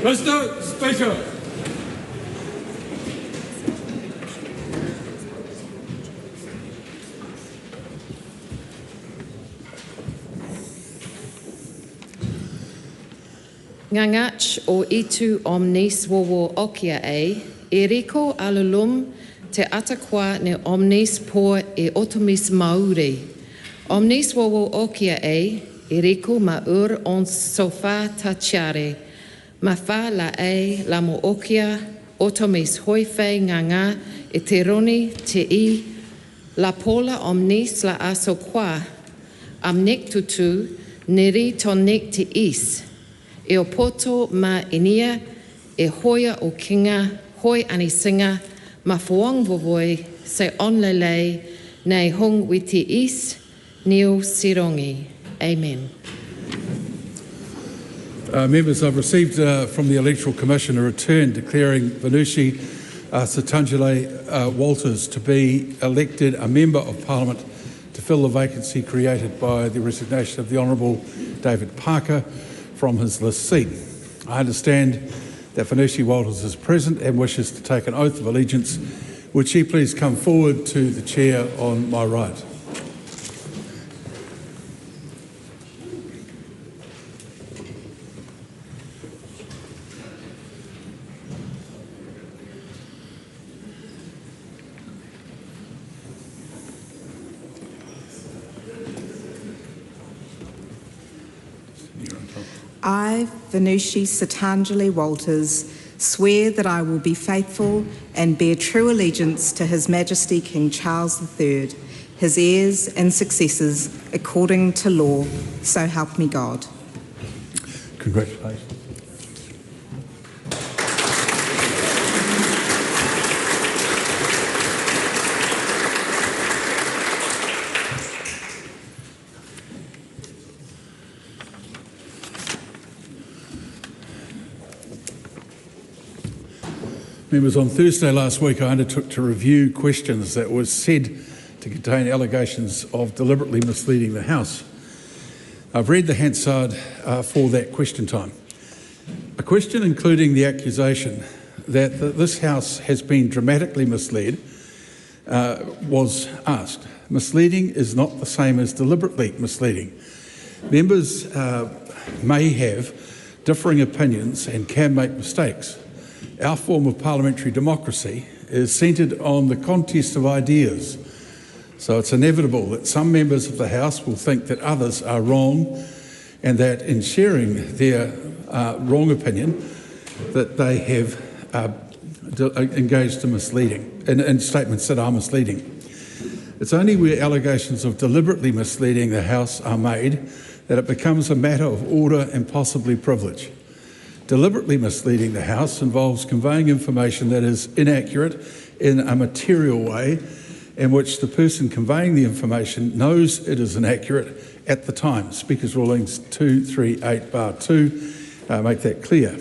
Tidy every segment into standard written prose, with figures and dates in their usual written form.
Mr. Speaker. Ngangach o itu omnis wowo okia e riko alulum te atakwa ne omnis po e otomis Maori. Omnis wowo okia e riko ma on sofa tachiare. Ma fa la la mo okia otomis hoife nganga e te roni te I la pola omnis la aso kwa amnek tutu neri tonek te is. E o poto ma inia e hoia o kinga hoi ani singa ma fuang vovoi se on lele nei hong witi is neo sirongi. Amen. Members, I've received from the Electoral Commission a return declaring Venushi Satangile Walters to be elected a Member of Parliament to fill the vacancy created by the resignation of the Honourable David Parker from his list seat. I understand that Venushi Walters is present and wishes to take an oath of allegiance. Would she please come forward to the chair on my right? I, Venushi Satangile Walters, swear that I will be faithful and bear true allegiance to His Majesty King Charles III, his heirs and successors, according to law, so help me God. Congratulations. Members, on Thursday last week I undertook to review questions that were said to contain allegations of deliberately misleading the House. I've read the Hansard for that question time. A question including the accusation that this House has been dramatically misled was asked. Misleading is not the same as deliberately misleading. Members may have differing opinions and can make mistakes. Our form of parliamentary democracy is centred on the contest of ideas. So it's inevitable that some members of the House will think that others are wrong and that in sharing their wrong opinion that they have engaged in misleading, in statements that are misleading. It's only where allegations of deliberately misleading the House are made that it becomes a matter of order and possibly privilege. Deliberately misleading the House involves conveying information that is inaccurate in a material way in which the person conveying the information knows it is inaccurate at the time. Speaker's Rulings 238(2) make that clear.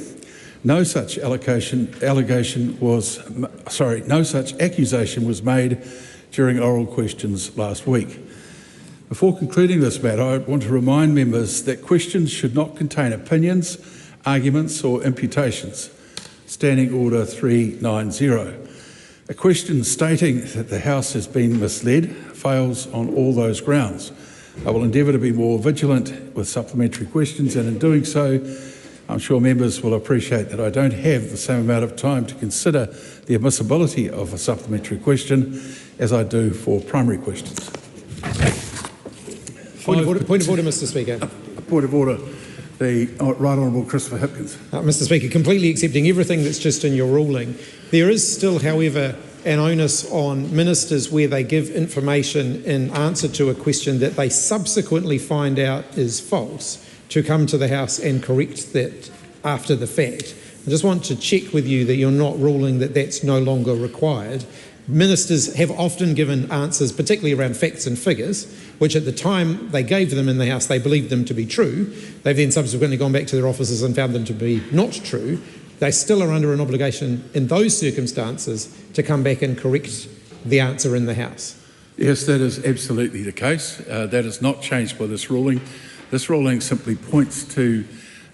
No such accusation was made during oral questions last week. Before concluding this matter, I want to remind members that questions should not contain opinions, arguments or imputations. Standing Order 390. A question stating that the House has been misled fails on all those grounds. I will endeavour to be more vigilant with supplementary questions, and in doing so, I'm sure members will appreciate that I don't have the same amount of time to consider the admissibility of a supplementary question as I do for primary questions. Point of order, Mr. Speaker. Point of order. The Right Honourable Christopher Hipkins. Mr. Speaker, completely accepting everything that's just in your ruling. There is still, however, an onus on ministers where they give information in answer to a question that they subsequently find out is false to come to the House and correct that after the fact. I just want to check with you that you're not ruling that that's no longer required. Ministers have often given answers, particularly around facts and figures, which at the time they gave them in the House, they believed them to be true. They've then subsequently gone back to their offices and found them to be not true. They still are under an obligation in those circumstances to come back and correct the answer in the House. Yes, that is absolutely the case. That is not changed by this ruling. This ruling simply points to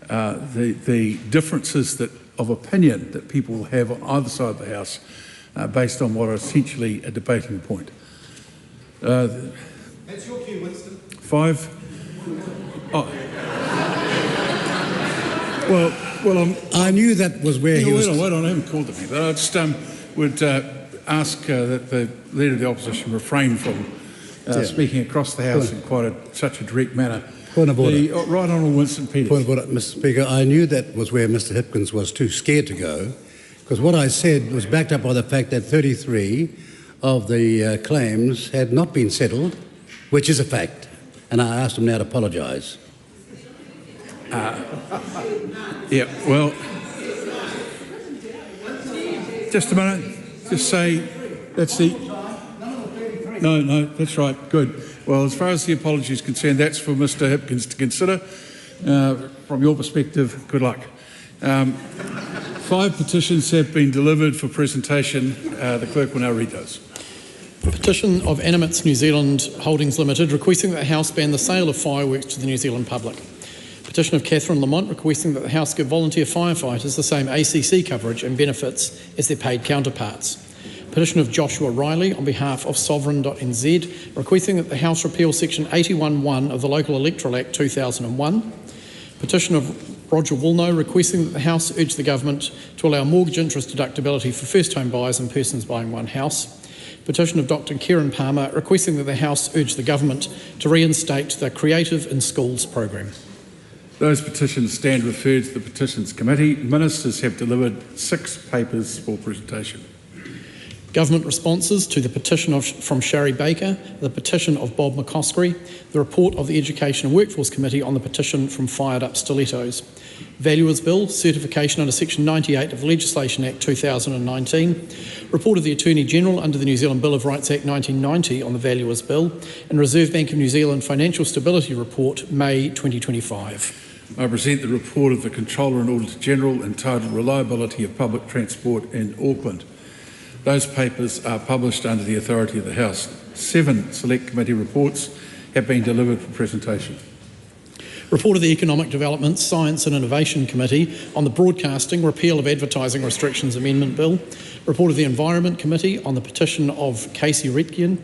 the differences of opinion that people have on either side of the House based on what are essentially a debating point. That's your cue, Winston. 5. Oh. Well, I knew that was where he was. Wait on, I haven't called to me, but I just would ask that the Leader of the Opposition refrain from speaking across the House in such a direct manner. Point of order. Right Honourable Winston Peters. Point of order, Mr. Speaker. I knew that was where Mr. Hipkins was too scared to go, because what I said was backed up by the fact that 33 of the claims had not been settled, which is a fact, and I asked him now to apologise. Yeah, well, just a minute. Just say that's the... No, that's right. Good. Well, as far as the apology is concerned, that's for Mr. Hipkins to consider. From your perspective, good luck. 5 petitions have been delivered for presentation. The clerk will now read those. Petition of Animates New Zealand Holdings Limited requesting that the House ban the sale of fireworks to the New Zealand public. Petition of Catherine Lamont requesting that the House give volunteer firefighters the same ACC coverage and benefits as their paid counterparts. Petition of Joshua Riley on behalf of Sovereign.nz requesting that the House repeal Section 81(1) of the Local Electoral Act 2001. Petition of Roger Woolnough requesting that the House urge the Government to allow mortgage interest deductibility for first home buyers and persons buying one house. Petition of Dr Kieran Palmer requesting that the House urge the Government to reinstate the Creative in Schools program. Those petitions stand referred to the Petitions Committee. Ministers have delivered 6 papers for presentation. Government responses to the petition from Sherry Baker, the petition of Bob McCoskrie, the report of the Education and Workforce Committee on the petition from Fired Up Stilettos. Valuers Bill, certification under Section 98 of the Legislation Act 2019, report of the Attorney General under the New Zealand Bill of Rights Act 1990 on the Valuers Bill, and Reserve Bank of New Zealand Financial Stability Report, May 2025. I present the report of the Controller and Auditor General entitled Reliability of Public Transport in Auckland. Those papers are published under the authority of the House. 7 select committee reports have been delivered for presentation. Report of the Economic Development, Science and Innovation Committee on the Broadcasting Repeal of Advertising Restrictions Amendment Bill. Report of the Environment Committee on the petition of Casey Retkian.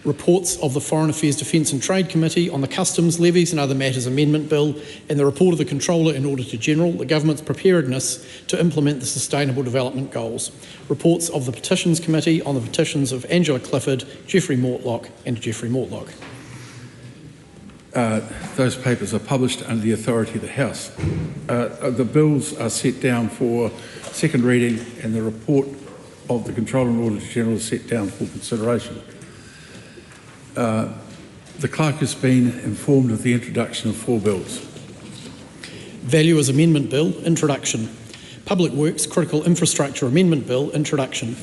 Reports of the Foreign Affairs, Defence and Trade Committee on the Customs, Levies and Other Matters Amendment Bill, and the report of the Controller and Auditor General, the Government's preparedness to implement the Sustainable Development Goals. Reports of the Petitions Committee on the petitions of Angela Clifford, Jeffrey Mortlock and Jeffrey Mortlock. Those papers are published under the authority of the House. The bills are set down for second reading and the report of the Controller and Auditor General is set down for consideration. The Clerk has been informed of the introduction of 4 bills. Valuers Amendment Bill, introduction. Public Works Critical Infrastructure Amendment Bill, introduction.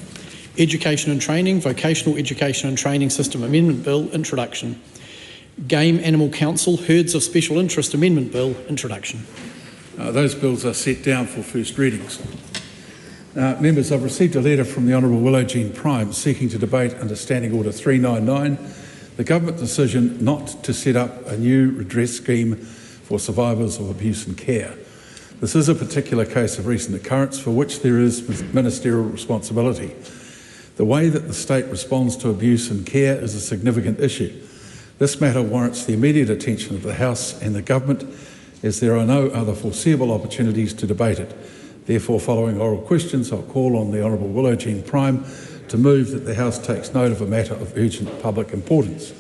Education and Training, Vocational Education and Training System Amendment Bill, introduction. Game Animal Council Herds of Special Interest Amendment Bill, introduction. Those bills are set down for first readings. Members, I've received a letter from the Honourable Willow Jean Prime seeking to debate under Standing Order 399 the Government decision not to set up a new redress scheme for survivors of abuse and care. This is a particular case of recent occurrence for which there is ministerial responsibility. The way that the state responds to abuse and care is a significant issue. This matter warrants the immediate attention of the House and the Government as there are no other foreseeable opportunities to debate it. Therefore, following oral questions, I'll call on the Honourable Willow Jean Prime to move that the House takes note of a matter of urgent public importance.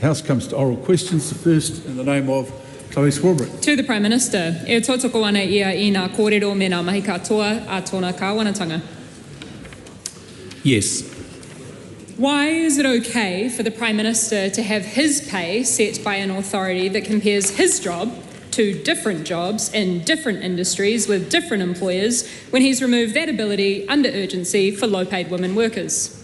The House comes to oral questions, the first in the name of Chloe Swarbrick. To the Prime Minister, e tōtoko ana ia I ngā kōrero me ngā mahi katoa a tōna kāwanatanga. Yes. Why is it okay for the Prime Minister to have his pay set by an authority that compares his job to different jobs in different industries with different employers when he's removed that ability under urgency for low-paid women workers?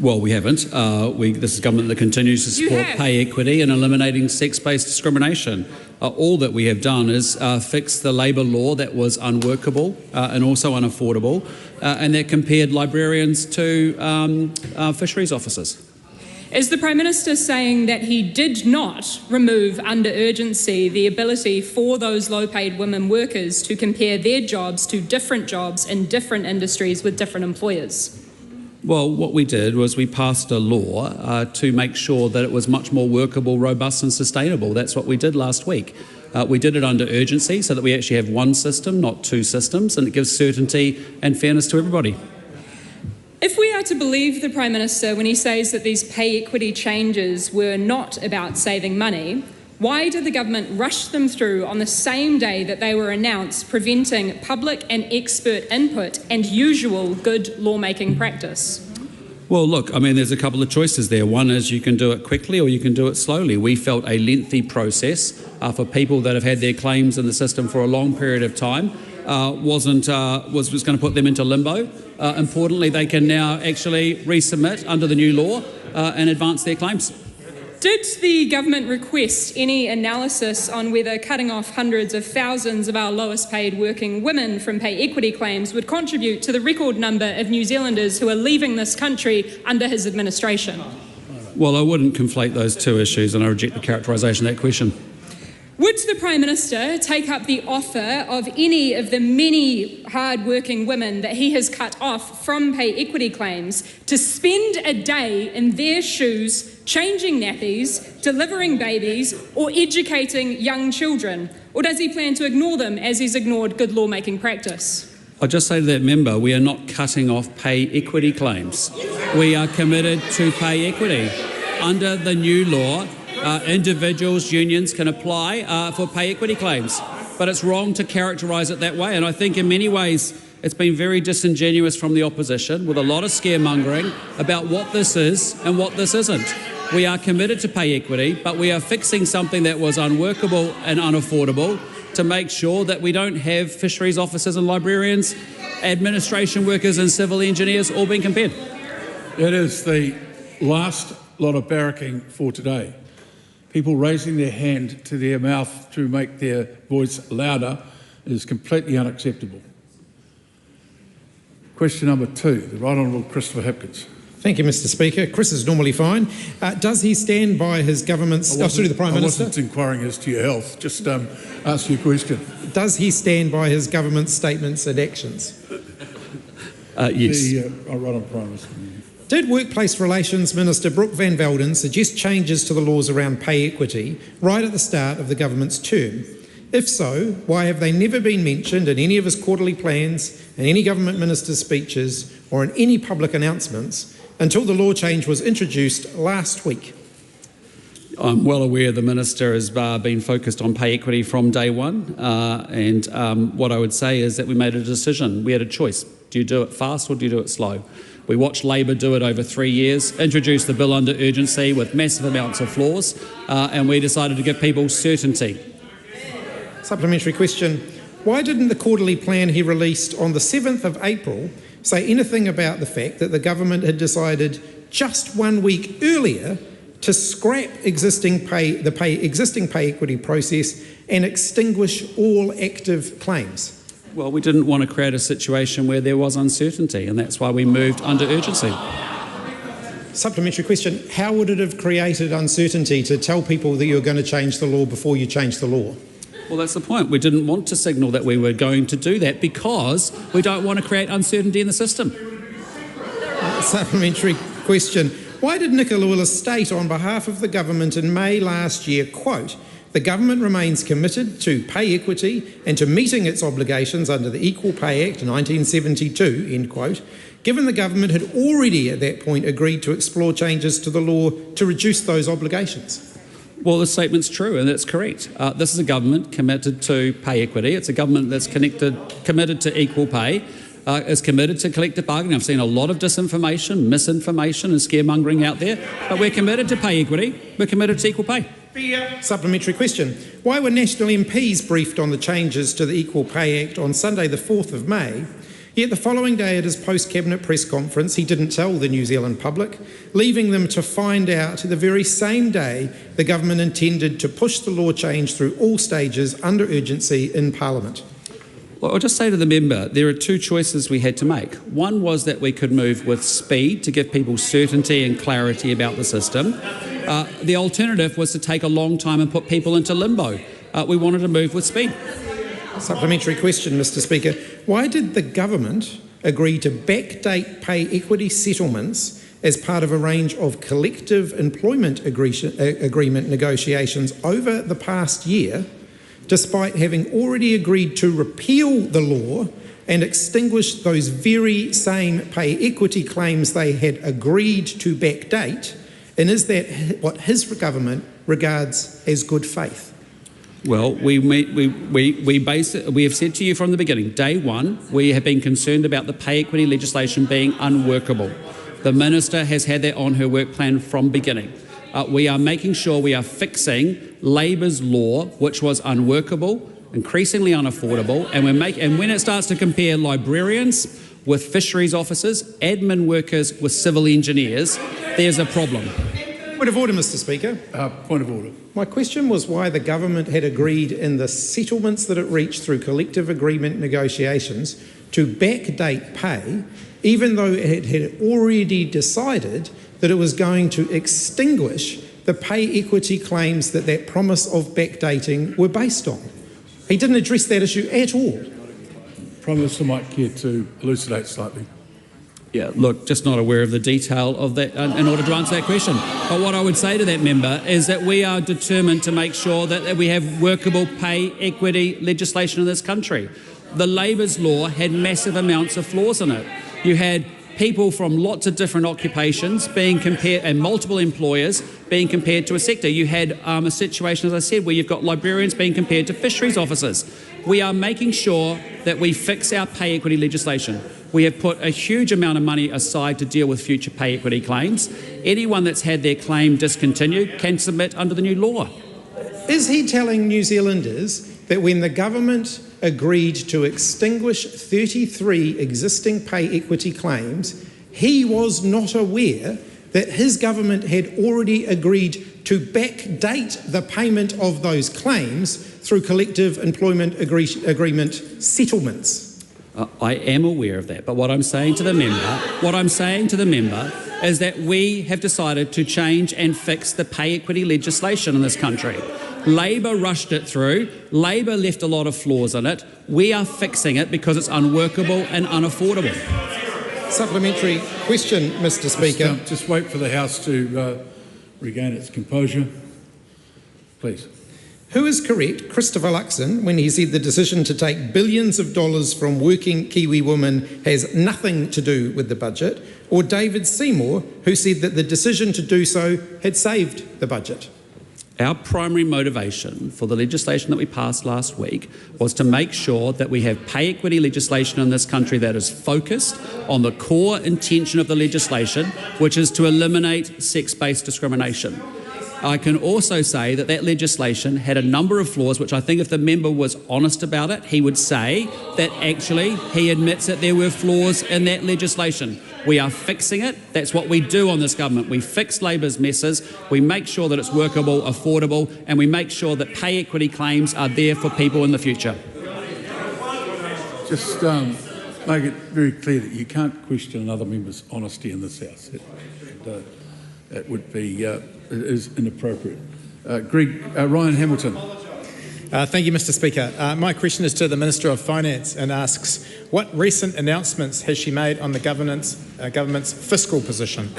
Well, we haven't. This is government that continues to support pay equity and eliminating sex-based discrimination. All that we have done is fix the labour law that was unworkable and also unaffordable, and that compared librarians to fisheries officers. Is the Prime Minister saying that he did not remove under urgency the ability for those low-paid women workers to compare their jobs to different jobs in different industries with different employers? Well, what we did was we passed a law to make sure that it was much more workable, robust and sustainable. That's what we did last week. We did it under urgency so that we actually have one system, not two systems, and it gives certainty and fairness to everybody. If we are to believe the Prime Minister when he says that these pay equity changes were not about saving money, why did the government rush them through on the same day that they were announced, preventing public and expert input and usual good lawmaking practice? Well, look, I mean, there's a couple of choices there. One is you can do it quickly or you can do it slowly. We felt a lengthy process for people that have had their claims in the system for a long period of time was going to put them into limbo. Importantly, they can now actually resubmit under the new law and advance their claims. Did the government request any analysis on whether cutting off hundreds of thousands of our lowest paid working women from pay equity claims would contribute to the record number of New Zealanders who are leaving this country under his administration? Well, I wouldn't conflate those two issues, and I reject the characterisation of that question. Would the Prime Minister take up the offer of any of the many hard-working women that he has cut off from pay equity claims to spend a day in their shoes, changing nappies, delivering babies, or educating young children? Or does he plan to ignore them as he's ignored good lawmaking practice? I'll just say to that member, we are not cutting off pay equity claims. We are committed to pay equity. Under the new law, individuals, unions can apply for pay equity claims, but it's wrong to characterise it that way. And I think in many ways it's been very disingenuous from the opposition with a lot of scaremongering about what this is and what this isn't. We are committed to pay equity, but we are fixing something that was unworkable and unaffordable to make sure that we don't have fisheries officers and librarians, administration workers and civil engineers all being compared. That is the last lot of barracking for today. People raising their hand to their mouth to make their voice louder is completely unacceptable. Question number 2, the Right Honourable Christopher Hipkins. Thank you, Mr Speaker. Chris is normally fine. Does he stand by his government's... the Prime Minister. I wasn't inquiring as to your health, just ask you a question. Does he stand by his government's statements and actions? Yes. Right Honourable Prime Minister. Did Workplace Relations Minister Brooke Van Velden suggest changes to the laws around pay equity right at the start of the government's term? If so, why have they never been mentioned in any of his quarterly plans, in any government minister's speeches, or in any public announcements until the law change was introduced last week? I'm well aware the Minister has been focused on pay equity from day one, and what I would say is that we made a decision. We had a choice. Do you do it fast or do you do it slow? We watched Labor do it over 3 years, introduce the bill under urgency with massive amounts of flaws, and we decided to give people certainty. Supplementary question. Why didn't the quarterly plan he released on the 7th of April say anything about the fact that the government had decided just 1 week earlier to scrap existing pay equity process and extinguish all active claims? Well, we didn't want to create a situation where there was uncertainty, and that's why we moved under urgency. Supplementary question. How would it have created uncertainty to tell people that you were going to change the law before you changed the law? Well, that's the point. We didn't want to signal that we were going to do that because we don't want to create uncertainty in the system. Supplementary question. Why did Nicola Willis state on behalf of the government in May last year, quote, "The government remains committed to pay equity and to meeting its obligations under the Equal Pay Act 1972, end quote, given the government had already at that point agreed to explore changes to the law to reduce those obligations? Well, the statement's true and that's correct. This is a government committed to pay equity. It's a government that's committed to equal pay. is committed to collective bargaining. I've seen a lot of disinformation, misinformation and scaremongering out there, but we're committed to pay equity. We're committed to equal pay. Supplementary question. Why were national MPs briefed on the changes to the Equal Pay Act on Sunday the 4th of May, yet the following day at his post-cabinet press conference he didn't tell the New Zealand public, leaving them to find out the very same day the government intended to push the law change through all stages under urgency in Parliament? Well, I'll just say to the member, there are two choices we had to make. One was that we could move with speed to give people certainty and clarity about the system. The alternative was to take a long time and put people into limbo. We wanted to move with speed. Supplementary question, Mr Speaker. Why did the government agree to backdate pay equity settlements as part of a range of collective employment agreement negotiations over the past year, despite having already agreed to repeal the law and extinguish those very same pay equity claims they had agreed to backdate? And is that what his government regards as good faith? Well, we have said to you from the beginning, day one, we have been concerned about the pay equity legislation being unworkable. The Minister has had that on her work plan from beginning. We are making sure we are fixing Labor's law, which was unworkable, increasingly unaffordable, and when it starts to compare librarians with fisheries officers, admin workers with civil engineers, there's a problem. Point of order, Mr Speaker. Point of order. My question was why the government had agreed in the settlements that it reached through collective agreement negotiations to backdate pay, even though it had already decided that it was going to extinguish the pay equity claims that promise of backdating were based on. He didn't address that issue at all. Prime Minister might care to elucidate slightly. Yeah, look, just not aware of the detail of that in order to answer that question. But what I would say to that member is that we are determined to make sure that we have workable pay equity legislation in this country. The Labor's law had massive amounts of flaws in it. You had people from lots of different occupations being compared, and multiple employers being compared to a sector. You had a situation, as I said, where you've got librarians being compared to fisheries officers. We are making sure that we fix our pay equity legislation. We have put a huge amount of money aside to deal with future pay equity claims. Anyone that's had their claim discontinued can submit under the new law. Is he telling New Zealanders that when the government agreed to extinguish 33 existing pay equity claims, he was not aware that his government had already agreed to backdate the payment of those claims through collective employment agreement settlements? I am aware of that, but what I'm saying to the member is that we have decided to change and fix the pay equity legislation in this country. Labor rushed it through. Labor left a lot of flaws in it. We are fixing it because it's unworkable and unaffordable. Supplementary question, Mr Speaker. Just wait for the House to regain its composure. Please. Who is correct, Christopher Luxon, when he said the decision to take billions of dollars from working Kiwi women has nothing to do with the budget, or David Seymour, who said that the decision to do so had saved the budget? Our primary motivation for the legislation that we passed last week was to make sure that we have pay equity legislation in this country that is focused on the core intention of the legislation, which is to eliminate sex-based discrimination. I can also say that that legislation had a number of flaws, which I think if the member was honest about it, he would say that actually he admits that there were flaws in that legislation. We are fixing it. That's what we do on this government. We fix Labor's messes, we make sure that it's workable, affordable, and we make sure that pay equity claims are there for people in the future. Just make it very clear that you can't question another member's honesty in this House. It would be it is inappropriate. Ryan Hamilton. Thank you, Mr Speaker. My question is to the Minister of Finance and asks, what recent announcements has she made on the government's fiscal position?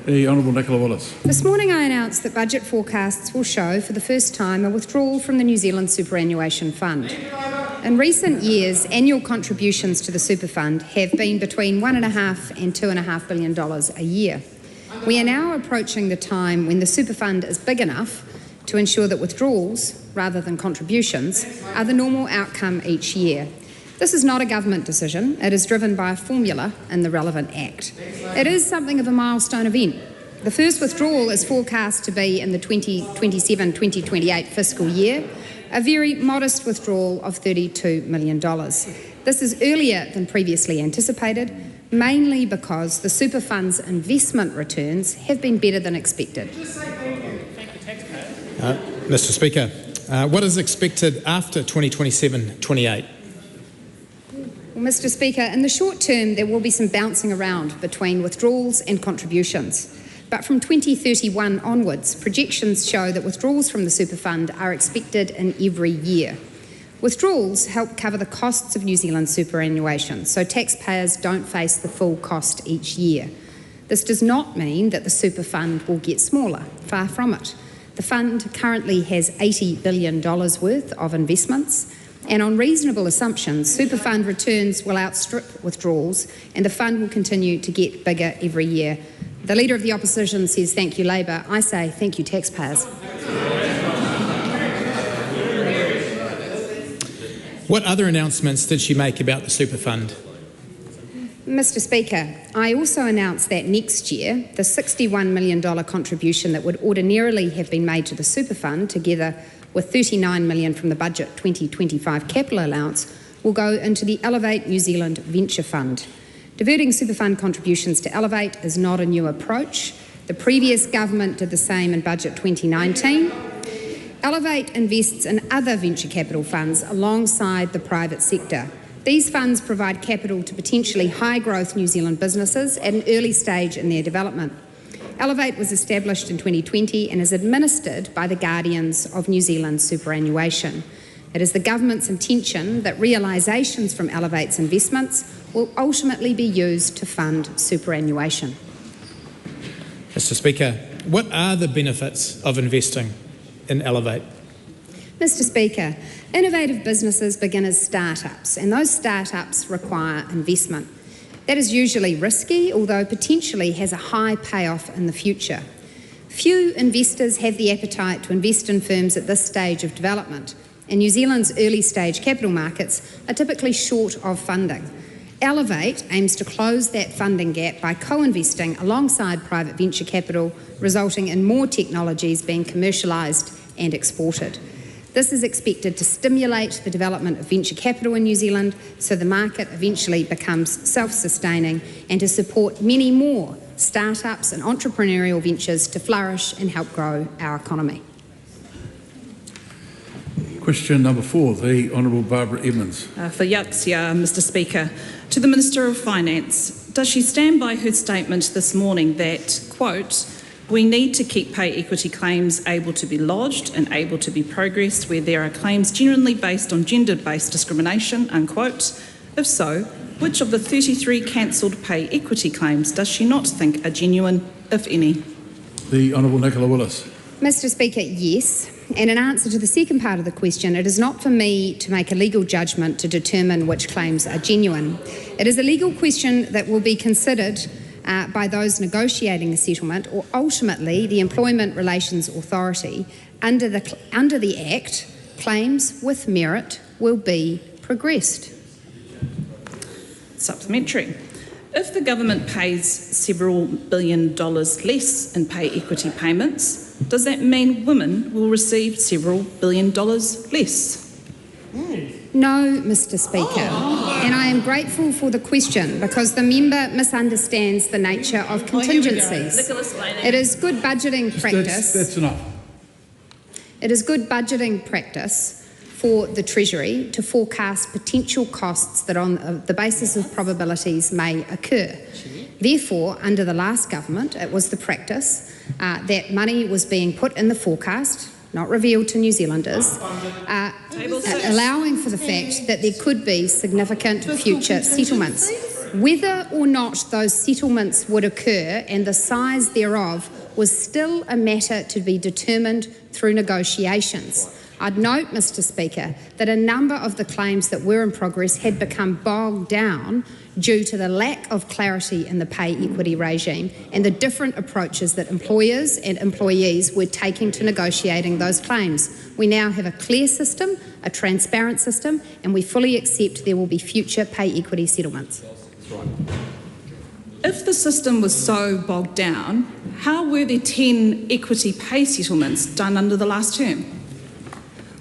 The Honourable Nicola Willis. This morning I announced that budget forecasts will show for the first time a withdrawal from the New Zealand Superannuation Fund. In recent years, annual contributions to the super fund have been between $1.5 and $2.5 billion a year. We are now approaching the time when the super fund is big enough to ensure that withdrawals, rather than contributions, are the normal outcome each year. This is not a government decision. It is driven by a formula in the relevant Act. It is something of a milestone event. The first withdrawal is forecast to be in the 2027-2028 fiscal year, a very modest withdrawal of $32 million. This is earlier than previously anticipated, mainly because the super fund's investment returns have been better than expected. Mr Speaker, what is expected after 2027-28? Well, Mr Speaker, in the short term there will be some bouncing around between withdrawals and contributions. But from 2031 onwards, projections show that withdrawals from the super fund are expected in every year. Withdrawals help cover the costs of New Zealand's superannuation, so taxpayers don't face the full cost each year. This does not mean that the super fund will get smaller, far from it. The fund currently has $80 billion worth of investments, and on reasonable assumptions, super fund returns will outstrip withdrawals and the fund will continue to get bigger every year. The Leader of the Opposition says thank you Labor. I say thank you taxpayers. What other announcements did she make about the super fund? Mr Speaker, I also announced that next year the $61 million contribution that would ordinarily have been made to the super fund, together with $39 million from the budget 2025 capital allowance, will go into the Elevate New Zealand Venture Fund. Diverting super fund contributions to Elevate is not a new approach. The previous government did the same in budget 2019. Elevate invests in other venture capital funds alongside the private sector. These funds provide capital to potentially high-growth New Zealand businesses at an early stage in their development. Elevate was established in 2020 and is administered by the Guardians of New Zealand's superannuation. It is the government's intention that realisations from Elevate's investments will ultimately be used to fund superannuation. Mr Speaker, what are the benefits of investing in Elevate? Mr Speaker, innovative businesses begin as startups, and those startups require investment. That is usually risky, although potentially has a high payoff in the future. Few investors have the appetite to invest in firms at this stage of development, and New Zealand's early stage capital markets are typically short of funding. Elevate aims to close that funding gap by co-investing alongside private venture capital, resulting in more technologies being commercialised and exported. This is expected to stimulate the development of venture capital in New Zealand so the market eventually becomes self-sustaining, and to support many more startups and entrepreneurial ventures to flourish and help grow our economy. Question number 4, the Honourable Barbara Edmonds. For Yaxia, Mr Speaker. To the Minister of Finance, does she stand by her statement this morning that, quote, "We need to keep pay equity claims able to be lodged and able to be progressed where there are claims genuinely based on gender-based discrimination," unquote? If so, which of the 33 cancelled pay equity claims does she not think are genuine, if any? The Honourable Nicola Willis. Mr Speaker, yes. And in answer to the second part of the question, it is not for me to make a legal judgment to determine which claims are genuine. It is a legal question that will be considered by those negotiating a settlement, or ultimately the Employment Relations Authority. Under the Act, claims with merit will be progressed. Supplementary. If the government pays several $1 billion less in pay equity payments, does that mean women will receive several $1 billion less? No, Mr Speaker, and I am grateful for the question because the member misunderstands the nature of contingencies. It is good budgeting practice. That's enough. It is good budgeting practice for the Treasury to forecast potential costs that on the basis of probabilities may occur. Therefore, under the last government, it was the practice that money was being put in the forecast, not revealed to New Zealanders, allowing for the fact that there could be significant future settlements. Whether or not those settlements would occur and the size thereof was still a matter to be determined through negotiations. I'd note, Mr Speaker, that a number of the claims that were in progress had become bogged down due to the lack of clarity in the pay equity regime and the different approaches that employers and employees were taking to negotiating those claims. We now have a clear system, a transparent system, and we fully accept there will be future pay equity settlements. If the system was so bogged down, how were there 10 equity pay settlements done under the last term?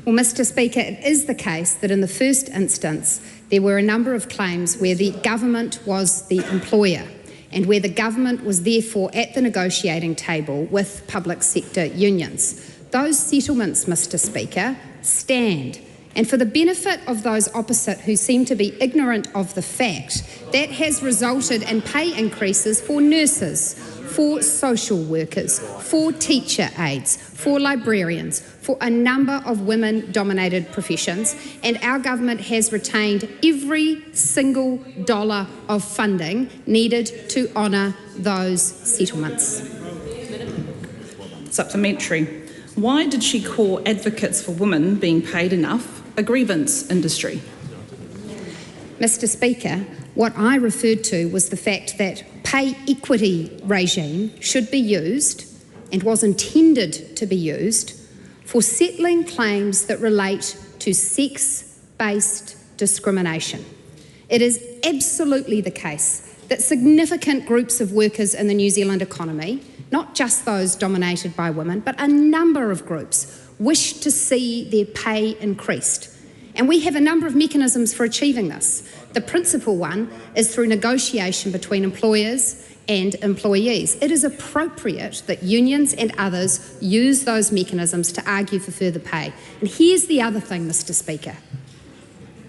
Well, Mr. Speaker, it is the case that in the first instance there were a number of claims where the government was the employer and where the government was therefore at the negotiating table with public sector unions. Those settlements, Mr. Speaker, stand. And for the benefit of those opposite who seem to be ignorant of the fact, that has resulted in pay increases for nurses, for social workers, for teacher aides, for librarians, for a number of women-dominated professions, and our government has retained every single dollar of funding needed to honour those settlements. Supplementary. Why did she call advocates for women being paid enough a grievance industry? Mr. Speaker, what I referred to was the fact that pay equity regime should be used and was intended to be used for settling claims that relate to sex-based discrimination. It is absolutely the case that significant groups of workers in the New Zealand economy, not just those dominated by women, but a number of groups, wish to see their pay increased. And we have a number of mechanisms for achieving this. The principal one is through negotiation between employers and employees. It is appropriate that unions and others use those mechanisms to argue for further pay. And here's the other thing, Mr. Speaker.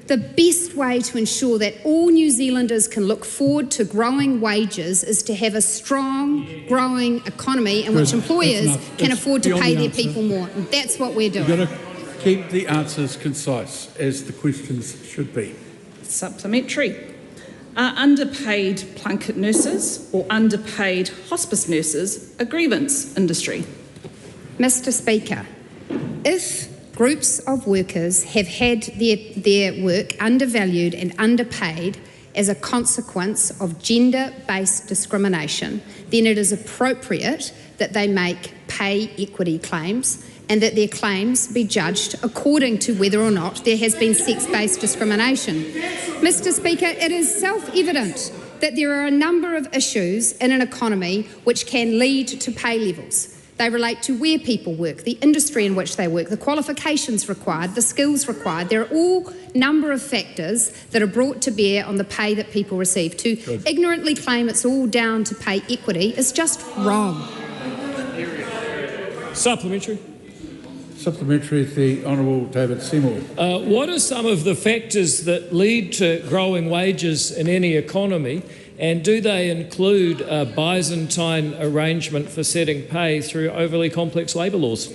The best way to ensure that all New Zealanders can look forward to growing wages is to have a strong, growing economy in which employers can afford to pay their people more. And that's what we're doing. You've got to keep the answers concise, as the questions should be. Supplementary. Are underpaid plunket nurses or underpaid hospice nurses a grievance industry? Mr. Speaker, if groups of workers have had their work undervalued and underpaid as a consequence of gender-based discrimination, then it is appropriate that they make pay equity claims and that their claims be judged according to whether or not there has been sex-based discrimination. Mr. Speaker, it is self-evident that there are a number of issues in an economy which can lead to pay levels. They relate to where people work, the industry in which they work, the qualifications required, the skills required. There are all number of factors that are brought to bear on the pay that people receive. To ignorantly claim it's all down to pay equity is just wrong. Supplementary. Supplementary, the Honourable David Seymour. What are some of the factors that lead to growing wages in any economy, and do they include a Byzantine arrangement for setting pay through overly complex labour laws?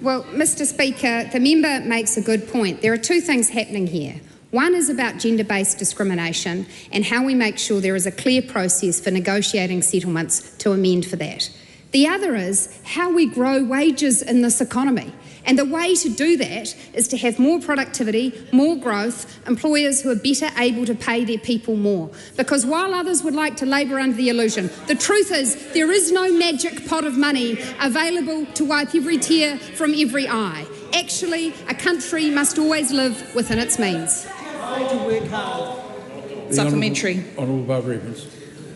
Well, Mr. Speaker, the member makes a good point. There are two things happening here. One is about gender-based discrimination and how we make sure there is a clear process for negotiating settlements to amend for that. The other is how we grow wages in this economy. And the way to do that is to have more productivity, more growth, employers who are better able to pay their people more. Because while others would like to labour under the illusion, the truth is there is no magic pot of money available to wipe every tear from every eye. Actually, a country must always live within its means. Supplementary. Honourable Barbara Evans.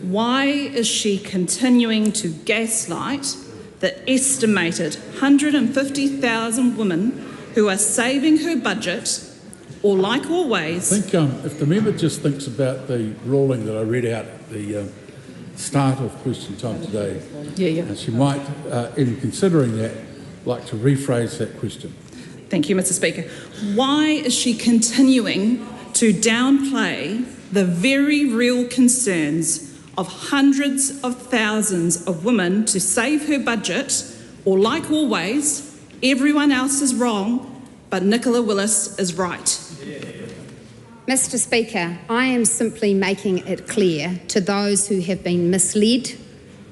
Why is she continuing to gaslight the estimated 150,000 women who are saving her budget, or like always... I think if the member just thinks about the ruling that I read out at the start of question time today, she might, in considering that, like to rephrase that question. Thank you, Mr. Speaker. Why is she continuing to downplay the very real concerns of hundreds of thousands of women to save her budget, or like always, everyone else is wrong, but Nicola Willis is right? Mr. Speaker, I am simply making it clear to those who have been misled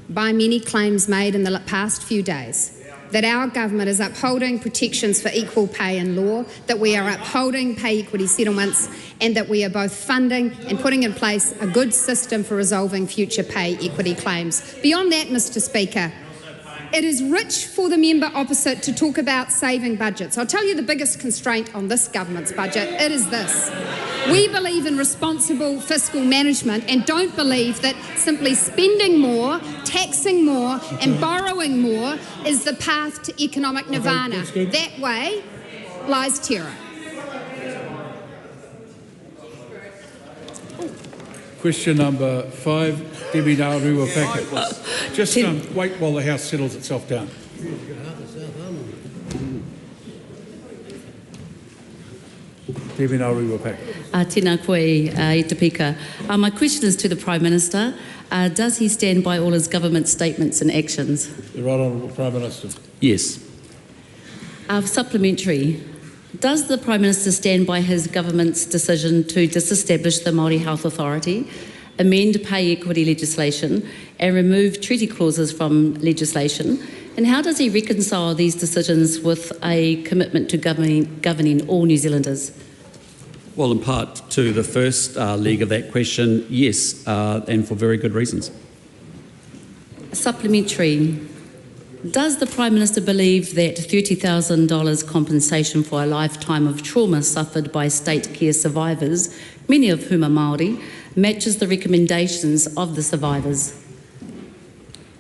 by many claims made in the past few days that our government is upholding protections for equal pay in law, that we are upholding pay equity settlements, and that we are both funding and putting in place a good system for resolving future pay equity claims. Beyond that, Mr. Speaker, It is rich for the member opposite to talk about saving budgets. I'll tell you the biggest constraint on this government's budget. It is this. We believe in responsible fiscal management and don't believe that simply spending more, taxing more and borrowing more is the path to economic nirvana. That way lies terror. Question number 5, Debbie Aotearoa Packet. Just wait while the House settles itself down. Debbie Aotearoa Packet. Tēnā koe i te pika. My question is to the Prime Minister. Does he stand by all his government statements and actions? The Right Honourable Prime Minister. Yes. Supplementary. Does the Prime Minister stand by his government's decision to disestablish the Māori Health Authority, amend pay equity legislation and remove treaty clauses from legislation? And how does he reconcile these decisions with a commitment to governing all New Zealanders? Well, in part to the first leg of that question, yes, and for very good reasons. Supplementary. Does the Prime Minister believe that $30,000 compensation for a lifetime of trauma suffered by state care survivors, many of whom are Maori, matches the recommendations of the survivors?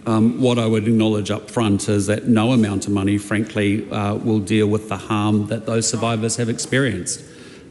What I would acknowledge up front is that no amount of money, frankly, will deal with the harm that those survivors have experienced.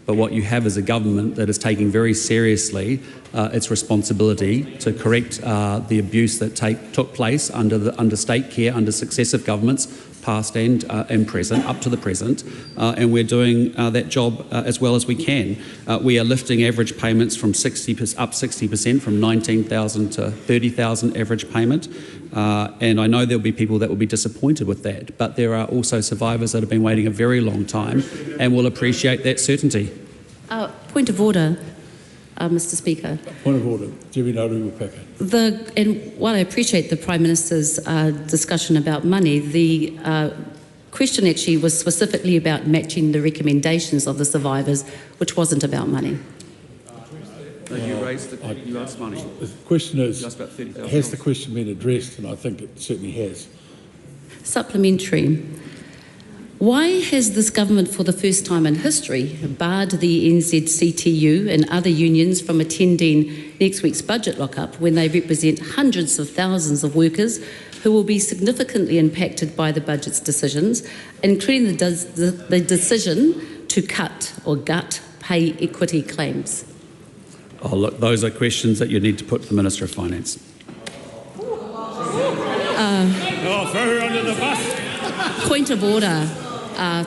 But what you have is a government that is taking very seriously its responsibility to correct the abuse that took place under state care, under successive governments, past and present, up to the present, and we're doing that job as well as we can. We are lifting average payments from 60% from 19,000 to 30,000 average payment, and I know there'll be people that will be disappointed with that, but there are also survivors that have been waiting a very long time and will appreciate that certainty. Point of order, Mr. Speaker. Point of order, Debbie Aotearoa Packet. And while I appreciate the Prime Minister's discussion about money, the question actually was specifically about matching the recommendations of the survivors, which wasn't about money. You asked money. The question is, has the question been addressed? And I think it certainly has. Supplementary. Why has this government, for the first time in history, barred the NZCTU and other unions from attending next week's budget lockup when they represent hundreds of thousands of workers who will be significantly impacted by the budget's decisions, including the decision to cut or gut pay equity claims? Oh, look, those are questions that you need to put to the Minister of Finance. Throw her under the bus. Point of order.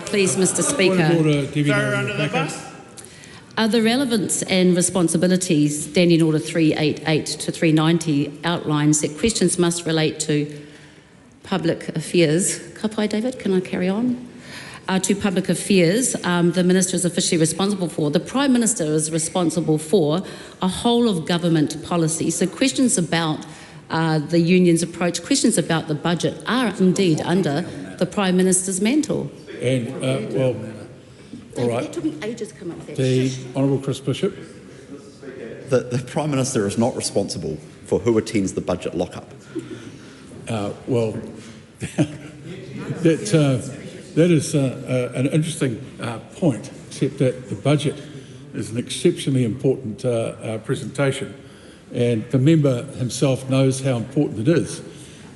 Please, Mr. Speaker. Point of order, Debbie Aotearoa Packet. The relevance and responsibilities, Standing Order 388 to 390 outlines that questions must relate to public affairs. Kapai, David, can I carry on? To public affairs, the Minister is officially responsible for. The Prime Minister is responsible for a whole of government policy. So questions about the union's approach, questions about the budget are indeed under the Prime Minister's mantle. And, well, all right. It took me ages to come up with that. The Honourable Chris Bishop. The Prime Minister is not responsible for who attends the budget lockup. Well, that is an interesting point, except that the budget is an exceptionally important presentation, and the member himself knows how important it is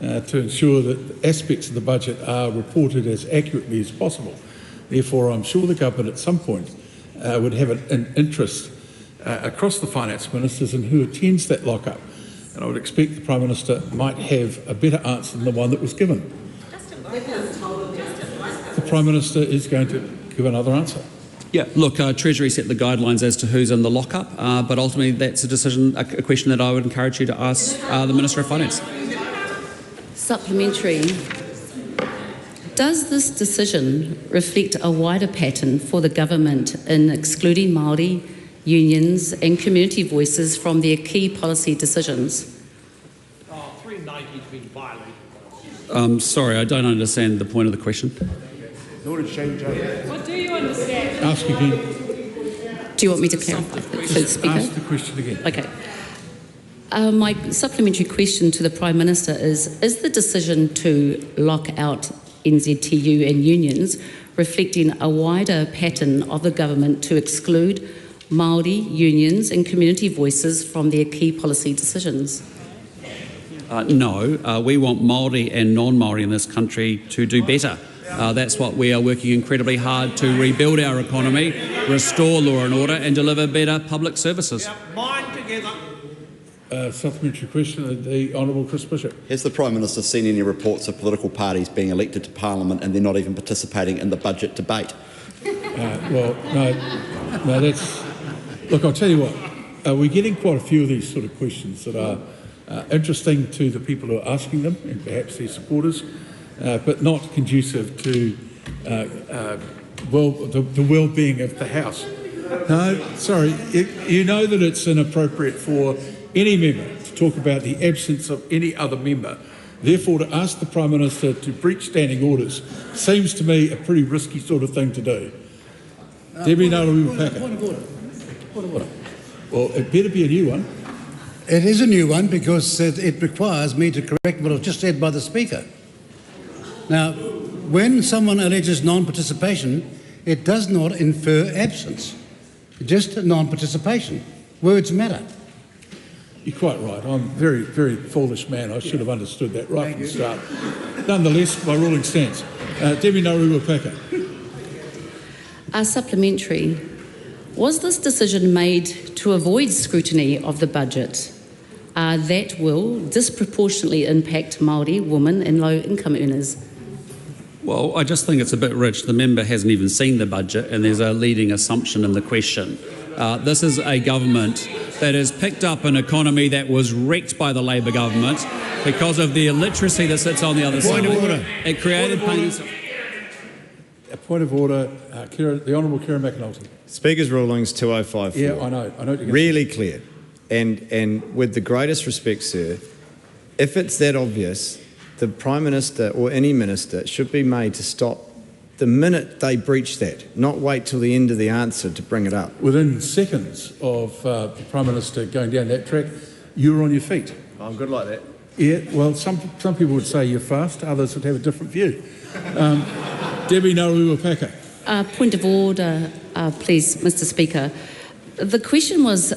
to ensure that aspects of the budget are reported as accurately as possible. Therefore, I'm sure the government at some point would have an interest across the finance ministers in who attends that lockup. And I would expect the Prime Minister might have a better answer than the one that was given. The Prime Minister is going to give another answer. Yeah, look, Treasury set the guidelines as to who's in the lockup, but ultimately that's a question that I would encourage you to ask the Minister of Finance. Supplementary. Does this decision reflect a wider pattern for the government in excluding Māori, unions and community voices from their key policy decisions? 390's been violated. Sorry, I don't understand the point of the question. What do you understand? Ask again. Do you want me to clarify? Ask the question again. Okay. My supplementary question to the Prime Minister is the decision to lock out NZTU and unions reflecting a wider pattern of the government to exclude Māori unions and community voices from their key policy decisions? No, we want Māori and non-Māori in this country to do better. That's what we are working incredibly hard to rebuild our economy, restore law and order and deliver better public services. Supplementary question, the Honourable Chris Bishop. Has the Prime Minister seen any reports of political parties being elected to Parliament and they're not even participating in the budget debate? Well, no, that's... Look, I'll tell you what, we're getting quite a few of these sort of questions that are interesting to the people who are asking them and perhaps their supporters, but not conducive to the well-being of the House. No, sorry, you know that it's inappropriate for any member to talk about the absence of any other member. Therefore, to ask the Prime Minister to breach standing orders seems to me a pretty risky sort of thing to do. Debbie Nauru-Paka. Point of order. Well, it better be a new one. It is a new one because it requires me to correct what was just said by the Speaker. Now, when someone alleges non-participation, it does not infer absence, just non-participation. Words matter. You're quite right. I'm a very, very foolish man. I should have understood that right from the start. Nonetheless, my ruling stands. Debbie Nauru-Paka. Supplementary. Was this decision made to avoid scrutiny of the budget that will disproportionately impact Māori, women and low-income earners? Well, I just think it's a bit rich. The member hasn't even seen the budget and there's a leading assumption in the question. This is a government that has picked up an economy that was wrecked by the Labor government because of the illiteracy that sits on the other side. Point of order. It created pains. A point of order, the Honourable Kieran McAnulty. Speaker's rulings 2054. Yeah, I know. Really clear. And with the greatest respect, sir, if it's that obvious, the Prime Minister or any minister should be made to stop the minute they breach that, not wait till the end of the answer to bring it up. Within seconds of the Prime Minister going down that track, you were on your feet. I'm good like that. Yeah, well, some people would say you're fast, others would have a different view. Debbie Nauru-Paka. Point of order, please, Mr Speaker. The question was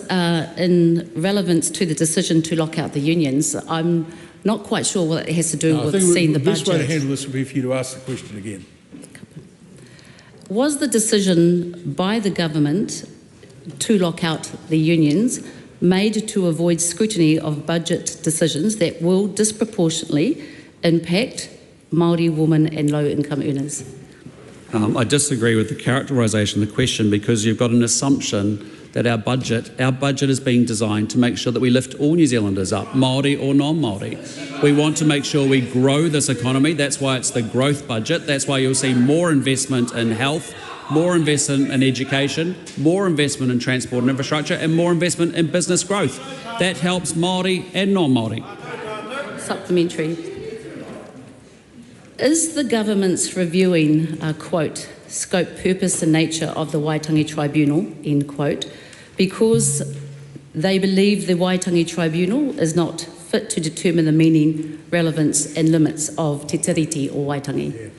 in relevance to the decision to lock out the unions. I'm not quite sure what it has to do with seeing the budget. The best way to handle this would be for you to ask the question again. Was the decision by the government to lock out the unions made to avoid scrutiny of budget decisions that will disproportionately impact Māori, women and low-income earners? I disagree with the characterisation of the question because you've got an assumption that our budget is being designed to make sure that we lift all New Zealanders up, Māori or non-Māori. We want to make sure we grow this economy. That's why it's the growth budget. That's why you'll see more investment in health, more investment in education, more investment in transport and infrastructure, and more investment in business growth. That helps Māori and non-Māori. Supplementary. Is the government's reviewing, quote, scope, purpose and nature of the Waitangi Tribunal, end quote, because they believe the Waitangi Tribunal is not fit to determine the meaning, relevance and limits of te tiriti or Waitangi?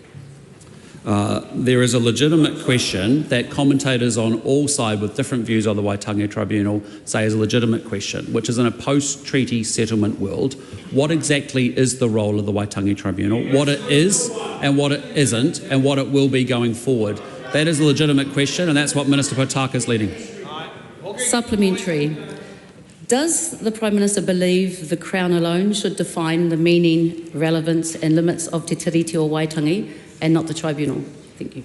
There is a legitimate question that commentators on all sides with different views of the Waitangi Tribunal say is a legitimate question, which is in a post-treaty settlement world, what exactly is the role of the Waitangi Tribunal, what it is and what it isn't, and what it will be going forward. That is a legitimate question, and that's what Minister Potaka is leading. Supplementary. Does the Prime Minister believe the Crown alone should define the meaning, relevance and limits of te tiriti or Waitangi and not the Tribunal? Thank you.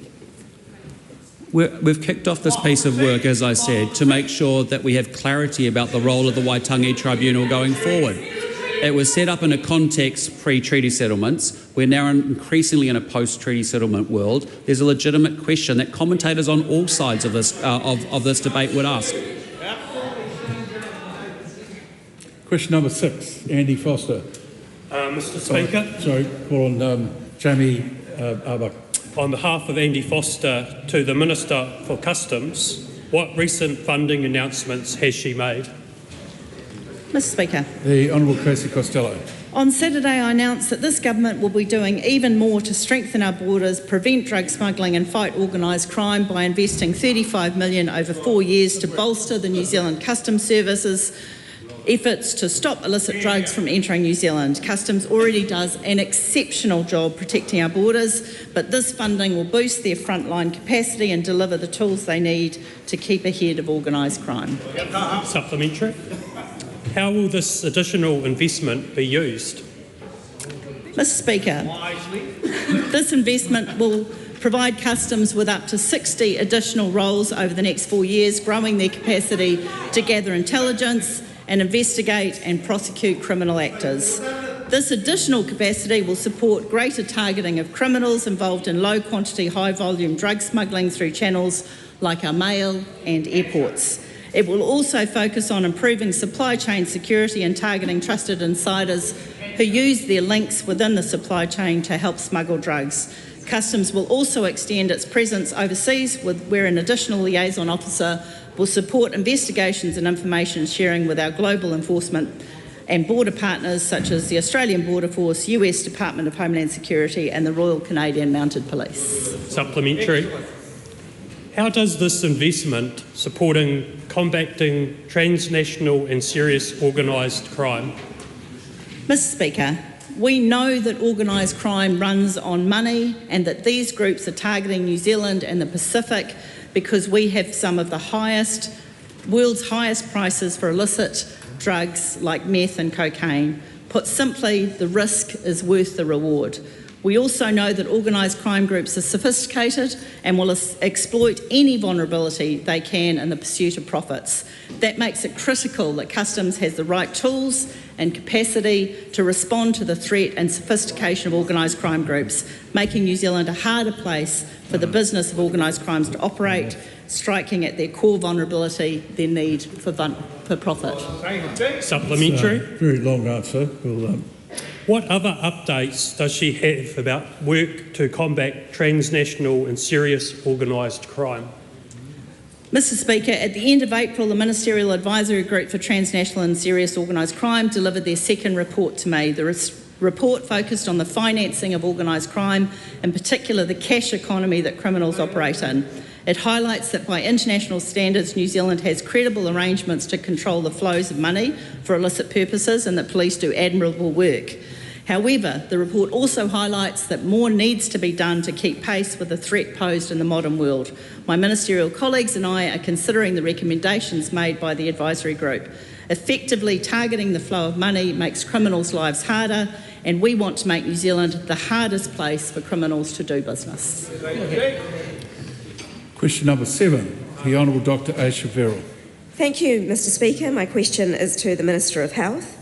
We've kicked off this piece of work, as I said, to make sure that we have clarity about the role of the Waitangi Tribunal going forward. It was set up in a context pre-treaty settlements. We're now increasingly in a post-treaty settlement world. There's a legitimate question that commentators on all sides of this debate would ask. Question number 6, Andy Foster. Mr Speaker. Sorry, call on Jamie Arbach. On behalf of Andy Foster to the Minister for Customs, what recent funding announcements has she made? Mr Speaker. The Honourable Casey Costello. On Saturday, I announced that this government will be doing even more to strengthen our borders, prevent drug smuggling and fight organised crime by investing $35 million over 4 years to bolster the New Zealand Customs Service's efforts to stop illicit drugs from entering New Zealand. Customs already does an exceptional job protecting our borders, but this funding will boost their frontline capacity and deliver the tools they need to keep ahead of organised crime. Supplementary. How will this additional investment be used? Mr Speaker, this investment will provide Customs with up to 60 additional roles over the next 4 years, growing their capacity to gather intelligence and investigate and prosecute criminal actors. This additional capacity will support greater targeting of criminals involved in low-quantity, high-volume drug smuggling through channels like our mail and airports. It will also focus on improving supply chain security and targeting trusted insiders who use their links within the supply chain to help smuggle drugs. Customs will also extend its presence overseas, where an additional liaison officer will support investigations and information sharing with our global enforcement and border partners such as the Australian Border Force, US Department of Homeland Security and the Royal Canadian Mounted Police. Supplementary. How does this investment supporting combating transnational and serious organised crime? Mr Speaker, we know that organised crime runs on money and that these groups are targeting New Zealand and the Pacific because we have some of the world's highest prices for illicit drugs like meth and cocaine. Put simply, the risk is worth the reward. We also know that organised crime groups are sophisticated and will exploit any vulnerability they can in the pursuit of profits. That makes it critical that Customs has the right tools and capacity to respond to the threat and sophistication of organised crime groups, making New Zealand a harder place for the business of organised crimes to operate, striking at their core vulnerability, their need for profit. Supplementary. Very long answer. What other updates does she have about work to combat transnational and serious organised crime? Mr Speaker, at the end of April, the Ministerial Advisory Group for Transnational and Serious Organised Crime delivered their second report to me. The report focused on the financing of organised crime, in particular the cash economy that criminals operate in. It highlights that by international standards, New Zealand has credible arrangements to control the flows of money for illicit purposes and that police do admirable work. However, the report also highlights that more needs to be done to keep pace with the threat posed in the modern world. My ministerial colleagues and I are considering the recommendations made by the advisory group. Effectively targeting the flow of money makes criminals' lives harder, and we want to make New Zealand the hardest place for criminals to do business. Question number 7, the Honourable Dr Aisha Verrill. Thank you, Mr Speaker. My question is to the Minister of Health.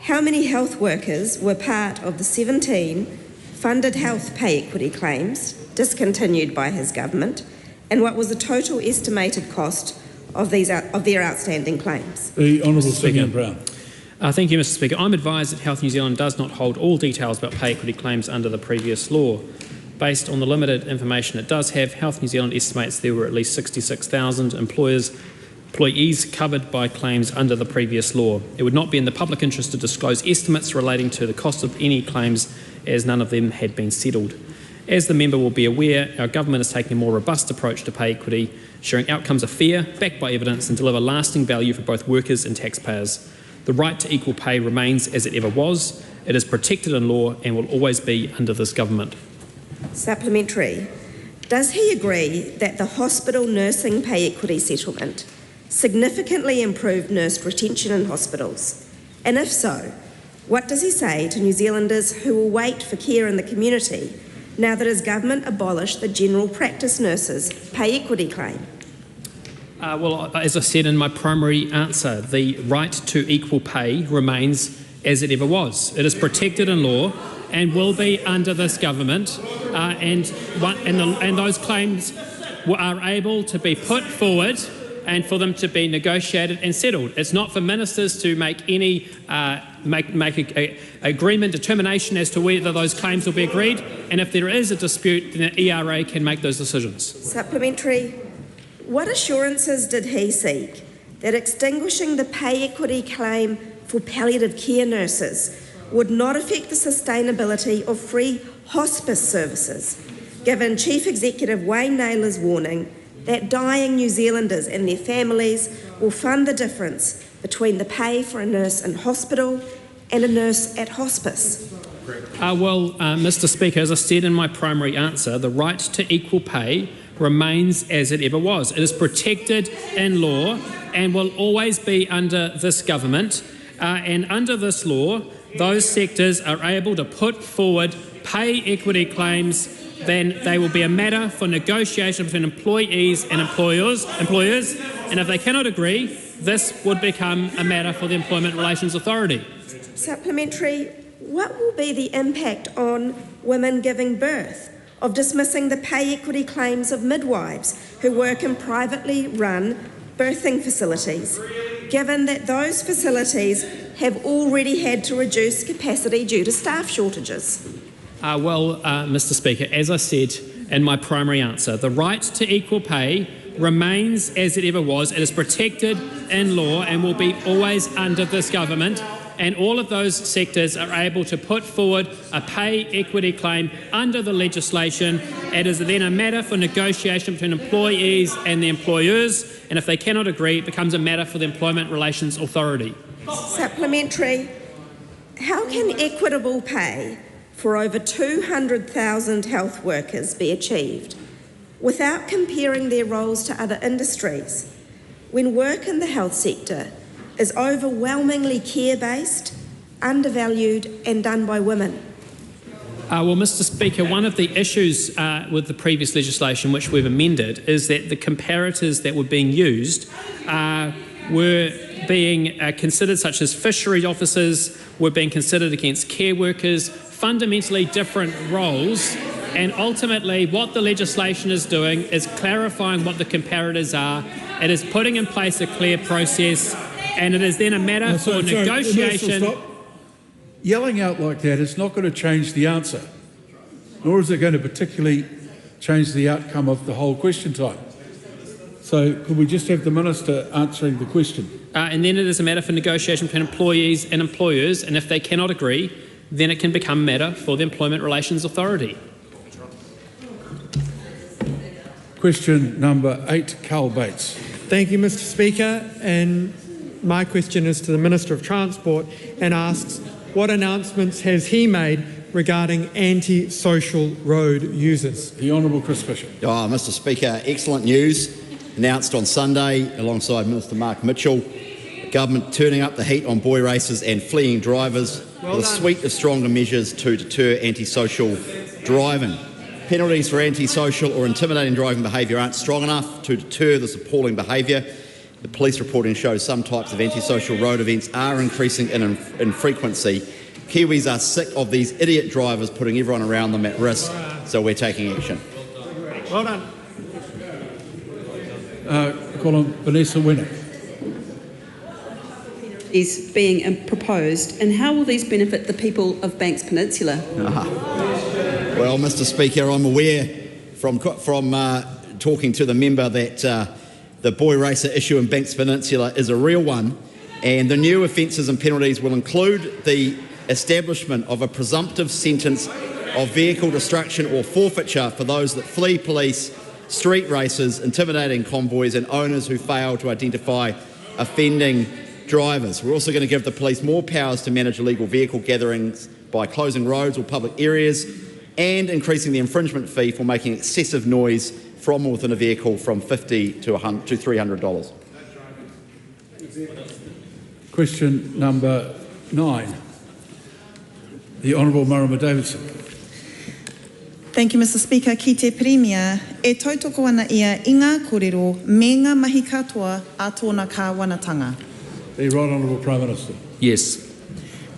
How many health workers were part of the 17 funded health pay equity claims discontinued by his government, and what was the total estimated cost of their outstanding claims? The Honourable Simeon Brown. Thank you, Mr Speaker. I'm advised that Health New Zealand does not hold all details about pay equity claims under the previous law. Based on the limited information it does have, Health New Zealand estimates there were at least 66,000 employees covered by claims under the previous law. It would not be in the public interest to disclose estimates relating to the cost of any claims, as none of them had been settled. As the member will be aware, our government is taking a more robust approach to pay equity, ensuring outcomes are fair, backed by evidence, and deliver lasting value for both workers and taxpayers. The right to equal pay remains as it ever was. It is protected in law and will always be under this government. Supplementary. Does he agree that the hospital nursing pay equity settlement significantly improved nurse retention in hospitals? And if so, what does he say to New Zealanders who will wait for care in the community now that his government abolished the general practice nurses' pay equity claim? Well, as I said in my primary answer, the right to equal pay remains as it ever was. It is protected in law and will be under this government, and those claims are able to be put forward and for them to be negotiated and settled. It's not for ministers to make any agreement, determination as to whether those claims will be agreed, and if there is a dispute, then the ERA can make those decisions. Supplementary. What assurances did he seek that extinguishing the pay equity claim for palliative care nurses would not affect the sustainability of free hospice services, given Chief Executive Wayne Naylor's warning that dying New Zealanders and their families will fund the difference between the pay for a nurse in hospital and a nurse at hospice? Mr. Speaker, as I said in my primary answer, the right to equal pay remains as it ever was. It is protected in law and will always be under this government. And under this law, those sectors are able to put forward pay equity claims. Then they will be a matter for negotiation between employees and employers. And if they cannot agree, this would become a matter for the Employment Relations Authority. Supplementary, what will be the impact on women giving birth of dismissing the pay equity claims of midwives who work in privately run birthing facilities, given that those facilities have already had to reduce capacity due to staff shortages? Mr. Speaker, as I said in my primary answer, the right to equal pay remains as it ever was. It is protected in law and will be always under this government. And all of those sectors are able to put forward a pay equity claim under the legislation. It is then a matter for negotiation between employees and the employers, and if they cannot agree, it becomes a matter for the Employment Relations Authority. Supplementary, how can equitable pay for over 200,000 health workers be achieved without comparing their roles to other industries, when work in the health sector is overwhelmingly care-based, undervalued and done by women? Mr. Speaker, one of the issues with the previous legislation, which we've amended, is that the comparators that were being used were being considered, such as fisheries officers, were being considered against care workers, fundamentally different roles. And ultimately, what the legislation is doing is clarifying what the comparators are. It is putting in place a clear process, and it is then a matter for negotiation. Yelling out like that is not going to change the answer, nor is it going to particularly change the outcome of the whole question time. So could we just have the Minister answering the question? And then it is a matter for negotiation between employees and employers, and if they cannot agree, then it can become a matter for the Employment Relations Authority. Question number 8, Carl Bates. Thank you, Mr. Speaker. And my question is to the Minister of Transport and asks, what announcements has he made regarding anti-social road users? The Honourable Chris Fisher. Mr. Speaker, excellent news announced on Sunday alongside Minister Mark Mitchell. The government turning up the heat on boy races and fleeing drivers with a suite of stronger measures to deter antisocial driving. Penalties for antisocial or intimidating driving behaviour aren't strong enough to deter this appalling behaviour. The police reporting shows some types of antisocial road events are increasing in frequency. Kiwis are sick of these idiot drivers putting everyone around them at risk, so we're taking action. Well done. Call on Vanessa Winner. Is being proposed, and how will these benefit the people of Banks Peninsula? Well, Mr. Speaker, I'm aware from talking to the member that the boy racer issue in Banks Peninsula is a real one, and the new offences and penalties will include the establishment of a presumptive sentence of vehicle destruction or forfeiture for those that flee police, street races, intimidating convoys and owners who fail to identify offending drivers. We're also going to give the police more powers to manage illegal vehicle gatherings by closing roads or public areas and increasing the infringement fee for making excessive noise from within a vehicle from $50 to $300. Question number 9. The Honourable Marama Davidson. Thank you, Mr. Speaker. Ki te Premier, e tautoko ana ia i ngā kōrero me ngā mahi katoa a tōna kāwanatanga. The Right Honourable Prime Minister. Yes.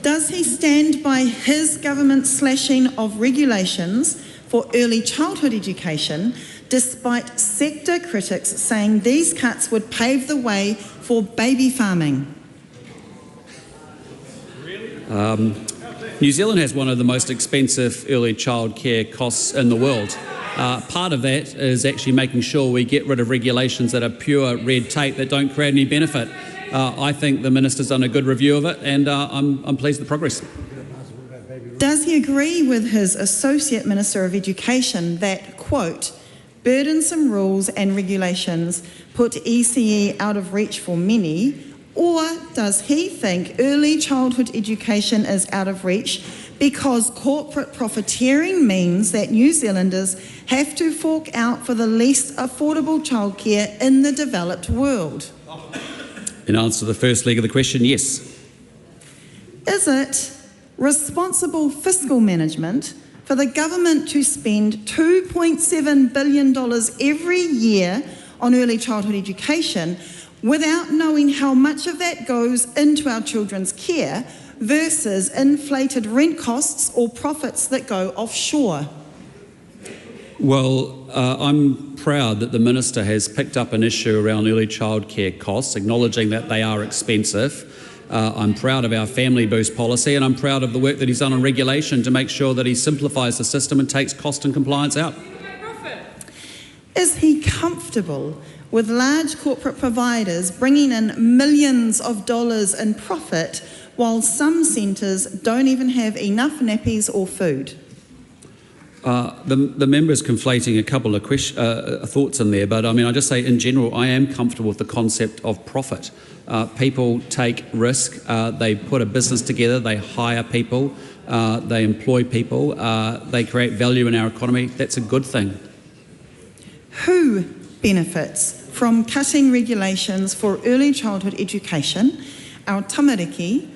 Does he stand by his government's slashing of regulations for early childhood education, despite sector critics saying these cuts would pave the way for baby farming? New Zealand has one of the most expensive early childcare costs in the world. Part of that is actually making sure we get rid of regulations that are pure red tape that don't create any benefit. I think the Minister's done a good review of it, and I'm pleased with the progress. Does he agree with his Associate Minister of Education that, quote, burdensome rules and regulations put ECE out of reach for many, or does he think early childhood education is out of reach because corporate profiteering means that New Zealanders have to fork out for the least affordable childcare in the developed world? In answer to the first leg of the question, yes. Is it responsible fiscal management for the government to spend $2.7 billion every year on early childhood education without knowing how much of that goes into our children's care versus inflated rent costs or profits that go offshore? Well, I'm proud that the Minister has picked up an issue around early childcare costs, acknowledging that they are expensive. I'm proud of our Family Boost policy, and I'm proud of the work that he's done on regulation to make sure that he simplifies the system and takes cost and compliance out. Is he comfortable with large corporate providers bringing in millions of dollars in profit while some centres don't even have enough nappies or food? The member's conflating a couple of thoughts in there, but I mean, I just say in general, I am comfortable with the concept of profit. People take risk, they put a business together, they hire people, they employ people, they create value in our economy. That's a good thing. Who benefits from cutting regulations for early childhood education, our tamariki,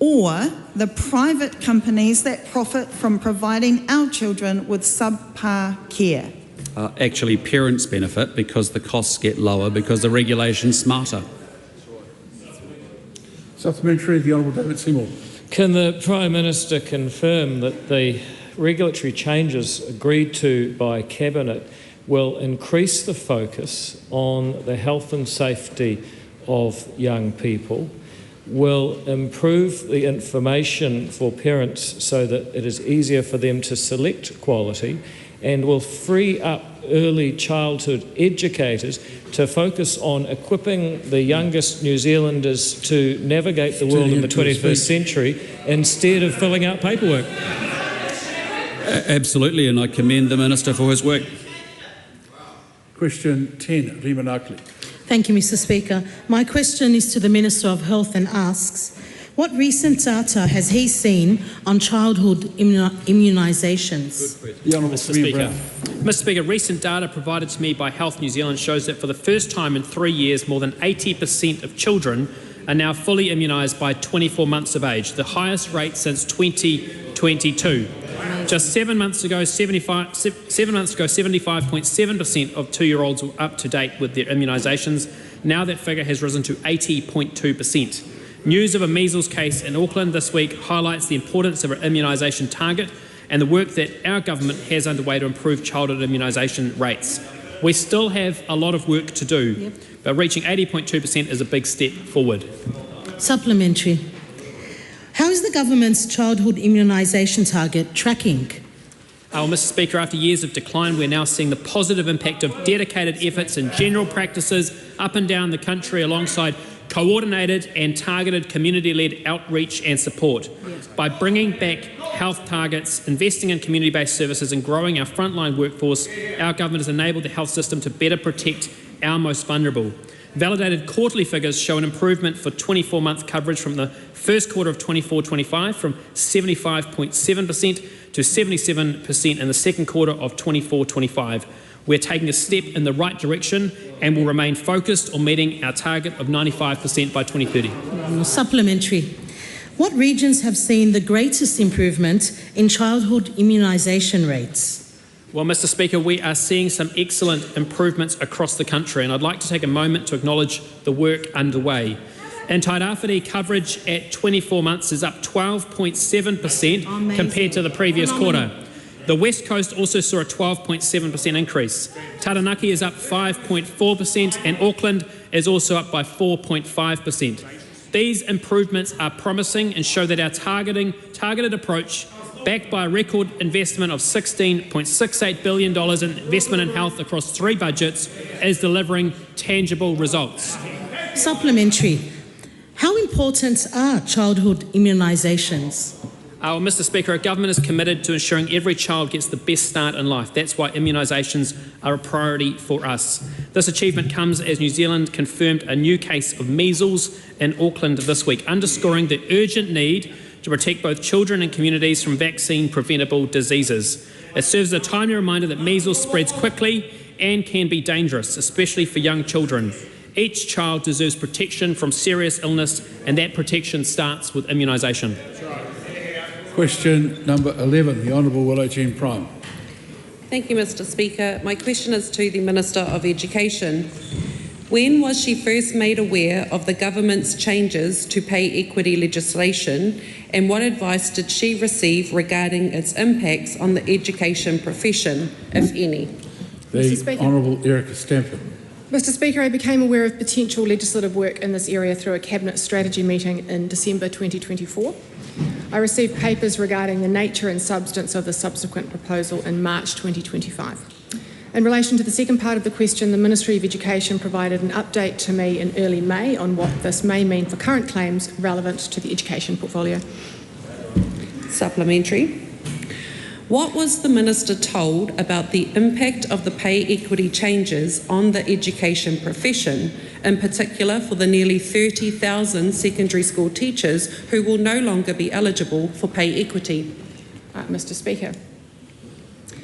or the private companies that profit from providing our children with subpar care? Actually, parents benefit because the costs get lower because the regulation's smarter. Supplementary, the Honourable David Seymour. Can the Prime Minister confirm that the regulatory changes agreed to by Cabinet will increase the focus on the health and safety of young people, will improve the information for parents so that it is easier for them to select quality, and will free up early childhood educators to focus on equipping the youngest New Zealanders to navigate the world in the 21st century instead of filling out paperwork? Absolutely, and I commend the Minister for his work. Question 10, Rima Nakli. Thank you, Mr. Speaker. My question is to the Minister of Health and asks, what recent data has he seen on childhood immunisations? Mr. Speaker. Mr. Speaker, recent data provided to me by Health New Zealand shows that for the first time in 3 years, more than 80% of children are now fully immunised by 24 months of age, the highest rate since 2022. Just 7 months ago, 75.7% of 2-year-olds were up to date with their immunisations. Now that figure has risen to 80.2%. News of a measles case in Auckland this week highlights the importance of our immunisation target and the work that our government has underway to improve childhood immunisation rates. We still have a lot of work to do, but reaching 80.2% is a big step forward. Supplementary. How is the government's childhood immunisation target tracking? Mr. Speaker, after years of decline, we're now seeing the positive impact of dedicated efforts and general practices up and down the country alongside coordinated and targeted community-led outreach and support. By bringing back health targets, investing in community-based services and growing our frontline workforce, our government has enabled the health system to better protect our most vulnerable. Validated quarterly figures show an improvement for 24-month coverage from the first quarter of 24-25 from 75.7% to 77% in the second quarter of 24-25. We're taking a step in the right direction and will remain focused on meeting our target of 95% by 2030. Supplementary. What regions have seen the greatest improvement in childhood immunisation rates? Well, Mr. Speaker, we are seeing some excellent improvements across the country, and I'd like to take a moment to acknowledge the work underway. In Tairāwhiti, coverage at 24 months is up 12.7% compared to the previous quarter. The West Coast also saw a 12.7% increase. Taranaki is up 5.4% and Auckland is also up by 4.5%. These improvements are promising and show that our targeted approach backed by a record investment of $16.68 billion in investment in health across 3 budgets, is delivering tangible results. Supplementary. How important are childhood immunisations? Well, Mr. Speaker, our government is committed to ensuring every child gets the best start in life. That's why immunisations are a priority for us. This achievement comes as New Zealand confirmed a new case of measles in Auckland this week, underscoring the urgent need to protect both children and communities from vaccine-preventable diseases. It serves as a timely reminder that measles spreads quickly and can be dangerous, especially for young children. Each child deserves protection from serious illness, and that protection starts with immunisation. Question number 11, the Honourable Willow Jean Prime. Thank you, Mr. Speaker. My question is to the Minister of Education. When was she first made aware of the government's changes to pay equity legislation, and what advice did she receive regarding its impacts on the education profession, if any? The Honourable Erica Stamford. Mr. Speaker, I became aware of potential legislative work in this area through a Cabinet strategy meeting in December 2024. I received papers regarding the nature and substance of the subsequent proposal in March 2025. In relation to the second part of the question, the Ministry of Education provided an update to me in early May on what this may mean for current claims relevant to the education portfolio. Supplementary. What was the Minister told about the impact of the pay equity changes on the education profession, in particular for the nearly 30,000 secondary school teachers who will no longer be eligible for pay equity? Mr. Speaker,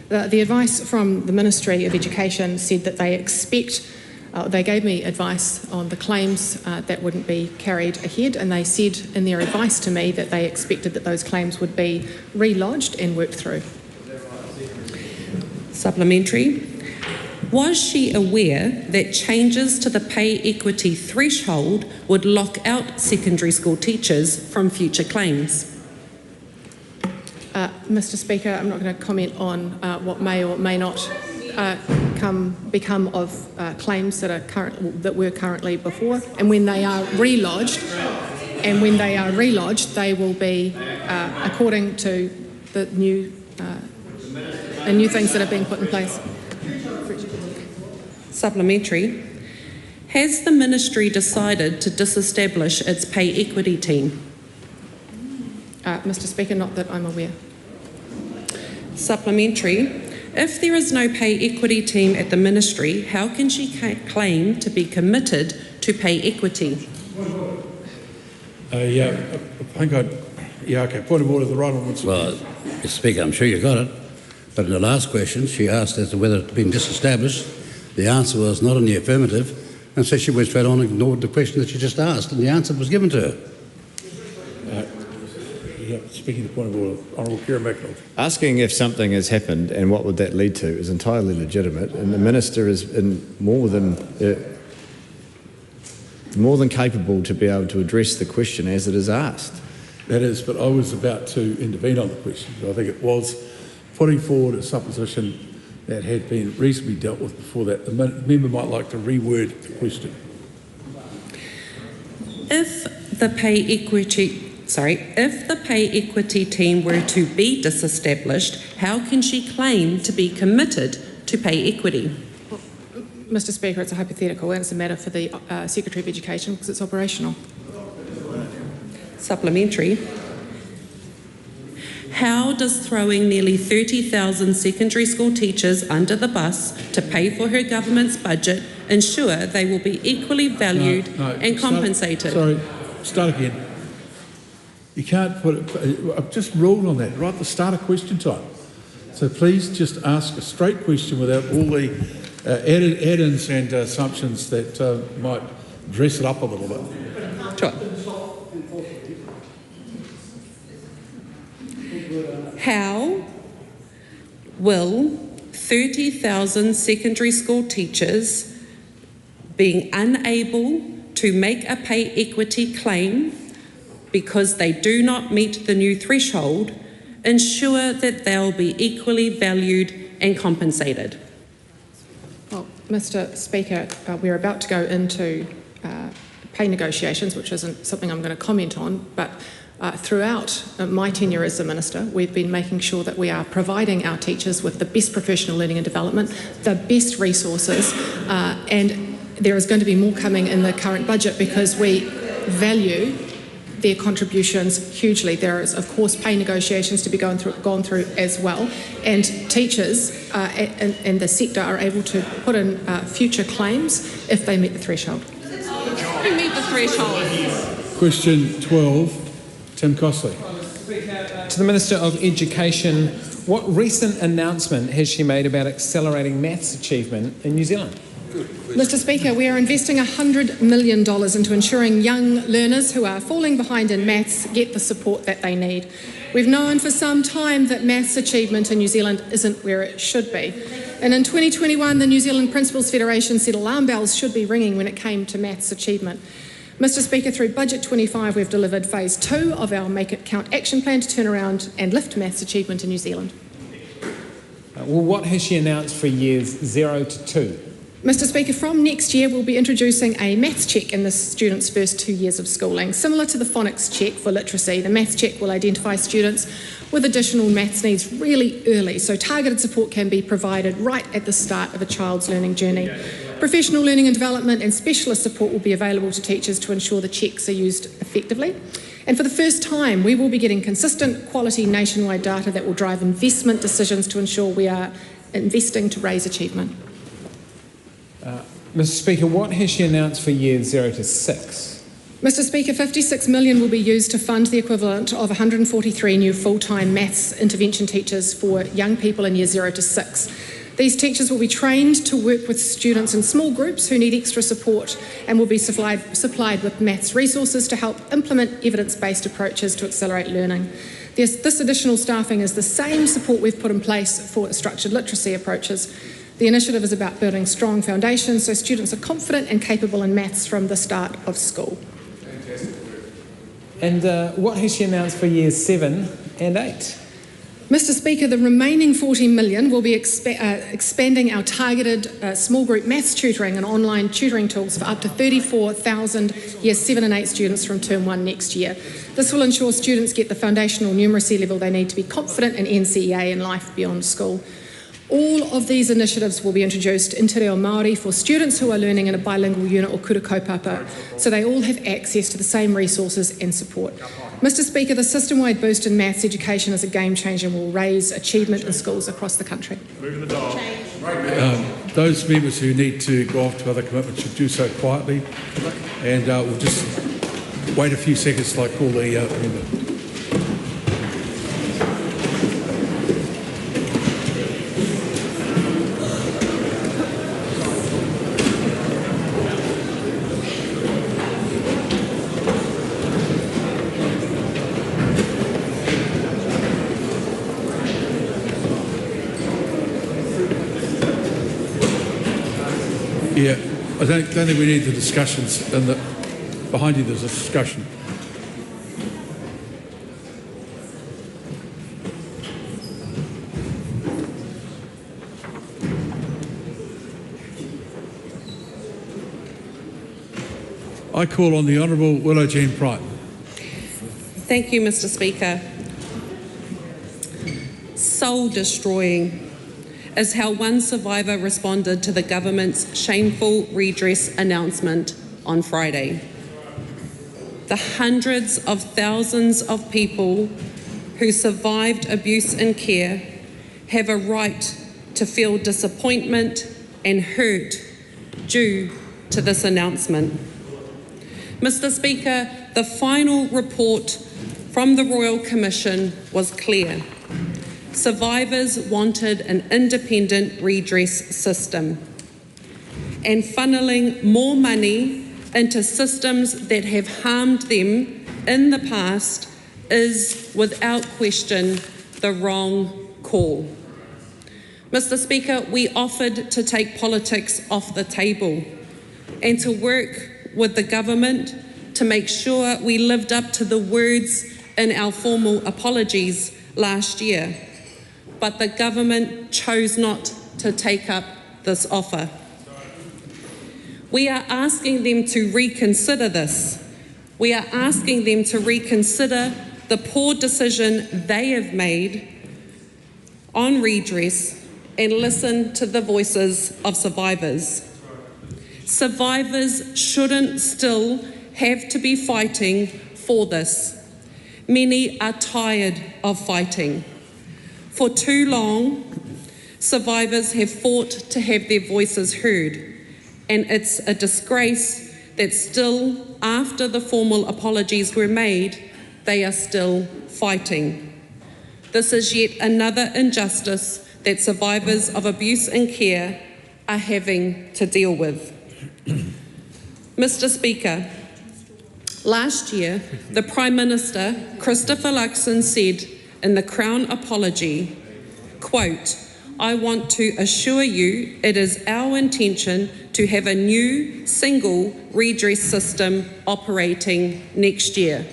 the advice from the Ministry of Education said that they expect, they gave me advice on the claims that wouldn't be carried ahead, and they said in their advice to me that they expected that those claims would be re-lodged and worked through. Supplementary. Was she aware that changes to the pay equity threshold would lock out secondary school teachers from future claims? Mr. Speaker, I'm not going to comment on what may or may not become of claims that were currently before, and when they are relodged, they will be according to the new things that are being put in place. Supplementary. Has the Ministry decided to disestablish its pay equity team? Mr. Speaker, not that I'm aware. Supplementary. If there is no pay equity team at the Ministry, how can she claim to be committed to pay equity? Okay. Point of order, the right honourable. Well, Mr. Speaker, I'm sure you got it. But in the last question, she asked as to whether it had been disestablished. The answer was not in the affirmative, and so she went straight on and ignored the question that she just asked, and the answer was given to her. Speaking the point of order, Honourable Kira McDonald. Asking if something has happened and what would that lead to is entirely legitimate, and the Minister is more than capable to be able to address the question as it is asked. That is, but I was about to intervene on the question. I think it was putting forward a supposition that had been reasonably dealt with before that. The member might like to reword the question. If the pay equity team were to be disestablished, how can she claim to be committed to pay equity? Mr. Speaker, it's a hypothetical and it's a matter for the Secretary of Education because it's operational. Supplementary. How does throwing nearly 30,000 secondary school teachers under the bus to pay for her government's budget ensure they will be equally valued and compensated? Start again. You can't put it, I've just ruled on that right at the start of question time. So please just ask a straight question without all the add-ins and assumptions that might dress it up a little bit. Sure. How will 30,000 secondary school teachers being unable to make a pay equity claim because they do not meet the new threshold ensure that they'll be equally valued and compensated? Well, Mr. Speaker, we're about to go into pay negotiations, which isn't something I'm going to comment on, but Throughout my tenure as the Minister, we've been making sure that we are providing our teachers with the best professional learning and development, the best resources, and there is going to be more coming in the current budget because we value their contributions hugely. There is, of course, pay negotiations to be gone through as well, and teachers and the sector are able to put in future claims if they meet the threshold. Who meet the threshold? Question 12, Tim Costley. To the Minister of Education, what recent announcement has she made about accelerating maths achievement in New Zealand? Mr. Speaker, we are investing $100 million into ensuring young learners who are falling behind in maths get the support that they need. We've known for some time that maths achievement in New Zealand isn't where it should be. And in 2021, the New Zealand Principals Federation said alarm bells should be ringing when it came to maths achievement. Mr. Speaker, through Budget 25, we've delivered Phase 2 of our Make It Count action plan to turn around and lift maths achievement in New Zealand. Well, what has she announced for years 0 to 2? Mr. Speaker, from next year we'll be introducing a maths check in the students' first 2 years of schooling. Similar to the phonics check for literacy, the maths check will identify students with additional maths needs really early, so targeted support can be provided right at the start of a child's learning journey. Professional learning and development and specialist support will be available to teachers to ensure the checks are used effectively. And for the first time, we will be getting consistent, quality nationwide data that will drive investment decisions to ensure we are investing to raise achievement. Mr. Speaker, what has she announced for years 0 to 6? Mr. Speaker, $56 million will be used to fund the equivalent of 143 new full-time maths intervention teachers for young people in years 0 to 6. These teachers will be trained to work with students in small groups who need extra support and will be supplied with maths resources to help implement evidence-based approaches to accelerate learning. This additional staffing is the same support we've put in place for structured literacy approaches. The initiative is about building strong foundations so students are confident and capable in maths from the start of school. And what has she announced for years 7 and 8? Mr. Speaker, the remaining $40 million will be expanding our targeted small group maths tutoring and online tutoring tools for up to 34,000 years 7 and 8 students from Term 1 next year. This will ensure students get the foundational numeracy level they need to be confident in NCEA and life beyond school. All of these initiatives will be introduced in Te Reo Maori for students who are learning in a bilingual unit or kura kaupapa, so they all have access to the same resources and support. Mr. Speaker, the system-wide boost in maths education is a game changer and will raise achievement in schools across the country. Those members who need to go off to other commitments should do so quietly, and we'll just wait a few seconds till I call the member. Yeah, I don't think we need the discussions. And behind you there's a discussion. I call on the Honourable Willow Jean Pride. Thank you, Mr. Speaker. Soul-destroying is how one survivor responded to the government's shameful redress announcement on Friday. The hundreds of thousands of people who survived abuse in care have a right to feel disappointment and hurt due to this announcement. Mr. Speaker, the final report from the Royal Commission was clear. Survivors wanted an independent redress system, and funneling more money into systems that have harmed them in the past is, without question, the wrong call. Mr. Speaker, we offered to take politics off the table and to work with the government to make sure we lived up to the words in our formal apologies last year. But the government chose not to take up this offer. We are asking them to reconsider this We are asking them to reconsider the poor decision they have made on redress and listen to the voices of survivors. Survivors shouldn't still have to be fighting for this. Many are tired of fighting. For too long, survivors have fought to have their voices heard, and it's a disgrace that still, after the formal apologies were made, they are still fighting. This is yet another injustice that survivors of abuse and care are having to deal with. Mr. Speaker, last year, the Prime Minister, Christopher Luxon, said in the Crown apology, quote, "I want to assure you it is our intention to have a new single redress system operating next year."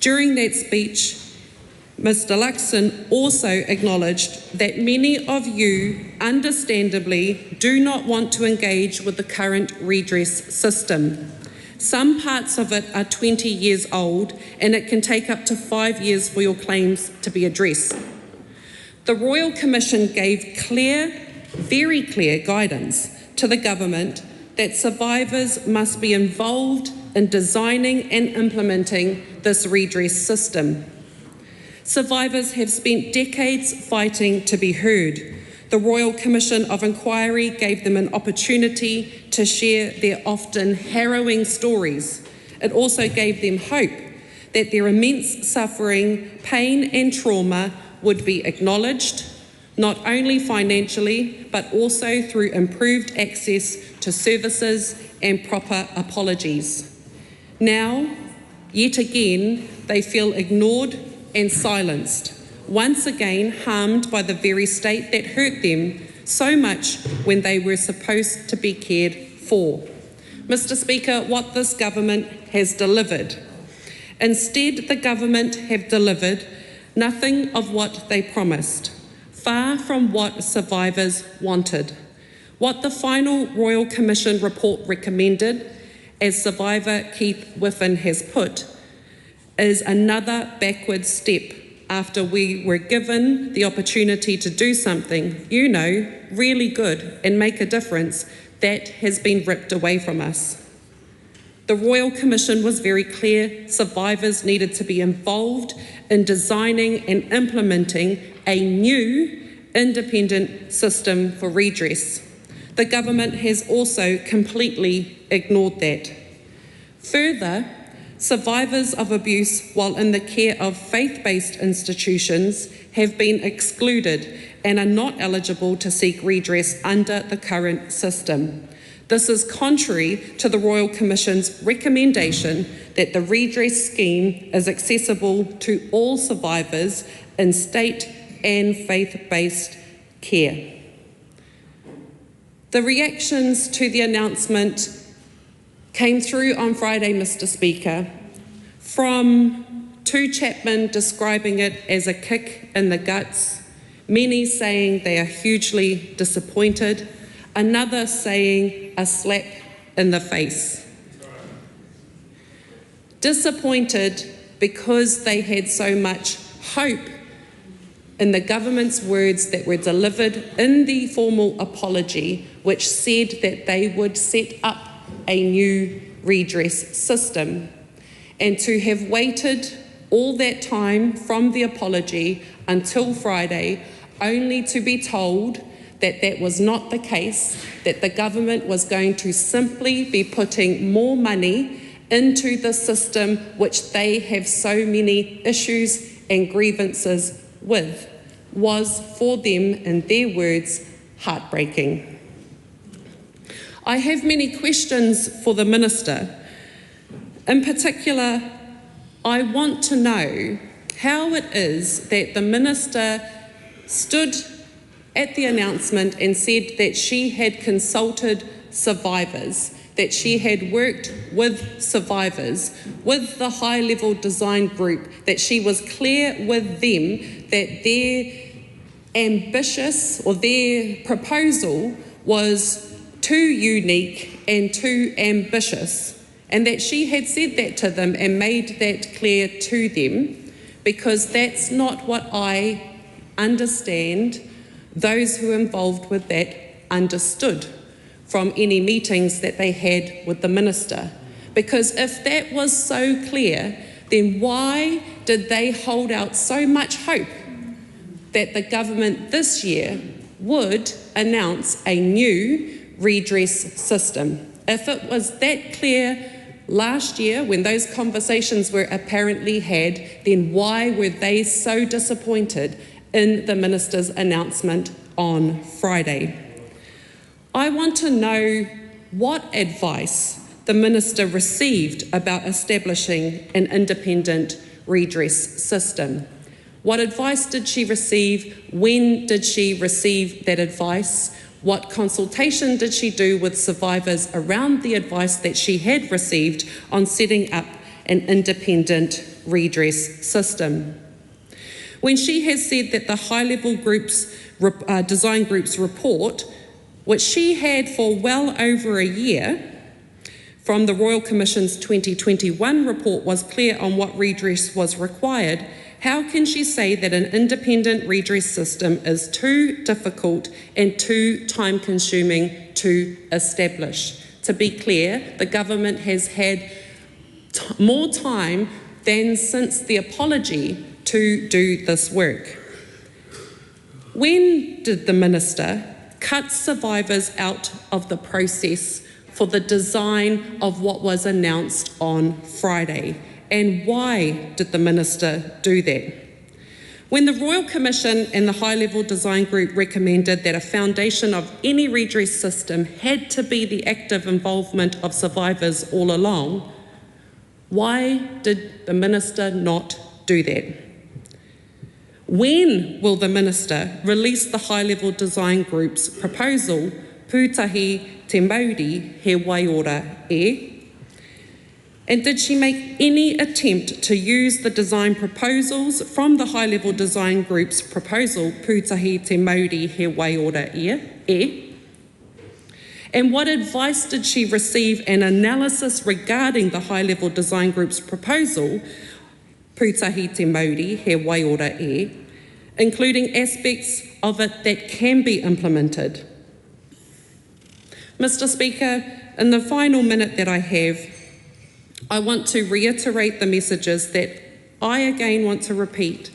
During that speech, Mr. Luxon also acknowledged that many of you, understandably, do not want to engage with the current redress system. Some parts of it are 20 years old, and it can take up to 5 years for your claims to be addressed. The Royal Commission gave clear, very clear guidance to the government that survivors must be involved in designing and implementing this redress system. Survivors have spent decades fighting to be heard. The Royal Commission of Inquiry gave them an opportunity to share their often harrowing stories. It also gave them hope that their immense suffering, pain and trauma would be acknowledged, not only financially, but also through improved access to services and proper apologies. Now, yet again, they feel ignored and silenced, once again harmed by the very state that hurt them so much when they were supposed to be cared for. Mr. Speaker, what this government has delivered. Instead, the government have delivered nothing of what they promised, far from what survivors wanted. What the final Royal Commission report recommended, as survivor Keith Whiffen has put, is another backward step after we were given the opportunity to do something, really good and make a difference that has been ripped away from us. The Royal Commission was very clear survivors needed to be involved in designing and implementing a new independent system for redress. The government has also completely ignored that. Further, survivors of abuse while in the care of faith-based institutions have been excluded and are not eligible to seek redress under the current system. This is contrary to the Royal Commission's recommendation that the redress scheme is accessible to all survivors in state and faith-based care. The reactions to the announcement came through on Friday, Mr. Speaker, from two Chapman describing it as a kick in the guts, many saying they are hugely disappointed, another saying a slap in the face. Disappointed because they had so much hope in the government's words that were delivered in the formal apology, which said that they would set up a new redress system, and to have waited all that time from the apology until Friday only to be told that that was not the case, that the government was going to simply be putting more money into the system which they have so many issues and grievances with, was for them, in their words, heartbreaking. I have many questions for the Minister. In particular, I want to know how it is that the Minister stood at the announcement and said that she had consulted survivors, that she had worked with survivors, with the high-level design group, that she was clear with them that their proposal was too unique and too ambitious, and that she had said that to them and made that clear to them, because that's not what I understand those who were involved with that understood from any meetings that they had with the minister. Because if that was so clear, then why did they hold out so much hope that the government this year would announce a new redress system? If it was that clear last year when those conversations were apparently had, then why were they so disappointed in the minister's announcement on Friday? I want to know what advice the minister received about establishing an independent redress system. What advice did she receive? When did she receive that advice? What consultation did she do with survivors around the advice that she had received on setting up an independent redress system? When she has said that the high-level design group's report, which she had for well over a year, from the Royal Commission's 2021 report was clear on what redress was required, how can she say that an independent redress system is too difficult and too time-consuming to establish? To be clear, the government has had more time than since the apology to do this work. When did the minister cut survivors out of the process for the design of what was announced on Friday? And why did the minister do that? When the Royal Commission and the High-Level Design Group recommended that a foundation of any redress system had to be the active involvement of survivors all along, why did the minister not do that? When will the minister release the High-Level Design Group's proposal, Pūtahi Te Mauri he Waiora e? And did she make any attempt to use the design proposals from the High-Level Design Group's proposal, Pūtahi Te Mauri he Waiora e? And what advice did she receive and analysis regarding the High-Level Design Group's proposal, Pūtahi Te Mauri he Waiora e, including aspects of it that can be implemented? Mr. Speaker, in the final minute that I have, I want to reiterate the messages that I again want to repeat.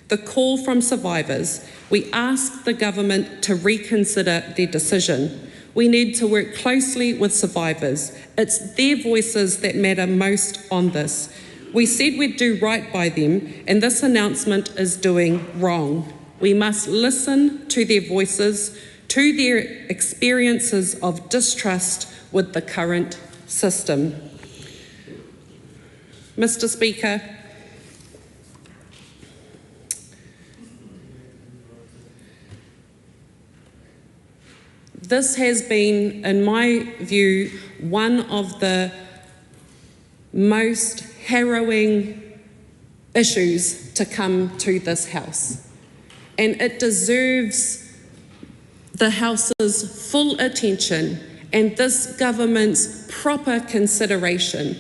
The call from survivors. We ask the government to reconsider their decision. We need to work closely with survivors. It's their voices that matter most on this. We said we'd do right by them, and this announcement is doing wrong. We must listen to their voices, to their experiences of distrust with the current system. Mr. Speaker, this has been, in my view, one of the most harrowing issues to come to this House, and it deserves the House's full attention and this government's proper consideration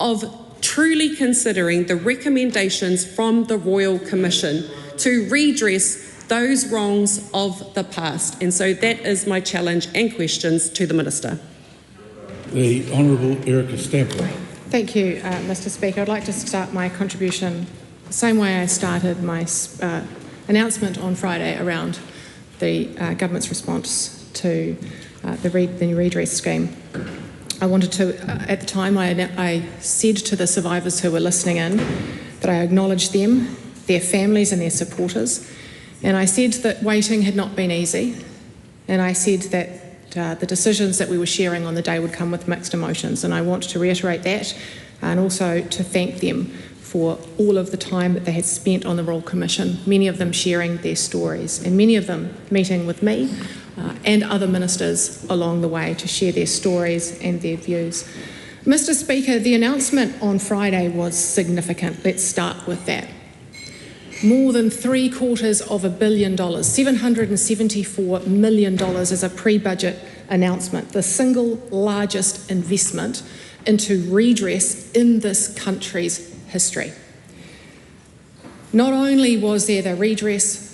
of truly considering the recommendations from the Royal Commission to redress those wrongs of the past. And so that is my challenge and questions to the Minister. The Honourable Erica Stamper. Thank you, Mr. Speaker. I'd like to start my contribution the same way I started my announcement on Friday around the government's response to the new redress scheme. I wanted to, at the time, I said to the survivors who were listening in that I acknowledged them, their families and their supporters, and I said that waiting had not been easy, and I said that the decisions that we were sharing on the day would come with mixed emotions, and I want to reiterate that and also to thank them for all of the time that they had spent on the Royal Commission, many of them sharing their stories and many of them meeting with me and other ministers along the way to share their stories and their views. Mr. Speaker, the announcement on Friday was significant. Let's start with that. More than $750 million, $774 million is a pre-budget announcement, the single largest investment into redress in this country's history. Not only was there the redress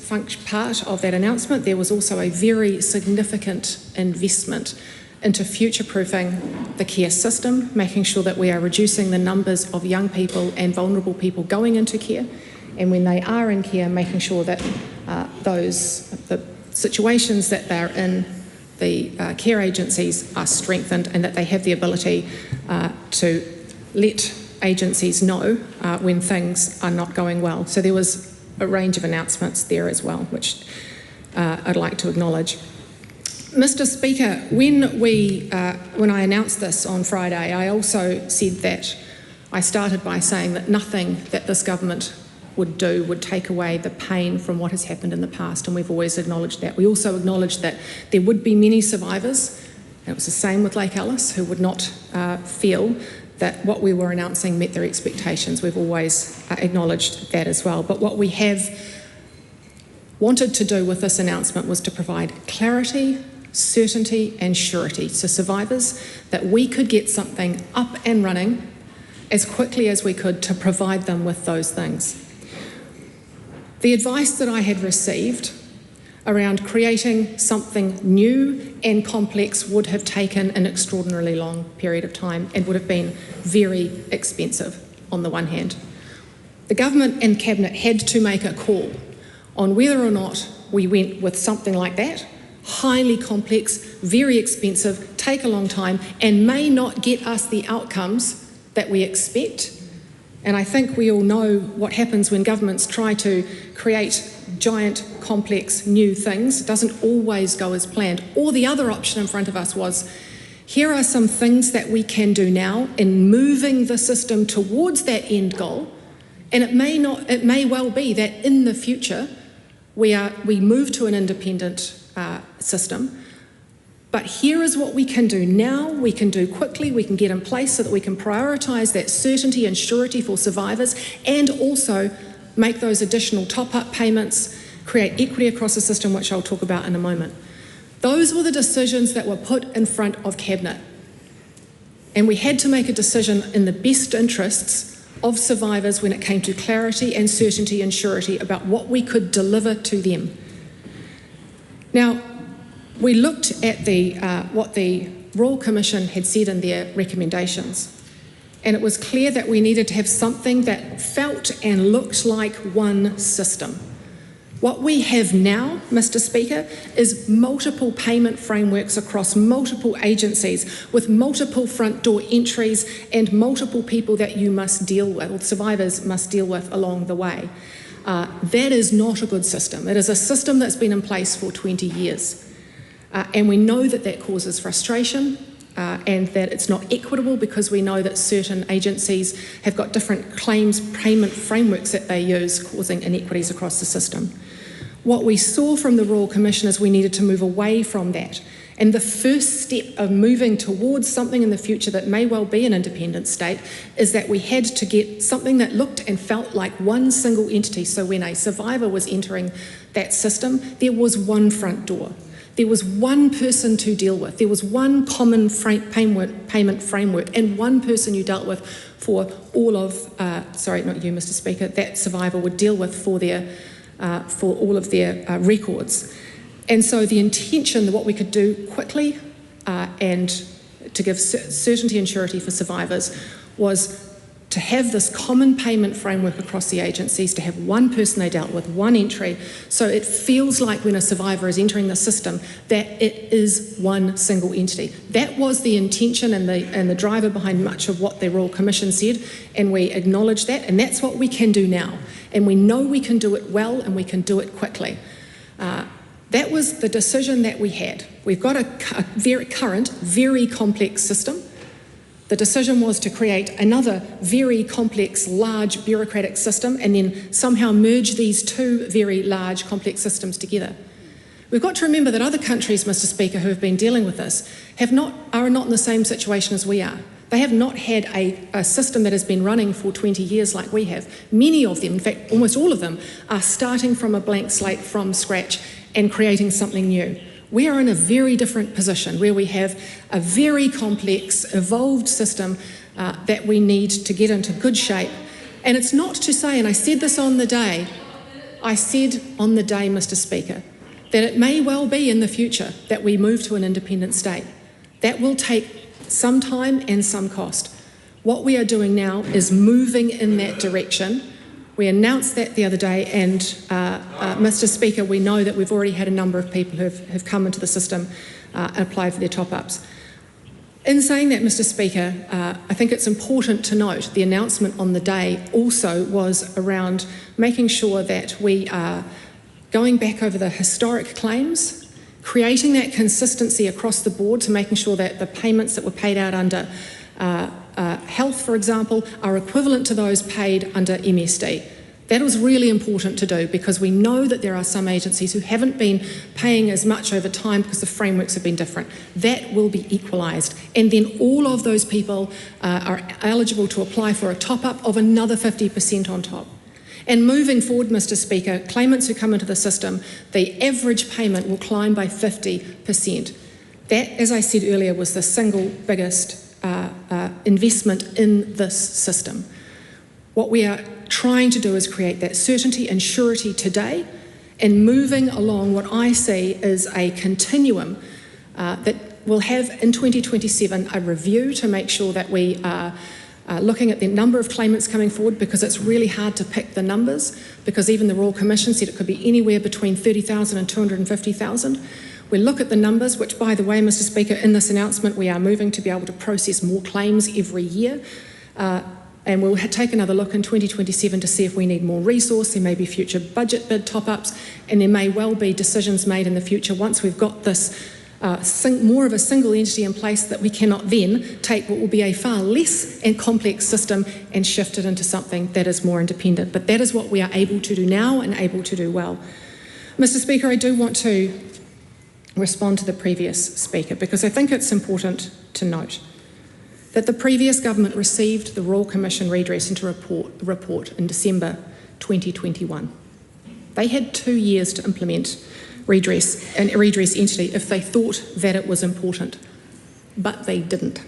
part of that announcement, there was also a very significant investment into future-proofing the care system, making sure that we are reducing the numbers of young people and vulnerable people going into care, and when they are in care, making sure that the situations that they're in, the care agencies are strengthened and that they have the ability to let agencies know when things are not going well. So there was a range of announcements there as well, which I'd like to acknowledge. Mr. Speaker, when I announced this on Friday, I also said that I started by saying that nothing that this government would do would take away the pain from what has happened in the past, and we've always acknowledged that. We also acknowledged that there would be many survivors, and it was the same with Lake Alice, who would not feel that what we were announcing met their expectations. We've always acknowledged that as well. But what we have wanted to do with this announcement was to provide clarity, certainty and surety to survivors that we could get something up and running as quickly as we could to provide them with those things. The advice that I had received around creating something new and complex would have taken an extraordinarily long period of time and would have been very expensive on the one hand. The government and cabinet had to make a call on whether or not we went with something like that, highly complex, very expensive, take a long time, and may not get us the outcomes that we expect. And I think we all know what happens when governments try to create giant, complex, new things. It doesn't always go as planned. Or the other option in front of us was, here are some things that we can do now in moving the system towards that end goal, and it may well be that in the future we move to an independent system. But here is what we can do now, we can do quickly, we can get in place so that we can prioritise that certainty and surety for survivors, and also make those additional top-up payments, create equity across the system, which I'll talk about in a moment. Those were the decisions that were put in front of Cabinet. And we had to make a decision in the best interests of survivors when it came to clarity and certainty and surety about what we could deliver to them. Now, we looked at what the Royal Commission had said in their recommendations, and it was clear that we needed to have something that felt and looked like one system. What we have now, Mr. Speaker, is multiple payment frameworks across multiple agencies with multiple front door entries and multiple people that you must deal with, or survivors must deal with along the way. That is not a good system. It is a system that's been in place for 20 years. And we know that that causes frustration and that it's not equitable, because we know that certain agencies have got different claims payment frameworks that they use, causing inequities across the system. What we saw from the Royal Commission is we needed to move away from that. And the first step of moving towards something in the future that may well be an independent state is that we had to get something that looked and felt like one single entity. So when a survivor was entering that system, there was one front door. There was one person to deal with. There was one common payment framework and one person you dealt with for all of, sorry, not you, Mr. Speaker, that survivor would deal with for all of their records. And so the intention, what we could do quickly and to give certainty and surety for survivors, was to have this common payment framework across the agencies, to have one person they dealt with, one entry, so it feels like when a survivor is entering the system that it is one single entity. That was the intention and the driver behind much of what the Royal Commission said, and we acknowledge that, and that's what we can do now. And we know we can do it well and we can do it quickly. That was the decision that we had. We've got a very current, very complex system. The decision was to create another very complex, large bureaucratic system and then somehow merge these two very large, complex systems together. We've got to remember that other countries, Mr. Speaker, who have been dealing with this are not in the same situation as we are. They have not had a system that has been running for 20 years like we have. Many of them, in fact, almost all of them, are starting from a blank slate from scratch and creating something new. We are in a very different position where we have a very complex, evolved system that we need to get into good shape. And it's not to say, and I said this on the day, Mr. Speaker, that it may well be in the future that we move to an independent state. That will take some time and some cost. What we are doing now is moving in that direction. We announced that the other day, and Mr. Speaker, we know that we've already had a number of people who have come into the system and applied for their top-ups. In saying that, Mr. Speaker, I think it's important to note the announcement on the day also was around making sure that we are going back over the historic claims, creating that consistency across the board to making sure that the payments that were paid out under health, for example, are equivalent to those paid under MSD. That was really important to do because we know that there are some agencies who haven't been paying as much over time because the frameworks have been different. That will be equalised, and then all of those people are eligible to apply for a top-up of another 50% on top. And moving forward, Mr. Speaker, claimants who come into the system, the average payment will climb by 50%. That, as I said earlier, was the single biggest investment in this system. What we are trying to do is create that certainty and surety today, and moving along what I see is a continuum that will have in 2027 a review to make sure that we are looking at the number of claimants coming forward, because it's really hard to pick the numbers, because even the Royal Commission said it could be anywhere between 30,000 and 250,000. We look at the numbers, which, by the way, Mr. Speaker, in this announcement we are moving to be able to process more claims every year. And we'll take another look in 2027 to see if we need more resource. There may be future budget bid top-ups, and there may well be decisions made in the future once we've got this more of a single entity in place, that we cannot then take what will be a far less and complex system and shift it into something that is more independent. But that is what we are able to do now and able to do well. Mr. Speaker, I do want to respond to the previous speaker, because I think it's important to note that the previous government received the Royal Commission redress into report in December 2021. They had 2 years to implement an redress entity if they thought that it was important, but they didn't.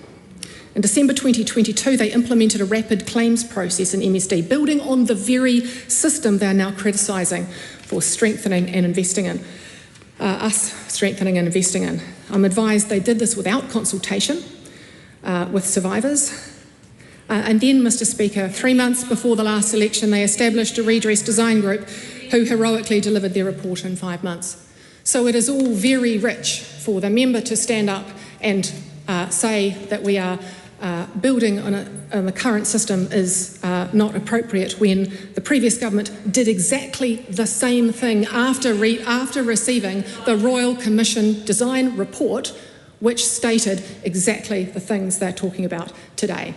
In December 2022, they implemented a rapid claims process in MSD, building on the very system they're now criticising for strengthening and investing in. I'm advised they did this without consultation with survivors. And then, Mr. Speaker, 3 months before the last election, they established a redress design group who heroically delivered their report in 5 months. So it is all very rich for the member to stand up and say that we are building on the current system is not appropriate, when the previous government did exactly the same thing after receiving the Royal Commission design report, which stated exactly the things they're talking about today.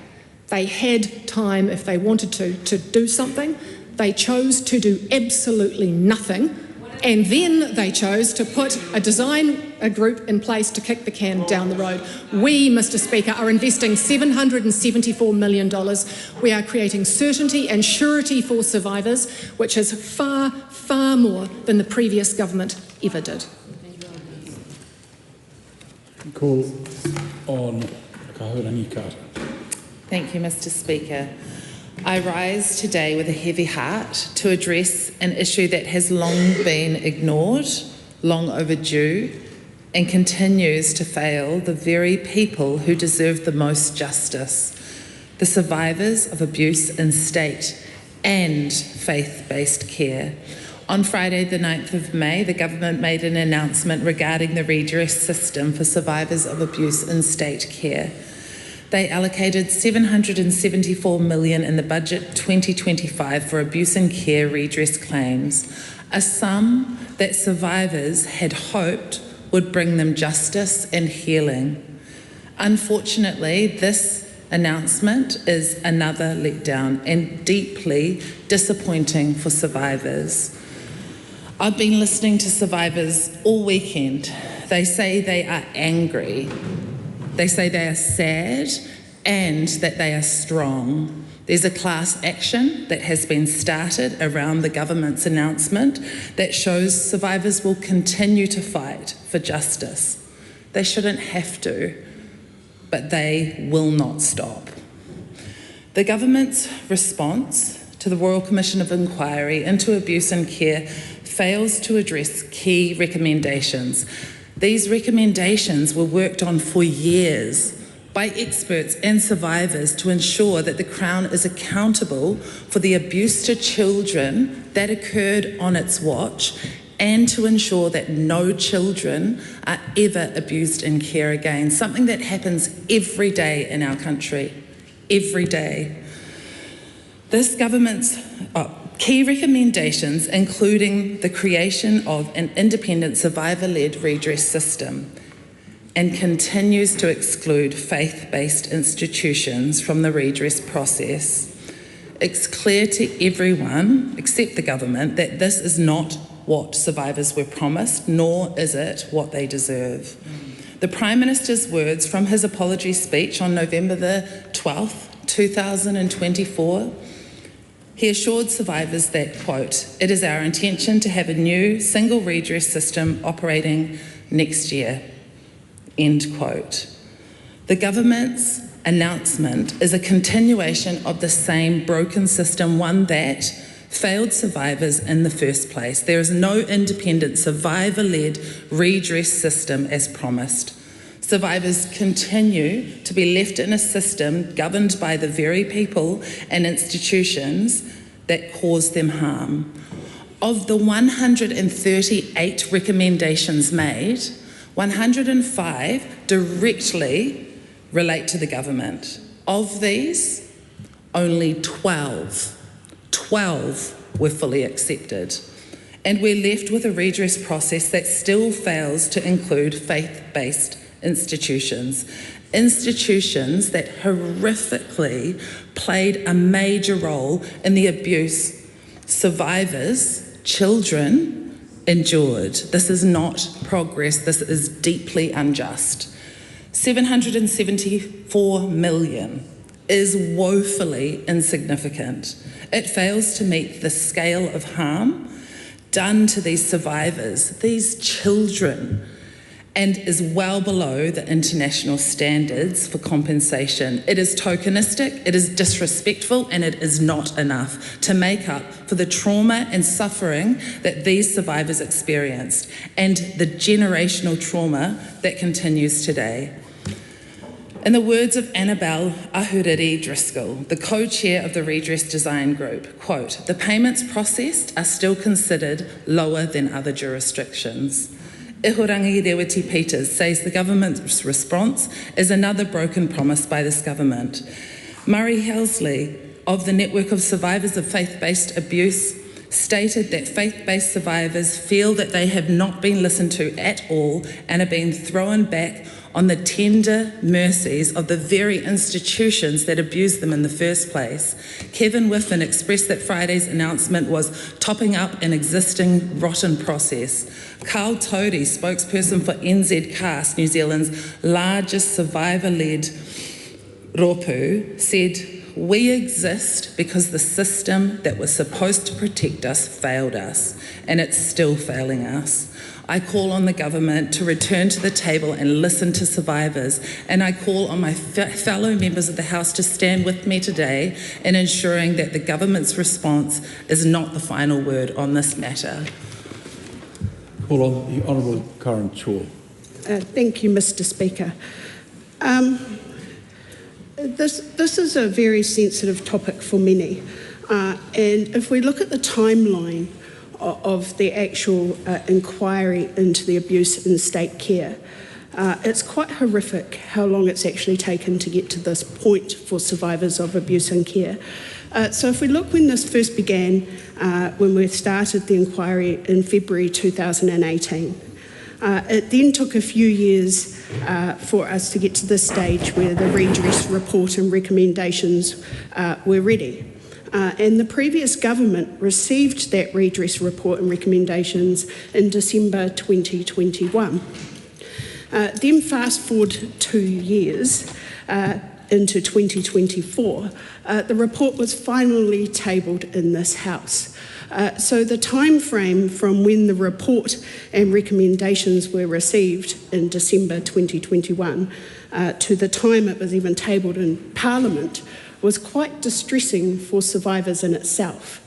They had time, if they wanted to do something. They chose to do absolutely nothing, and then they chose to put a group in place to kick the can down the road. We, Mr. Speaker, are investing $774 million. We are creating certainty and surety for survivors, which is far, far more than the previous government ever did. Call on Kahurani Carter. Thank you, Mr. Speaker. I rise today with a heavy heart to address an issue that has long been ignored, long overdue, and continues to fail the very people who deserve the most justice: the survivors of abuse in state and faith-based care. On Friday, the 9th of May, the government made an announcement regarding the redress system for survivors of abuse in state care. They allocated $774 million in the budget 2025 for abuse and care redress claims, a sum that survivors had hoped would bring them justice and healing. Unfortunately, this announcement is another letdown and deeply disappointing for survivors. I've been listening to survivors all weekend. They say they are angry. They say they are sad and that they are strong. There's a class action that has been started around the government's announcement that shows survivors will continue to fight for justice. They shouldn't have to, but they will not stop. The government's response to the Royal Commission of Inquiry into Abuse and Care fails to address key recommendations. These recommendations were worked on for years by experts and survivors to ensure that the Crown is accountable for the abuse to children that occurred on its watch, and to ensure that no children are ever abused in care again, something that happens every day in our country, every day. This government's key recommendations, including the creation of an independent survivor-led redress system, and continues to exclude faith-based institutions from the redress process. It's clear to everyone, except the government, that this is not what survivors were promised, nor is it what they deserve. The Prime Minister's words from his apology speech on November the 12th, 2024, he assured survivors that, quote, "It is our intention to have a new single redress system operating next year," end quote. The government's announcement is a continuation of the same broken system, one that failed survivors in the first place. There is no independent survivor-led redress system as promised. Survivors continue to be left in a system governed by the very people and institutions that caused them harm. Of the 138 recommendations made, 105 directly relate to the government. Of these, only 12 were fully accepted. And we're left with a redress process that still fails to include faith-based institutions that horrifically played a major role in the abuse survivors, children, endured. This is not progress, this is deeply unjust. 774 million is woefully insignificant. It fails to meet the scale of harm done to these survivors, these children, and is well below the international standards for compensation. It is tokenistic, it is disrespectful, and it is not enough to make up for the trauma and suffering that these survivors experienced, and the generational trauma that continues today. In the words of Annabelle Ahuriri Driscoll, the co-chair of the Redress Design Group, quote, "The payments processed are still considered lower than other jurisdictions." Ihurangi Rewiti Peters says the government's response is another broken promise by this government. Murray Helsley of the Network of Survivors of Faith-Based Abuse stated that faith-based survivors feel that they have not been listened to at all and are being thrown back on the tender mercies of the very institutions that abused them in the first place. Kevin Whiffen expressed that Friday's announcement was topping up an existing rotten process. Carl Tody, spokesperson for NZCAST, New Zealand's largest survivor-led ropu, said, "We exist because the system that was supposed to protect us failed us, and it's still failing us. I call on the government to return to the table and listen to survivors, and I call on my fellow members of the House to stand with me today in ensuring that the government's response is not the final word on this matter." Call on the Honourable Karen Chaw. Thank you, Mr. Speaker. This is a very sensitive topic for many, and if we look at the timeline of the actual inquiry into the abuse in state care, it's quite horrific how long it's actually taken to get to this point for survivors of abuse in care. So if we look when this first began, when we started the inquiry in February 2018, it then took a few years for us to get to this stage where the redress report and recommendations were ready. And the previous government received that redress report and recommendations in December 2021. Then fast forward 2 years, into 2024, the report was finally tabled in this House. So the time frame from when the report and recommendations were received in December 2021 to the time it was even tabled in Parliament was quite distressing for survivors in itself,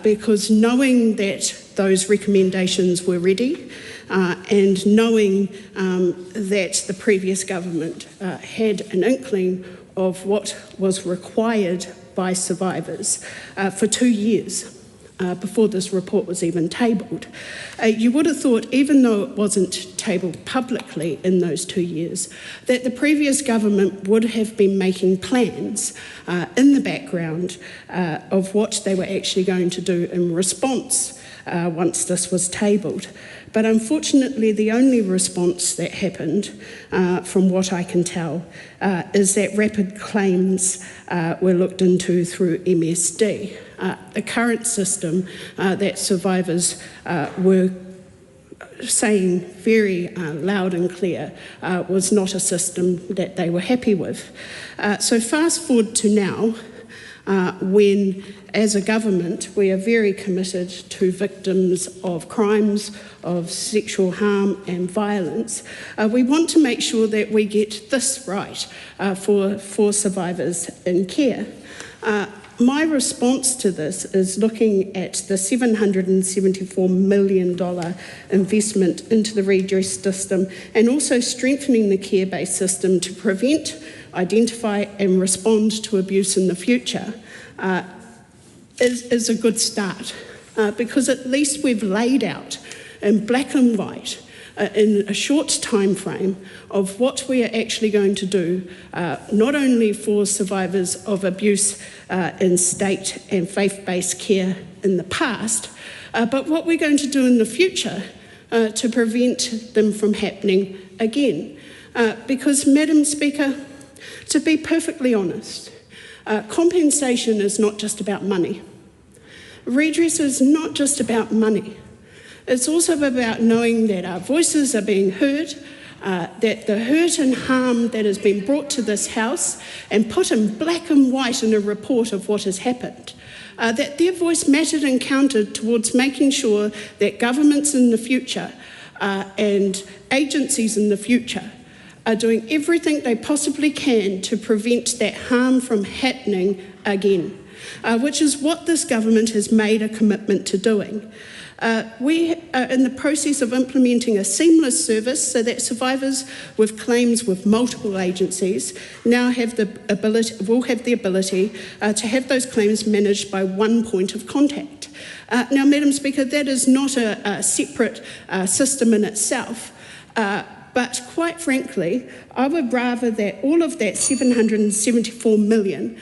because knowing that those recommendations were ready and knowing that the previous government had an inkling of what was required by survivors for 2 years before this report was even tabled. You would have thought, even though it wasn't tabled publicly in those 2 years, that the previous government would have been making plans in the background of what they were actually going to do in response once this was tabled. But unfortunately, the only response that happened, from what I can tell, is that rapid claims were looked into through MSD. The current system that survivors were saying very loud and clear was not a system that they were happy with. So fast forward to now, when, as a government, we are very committed to victims of crimes, of sexual harm and violence. We want to make sure that we get this right for survivors in care. My response to this is looking at the $774 million investment into the redress system and also strengthening the care-based system to prevent, identify and respond to abuse in the future is a good start, because at least we've laid out in black and white in a short time frame of what we are actually going to do, not only for survivors of abuse in state and faith-based care in the past, but what we're going to do in the future to prevent them from happening again. Because, Madam Speaker, to be perfectly honest, compensation is not just about money. Redress is not just about money. It's also about knowing that our voices are being heard, that the hurt and harm that has been brought to this House and put in black and white in a report of what has happened, that their voice mattered and counted towards making sure that governments in the future and agencies in the future are doing everything they possibly can to prevent that harm from happening again, which is what this government has made a commitment to doing. We are in the process of implementing a seamless service so that survivors with claims with multiple agencies now have the ability, will have the ability to have those claims managed by one point of contact. Now, Madam Speaker, that is not a separate system in itself. But quite frankly, I would rather that all of that $774 million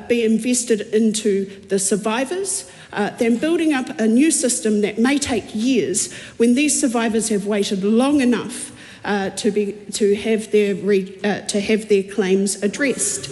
be invested into the survivors than building up a new system that may take years when these survivors have waited long enough to have their claims addressed.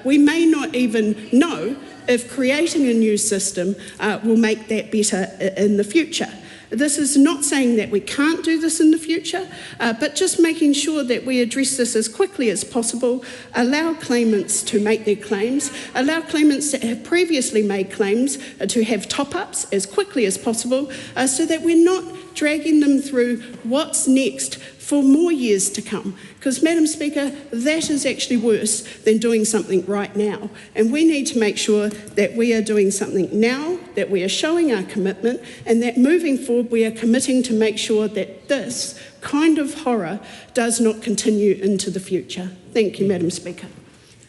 We may not even know if creating a new system will make that better in the future. This is not saying that we can't do this in the future, but just making sure that we address this as quickly as possible, allow claimants to make their claims, allow claimants that have previously made claims to have top-ups as quickly as possible, so that we're not dragging them through what's next for more years to come. Because, Madam Speaker, that is actually worse than doing something right now. And we need to make sure that we are doing something now, that we are showing our commitment, and that moving forward we are committing to make sure that this kind of horror does not continue into the future. Thank you, Madam Speaker.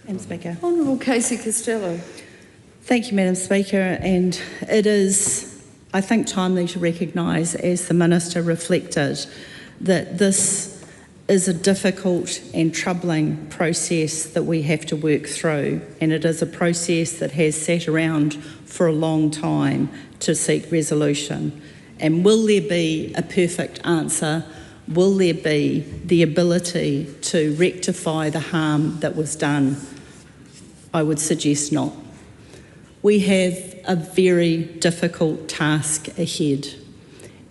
Madam Speaker. Honourable Casey Costello. Thank you, Madam Speaker. And it is, I think, timely to recognise, as the Minister reflected, that this is a difficult and troubling process that we have to work through, and it is a process that has sat around for a long time to seek resolution. And will there be a perfect answer? Will there be the ability to rectify the harm that was done? I would suggest not. We have a very difficult task ahead,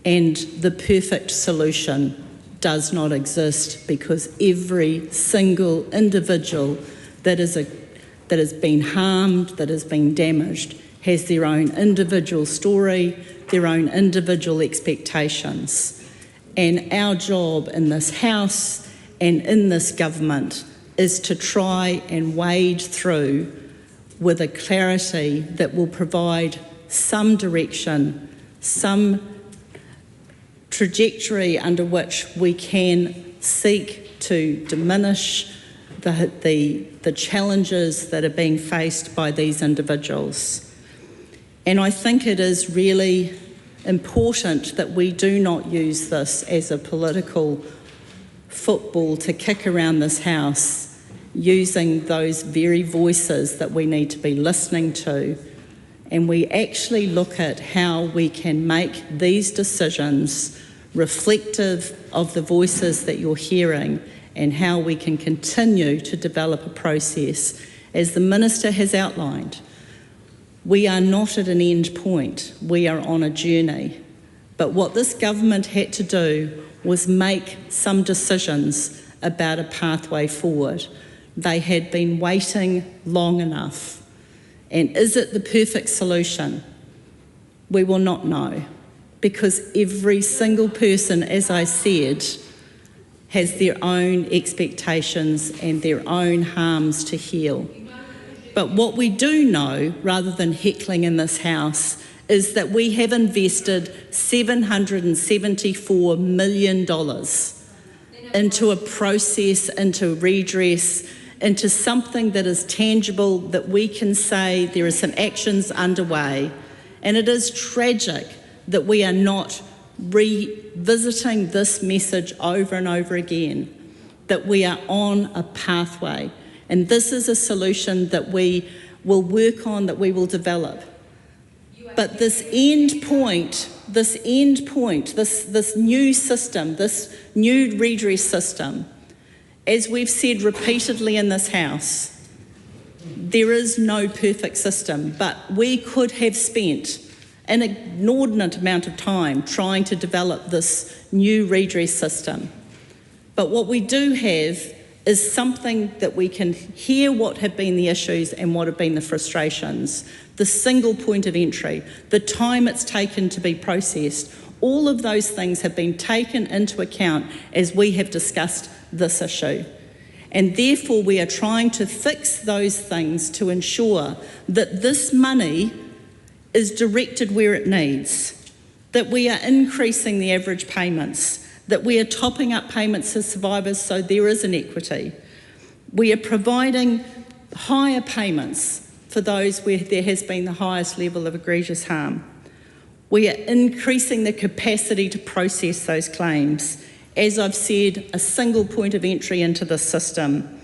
and the perfect solution does not exist, because every single individual that has been harmed, that has been damaged, has their own individual story, their own individual expectations. And our job in this House and in this government is to try and wade through with a clarity that will provide some direction, some trajectory under which we can seek to diminish the challenges that are being faced by these individuals. And I think it is really important that we do not use this as a political football to kick around this House, using those very voices that we need to be listening to, and we actually look at how we can make these decisions reflective of the voices that you're hearing, and how we can continue to develop a process. As the Minister has outlined, we are not at an end point, we are on a journey. But what this government had to do was make some decisions about a pathway forward. They had been waiting long enough. And is it the perfect solution? We will not know, because every single person, as I said, has their own expectations and their own harms to heal. But what we do know, rather than heckling in this House, is that we have invested $774 million into a process, into redress, into something that is tangible, that we can say there are some actions underway. And it is tragic that we are not revisiting this message over and over again, that we are on a pathway. And this is a solution that we will work on, that we will develop. But this end point, this new system, this new redress system, as we've said repeatedly in this House, there is no perfect system, but we could have spent an inordinate amount of time trying to develop this new redress system. But what we do have is something that we can hear what have been the issues and what have been the frustrations, the single point of entry, the time it's taken to be processed. All of those things have been taken into account as we have discussed this issue. And therefore we are trying to fix those things to ensure that this money is directed where it needs, that we are increasing the average payments, that we are topping up payments to survivors so there is an equity. We are providing higher payments for those where there has been the highest level of egregious harm. We are increasing the capacity to process those claims. As I've said, a single point of entry into the system,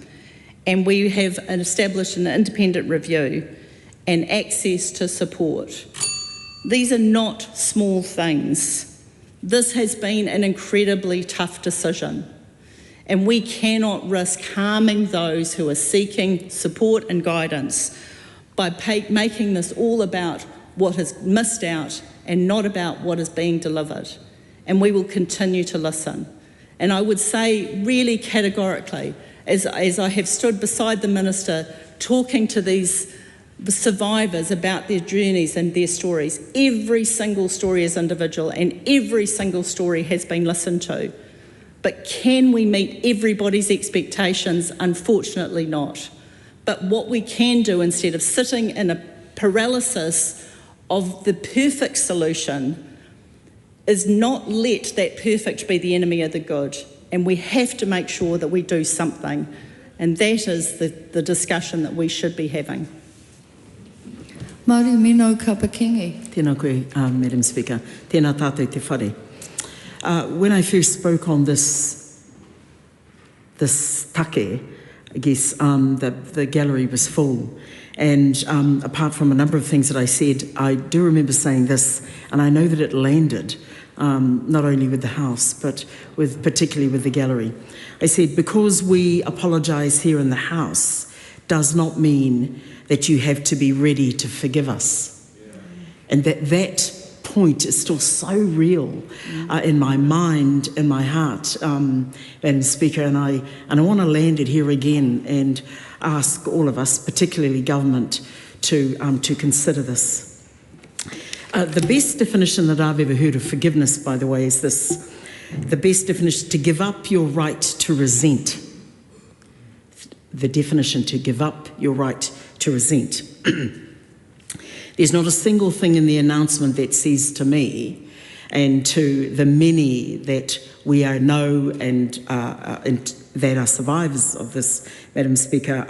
and we have established an independent review and access to support. These are not small things. This has been an incredibly tough decision, and we cannot risk harming those who are seeking support and guidance by making this all about what has missed out and not about what is being delivered. And we will continue to listen. And I would say really categorically, as I have stood beside the Minister talking to these survivors about their journeys and their stories, every single story is individual and every single story has been listened to. But can we meet everybody's expectations? Unfortunately not. But what we can do, instead of sitting in a paralysis of the perfect solution, is not let that perfect be the enemy of the good. And we have to make sure that we do something. And that is the discussion that we should be having. Maori mino kapakingi. Tēnā koe, Madam Speaker. Tēnā tātou te whare. When I first spoke on this take, I guess the gallery was full. And apart from a number of things that I said, I do remember saying this, and I know that it landed, not only with the House, but particularly with the gallery. I said, because we apologise here in the House does not mean that you have to be ready to forgive us. And that point is still so real in my mind, in my heart, Madam Speaker, and I want to land it here again and ask all of us, particularly government, to consider this. The best definition that I've ever heard of forgiveness, by the way, is this. The best definition: to give up your right to resent. The definition: to give up your right to resent. There's not a single thing in the announcement that says to me and to the many that we know and that are survivors of this, Madam Speaker,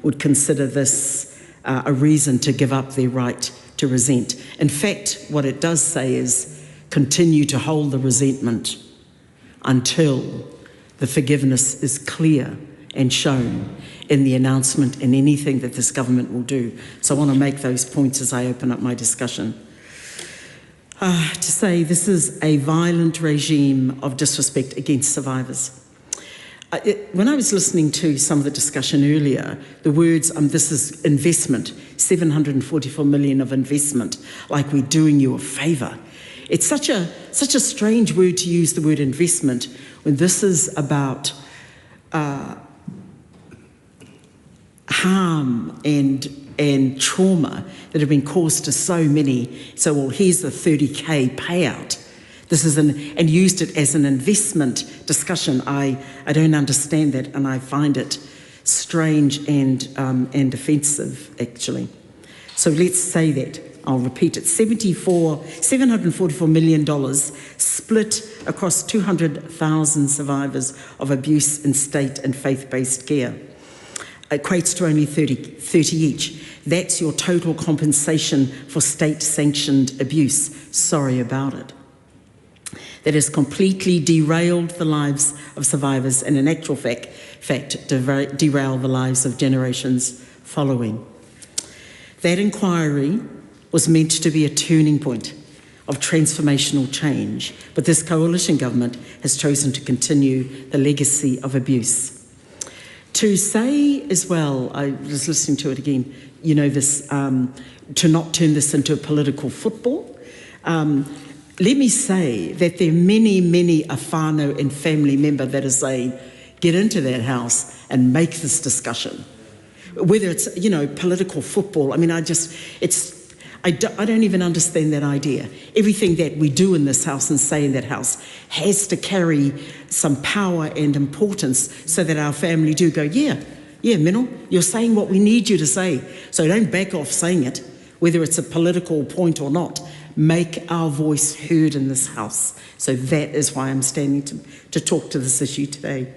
would consider this a reason to give up their right to resent. In fact, what it does say is continue to hold the resentment until the forgiveness is clear and shown in the announcement and anything that this government will do. So I want to make those points as I open up my discussion. To say this is a violent regime of disrespect against survivors. When I was listening to some of the discussion earlier, the words, this is investment, 744 million of investment, like we're doing you a favour. It's such a strange word to use, the word investment, when this is about harm and trauma that have been caused to so many. So, well, here's the 30K payout. This is and used it as an investment discussion. I don't understand that, and I find it strange and offensive, actually. So let's say that. I'll repeat it. $744 million split across 200,000 survivors of abuse in state and faith-based care. Equates to only 30 each. That's your total compensation for state-sanctioned abuse. Sorry about it. That has completely derailed the lives of survivors and in actual fact derailed the lives of generations following. That inquiry was meant to be a turning point of transformational change, but this coalition government has chosen to continue the legacy of abuse. To say as well, I was listening to it again, this, to not turn this into a political football. Let me say that there are many, many a whānau and family member that are saying, get into that house and make this discussion. Whether it's, political football, I don't even understand that idea. Everything that we do in this house and say in that house has to carry some power and importance so that our family do go, yeah, Mino, you're saying what we need you to say. So don't back off saying it, whether it's a political point or not. Make our voice heard in this house. So that is why I'm standing to talk to this issue today.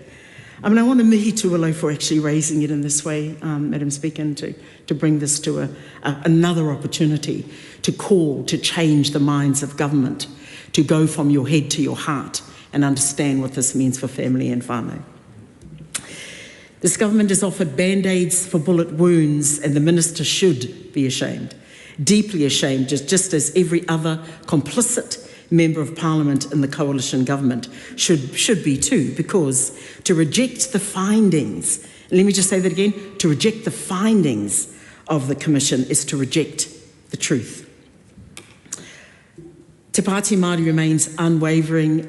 I want to mihi tualo for actually raising it in this way, Madam Speaker, and to bring this to another opportunity to call, to change the minds of government, to go from your head to your heart and understand what this means for family and whānau. This government has offered band-aids for bullet wounds, and the minister should be ashamed, deeply ashamed, just as every other complicit Member of Parliament in the coalition government should be too, because to reject the findings, and let me just say that again, to reject the findings of the Commission is to reject the truth. Te Pāti Māori remains unwavering,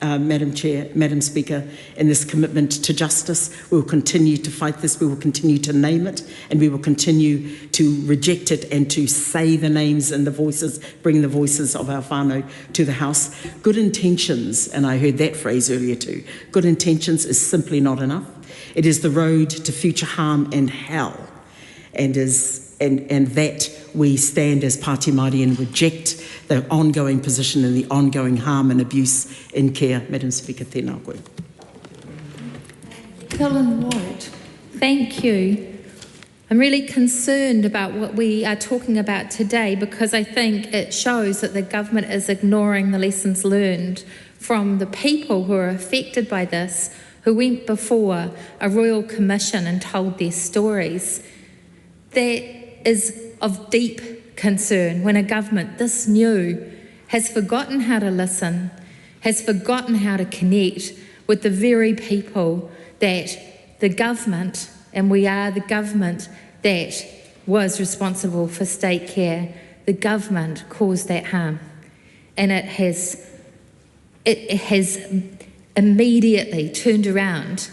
Madam Speaker, in this commitment to justice. We will continue to fight this, we will continue to name it, and we will continue to reject it and to say the names and the voices, bring the voices of our whānau to the House. Good intentions, and I heard that phrase earlier too, good intentions is simply not enough. It is the road to future harm and hell, and that we stand as Pāti Māori and reject the ongoing position and the ongoing harm and abuse in care. Madam Speaker, tēnā koe. Helen White. Thank you. I'm really concerned about what we are talking about today, because I think it shows that the government is ignoring the lessons learned from the people who are affected by this, who went before a royal commission and told their stories. That is of deep concern when a government this new has forgotten how to listen, has forgotten how to connect with the very people that the government, and we are the government that was responsible for state care, the government caused that harm. and it has immediately turned around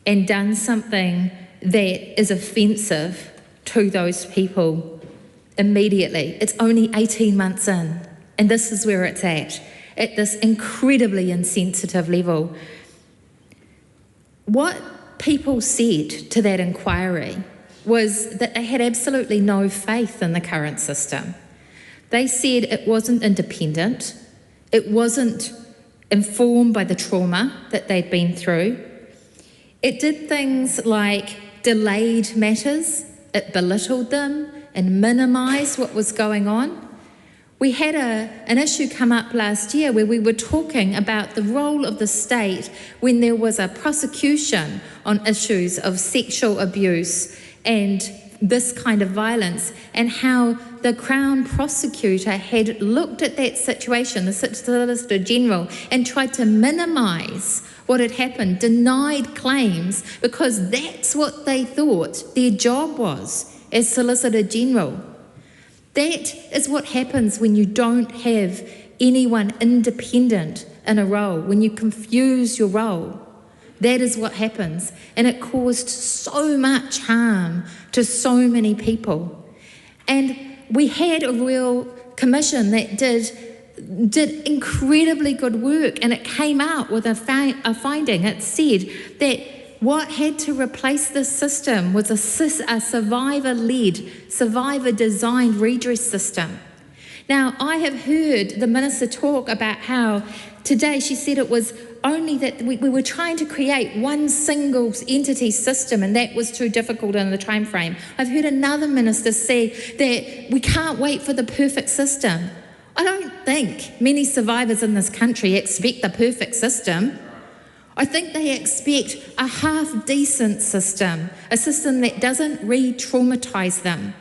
and done something that is offensive to those people immediately. It's only 18 months in, and this is where it's at this incredibly insensitive level. What people said to that inquiry was that they had absolutely no faith in the current system. They said it wasn't independent, it wasn't informed by the trauma that they'd been through. It did things like delayed matters, it belittled them and minimised what was going on. We had an issue come up last year where we were talking about the role of the state when there was a prosecution on issues of sexual abuse and this kind of violence, and how the Crown prosecutor had looked at that situation, the Solicitor General, and tried to minimise what had happened, denied claims, because that's what they thought their job was as Solicitor General. That is what happens when you don't have anyone independent in a role, when you confuse your role. That is what happens, and it caused so much harm to so many people. And we had a Royal Commission that did incredibly good work, and it came out with a finding. It said that what had to replace this system was a survivor-led, survivor-designed redress system. Now, I have heard the Minister talk about how today she said it was only that we were trying to create one single entity system, and that was too difficult in the time frame. I've heard another minister say that we can't wait for the perfect system. I don't think many survivors in this country expect the perfect system. I think they expect a half-decent system, a system that doesn't re-traumatise them.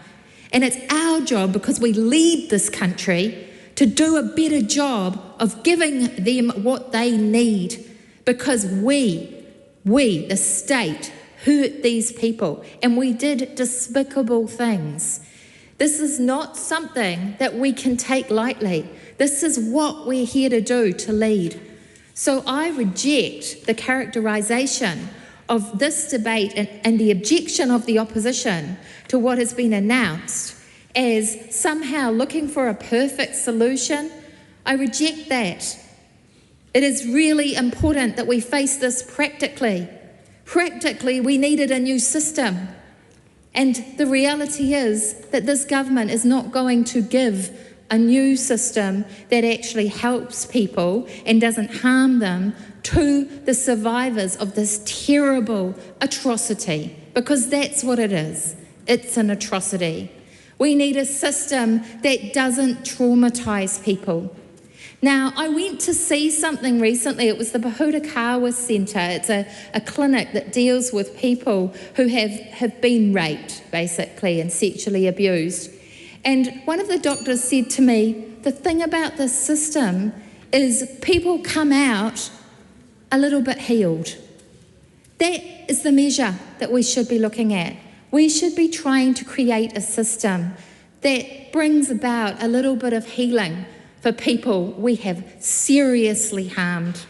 And it's our job, because we lead this country, to do a better job of giving them what they need, because we, the state, hurt these people, and we did despicable things. This is not something that we can take lightly. This is what we're here to do, to lead. So I reject the characterisation of this debate and the objection of the opposition to what has been announced as somehow looking for a perfect solution. I reject that. It is really important that we face this practically. Practically, we needed a new system. And the reality is that this government is not going to give a new system that actually helps people and doesn't harm them to the survivors of this terrible atrocity, because that's what it is. It's an atrocity. We need a system that doesn't traumatise people. Now, I went to see something recently. It was the Aotearoa Centre. It's a clinic that deals with people who have been raped, basically, and sexually abused. And one of the doctors said to me, the thing about this system is people come out a little bit healed. That is the measure that we should be looking at. We should be trying to create a system that brings about a little bit of healing for people we have seriously harmed.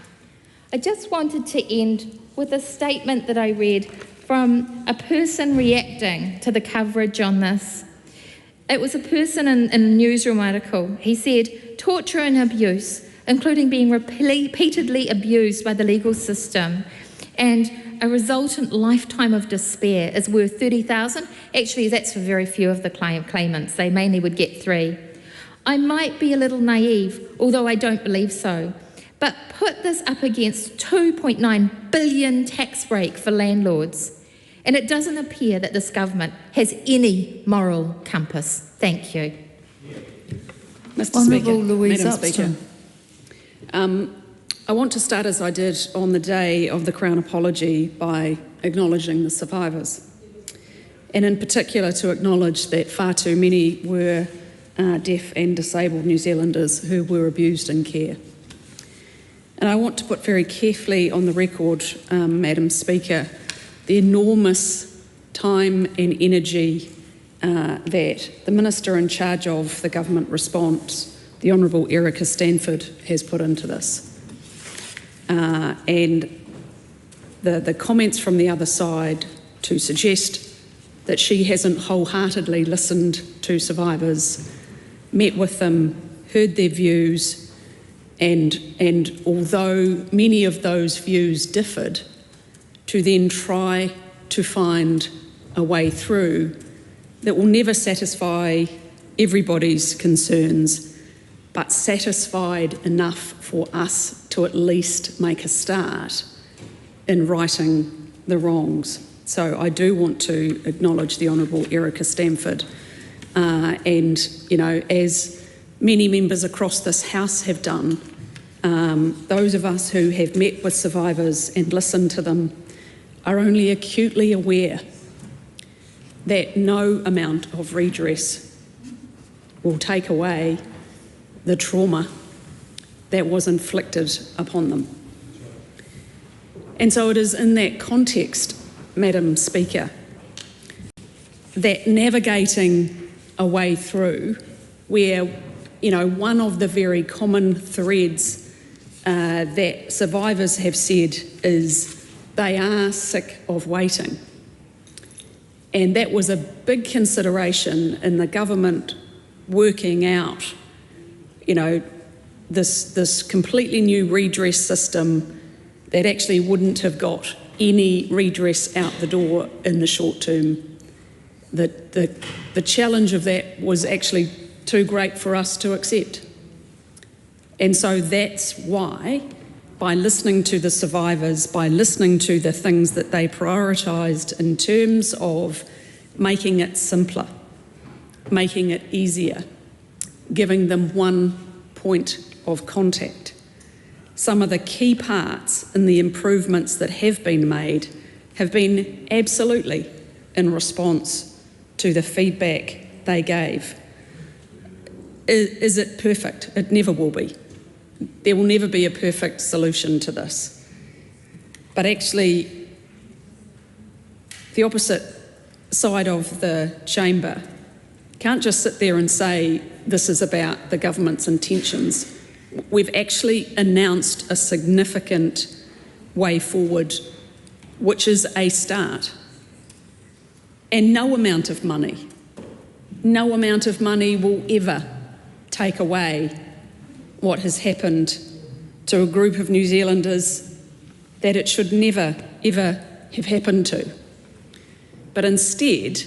I just wanted to end with a statement that I read from a person reacting to the coverage on this. It was a person in a newsroom article. He said, torture and abuse, including being repeatedly abused by the legal system, and a resultant lifetime of despair is worth $30,000. Actually, that's for very few of the claimants. They mainly would get 3. I might be a little naive, although I don't believe so, but put this up against $2.9 billion tax break for landlords. And it doesn't appear that this government has any moral compass. Thank you. Mr. Speaker, Madam Speaker, I want to start as I did on the day of the Crown apology by acknowledging the survivors, and in particular to acknowledge that far too many were deaf and disabled New Zealanders who were abused in care. And I want to put very carefully on the record, Madam Speaker, the enormous time and energy that the Minister in charge of the government response the Honourable Erica Stanford has put into this. And the comments from the other side to suggest that she hasn't wholeheartedly listened to survivors, met with them, heard their views, and although many of those views differed, to then try to find a way through that will never satisfy everybody's concerns, but satisfied enough for us to at least make a start in righting the wrongs. So I do want to acknowledge the Honourable Erica Stanford, and, you know, as many members across this House have done, those of us who have met with survivors and listened to them are only acutely aware that no amount of redress will take away the trauma that was inflicted upon them. And so it is in that context, Madam Speaker, that navigating a way through where, you know, one of the very common threads that survivors have said is they are sick of waiting. And that was a big consideration in the government working out, you know, this completely new redress system that actually wouldn't have got any redress out the door in the short term. The challenge of that was actually too great for us to accept. And so that's why, by listening to the survivors, by listening to the things that they prioritised in terms of making it simpler, making it easier, giving them one point of contact, some of the key parts in the improvements that have been made have been absolutely in response to the feedback they gave. Is it perfect? It never will be. There will never be a perfect solution to this. But actually, the opposite side of the chamber can't just sit there and say this is about the government's intentions. We've actually announced a significant way forward, which is a start. And no amount of money will ever take away what has happened to a group of New Zealanders that it should never, ever have happened to. But instead,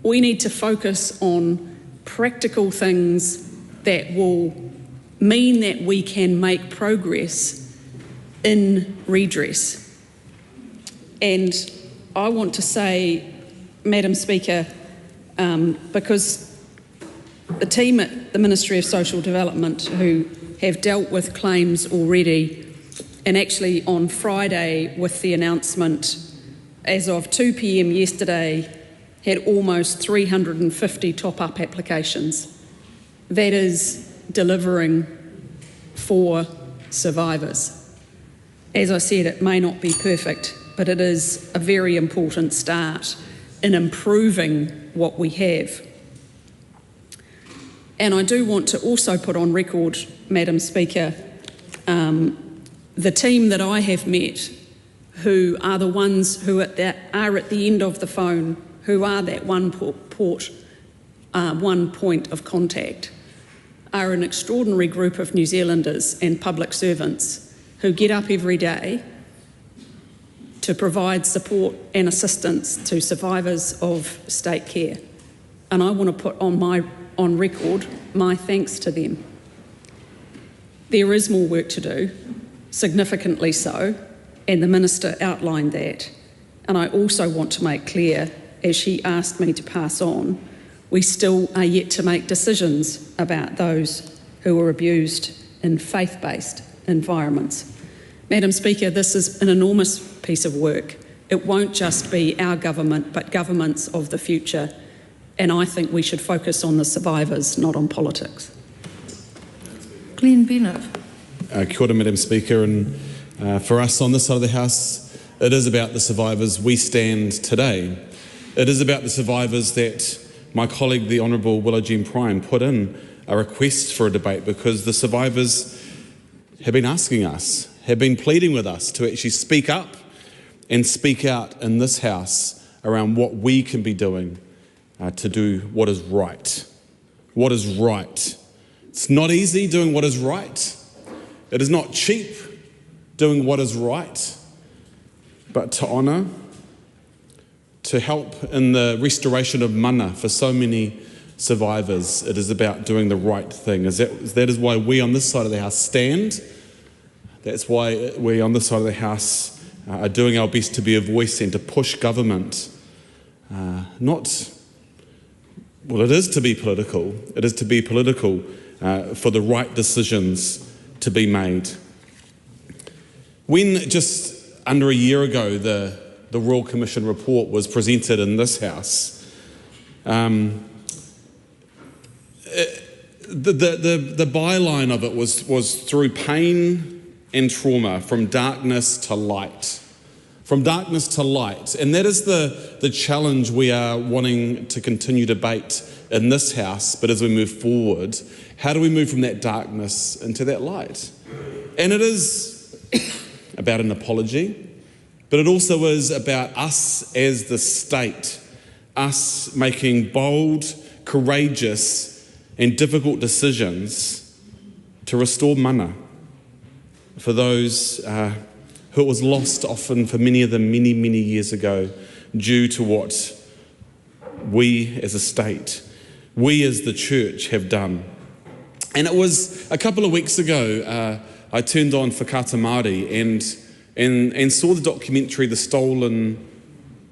we need to focus on practical things that will mean that we can make progress in redress. And I want to say, Madam Speaker, because the team at the Ministry of Social Development who have dealt with claims already, and actually on Friday with the announcement as of 2 p.m. yesterday had almost 350 top-up applications. That is delivering for survivors. As I said, it may not be perfect, but it is a very important start in improving what we have. And I do want to also put on record, Madam Speaker, the team that I have met, who are the ones who are at the end of the phone, who are that one point of contact, are an extraordinary group of New Zealanders and public servants who get up every day to provide support and assistance to survivors of state care. And I want to put on record my thanks to them. There is more work to do, significantly so, and the Minister outlined that. And I also want to make clear, as she asked me to pass on, we still are yet to make decisions about those who are abused in faith-based environments. Madam Speaker, this is an enormous piece of work. It won't just be our government, but governments of the future. And I think we should focus on the survivors, not on politics. Glenn Bennett. Kia ora, Madam Speaker, and for us on this side of the House, it is about the survivors we stand today. It is about the survivors that my colleague, the Honourable Willow Jean Prime, put in request for a debate because the survivors have been asking us, have been pleading with us to actually speak up and speak out in this House around what we can be doing to do what is right. What is right. It's not easy doing what is right. It is not cheap doing what is right, but to honour, to help in the restoration of mana for so many survivors, it is about doing the right thing. That is why we on this side of the House stand. That's why we on this side of the House are doing our best to be a voice and to push government. It is to be political. It is to be political for the right decisions to be made. When just under a year ago the Royal Commission report was presented in this House, the byline of it was through pain and trauma, from darkness to light. From darkness to light. And that is the challenge we are wanting to continue debate in this House, but as we move forward, how do we move from that darkness into that light? And it is about an apology, but it also is about us as the state, us making bold, courageous and difficult decisions to restore mana for those who it was lost often for many of them many, many years ago due to what we as a state, we as the church have done. And it was a couple of weeks ago, I turned on Whakata Maori and saw the documentary, The Stolen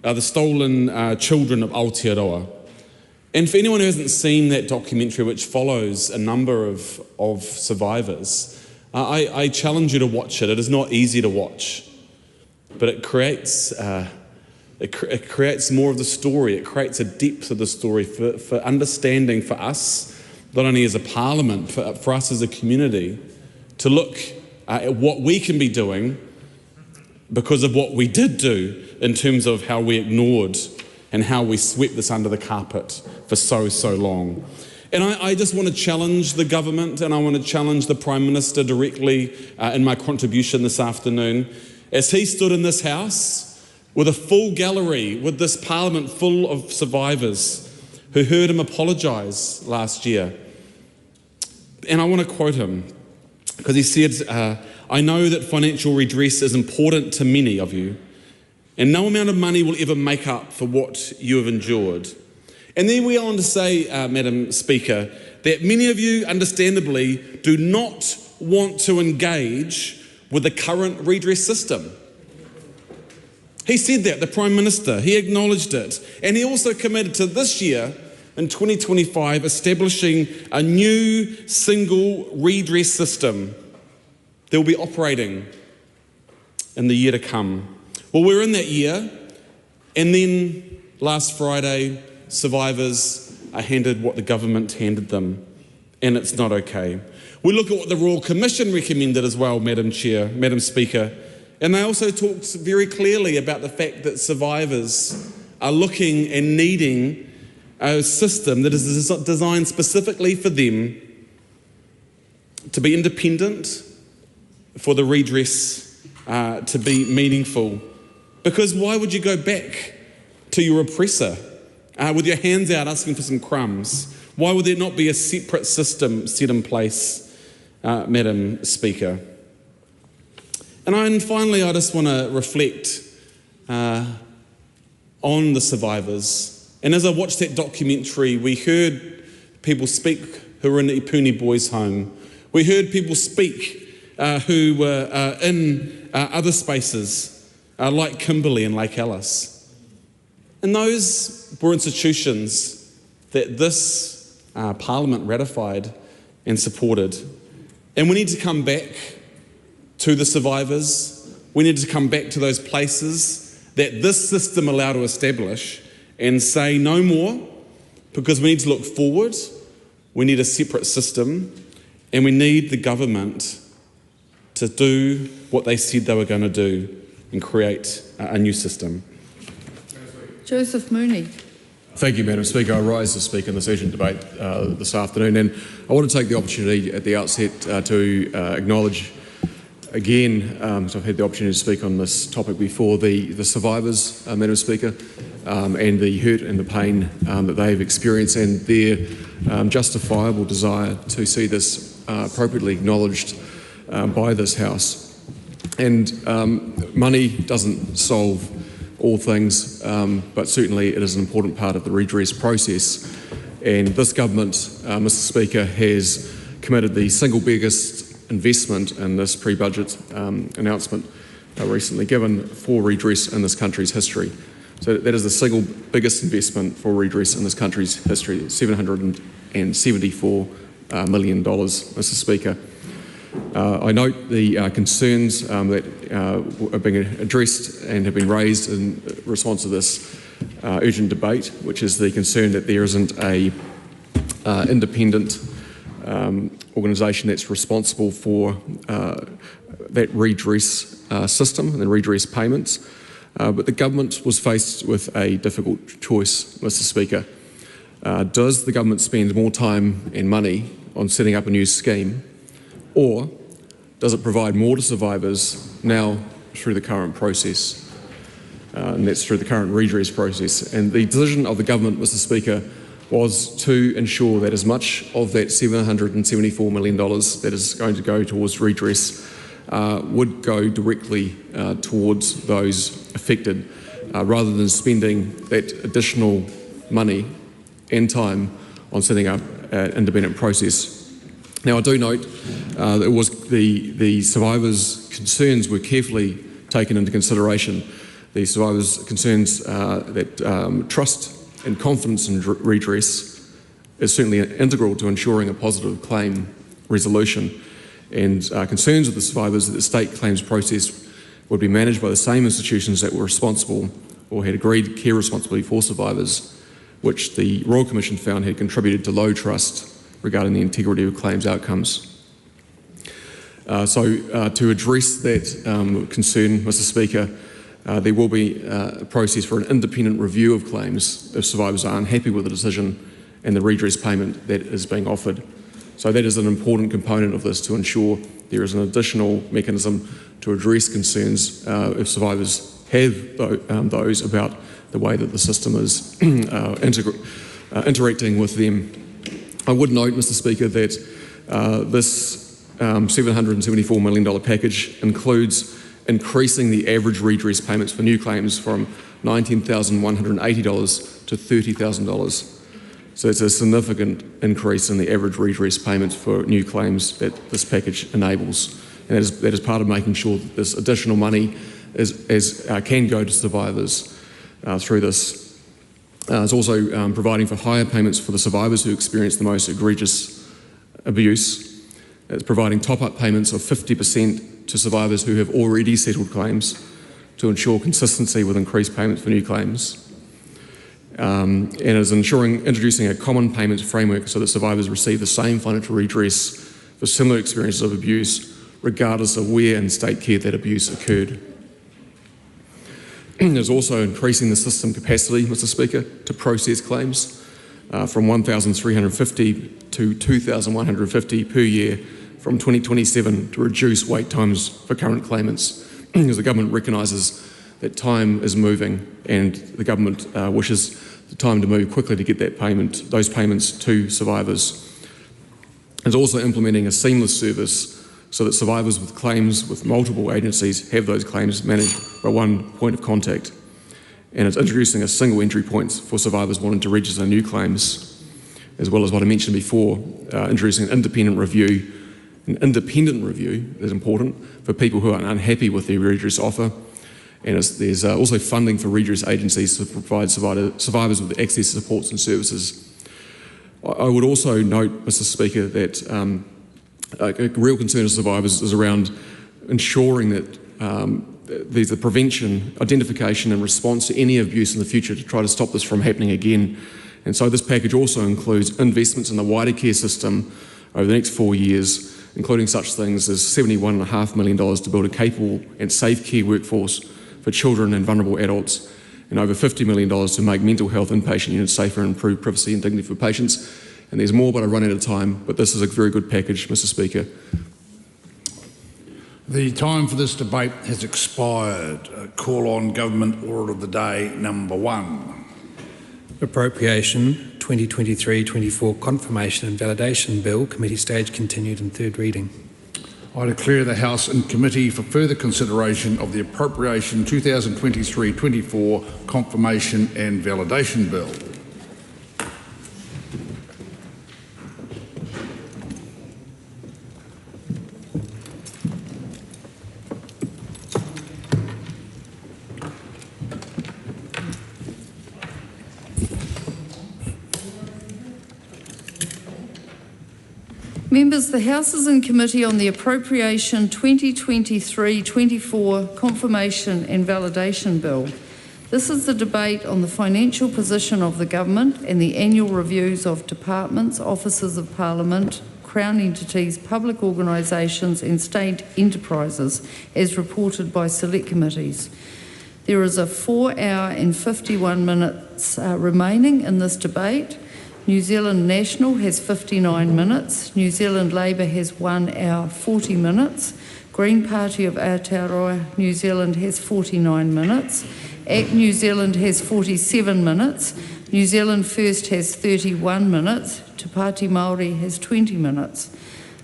Children of Aotearoa. And for anyone who hasn't seen that documentary, which follows a number of survivors, I challenge you to watch it. It is not easy to watch, but it creates more of the story. It creates a depth of the story for understanding for us, not only as a parliament, for us as a community, to look at what we can be doing because of what we did do in terms of how we ignored and how we swept this under the carpet for so long. And I just want to challenge the government, and I want to challenge the Prime Minister directly in my contribution this afternoon. As he stood in this House with a full gallery, with this Parliament full of survivors who heard him apologise last year. And I want to quote him, because he said, "I know that financial redress is important to many of you, and no amount of money will ever make up for what you have endured." And then we go on to say, Madam Speaker, that many of you, understandably, do not want to engage with the current redress system. He said that, the Prime Minister, he acknowledged it. And he also committed to this year, in 2025, establishing a new single redress system that will be operating in the year to come. Well, we're in that year, and then last Friday, survivors are handed what the government handed them, and it's not okay. We look at what the Royal Commission recommended as well, Madam Speaker, and they also talked very clearly about the fact that survivors are looking and needing a system that is designed specifically for them to be independent, for the redress to be meaningful. Because why would you go back to your oppressor with your hands out asking for some crumbs? Why would there not be a separate system set in place, Madam Speaker? And finally, I just want to reflect on the survivors. And as I watched that documentary, we heard people speak who were in the Ipuni Boys' Home. We heard people speak who were in other spaces like Kimberley and Lake Alice. And those were institutions that this Parliament ratified and supported. And we need to come back to the survivors. We need to come back to those places that this system allowed to establish and say no more, because we need to look forward. We need a separate system, and we need the government to do what they said they were going to do and create a new system. Joseph Mooney. Thank you, Madam Speaker. I rise to speak in this urgent debate this afternoon, and I want to take the opportunity at the outset to acknowledge again, so I've had the opportunity to speak on this topic before, the survivors, Madam Speaker, and the hurt and the pain that they've experienced, and their justifiable desire to see this appropriately acknowledged by this House. And money doesn't solve all things, but certainly it is an important part of the redress process. And this government, Mr Speaker, has committed the single biggest investment in this pre-budget announcement recently given for redress in this country's history. So that is the single biggest investment for redress in this country's history, $774 million, Mr Speaker. I note the concerns that are being addressed and have been raised in response to this urgent debate, which is the concern that there isn't a independent organisation that's responsible for that redress system and the redress payments. But the government was faced with a difficult choice, Mr Speaker. Does the government spend more time and money on setting up a new scheme, or does it provide more to survivors now through the current process? And that's through the current redress process. And the decision of the government, Mr Speaker, was to ensure that as much of that $774 million that is going to go towards redress would go directly towards those affected, rather than spending that additional money and time on setting up an independent process. Now, I do note that it was the survivors' concerns were carefully taken into consideration. The survivors' concerns that trust and confidence in redress is certainly integral to ensuring a positive claim resolution, and concerns of the survivors that the state claims process would be managed by the same institutions that were responsible or had agreed care responsibility for survivors, which the Royal Commission found had contributed to low trust regarding the integrity of claims outcomes. To address that concern, Mr Speaker, there will be a process for an independent review of claims if survivors are unhappy with the decision and the redress payment that is being offered. So that is an important component of this, to ensure there is an additional mechanism to address concerns if survivors have those about the way that the system is interacting with them. I would note, Mr Speaker, that this $774 million package includes increasing the average redress payments for new claims from $19,180 to $30,000. So it's a significant increase in the average redress payments for new claims that this package enables. And that is part of making sure that this additional money can go to survivors through this. It's also providing for higher payments for the survivors who experience the most egregious abuse. It's providing top-up payments of 50% to survivors who have already settled claims to ensure consistency with increased payments for new claims. And is introducing a common payments framework so that survivors receive the same financial redress for similar experiences of abuse, regardless of where in state care that abuse occurred. There's also increasing the system capacity, Mr Speaker, to process claims from 1,350 to 2,150 per year from 2027 to reduce wait times for current claimants, because the government recognises that time is moving and the government wishes the time to move quickly to get those payments to survivors. It's also implementing a seamless service so that survivors with claims with multiple agencies have those claims managed by one point of contact. And it's introducing a single entry point for survivors wanting to register new claims, as well as what I mentioned before, introducing an independent review. An independent review is important for people who are unhappy with their redress offer. And there's also funding for redress agencies to provide survivors with access to supports and services. I would also note, Mr Speaker, that a real concern of survivors is around ensuring that there's a prevention, identification and response to any abuse in the future to try to stop this from happening again. And so this package also includes investments in the wider care system over the next 4 years, including such things as $71.5 million to build a capable and safe care workforce for children and vulnerable adults, and over $50 million to make mental health inpatient units safer and improve privacy and dignity for patients. And there's more, but I run out of time. But this is a very good package, Mr. Speaker. The time for this debate has expired. Call on Government Order of the Day number 1. Appropriation 2023-24 Confirmation and Validation Bill, Committee stage continued in third reading. I declare the House in committee for further consideration of the Appropriation 2023-24 Confirmation and Validation Bill. Members, the House is in committee on the Appropriation 2023-24 Confirmation and Validation Bill. This is the debate on the financial position of the government and the annual reviews of departments, offices of Parliament, Crown entities, public organisations and state enterprises as reported by select committees. There is a 4 hour and 51 minutes remaining in this debate. New Zealand National has 59 minutes, New Zealand Labour has 1 hour 40 minutes, Green Party of Aotearoa New Zealand has 49 minutes, ACT New Zealand has 47 minutes, New Zealand First has 31 minutes, Te Pāti Maori has 20 minutes.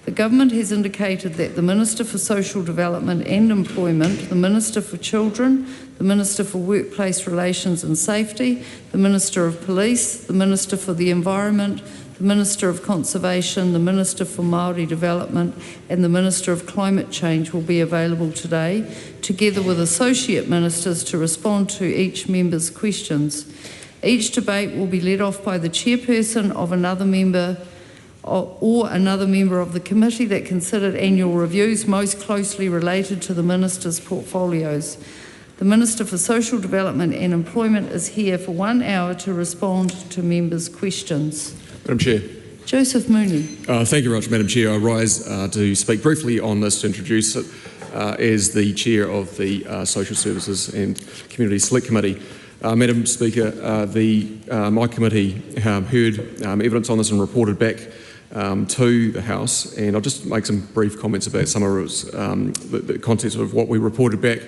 The Government has indicated that the Minister for Social Development and Employment, the Minister for Children, the Minister for Workplace Relations and Safety, the Minister of Police, the Minister for the Environment, the Minister of Conservation, the Minister for Maori Development and the Minister of Climate Change will be available today, together with Associate Ministers to respond to each member's questions. Each debate will be led off by the chairperson of another member or another member of the committee that considered annual reviews most closely related to the Minister's portfolios. The Minister for Social Development and Employment is here for 1 hour to respond to members' questions. Madam Chair. Joseph Mooney. Thank you very much, Madam Chair. I rise to speak briefly on this, to introduce it as the Chair of the Social Services and Community Select Committee. Madam Speaker, my committee heard evidence on this and reported back to the House, and I'll just make some brief comments about some of the context of what we reported back.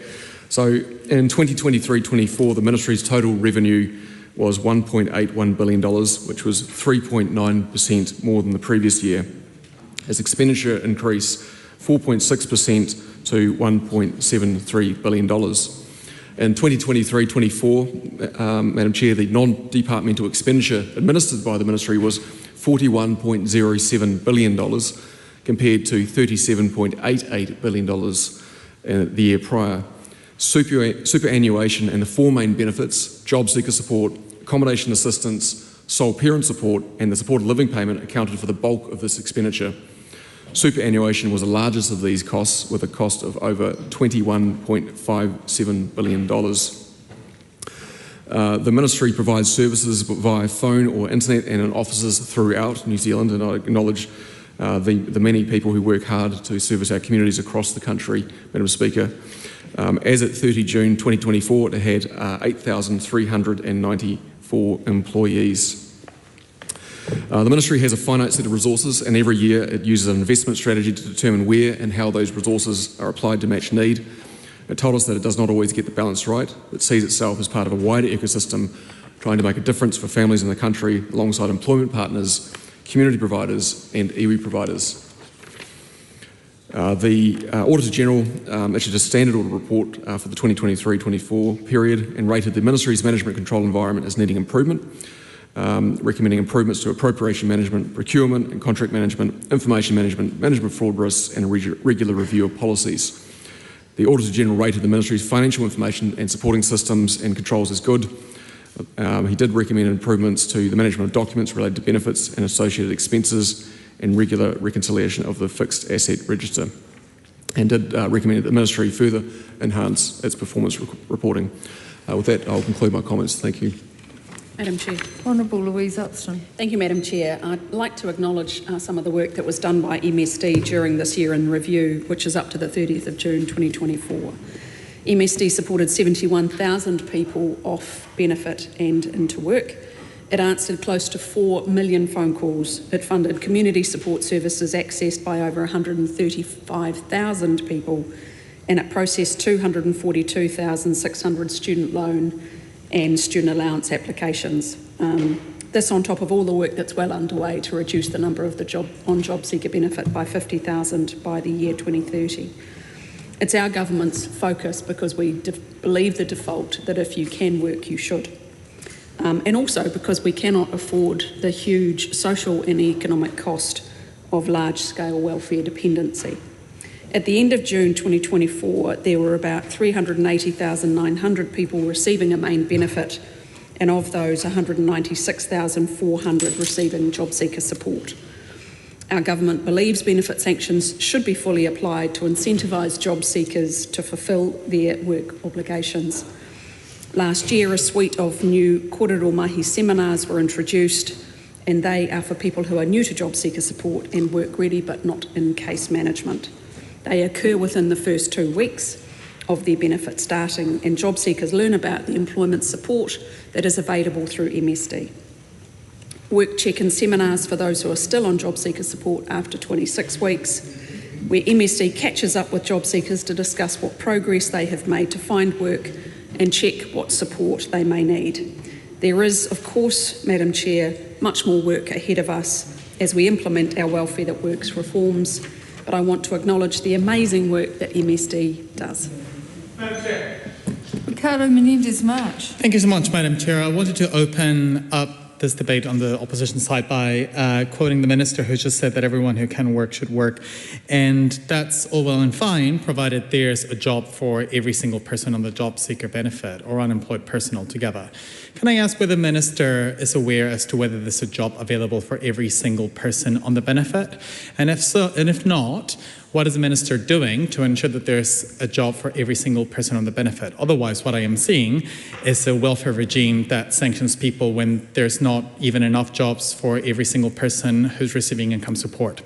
So in 2023-24, the Ministry's total revenue was $1.81 billion, which was 3.9% more than the previous year, as expenditure increased 4.6% to $1.73 billion. In 2023-24, Madam Chair, the non-departmental expenditure administered by the Ministry was $41.07 billion compared to $37.88 billion the year prior. Superannuation and the 4 main benefits, job seeker support, accommodation assistance, sole parent support and the supported living payment accounted for the bulk of this expenditure. Superannuation was the largest of these costs, with a cost of over $21.57 billion. The Ministry provides services via phone or internet and in offices throughout New Zealand, and I acknowledge the many people who work hard to service our communities across the country, Madam Speaker. As at 30 June 2024, it had 8,394 employees. The Ministry has a finite set of resources, and every year it uses an investment strategy to determine where and how those resources are applied to match need. It told us that it does not always get the balance right. It sees itself as part of a wider ecosystem trying to make a difference for families in the country alongside employment partners, community providers and iwi providers. The Auditor General issued a standard audit report for the 2023-24 period and rated the Ministry's management control environment as needing improvement, recommending improvements to appropriation management, procurement and contract management, information management, management of fraud risks and a regular review of policies. The Auditor General rated the Ministry's financial information and supporting systems and controls as good. He did recommend improvements to the management of documents related to benefits and associated expenses and regular reconciliation of the fixed asset register, and did recommend that the Ministry further enhance its performance reporting. With that, I'll conclude my comments. Thank you. Madam Chair. Honourable Louise Upston. Thank you, Madam Chair. I'd like to acknowledge some of the work that was done by MSD during this year in review, which is up to the 30th of June 2024. MSD supported 71,000 people off benefit and into work. It answered close to 4 million phone calls. It funded community support services accessed by over 135,000 people, and it processed 242,600 student loan and student allowance applications. This on top of all the work that's well underway to reduce the number of the job seeker benefit by 50,000 by the year 2030. It's our government's focus because we believe the default that if you can work, you should. And also because we cannot afford the huge social and economic cost of large-scale welfare dependency. At the end of June 2024, there were about 380,900 people receiving a main benefit, and of those, 196,400 receiving job seeker support. Our government believes benefit sanctions should be fully applied to incentivise job seekers to fulfil their work obligations. Last year, a suite of new kōrero mahi seminars were introduced, and they are for people who are new to job seeker support and work ready but not in case management. They occur within the first 2 weeks of their benefit starting, and job seekers learn about the employment support that is available through MSD. Work check-in seminars for those who are still on job seeker support after 26 weeks, where MSD catches up with job seekers to discuss what progress they have made to find work and check what support they may need. There is, of course, Madam Chair, much more work ahead of us as we implement our Welfare That Works reforms, but I want to acknowledge the amazing work that MSD does. Madam Chair. Ricardo Menendez-March. Thank you so much, Madam Chair. I wanted to open up this debate on the opposition side by quoting the Minister, who just said that everyone who can work should work. And that's all well and fine, provided there's a job for every single person on the job seeker benefit or unemployed person altogether. Can I ask whether the Minister is aware as to whether there's a job available for every single person on the benefit? And if so, and if not, what is the Minister doing to ensure that there's a job for every single person on the benefit? Otherwise, what I am seeing is a welfare regime that sanctions people when there's not even enough jobs for every single person who's receiving income support.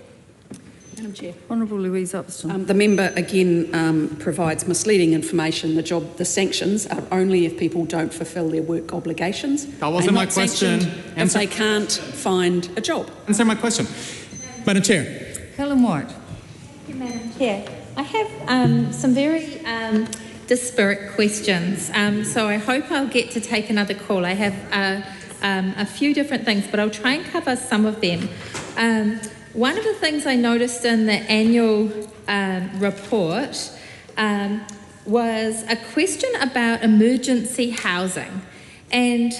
Madam Chair. Honourable Louise Upston. The member again provides misleading information. The sanctions are only if people don't fulfil their work obligations. That wasn't my question. If they can't find a job. Answer my question. Madam Chair. Helen White. Madam Chair, I have some very disparate questions, so I hope I'll get to take another call. I have a few different things, but I'll try and cover some of them. One of the things I noticed in the annual report was a question about emergency housing, and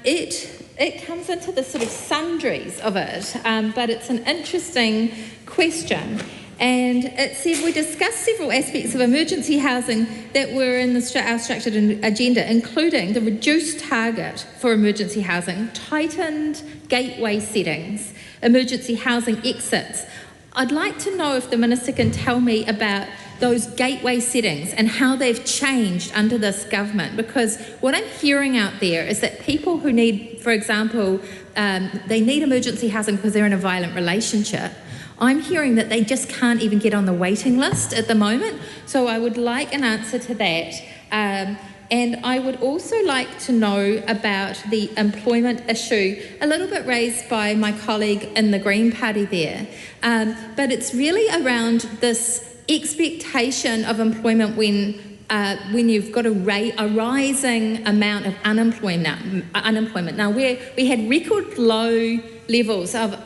it comes into the sort of sundries of it, but it's an interesting question. And it said we discussed several aspects of emergency housing that were in our structured agenda, including the reduced target for emergency housing, tightened gateway settings, emergency housing exits. I'd like to know if the Minister can tell me about those gateway settings and how they've changed under this government, because what I'm hearing out there is that people who need, for example, they need emergency housing because they're in a violent relationship. I'm hearing that they just can't even get on the waiting list at the moment. So I would like an answer to that. And I would also like to know about the employment issue, a little bit raised by my colleague in the Green Party there. But it's really around this expectation of employment when you've got a rising amount of unemployment. Now, we had record low levels of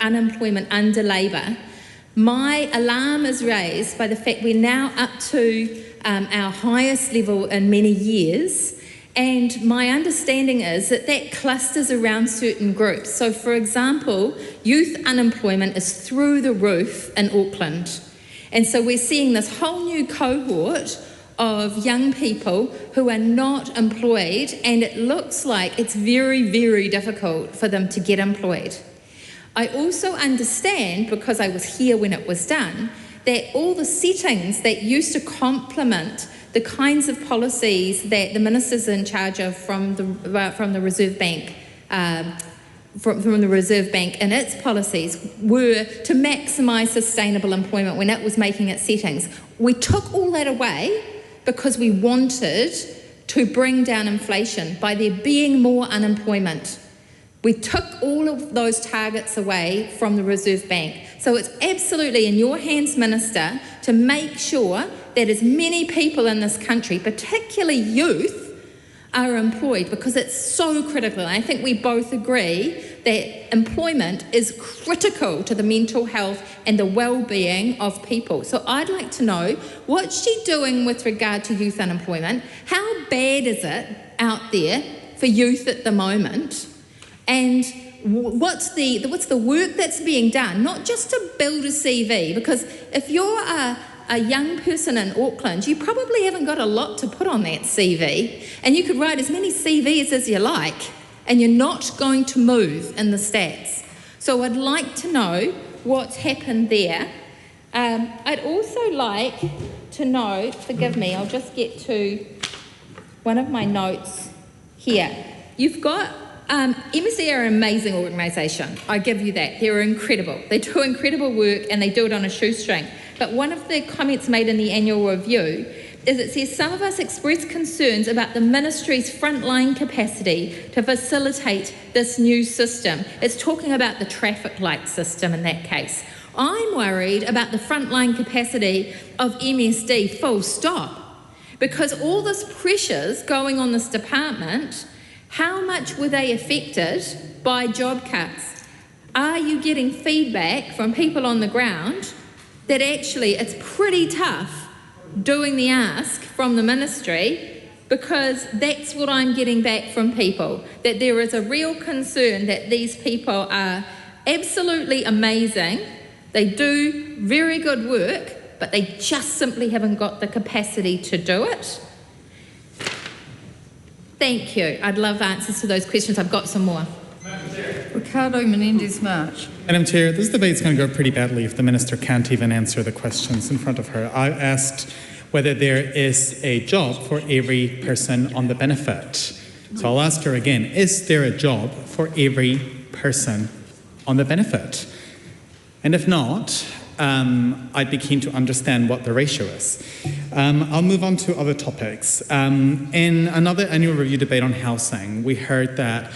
unemployment under Labour. My alarm is raised by the fact we're now up to our highest level in many years, and my understanding is that that clusters around certain groups. So, for example, youth unemployment is through the roof in Auckland, and so we're seeing this whole new cohort of young people who are not employed, and it looks like it's very, very difficult for them to get employed. I also understand, because I was here when it was done, that all the settings that used to complement the kinds of policies that the Minister's in charge of from the Reserve Bank, from the Reserve Bank and its policies were to maximise sustainable employment when it was making its settings. We took all that away because we wanted to bring down inflation by there being more unemployment. We took all of those targets away from the Reserve Bank. So it's absolutely in your hands, Minister, to make sure that as many people in this country, particularly youth, are employed, because it's so critical. And I think we both agree that employment is critical to the mental health and the well-being of people. So I'd like to know, what's she doing with regard to youth unemployment? How bad is it out there for youth at the moment? And what's the work that's being done, not just to build a CV, because if you're a young person in Auckland, you probably haven't got a lot to put on that CV, and you could write as many CVs as you like, and you're not going to move in the stats. So I'd like to know what's happened there. I'd also like to know, forgive me, I'll just get to one of my notes here. You've got MSD are an amazing organisation. I give you that. They're incredible. They do incredible work and they do it on a shoestring. But one of the comments made in the annual review is it says some of us express concerns about the ministry's frontline capacity to facilitate this new system. It's talking about the traffic light system in that case. I'm worried about the frontline capacity of MSD, full stop, because all this pressure's going on this department. How much were they affected by job cuts? Are you getting feedback from people on the ground that actually it's pretty tough doing the ask from the ministry? Because that's what I'm getting back from people, that there is a real concern that these people are absolutely amazing, they do very good work, but they just simply haven't got the capacity to do it. Thank you. I'd love answers to those questions. I've got some more. Ricardo Menendez-March. Madam Chair, this debate's going to go pretty badly if the Minister can't even answer the questions in front of her. I asked whether there is a job for every person on the benefit. So I'll ask her again, is there a job for every person on the benefit? And if not, I'd be keen to understand what the ratio is. I'll move on to other topics. In another annual review debate on housing, we heard that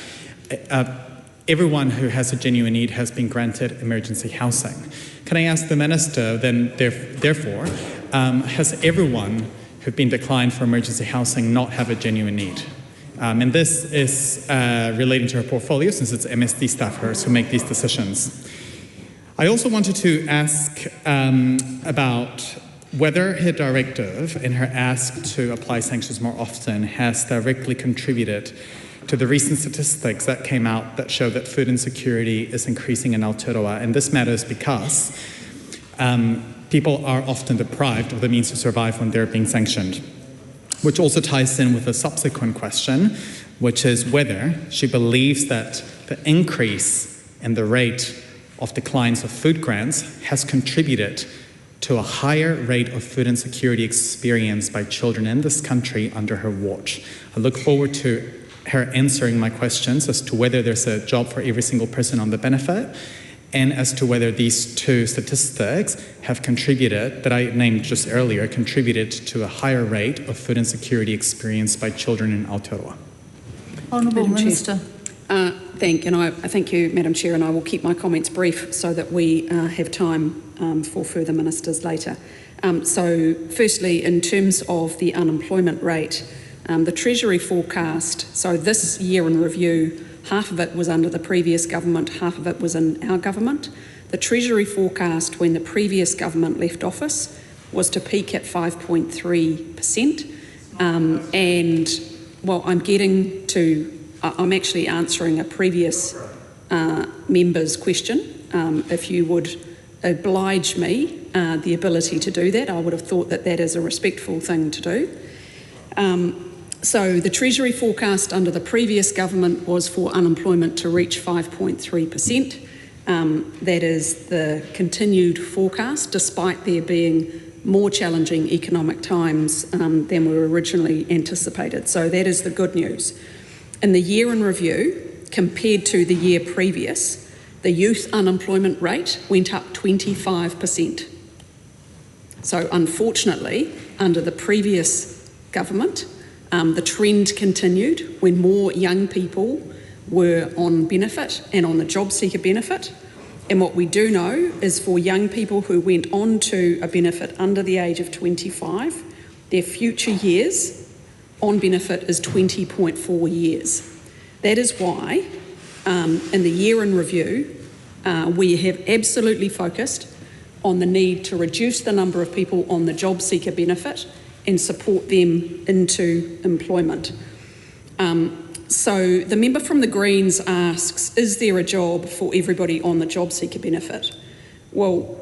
everyone who has a genuine need has been granted emergency housing. Can I ask the Minister then, therefore, has everyone who've been declined for emergency housing not have a genuine need? And this is relating to her portfolio, since it's MSD staffers who make these decisions. I also wanted to ask about whether her directive in her ask to apply sanctions more often has directly contributed to the recent statistics that came out that show that food insecurity is increasing in Aotearoa. And this matters because people are often deprived of the means to survive when they're being sanctioned, which also ties in with a subsequent question, which is whether she believes that the increase in the rate of declines of food grants has contributed to a higher rate of food insecurity experienced by children in this country under her watch. I look forward to her answering my questions as to whether there's a job for every single person on the benefit, and as to whether these two statistics have contributed, that I named just earlier, contributed to a higher rate of food insecurity experienced by children in Aotearoa. Honourable Minister. Thank you, Madam Chair, and I will keep my comments brief so that we have time for further ministers later. So firstly, in terms of the unemployment rate, the Treasury forecast, so this year in review, half of it was under the previous government, half of it was in our government. The Treasury forecast when the previous government left office was to peak at 5.3%. And well, I'm actually answering a previous member's question. If you would oblige me the ability to do that, I would have thought that that is a respectful thing to do. So the Treasury forecast under the previous government was for unemployment to reach 5.3%. That is the continued forecast, despite there being more challenging economic times than were originally anticipated. So that is the good news. In the year in review, compared to the year previous, the youth unemployment rate went up 25%. So unfortunately, under the previous government. The trend continued when more young people were on benefit and on the job seeker benefit. And what we do know is for young people who went on to a benefit under the age of 25, their future years on benefit is 20.4 years. That is why in the year in review, we have absolutely focused on the need to reduce the number of people on the job seeker benefit and support them into employment. So the member from the Greens asks, is there a job for everybody on the job seeker benefit? Well,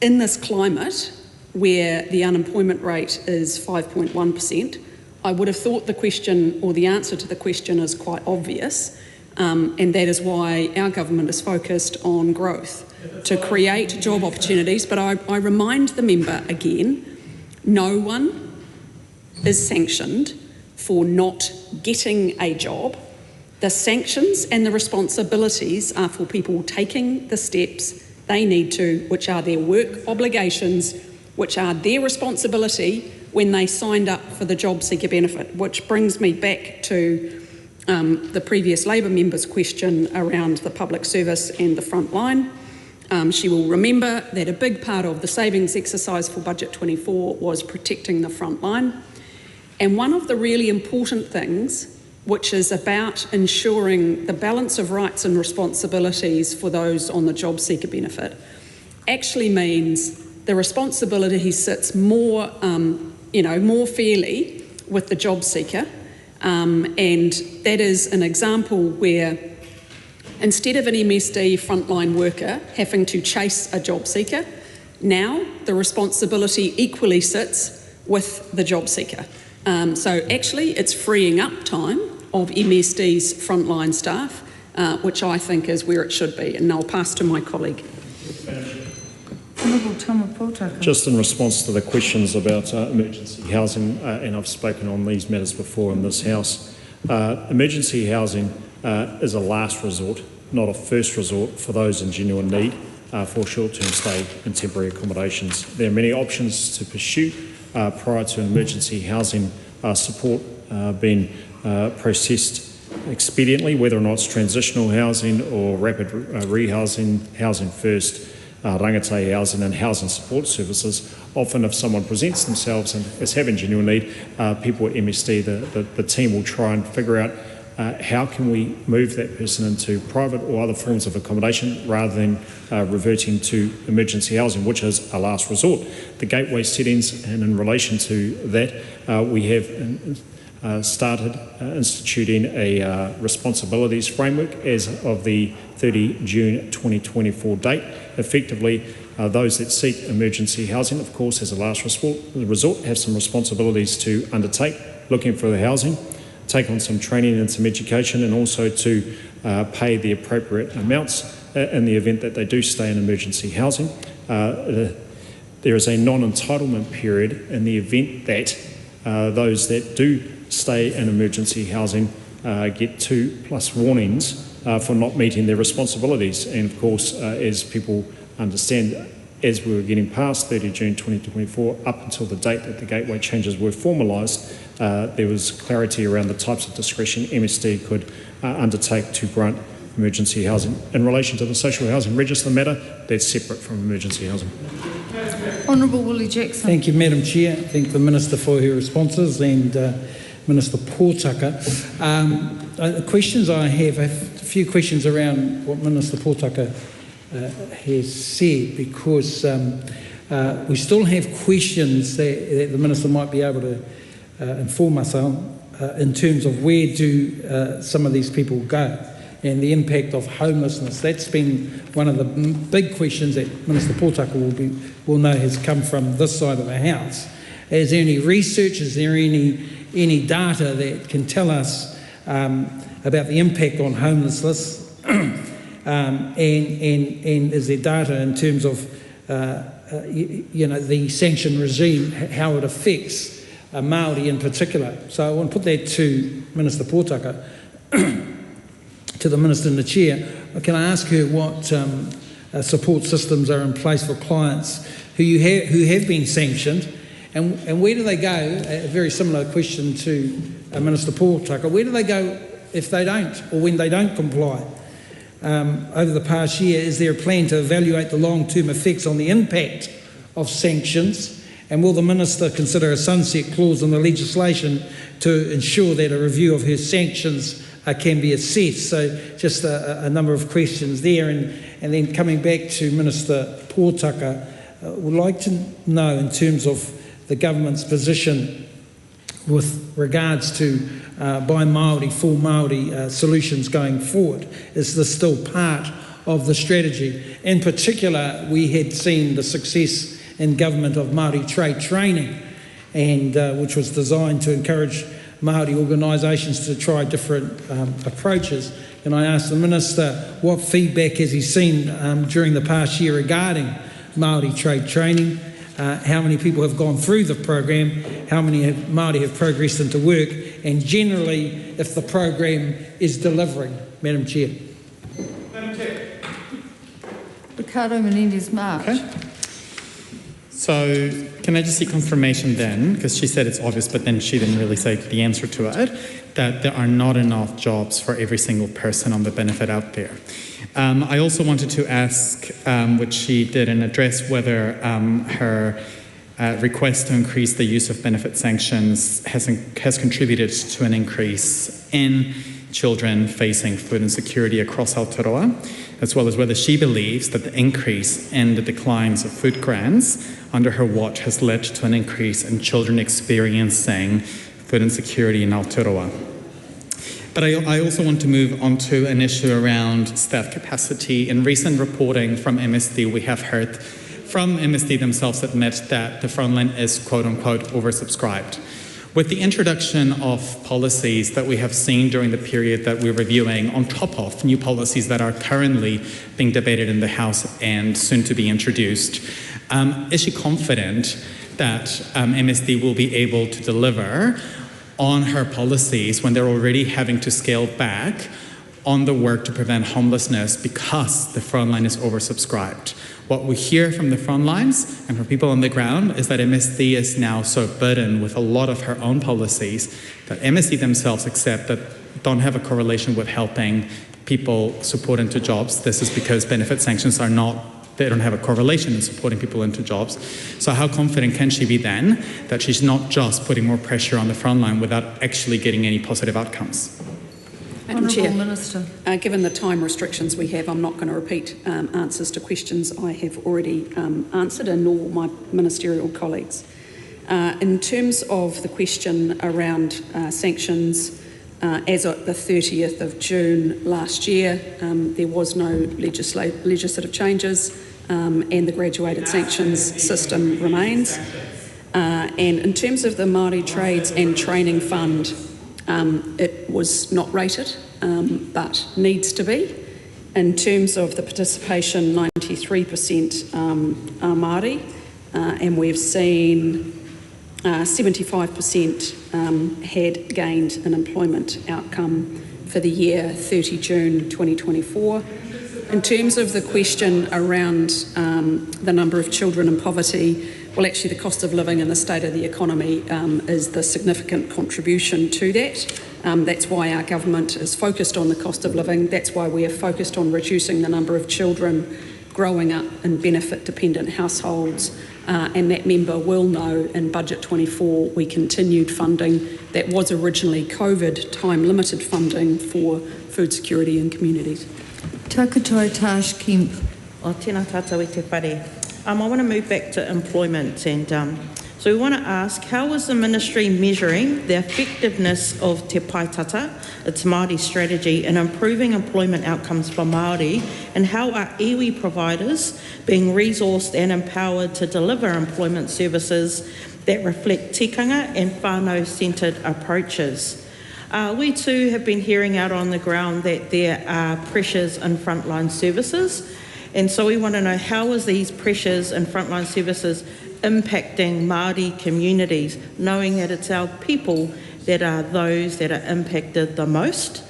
in this climate where the unemployment rate is 5.1%, I would have thought the question or the answer to the question is quite obvious, and that is why our government is focused on growth to create job opportunities. But I remind the member again, no one is sanctioned for not getting a job. The sanctions and the responsibilities are for people taking the steps they need to, which are their work obligations, which are their responsibility when they signed up for the job seeker benefit, which brings me back to the previous Labor member's question around the public service and the front line. She will remember that a big part of the savings exercise for Budget 24 was protecting the front line. And one of the really important things, which is about ensuring the balance of rights and responsibilities for those on the job seeker benefit, actually means the responsibility sits more, more fairly with the job seeker. And that is an example where instead of an MSD frontline worker having to chase a job seeker, now the responsibility equally sits with the job seeker. So actually it's freeing up time of MSD's frontline staff, which I think is where it should be. And I'll pass to my colleague. Just in response to the questions about emergency housing, and I've spoken on these matters before in this House, emergency housing is a last resort, not a first resort for those in genuine need for short-term stay and temporary accommodations. There are many options to pursue prior to an emergency housing support being processed expediently, whether or not it's transitional housing or rapid rehousing, housing first, rangatahi housing and housing support services. Often if someone presents themselves as having genuine need, people at MSD, the team will try and figure out how can we move that person into private or other forms of accommodation rather than reverting to emergency housing, which is a last resort. The gateway settings, and in relation to that, we have started instituting a responsibilities framework as of the 30 June 2024 date. Effectively, those that seek emergency housing, of course, as a last resort, have some responsibilities to undertake, looking for the housing, take on some training and some education, and also to pay the appropriate amounts in the event that they do stay in emergency housing. There is a non-entitlement period in the event that those that do stay in emergency housing get 2+ warnings for not meeting their responsibilities. And of course, as people understand, as we were getting past 30 June 2024, up until the date that the gateway changes were formalised, there was clarity around the types of discretion MSD could undertake to grant emergency housing. In relation to the social housing register matter, that's separate from emergency housing. Honourable Willie Jackson. Thank you, Madam Chair. Thank the Minister for her responses, and Minister Pōtaka. The questions I have a few questions around what Minister Pōtaka has said, because we still have questions that the Minister might be able to inform us on in terms of where do some of these people go and the impact of homelessness. That's been one of the big questions that Minister Pōtaka will know has come from this side of the House. Is there any research, is there any data that can tell us about the impact on homelessness? And is there data in terms of the sanction regime, how it affects Maori in particular? So I want to put that to Minister Pōtaka. To the Minister and the Chair, can I ask her what support systems are in place for clients who have been sanctioned And where do they go? A very similar question to Minister Pōtaka. Where do they go if they don't, or when they don't comply? Over the past year, is there a plan to evaluate the long-term effects on the impact of sanctions? And will the Minister consider a sunset clause in the legislation to ensure that a review of her sanctions can be assessed? So just a number of questions there. And then coming back to Minister Pōtaka, would like to know in terms of the government's position with regards to by Maori, for Maori solutions going forward. Is this still part of the strategy? In particular, we had seen the success in government of Maori trade training, and which was designed to encourage Maori organisations to try different approaches. And I asked the Minister what feedback has he seen during the past year regarding Maori trade training, how many people have gone through the program, how many Maori have progressed into work, and generally if the program is delivering. Madam Chair. Madam Chair. Ricardo Menendez-March. Okay. So can I just see confirmation then, because she said it's obvious, but then she didn't really say the answer to it, that there are not enough jobs for every single person on the benefit out there. I also wanted to ask, which she did, and address whether her request to increase the use of benefit sanctions has contributed to an increase in children facing food insecurity across Aotearoa, as well as whether she believes that the increase in the declines of food grants under her watch has led to an increase in children experiencing food insecurity in Aotearoa. But I also want to move on to an issue around staff capacity. In recent reporting from MSD, we have heard from MSD themselves admit that the frontline is quote-unquote oversubscribed. With the introduction of policies that we have seen during the period that we're reviewing, on top of new policies that are currently being debated in the House and soon to be introduced, is she confident that MSD will be able to deliver on her policies when they're already having to scale back on the work to prevent homelessness because the frontline is oversubscribed? What we hear from the front lines and from people on the ground is that MSD is now so burdened with a lot of her own policies that MSD themselves accept that don't have a correlation with helping people support into jobs. This is because benefit sanctions are they don't have a correlation in supporting people into jobs. So how confident can she be then that she's not just putting more pressure on the front line without actually getting any positive outcomes? Madam Chair, Minister. Given the time restrictions we have, I'm not going to repeat answers to questions I have already answered, and nor my ministerial colleagues. In terms of the question around sanctions, as of the 30th of June last year, there was no legislative changes, and the graduated sanctions system remains. And in terms of the Māori Trades and Training Fund, it was not rated, but needs to be. In terms of the participation, 93% are Māori, and we've seen 75% had gained an employment outcome for the year 30 June 2024. In terms of the question around the number of children in poverty, well, actually the cost of living and the state of the economy is the significant contribution to that. That's why our government is focused on the cost of living. That's why we are focused on reducing the number of children growing up in benefit-dependent households. And that member will know in Budget 24 we continued funding that was originally COVID time-limited funding for food security in communities. Takatoa Tash Kemp. O tēnā tātou e te whare. I want to move back to employment, and so we want to ask, how is the ministry measuring the effectiveness of Te Paitata, its Māori strategy, in improving employment outcomes for Māori, and how are iwi providers being resourced and empowered to deliver employment services that reflect tikanga and whānau-centred approaches? We too have been hearing out on the ground that there are pressures in frontline services, and so we want to know, how is these pressures in frontline services impacting Māori communities, knowing that it's our people that are those that are impacted the most?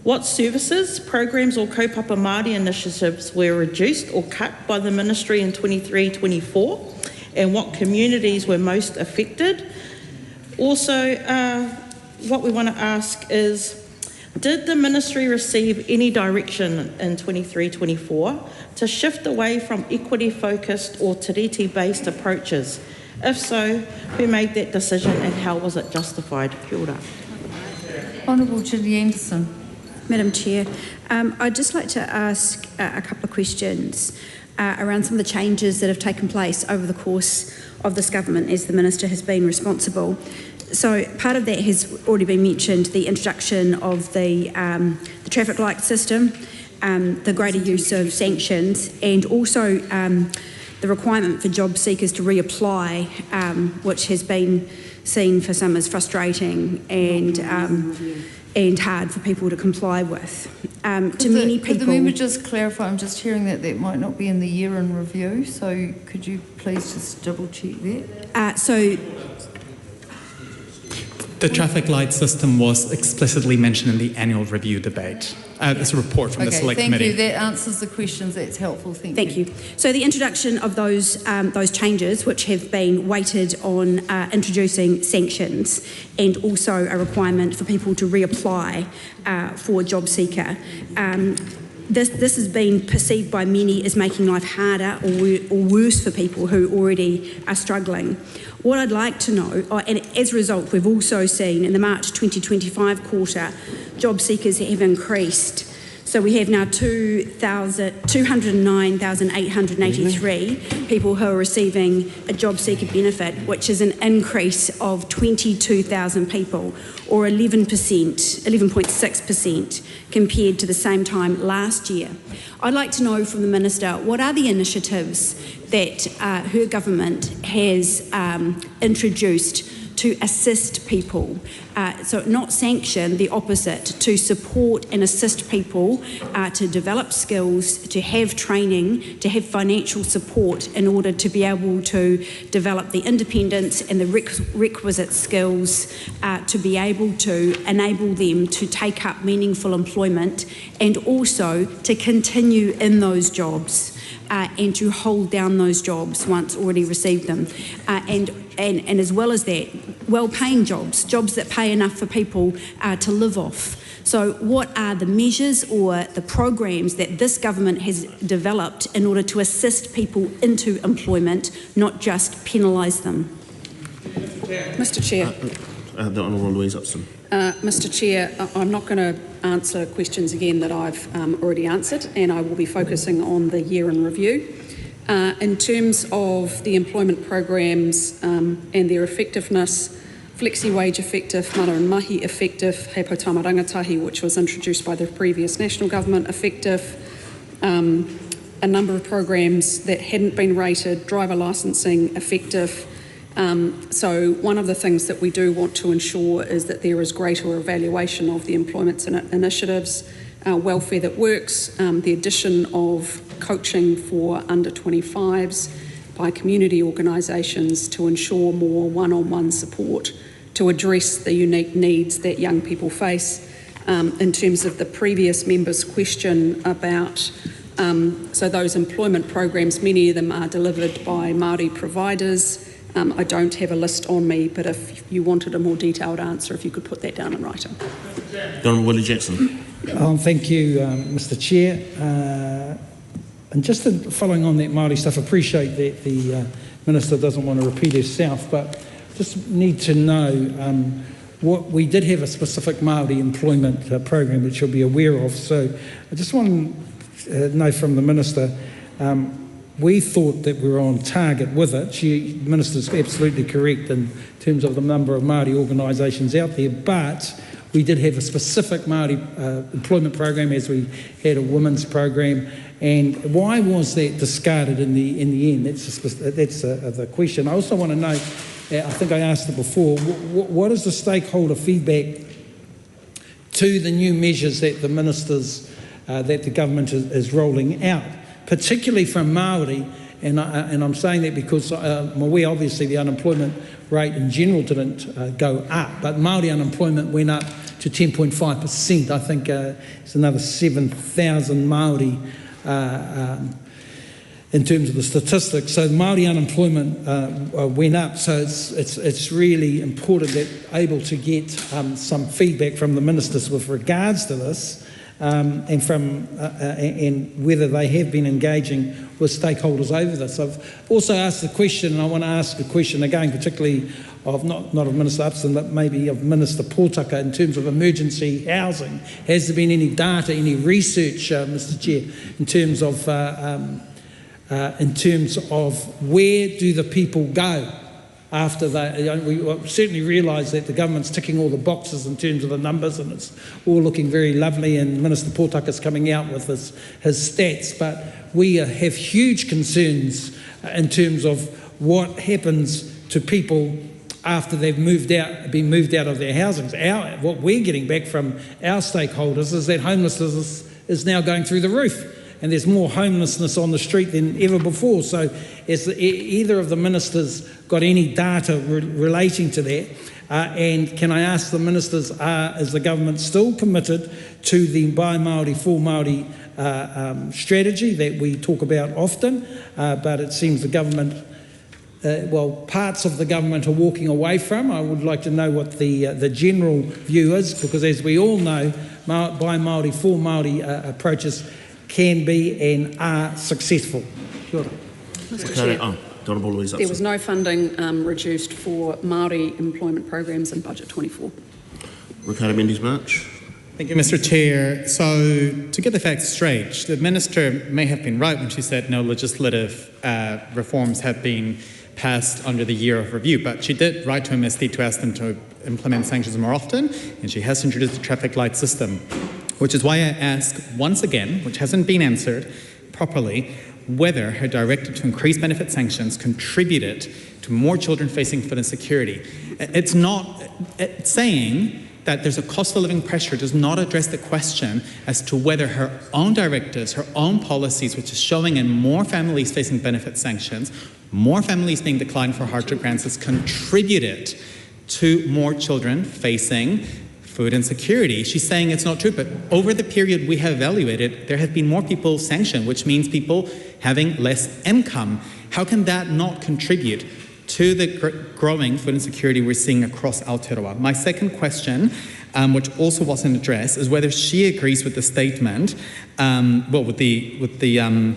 What services, programs or kaupapa Māori initiatives were reduced or cut by the ministry in 23-24? and what communities were most affected. Also, what we want to ask is, did the ministry receive any direction in 23-24 to shift away from equity-focused or tiriti-based approaches? If so, who made that decision and how was it justified? Kia ora. Honourable Judy Anderson. Madam Chair, I'd just like to ask a couple of questions around some of the changes that have taken place over the course of this government as the Minister has been responsible. So part of that has already been mentioned, the introduction of the traffic light system, the greater use of sanctions, and also the requirement for job seekers to reapply, which has been seen for some as frustrating and hard for people to comply with. Could the member just clarify? I'm just hearing that might not be in the year in review, so could you please just double check that? The traffic light system was explicitly mentioned in the annual review debate. It's a report from the Select Committee. Thank you. That answers the questions. That's helpful. Thank you. So the introduction of those changes, which have been weighted on introducing sanctions and also a requirement for people to reapply for job seeker. This has been perceived by many as making life harder or worse for people who already are struggling. What I'd like to know, and as a result, we've also seen in the March 2025 quarter, job seekers have increased. So we have now 209,883 people who are receiving a job seeker benefit, which is an increase of 22,000 people, or 11.6% compared to the same time last year. I'd like to know from the Minister, what are the initiatives that her government has introduced to assist people, so not sanction, the opposite, to support and assist people to develop skills, to have training, to have financial support in order to be able to develop the independence and the requisite skills to be able to enable them to take up meaningful employment and also to continue in those jobs. And to hold down those jobs once already received them. And as well as that, well-paying jobs that pay enough for people to live off. So what are the measures or the programs that this government has developed in order to assist people into employment, not just penalise them? Mr Chair. The Honourable Louise Upson. Mr Chair, I'm not going to answer questions again that I've already answered, and I will be focusing on the year in review. In terms of the employment programs and their effectiveness, flexi wage effective, mana and mahi effective, he Poutama Rangatahi, which was introduced by the previous national government, effective, a number of programs that hadn't been rated, driver licensing effective. So one of the things that we do want to ensure is that there is greater evaluation of the employment initiatives, welfare that works, the addition of coaching for under 25s by community organisations to ensure more one-on-one support to address the unique needs that young people face. In terms of the previous member's question about so those employment programs, many of them are delivered by Maori providers. I don't have a list on me, but if you wanted a more detailed answer, if you could put that down in writing. Honourable Willie Jackson. Thank you, Mr Chair. And just following on that Māori stuff, I appreciate that the Minister doesn't want to repeat herself, but just need to know what we did have a specific Māori employment program which you'll be aware of. So I just want to know from the Minister, we thought that we were on target with it. The Minister's absolutely correct in terms of the number of Māori organisations out there, but we did have a specific Māori employment program as we had a women's program. And why was that discarded in the end? That's the question. I also want to know, I think I asked it before, what is the stakeholder feedback to the new measures that the ministers, that the government is rolling out, particularly from Maori? And I'm saying that because I'm aware, obviously, the unemployment rate in general didn't go up, but Maori unemployment went up to 10.5%. I think it's another 7,000 Maori in terms of the statistics. So Māori unemployment went up, so it's really important that able to get some feedback from the ministers with regards to this, and whether they have been engaging with stakeholders over this. I've also asked the question, and I want to ask a question again, particularly of not of Minister Upson, but maybe of Minister Pōtaka, in terms of emergency housing. Has there been any data, any research, Mr. Chair, in terms of where do the people go after they? We certainly realise that the government's ticking all the boxes in terms of the numbers, and it's all looking very lovely, and Minister Pōtaka's coming out with his stats, but we have huge concerns in terms of what happens to people after they've been moved out of their housings. What we're getting back from our stakeholders is that homelessness is now going through the roof, and there's more homelessness on the street than ever before. So has either of the ministers got any data relating to that? And can I ask the ministers, is the government still committed to the by Māori, for Māori strategy that we talk about often, but it seems the government, parts of the government are walking away from? I would like to know what the general view is, because as we all know, by Māori, for Māori approaches can be and are successful. Sure. Mr. Chair, there was no funding reduced for Māori employment programs in Budget 24. Ricardo Mendes March. Thank you, Mr. Chair. So, to get the facts straight, the Minister may have been right when she said no legislative reforms have been passed under the year of review, but she did write to MSD to ask them to implement sanctions more often, and she has introduced the traffic light system, which is why I ask once again, which hasn't been answered properly, whether her directive to increase benefit sanctions contributed to more children facing food insecurity. It's saying that there's a cost of living pressure does not address the question as to whether her own directives, her own policies, which is showing in more families facing benefit sanctions, more families being declined for hardship grants, has contributed to more children facing food insecurity. She's saying it's not true, but over the period we have evaluated, there have been more people sanctioned, which means people having less income. How can that not contribute to the growing food insecurity we're seeing across Aotearoa? My second question, which also wasn't addressed, is whether she agrees with the statement, with the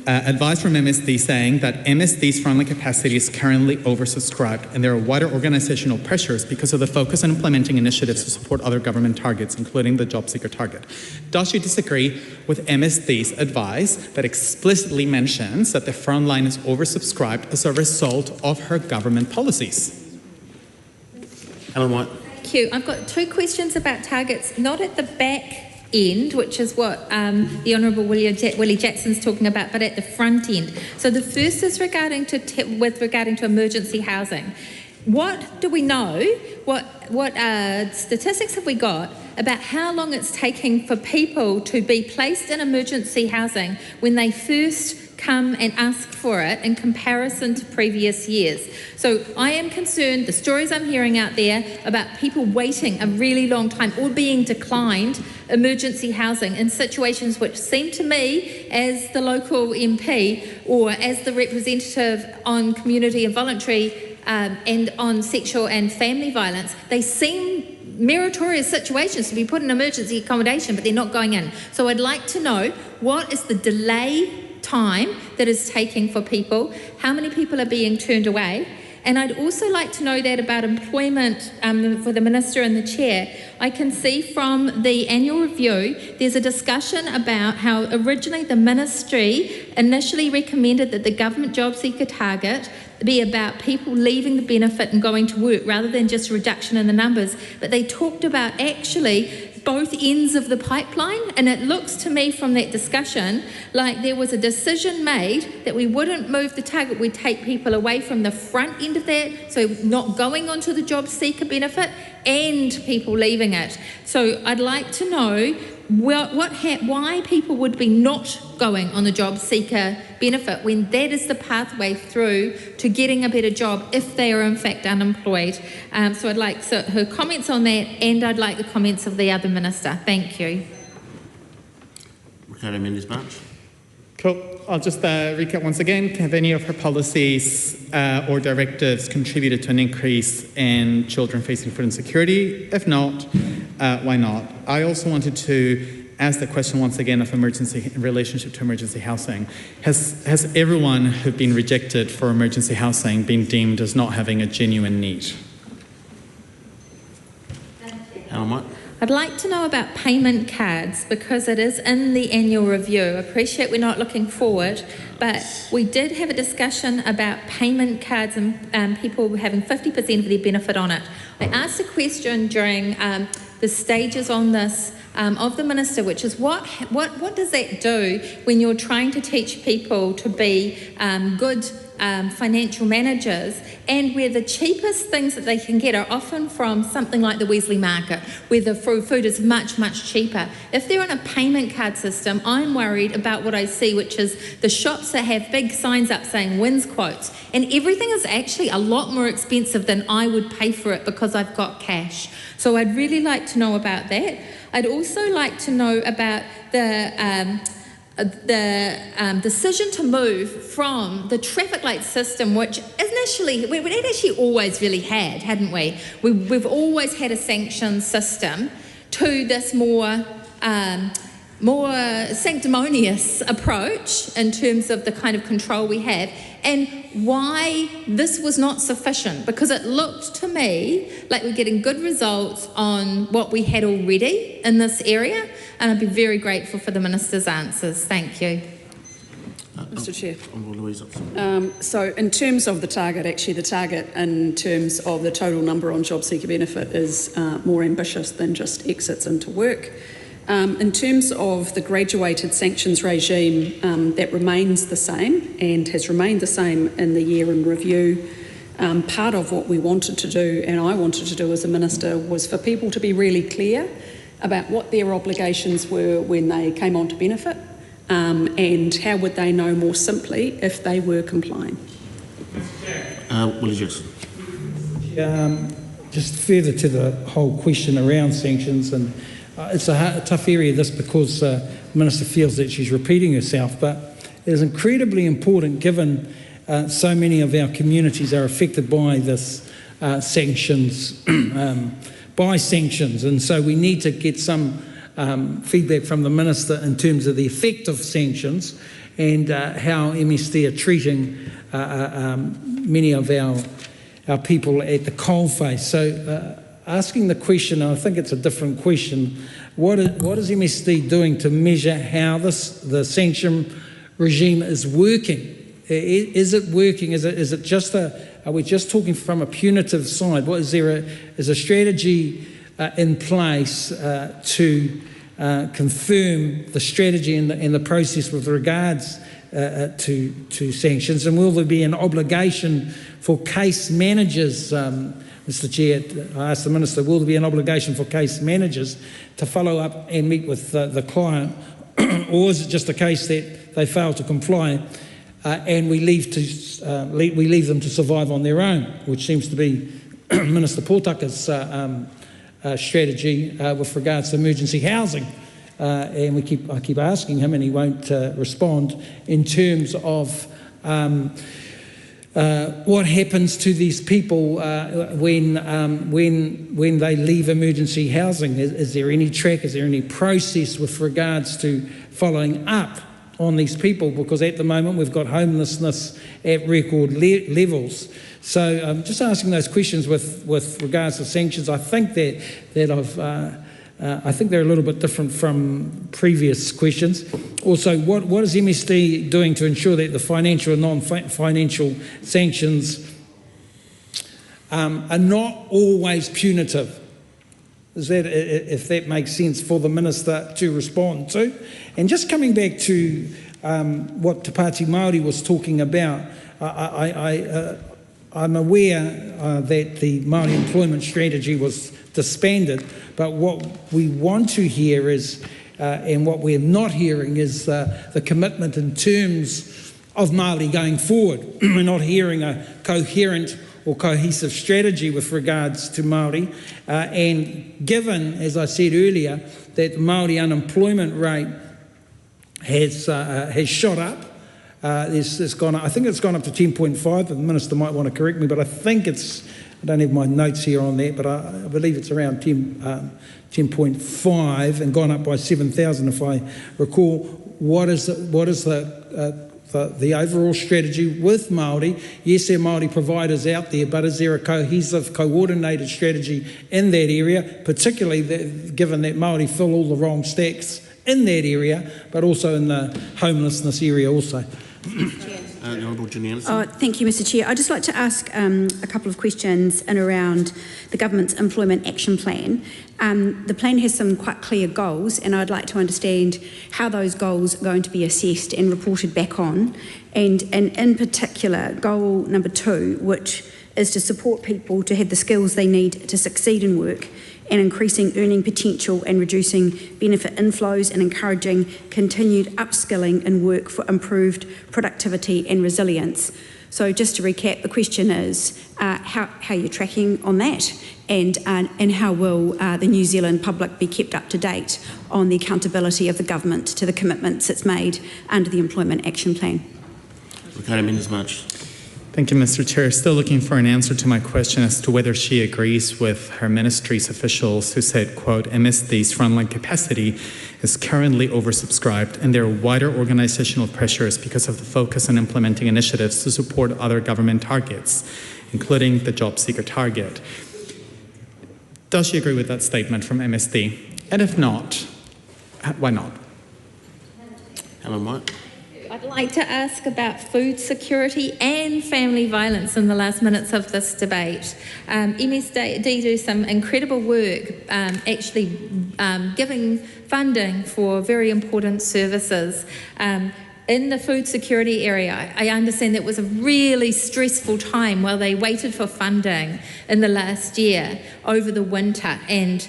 advice from MSD saying that MSD's frontline capacity is currently oversubscribed and there are wider organisational pressures because of the focus on implementing initiatives to support other government targets, including the job seeker target. Does she disagree with MSD's advice that explicitly mentions that the frontline is oversubscribed as a result of her government policies? Ellen White. Thank you. I've got two questions about targets, not at the back end, which is what the Honourable Willie Jackson's talking about, but at the front end. So the first is regarding to emergency housing. What do we know? What statistics have we got about how long it's taking for people to be placed in emergency housing when they first come and ask for it in comparison to previous years? So I am concerned, the stories I'm hearing out there about people waiting a really long time or being declined emergency housing in situations which seem to me, as the local MP or as the representative on community and voluntary and on sexual and family violence, they seem meritorious situations to be put in emergency accommodation, but they're not going in. So I'd like to know, what is the delay time that is taking for people? How many people are being turned away? And I'd also like to know that about employment for the Minister and the Chair. I can see from the annual review there's a discussion about how originally the Ministry initially recommended that the government job seeker target be about people leaving the benefit and going to work rather than just a reduction in the numbers. But they talked about actually both ends of the pipeline, and it looks to me from that discussion like there was a decision made that we wouldn't move the target, we'd take people away from the front end of that, so not going onto the job seeker and people leaving it. So I'd like to know why people would be not going on the job seeker benefit when that is the pathway through to getting a better job if they are in fact unemployed. So I'd like her comments on that, and I'd like the comments of the other minister. Thank you. Ricardo Mendes March. Cool. I'll just recap once again. Have any of her policies or directives contributed to an increase in children facing food insecurity? If not, why not? I also wanted to ask the question once again of emergency in relationship to emergency housing. Has everyone who've been rejected for emergency housing been deemed as not having a genuine need? I'd like to know about payment cards because it is in the annual review. I appreciate we're not looking forward, but we did have a discussion about payment cards and people having 50% of their benefit on it. I asked a question during the stages on this of the Minister, which is what does that do when you're trying to teach people to be good financial managers, and where the cheapest things that they can get are often from something like the Wesley Market, where the food is much, much cheaper. If they're on a payment card system, I'm worried about what I see, which is the shops that have big signs up saying wins quotes, and everything is actually a lot more expensive than I would pay for it because I've got cash. So I'd really like to know about that. I'd also like to know about the decision to move from the traffic light system, which initially we'd actually always really had, hadn't we? We've always had a sanctions system, to this more sanctimonious approach in terms of the kind of control we have, and why this was not sufficient, because it looked to me like we're getting good results on what we had already in this area, and I'd be very grateful for the Minister's answers. Thank you. Mr Chair. So in terms of the target, actually the target in terms of the total number on job seeker benefit is more ambitious than just exits into work. In terms of the graduated sanctions regime, that remains the same and has remained the same in the year in review. Part of what we wanted to do, and I wanted to do as a Minister, was for people to be really clear about what their obligations were when they came on to benefit, and how would they know more simply if they were complying. Willie Jackson. Just further to the whole question around sanctions, and it's a tough area, this, because the Minister feels that she's repeating herself, but it is incredibly important given so many of our communities are affected by this sanctions, and so we need to get some feedback from the Minister in terms of the effect of sanctions and how MSD are treating many of our people at the coalface. So asking the question, and I think it's a different question, what is MSD doing to measure how the sanction regime is working? Is it working? Is it just are we just talking from a punitive side? Is a strategy in place to confirm the strategy and the process with regards to sanctions? And will there be an obligation for case managers, Mr Chair, I asked the Minister, will there be an obligation for case managers to follow up and meet with the client, or is it just a case that they fail to comply and we leave them to survive on their own, which seems to be Minister Pōtaka's strategy with regards to emergency housing. And I keep asking him, and he won't respond, in terms of what happens to these people when they leave emergency housing. Is there any track, is there any process with regards to following up on these people? Because at the moment we've got homelessness at record levels. So I'm just asking those questions with regards to sanctions. I think I think they're a little bit different from previous questions. Also, what is MSD doing to ensure that the financial and non-financial sanctions are not always punitive? If that makes sense for the Minister to respond to? And just coming back to what Te Pāti Māori was talking about, I'm aware that the Māori employment strategy was disbanded, but what we want to hear is, and what we're not hearing is the commitment in terms of Māori going forward. We're not hearing a coherent or cohesive strategy with regards to Māori, and given, as I said earlier, that the Māori unemployment rate has shot up. It's gone. I think it's gone up to 10.5. The minister might want to correct me, but I think it's. I don't have my notes here on that, but I believe it's around 10.5 and gone up by 7,000, if I recall. What is the overall strategy with Maori? Yes, there are Maori providers out there, but is there a cohesive, coordinated strategy in that area, particularly given that Maori fill all the wrong stacks in that area, but also in the homelessness area also? Thank you, Mr. Chair. I'd just like to ask a couple of questions in around the government's employment action plan. The plan has some quite clear goals, and I'd like to understand how those goals are going to be assessed and reported back on. And in particular, goal number 2, which is to support people to have the skills they need to succeed in work, and increasing earning potential and reducing benefit inflows and encouraging continued upskilling in work for improved productivity and resilience. So just to recap, the question is how you're tracking on that, and how will the New Zealand public be kept up to date on the accountability of the government to the commitments it's made under the Employment Action Plan. Thank you, Mr. Chair. Still looking for an answer to my question as to whether she agrees with her ministry's officials who said, quote, MSD's frontline capacity is currently oversubscribed and there are wider organisational pressures because of the focus on implementing initiatives to support other government targets, including the job seeker target. Does she agree with that statement from MSD? And if not, why not? I'd like to ask about food security and family violence in the last minutes of this debate. MSD do some incredible work actually giving funding for very important services. In the food security area, I understand that was a really stressful time while they waited for funding in the last year over the winter, and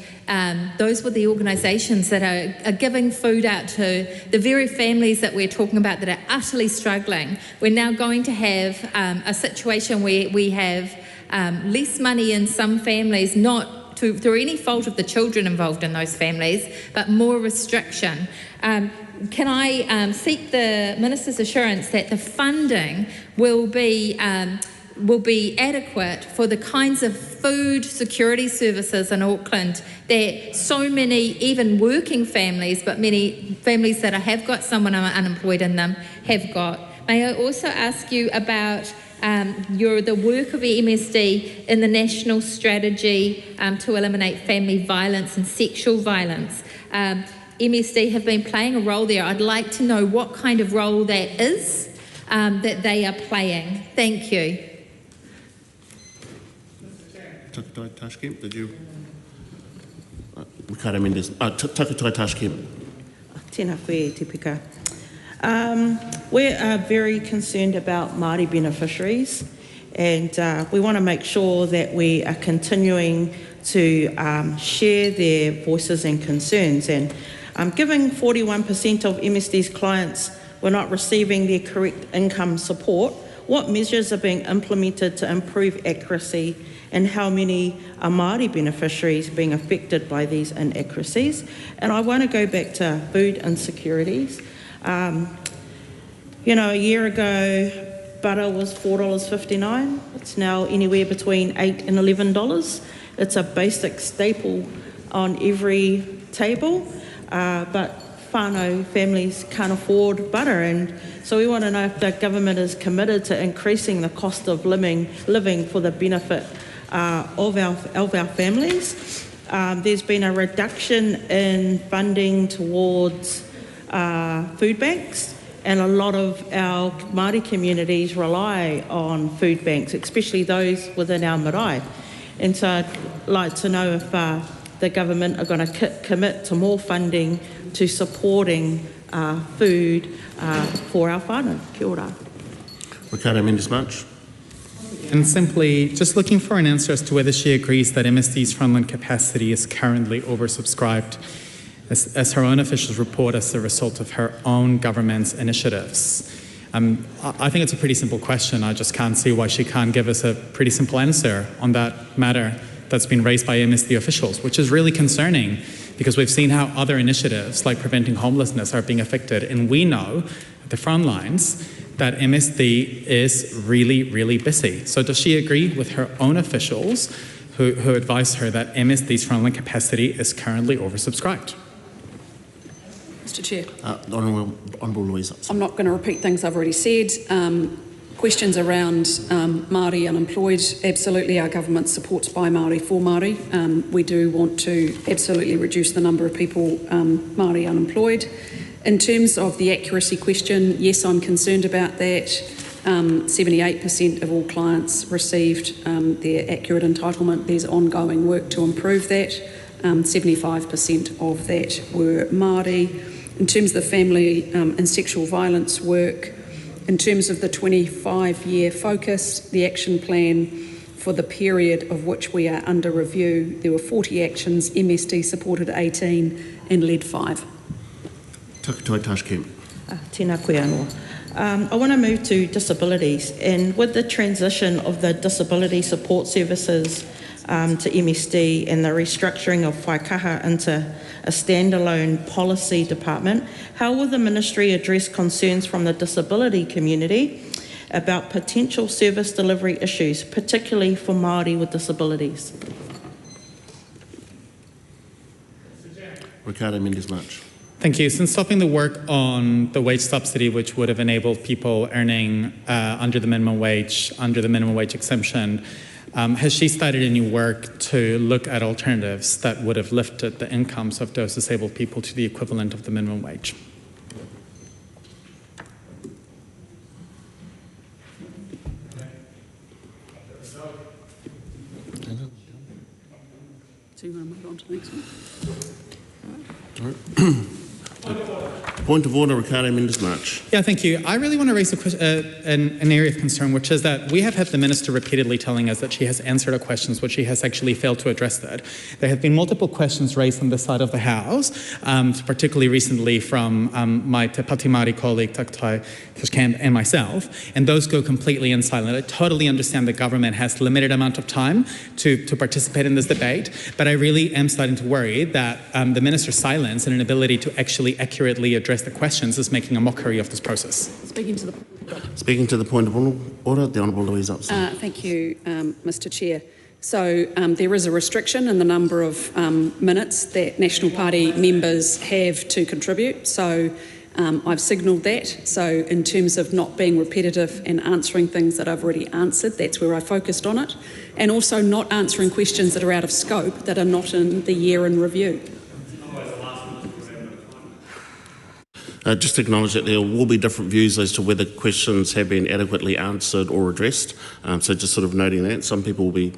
those were the organisations that are giving food out to the very families that we're talking about that are utterly struggling. We're now going to have a situation where we have less money in some families, not through any fault of the children involved in those families, but more restriction. Can I seek the Minister's assurance that the funding will be adequate for the kinds of food security services in Auckland that so many, even working families, but many families that have got someone unemployed in them, have got? May I also ask you about the work of the MSD in the national strategy to eliminate family violence and sexual violence? MSD have been playing a role there. I'd like to know what kind of role that is that they are playing. Thank you. Did you? Tēnā koe, Te Pika. We are very concerned about Māori beneficiaries, and we want to make sure that we are continuing to share their voices and concerns. And given 41% of MSD's clients were not receiving their correct income support, what measures are being implemented to improve accuracy, and how many are Māori beneficiaries being affected by these inaccuracies? And I want to go back to food insecurities. A year ago, butter was $4.59. It's now anywhere between $8 and $11. It's a basic staple on every table, but whānau families can't afford butter, and so we want to know if the government is committed to increasing the cost of living for the benefit of our families. There's been a reduction in funding towards food banks, and a lot of our Māori communities rely on food banks, especially those within our marae. And so I'd like to know if the government are going to commit to more funding to supporting food for our whānau. Kia ora. And simply just looking for an answer as to whether she agrees that MSD's frontline capacity is currently oversubscribed, as her own officials report, as a result of her own government's initiatives. I think it's a pretty simple question. I just can't see why she can't give us a pretty simple answer on that matter that's been raised by MSD officials, which is really concerning because we've seen how other initiatives like preventing homelessness are being affected, and we know at the front lines that MSD is really, really busy. So does she agree with her own officials who advised her that MSD's frontline capacity is currently oversubscribed? Mr Chair. Honourable Louise. I'm not going to repeat things I've already said. Questions around Māori unemployed. Absolutely, our government supports by Māori for Māori. We do want to absolutely reduce the number of people Māori unemployed. In terms of the accuracy question, yes, I'm concerned about that. 78% of all clients received their accurate entitlement. There's ongoing work to improve that. 75% of that were Māori. In terms of the family and sexual violence work, in terms of the 25-year focus, the action plan for the period of which we are under review, there were 40 actions, MSD supported 18 and led 5. Takatoi Tashkent. Tēnā koe anō. I want to move to disabilities, and with the transition of the disability support services to MSD and the restructuring of Waikaha into a standalone policy department, how will the Ministry address concerns from the disability community about potential service delivery issues, particularly for Māori with disabilities? Ricardo Mendes-March. Thank you. Since stopping the work on the wage subsidy, which would have enabled people earning under the minimum wage exemption, has she started any work to look at alternatives that would have lifted the incomes of those disabled people to the equivalent of the minimum wage? So you want to move on to the next one? Point of order, Ricardo Mendes-March. Yeah, thank you. I really want to raise an area of concern, which is that we have had the Minister repeatedly telling us that she has answered our questions, but she has actually failed to address that. There have been multiple questions raised on this side of the House, particularly recently from my Te Pati Māori colleague, Takatoi Tashkent, and myself, and those go completely in silent. I totally understand the government has limited amount of time to participate in this debate, but I really am starting to worry that the Minister's silence and inability to actually accurately address the questions is making a mockery of this process. Speaking to the point of order, the Honourable Louise Upson. Thank you, Mr Chair. So there is a restriction in the number of minutes that National Party members have to contribute. So I've signalled that. So in terms of not being repetitive and answering things that I've already answered, that's where I focused on it. And also not answering questions that are out of scope, that are not in the year in review. Just to acknowledge that there will be different views as to whether questions have been adequately answered or addressed. So just sort of noting that. Some people will be,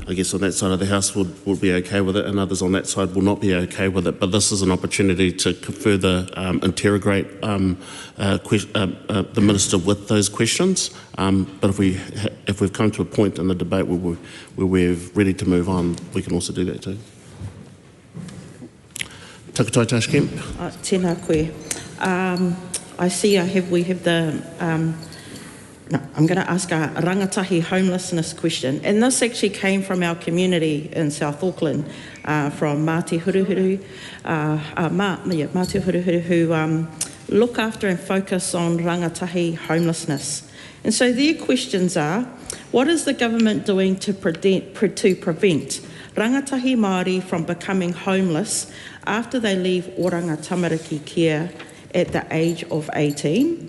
I guess, on that side of the House will be okay with it, and others on that side will not be okay with it. But this is an opportunity to further interrogate the Minister with those questions. But if we've come to a point in the debate where we're ready to move on, we can also do that too. Takatoi Tashkent. Tēnā koe. I see we have the, I'm going to ask a rangatahi homelessness question. And this actually came from our community in South Auckland, from Māti Huruhuru, Māti Huruhuru, who look after and focus on rangatahi homelessness. And so their questions are, what is the government doing to prevent rangatahi Māori from becoming homeless after they leave oranga tamariki care at the age of 18?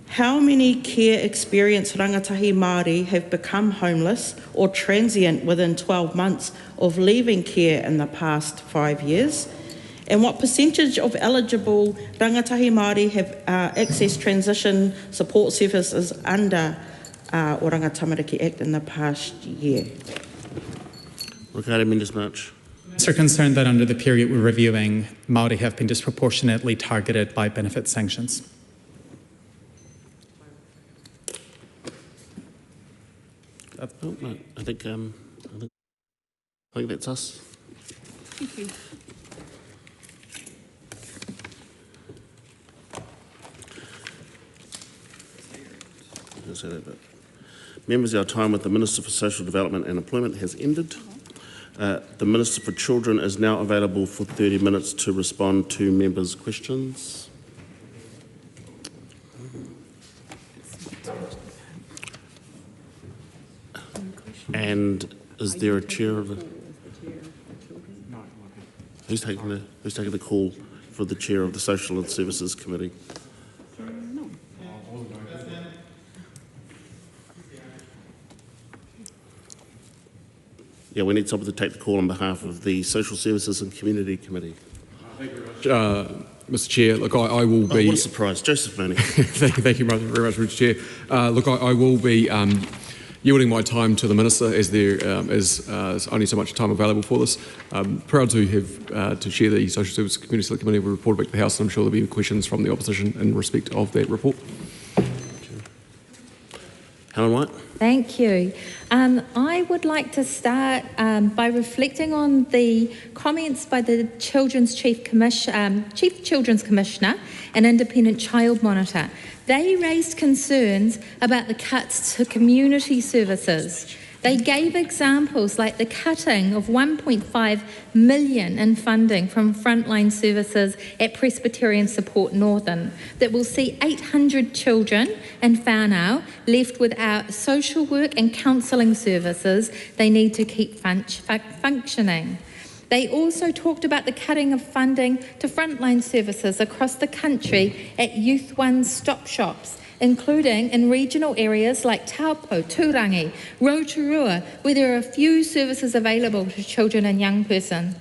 How many care experienced rangatahi Māori have become homeless or transient within 12 months of leaving care in the past 5 years? And what percentage of eligible rangatahi Māori have accessed transition support services under Oranga Tamariki Act in the past year? Ricardo Mendes-March. Are concerned that under the period we're reviewing, Māori have been disproportionately targeted by benefit sanctions. No, I think that's us. Thank you. Members, our time with the Minister for Social Development and Employment has ended. The Minister for Children is now available for 30 minutes to respond to members' questions. And is there a chair of the... Who's taking the call for the chair of the Social and Services Committee? Yeah, we need someone to take the call on behalf of the Social Services and Community Committee. Thank you very much, Mr. Chair. Look, I will be... Oh, what a surprise. Joseph Mooney. Thank you very much, Mr. Chair. Look, I will be yielding my time to the Minister as there is only so much time available for this. Proud to have to share the Social Services Community Select Committee report back to the House, and I'm sure there'll be questions from the opposition in respect of that report. Helen White. Thank you. I would like to start by reflecting on the comments by the Chief Children's Commissioner and Independent Child Monitor. They raised concerns about the cuts to community services. They gave examples like the cutting of $1.5 million in funding from frontline services at Presbyterian Support Northern that will see 800 children in whānau left without social work and counselling services they need to keep functioning. They also talked about the cutting of funding to frontline services across the country at Youth One stop shops, including in regional areas like Taupo, Turangi, Aotearoa, where there are few services available to children and young persons.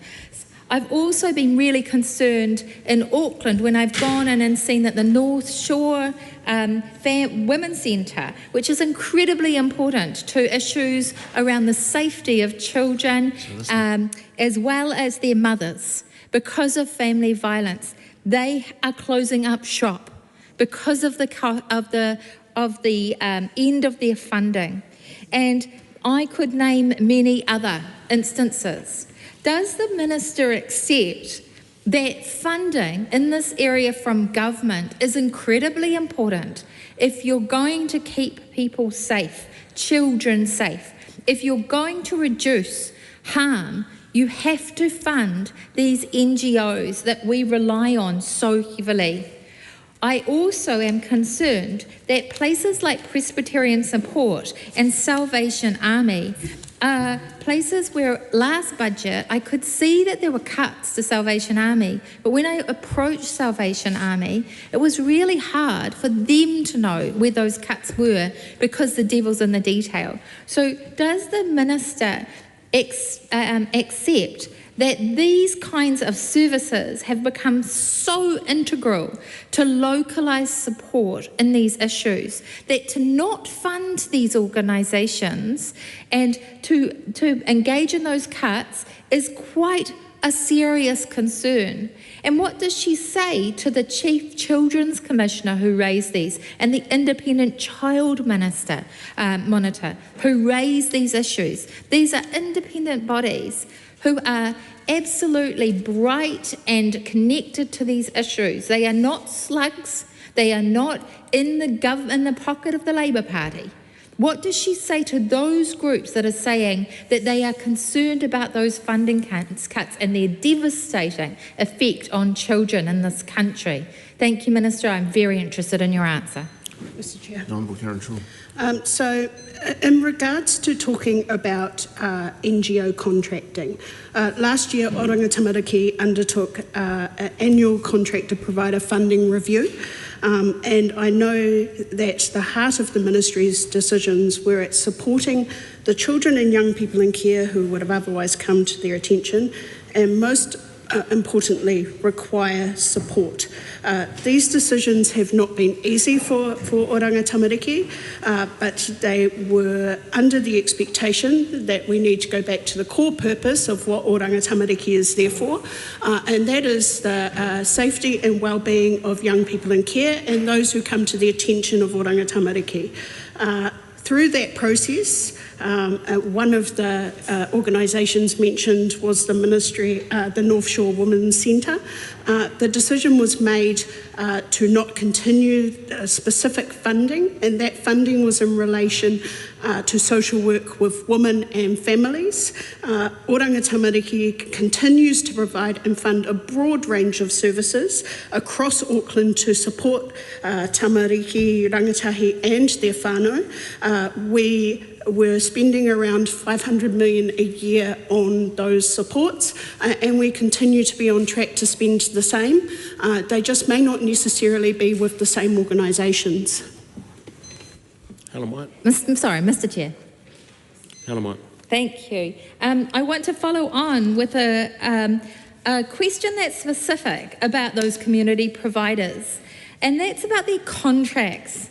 I've also been really concerned in Auckland when I've gone in and seen that the North Shore Women's Centre, which is incredibly important to issues around the safety of children as well as their mothers because of family violence, they are closing up shop because of the end of their funding. And I could name many other instances. Does the Minister accept that funding in this area from government is incredibly important if you're going to keep people safe, children safe? If you're going to reduce harm, you have to fund these NGOs that we rely on so heavily. I also am concerned that places like Presbyterian Support and Salvation Army are places where last budget I could see that there were cuts to Salvation Army, but when I approached Salvation Army, it was really hard for them to know where those cuts were because the devil's in the detail. So does the Minister accept that these kinds of services have become so integral to localised support in these issues that to not fund these organisations and to engage in those cuts is quite a serious concern? And what does she say to the Chief Children's Commissioner who raised these and the Independent Child Monitor who raised these issues? These are independent bodies who are absolutely bright and connected to these issues. They are not slugs. They are not in the pocket of the Labour Party. What does she say to those groups that are saying that they are concerned about those funding cuts and their devastating effect on children in this country? Thank you, Minister. I'm very interested in your answer. Mr. Chair. Honourable Karen Shaw. So, in regards to talking about NGO contracting, last year Oranga Tamariki undertook an annual contractor provider funding review, and I know that the heart of the Ministry's decisions were at supporting the children and young people in care who would have otherwise come to their attention, and most importantly, require support. These decisions have not been easy for Oranga Tamariki, but they were under the expectation that we need to go back to the core purpose of what Oranga Tamariki is there for, and that is the safety and well-being of young people in care and those who come to the attention of Oranga Tamariki. Through that process, one of the organisations mentioned was the Ministry, the North Shore Women's Centre. The decision was made to not continue specific funding, and that funding was in relation to social work with women and families. Oranga Tamariki continues to provide and fund a broad range of services across Auckland to support tamariki, rangatahi and their whānau. We're spending around $500 million a year on those supports, and we continue to be on track to spend the same. They just may not necessarily be with the same organisations. Helen White. Mr. Chair. Helen White. Thank you. I want to follow on with a question that's specific about those community providers, and that's about their contracts.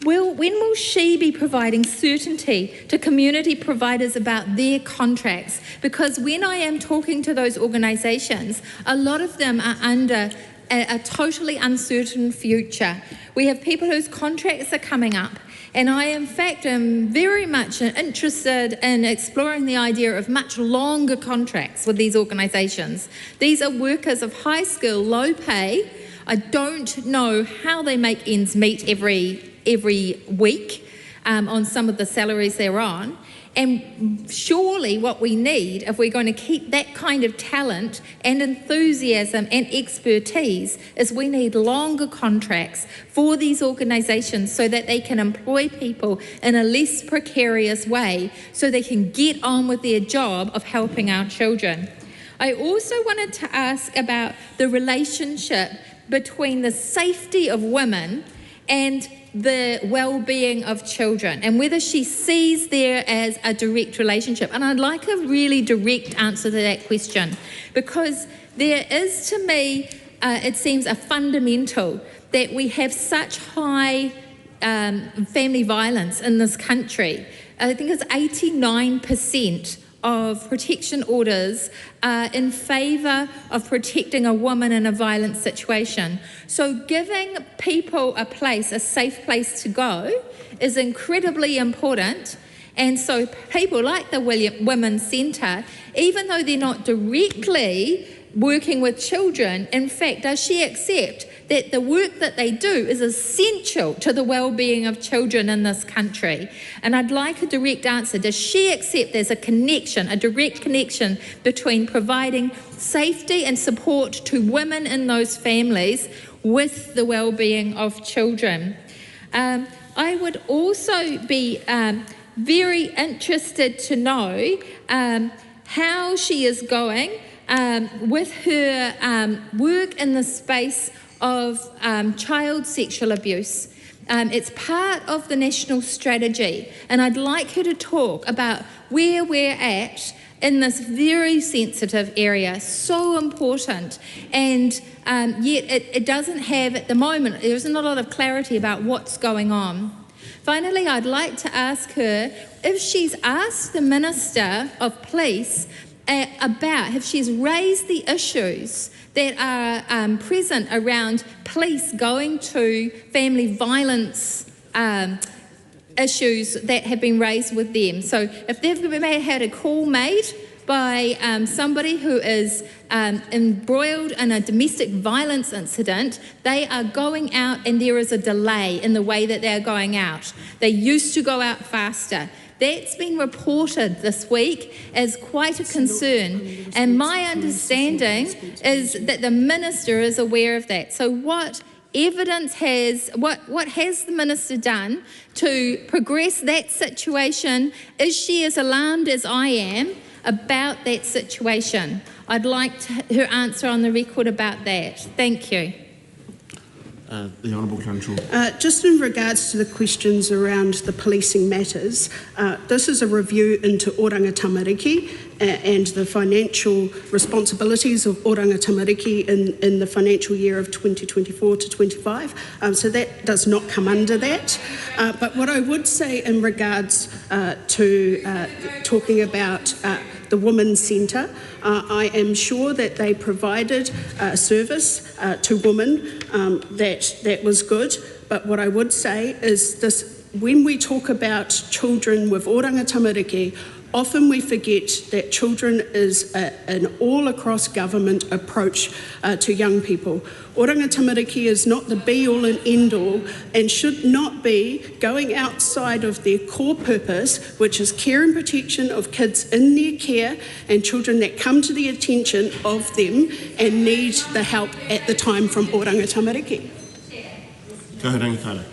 When will she be providing certainty to community providers about their contracts? Because when I am talking to those organisations, a lot of them are under a totally uncertain future. We have people whose contracts are coming up, and I in fact am very much interested in exploring the idea of much longer contracts with these organisations. These are workers of high skill, low pay. I don't know how they make ends meet every week on some of the salaries they're on. And surely what we need, if we're going to keep that kind of talent and enthusiasm and expertise, is we need longer contracts for these organisations so that they can employ people in a less precarious way so they can get on with their job of helping our children. I also wanted to ask about the relationship between the safety of women and the well-being of children, and whether she sees there as a direct relationship. And I'd like a really direct answer to that question, because there is, to me, it seems a fundamental that we have such high family violence in this country. I think it's 89% of protection orders are in favour of protecting a woman in a violent situation. So giving people a safe place to go is incredibly important. And so people like the Women's Centre, even though they're not directly working with children, in fact, does she accept that the work that they do is essential to the well-being of children in this country? And I'd like a direct answer. Does she accept there's a connection, a direct connection between providing safety and support to women in those families with the well-being of children? I would also be very interested to know how she is going with her work in the space of child sexual abuse. It's part of the national strategy, and I'd like her to talk about where we're at in this very sensitive area, so important, and yet it doesn't have, at the moment, there isn't a lot of clarity about what's going on. Finally, I'd like to ask her if she's asked the Minister of Police about if she's raised the issues that are present around police going to family violence issues that have been raised with them. So if they've had a call made by somebody who is embroiled in a domestic violence incident, they are going out and there is a delay in the way that they're going out. They used to go out faster. That's been reported this week as quite a concern, and my understanding is that the Minister is aware of that. So what evidence has the Minister done to progress that situation? Is she as alarmed as I am about that situation? I'd like her answer on the record about that. Thank you. The Honourable Counsel. Just in regards to the questions around the policing matters, this is a review into Oranga Tamariki and the financial responsibilities of Oranga Tamariki in the financial year of 2024 to 25. So that does not come under that. But what I would say in regards to talking about the Women's Centre, I am sure that they provided a service to women that was good. But what I would say is this: when we talk about children with Oranga Tamariki, Often we forget that children is an all-across government approach to young people. Oranga tamariki is not the be-all and end-all and should not be going outside of their core purpose, which is care and protection of kids in their care and children that come to the attention of them and need the help at the time from oranga tamariki. Go ahead, Angakana.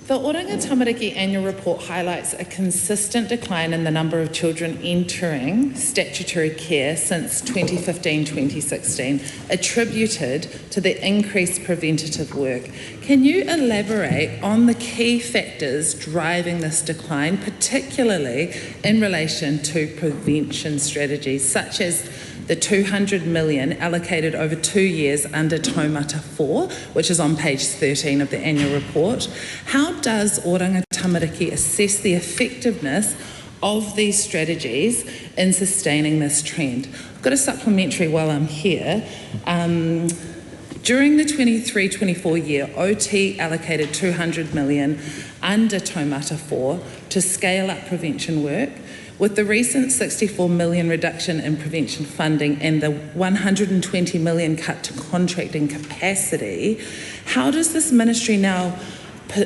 The Oranga Tamariki annual report highlights a consistent decline in the number of children entering statutory care since 2015-2016, attributed to the increased preventative work. Can you elaborate on the key factors driving this decline, particularly in relation to prevention strategies, such as the 200 million allocated over 2 years under Taumata 4, which is on page 13 of the annual report? How does Oranga Tamariki assess the effectiveness of these strategies in sustaining this trend? I've got a supplementary while I'm here. During the 23-24 year, OT allocated 200 million under Taumata 4 to scale up prevention work. With the recent 64 million reduction in prevention funding and the 120 million cut to contracting capacity, how does this ministry now,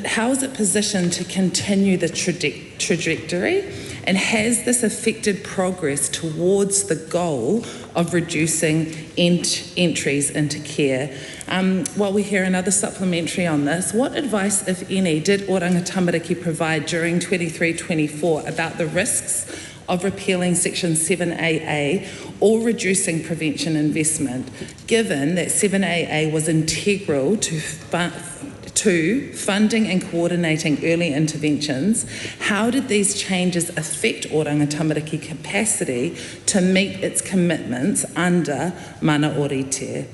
how is it positioned to continue the trajectory? And has this affected progress towards the goal of reducing entries into care? While we hear another supplementary on this, what advice, if any, did Oranga Tamariki provide during 23-24 about the risks of repealing Section 7AA or reducing prevention investment, given that 7AA was integral to funding and coordinating early interventions? How did these changes affect Oranga Tamariki capacity to meet its commitments under Mana Orite?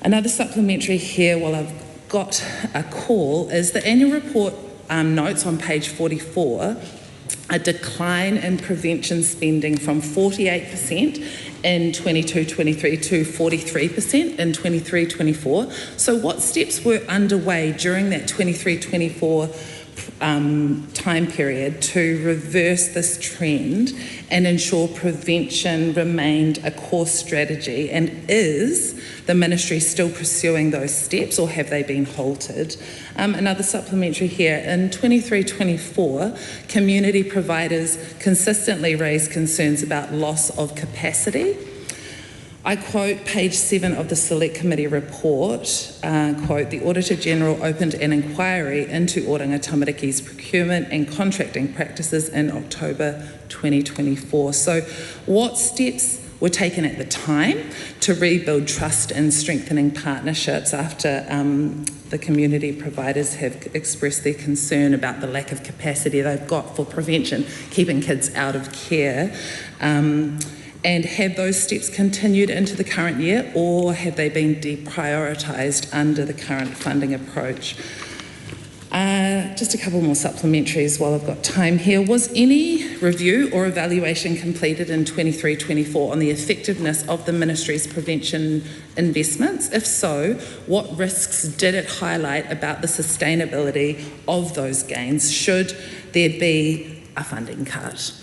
Another supplementary here, while I've got a call, is the annual report notes on page 44 a decline in prevention spending from 48% in 22-23 to 43% in 23-24. So what steps were underway during that 23-24 time period to reverse this trend and ensure prevention remained a core strategy? And is the ministry still pursuing those steps, or have they been halted? Another supplementary here. In 23-24, community providers consistently raised concerns about loss of capacity. I quote page 7 of the Select Committee report, quote, the Auditor General opened an inquiry into Oranga Tamariki's procurement and contracting practices in October 2024. So what steps were taken at the time to rebuild trust and strengthening partnerships after the community providers have expressed their concern about the lack of capacity they've got for prevention, keeping kids out of care? And have those steps continued into the current year, or have they been deprioritised under the current funding approach? Just a couple more supplementaries while I've got time here. Was any review or evaluation completed in 23-24 on the effectiveness of the Ministry's prevention investments? If so, what risks did it highlight about the sustainability of those gains should there be a funding cut?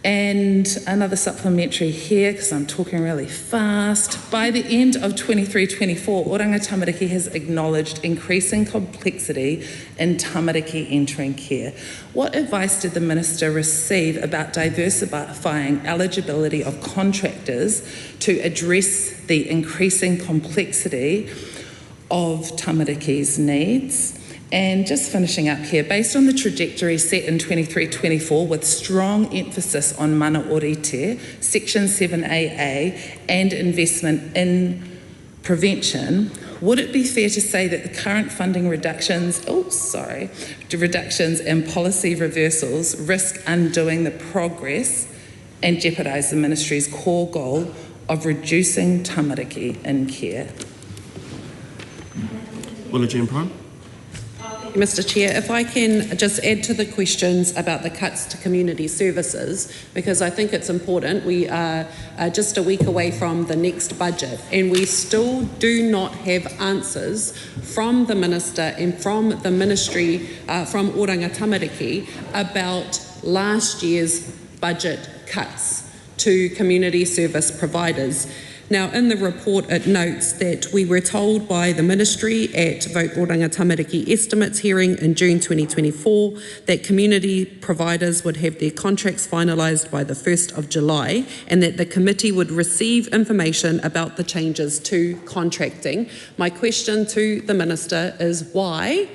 And another supplementary here, because I'm talking really fast. By the end of 23-24, Oranga Tamariki has acknowledged increasing complexity in tamariki entering care. What advice did the Minister receive about diversifying eligibility of contractors to address the increasing complexity of tamariki's needs? And just finishing up here, based on the trajectory set in 23-24 with strong emphasis on Mana Orite, Section 7AA and investment in prevention, would it be fair to say that the current funding reductions and policy reversals risk undoing the progress and jeopardise the Ministry's core goal of reducing tamariki in care? Willie Jean Prime. Mr. Chair, if I can just add to the questions about the cuts to community services, because I think it's important. We are just a week away from the next budget, and we still do not have answers from the Minister and from the Ministry, from Oranga Tamariki, about last year's budget cuts to community service providers. Now, in the report, it notes that we were told by the Ministry at Vote Oranga Tamariki Estimates hearing in June 2024 that community providers would have their contracts finalised by the 1st of July and that the committee would receive information about the changes to contracting. My question to the Minister is why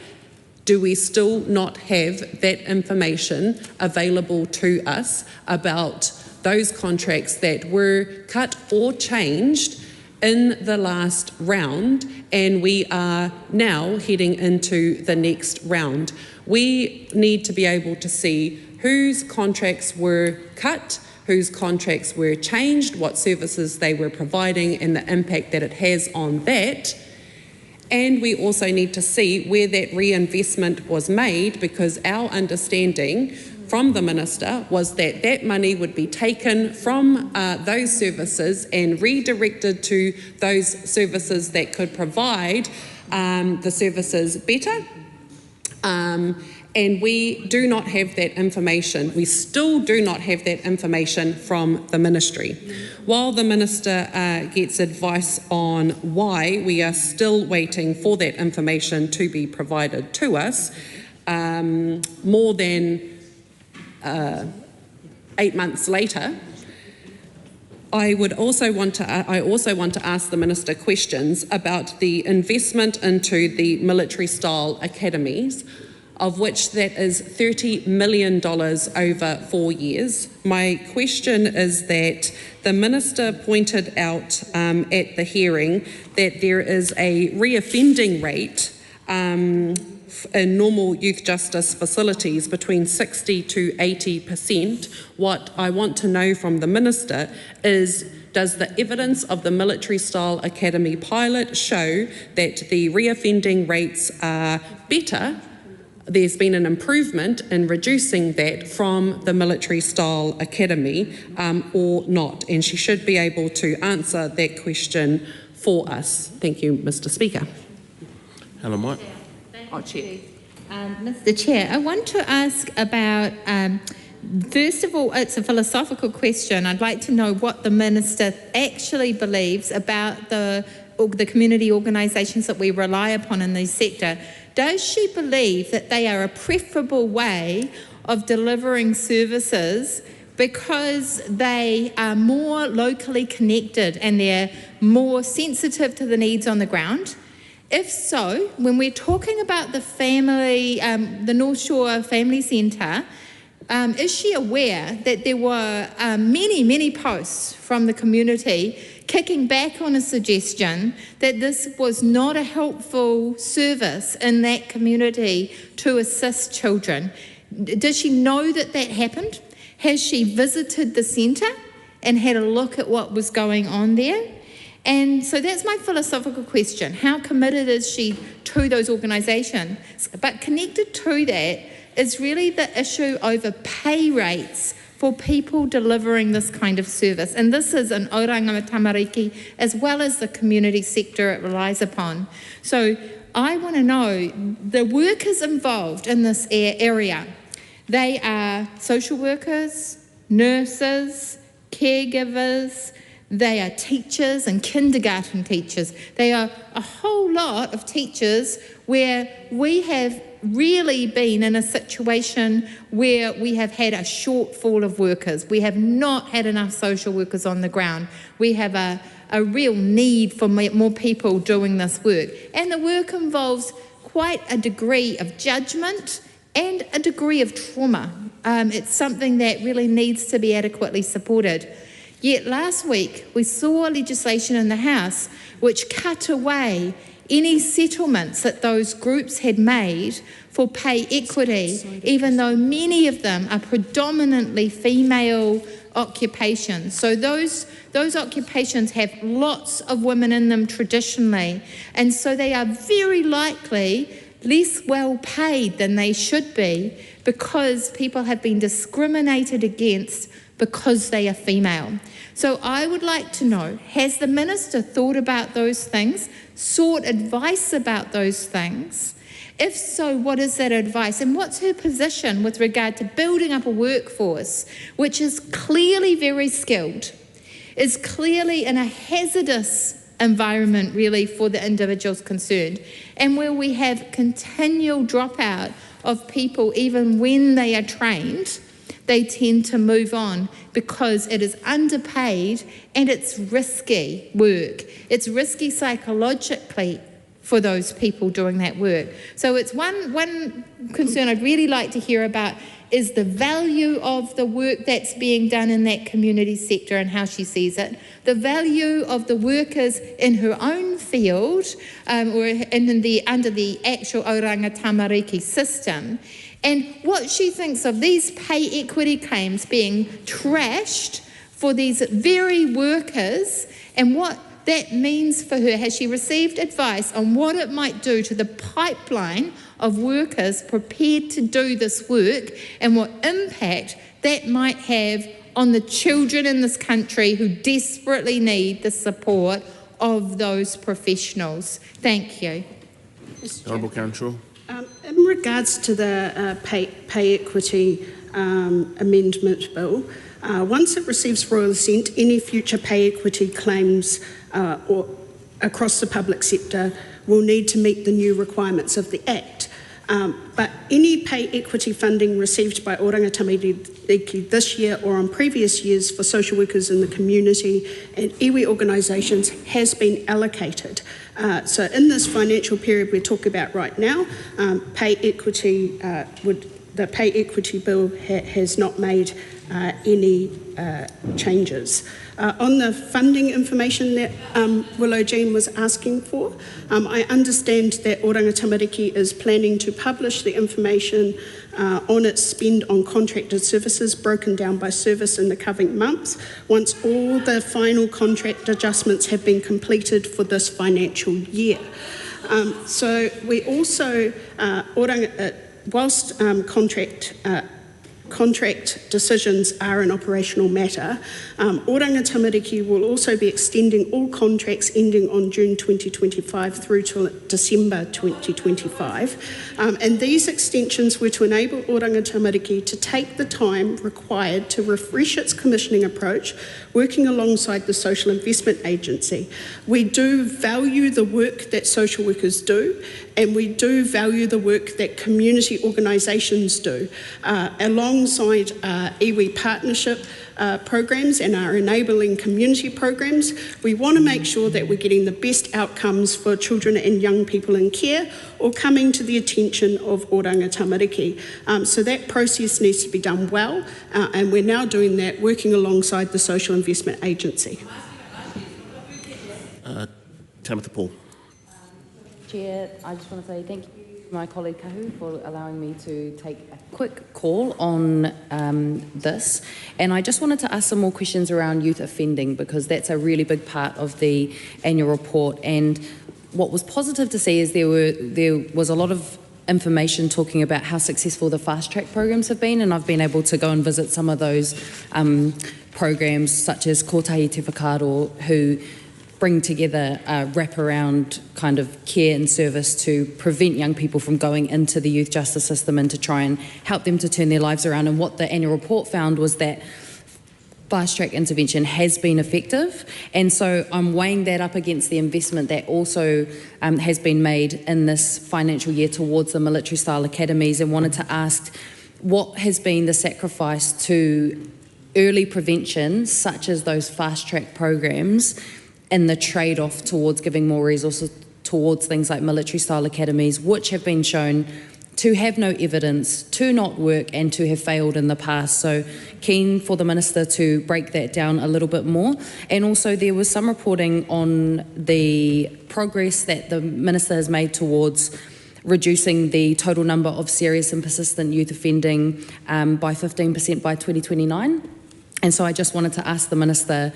do we still not have that information available to us about those contracts that were cut or changed in the last round, and we are now heading into the next round? We need to be able to see whose contracts were cut, whose contracts were changed, what services they were providing, and the impact that it has on that. And we also need to see where that reinvestment was made, because our understanding from the Minister was that that money would be taken from those services and redirected to those services that could provide the services better. And we do not have that information. We still do not have that information from the Ministry. While the Minister gets advice on why we are still waiting for that information to be provided to us, more than 8 months later, I also want to ask the Minister questions about the investment into the military-style academies, of which that is $30 million over 4 years. My question is that the Minister pointed out at the hearing that there is a reoffending rate in normal youth justice facilities between 60 to 80%. What I want to know from the Minister is, does the evidence of the Military Style Academy pilot show that the reoffending rates are better? There's been an improvement in reducing that from the Military Style Academy or not? And she should be able to answer that question for us. Thank you, Mr. Speaker. Helen White. Mr. Chair, I want to ask about, first of all, it's a philosophical question. I'd like to know what the Minister actually believes about the community organisations that we rely upon in this sector. Does she believe that they are a preferable way of delivering services because they are more locally connected and they're more sensitive to the needs on the ground? If so, when we're talking about the family, the North Shore Family Centre, is she aware that there were many posts from the community kicking back on a suggestion that this was not a helpful service in that community to assist children? Does she know that that happened? Has she visited the centre and had a look at what was going on there? And so that's my philosophical question. How committed is she to those organisations? But connected to that is really the issue over pay rates for people delivering this kind of service. And this is an Oranga Tamariki as well as the community sector it relies upon. So I want to know the workers involved in this area. They are social workers, nurses, caregivers, they are teachers and kindergarten teachers. They are a whole lot of teachers where we have really been in a situation where we have had a shortfall of workers. We have not had enough social workers on the ground. We have a real need for more people doing this work. And the work involves quite a degree of judgment and a degree of trauma. It's something that really needs to be adequately supported. Yet last week we saw legislation in the House which cut away any settlements that those groups had made for pay equity, even though many of them are predominantly female occupations. So those occupations have lots of women in them traditionally, and so they are very likely less well paid than they should be because people have been discriminated against because they are female. So I would like to know, has the Minister thought about those things, sought advice about those things? If so, what is that advice? And what's her position with regard to building up a workforce which is clearly very skilled, is clearly in a hazardous environment really for the individuals concerned, and where we have continual dropout of people even when they are trained, they tend to move on because it is underpaid and it's risky work. It's risky psychologically for those people doing that work. So it's one concern I'd really like to hear about is the value of the work that's being done in that community sector and how she sees it, the value of the workers in her own field or under the actual Oranga Tamariki system, and what she thinks of these pay equity claims being trashed for these very workers and what that means for her. Has she received advice on what it might do to the pipeline of workers prepared to do this work and what impact that might have on the children in this country who desperately need the support of those professionals? Thank you. Honourable Counsel. In regards to the pay equity amendment bill, once it receives royal assent, any future pay equity claims or across the public sector will need to meet the new requirements of the Act. But any pay equity funding received by Oranga Tamariki this year or on previous years for social workers in the community and iwi organisations has been allocated. So in this financial period we're talking about right now, the pay equity bill has not made any changes. On the funding information that Willow Jean was asking for, I understand that Oranga Tamariki is planning to publish the information on its spend on contracted services broken down by service in the coming months once all the final contract adjustments have been completed for this financial year. So we also, whilst contract decisions are an operational matter, Oranga Tamariki will also be extending all contracts ending on June 2025 through to December 2025. And these extensions were to enable Oranga Tamariki to take the time required to refresh its commissioning approach, working alongside the Social Investment Agency. We do value the work that social workers do, and we do value the work that community organisations do, alongside iwi partnership programs and our enabling community programs. We want to make sure that we're getting the best outcomes for children and young people in care or coming to the attention of Oranga Tamariki. So that process needs to be done well, and we're now doing that working alongside the Social Investment Agency. Tamitha Paul. Chair, I just want to say thank you to my colleague Kahu for allowing me to take a quick call on this. And I just wanted to ask some more questions around youth offending because that's a really big part of the annual report. And what was positive to see is there was a lot of information talking about how successful the fast track programs have been, and I've been able to go and visit some of those programs such as Kotahi Te Whakaaro, who bring together wraparound kind of care and service to prevent young people from going into the youth justice system and to try and help them to turn their lives around. And what the annual report found was that fast track intervention has been effective, and so I'm weighing that up against the investment that also has been made in this financial year towards the military style academies, and wanted to ask what has been the sacrifice to early prevention such as those fast track programs and the trade-off towards giving more resources towards things like military style academies, which have been shown to have no evidence, to not work and to have failed in the past. So keen for the Minister to break that down a little bit more. And also there was some reporting on the progress that the Minister has made towards reducing the total number of serious and persistent youth offending by 15% by 2029. And so I just wanted to ask the Minister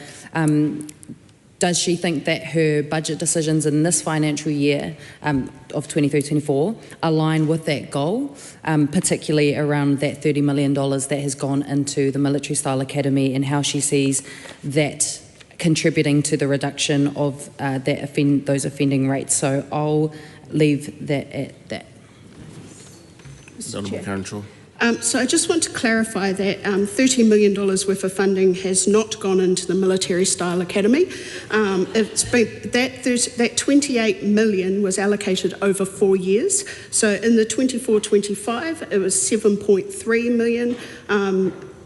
does she think that her budget decisions in this financial year of 23-24 align with that goal, particularly around that $30 million that has gone into the Military Style Academy, and how she sees that contributing to the reduction of those offending rates? So I'll leave that at that. So I just want to clarify that $30 million worth of funding has not gone into the Military Style Academy. It's been, that 28 million was allocated over 4 years. So in the 24-25, it was 7.3 million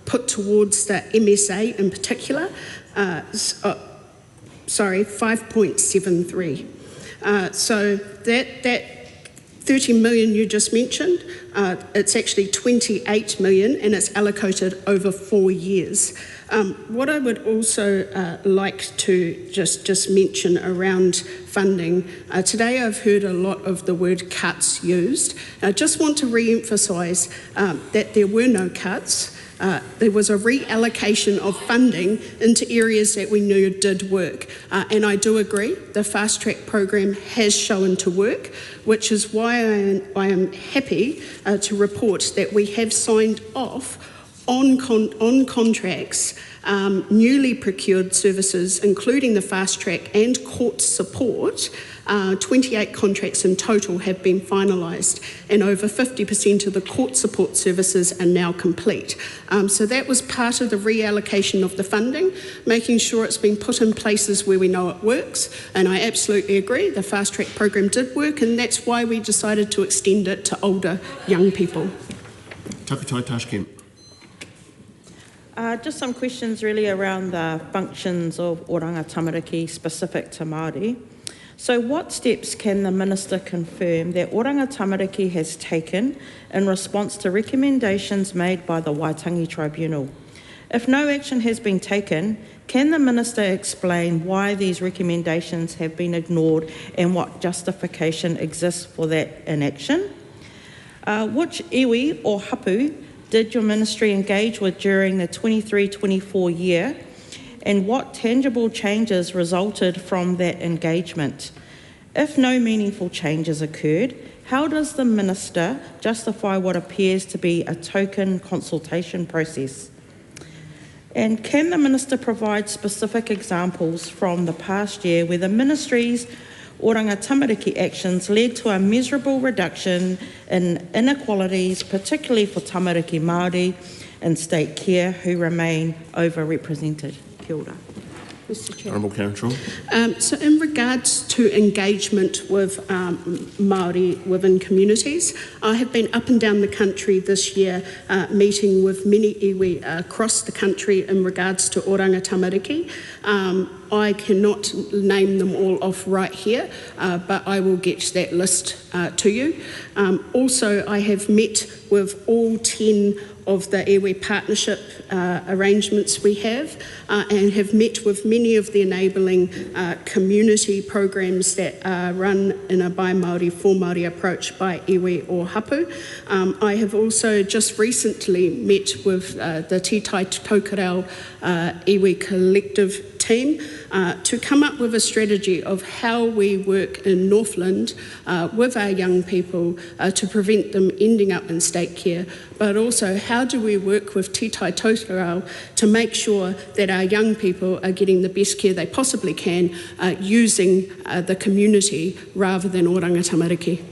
put towards the MSA in particular. 5.73. So that 30 million you just mentioned, it's actually 28 million, and it's allocated over 4 years. What I would also like to just mention around funding, today I've heard a lot of the word cuts used. I just want to re-emphasise that there were no cuts. There was a reallocation of funding into areas that we knew did work. And I do agree, the Fast Track program has shown to work, which is why I am happy to report that we have signed off on contracts, newly procured services, including the Fast Track and court support. 28 contracts in total have been finalised, and over 50% of the court support services are now complete. So that was part of the reallocation of the funding, making sure it's been put in places where we know it works. And I absolutely agree, the Fast Track program did work, and that's why we decided to extend it to older young people. Takutai Tashkent. Just some questions really around the functions of Oranga Tamariki specific to Māori. So what steps can the Minister confirm that Oranga Tamariki has taken in response to recommendations made by the Waitangi Tribunal? If no action has been taken, can the Minister explain why these recommendations have been ignored and what justification exists for that inaction? Which iwi or hapu did your Ministry engage with during the 23-24 year, and what tangible changes resulted from that engagement? If no meaningful changes occurred, how does the Minister justify what appears to be a token consultation process? And can the Minister provide specific examples from the past year where the Ministry's Oranga Tamariki actions led to a measurable reduction in inequalities, particularly for tamariki Māori in state care who remain overrepresented? Kia ora. Mr. Chair. Honourable Counsel. So in regards to engagement with Māori within communities, I have been up and down the country this year meeting with many iwi across the country in regards to Oranga Tamariki. I cannot name them all off right here, but I will get that list to you. Also, I have met with all 10 of the iwi partnership arrangements we have, and have met with many of the enabling community programs that are run in a by Māori, for Māori approach by iwi or hapu. I have also just recently met with the Te Tai Tokerau iwi collective team to come up with a strategy of how we work in Northland with our young people to prevent them ending up in state care, but also how do we work with Te Tai Tokerau to make sure that our young people are getting the best care they possibly can using the community rather than Oranga Tamariki.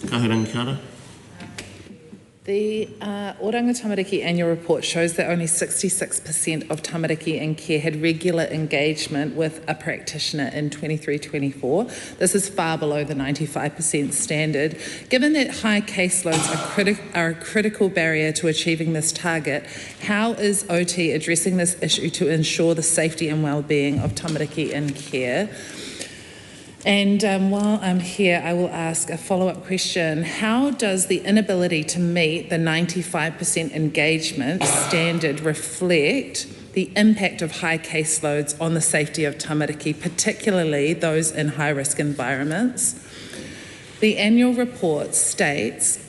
Kahirangi Kara. The Oranga Tamariki annual report shows that only 66% of tamariki in care had regular engagement with a practitioner in 23-24. This is far below the 95% standard. Given that high caseloads are a critical barrier to achieving this target, how is OT addressing this issue to ensure the safety and well-being of tamariki in care? And while I'm here, I will ask a follow-up question. How does the inability to meet the 95% engagement standard reflect the impact of high caseloads on the safety of tamariki, particularly those in high-risk environments? The annual report states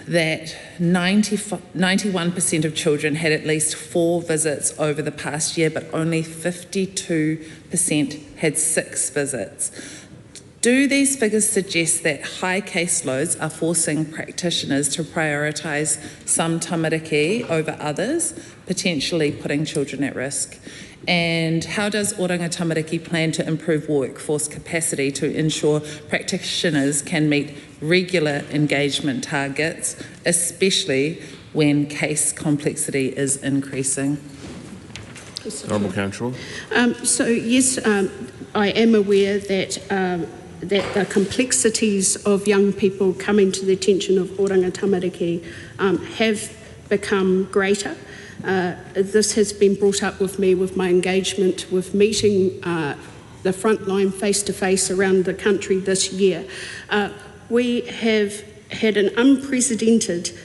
that 91% of children had at least 4 visits over the past year, but only 52% had 6 visits. Do these figures suggest that high caseloads are forcing practitioners to prioritise some tamariki over others, potentially putting children at risk? And how does Oranga Tamariki plan to improve workforce capacity to ensure practitioners can meet regular engagement targets, especially when case complexity is increasing? Honourable Councillor. So yes, I am aware that that the complexities of young people coming to the attention of Oranga Tamariki have become greater. This has been brought up with me with my engagement with meeting the frontline face-to-face around the country this year. We have had an unprecedented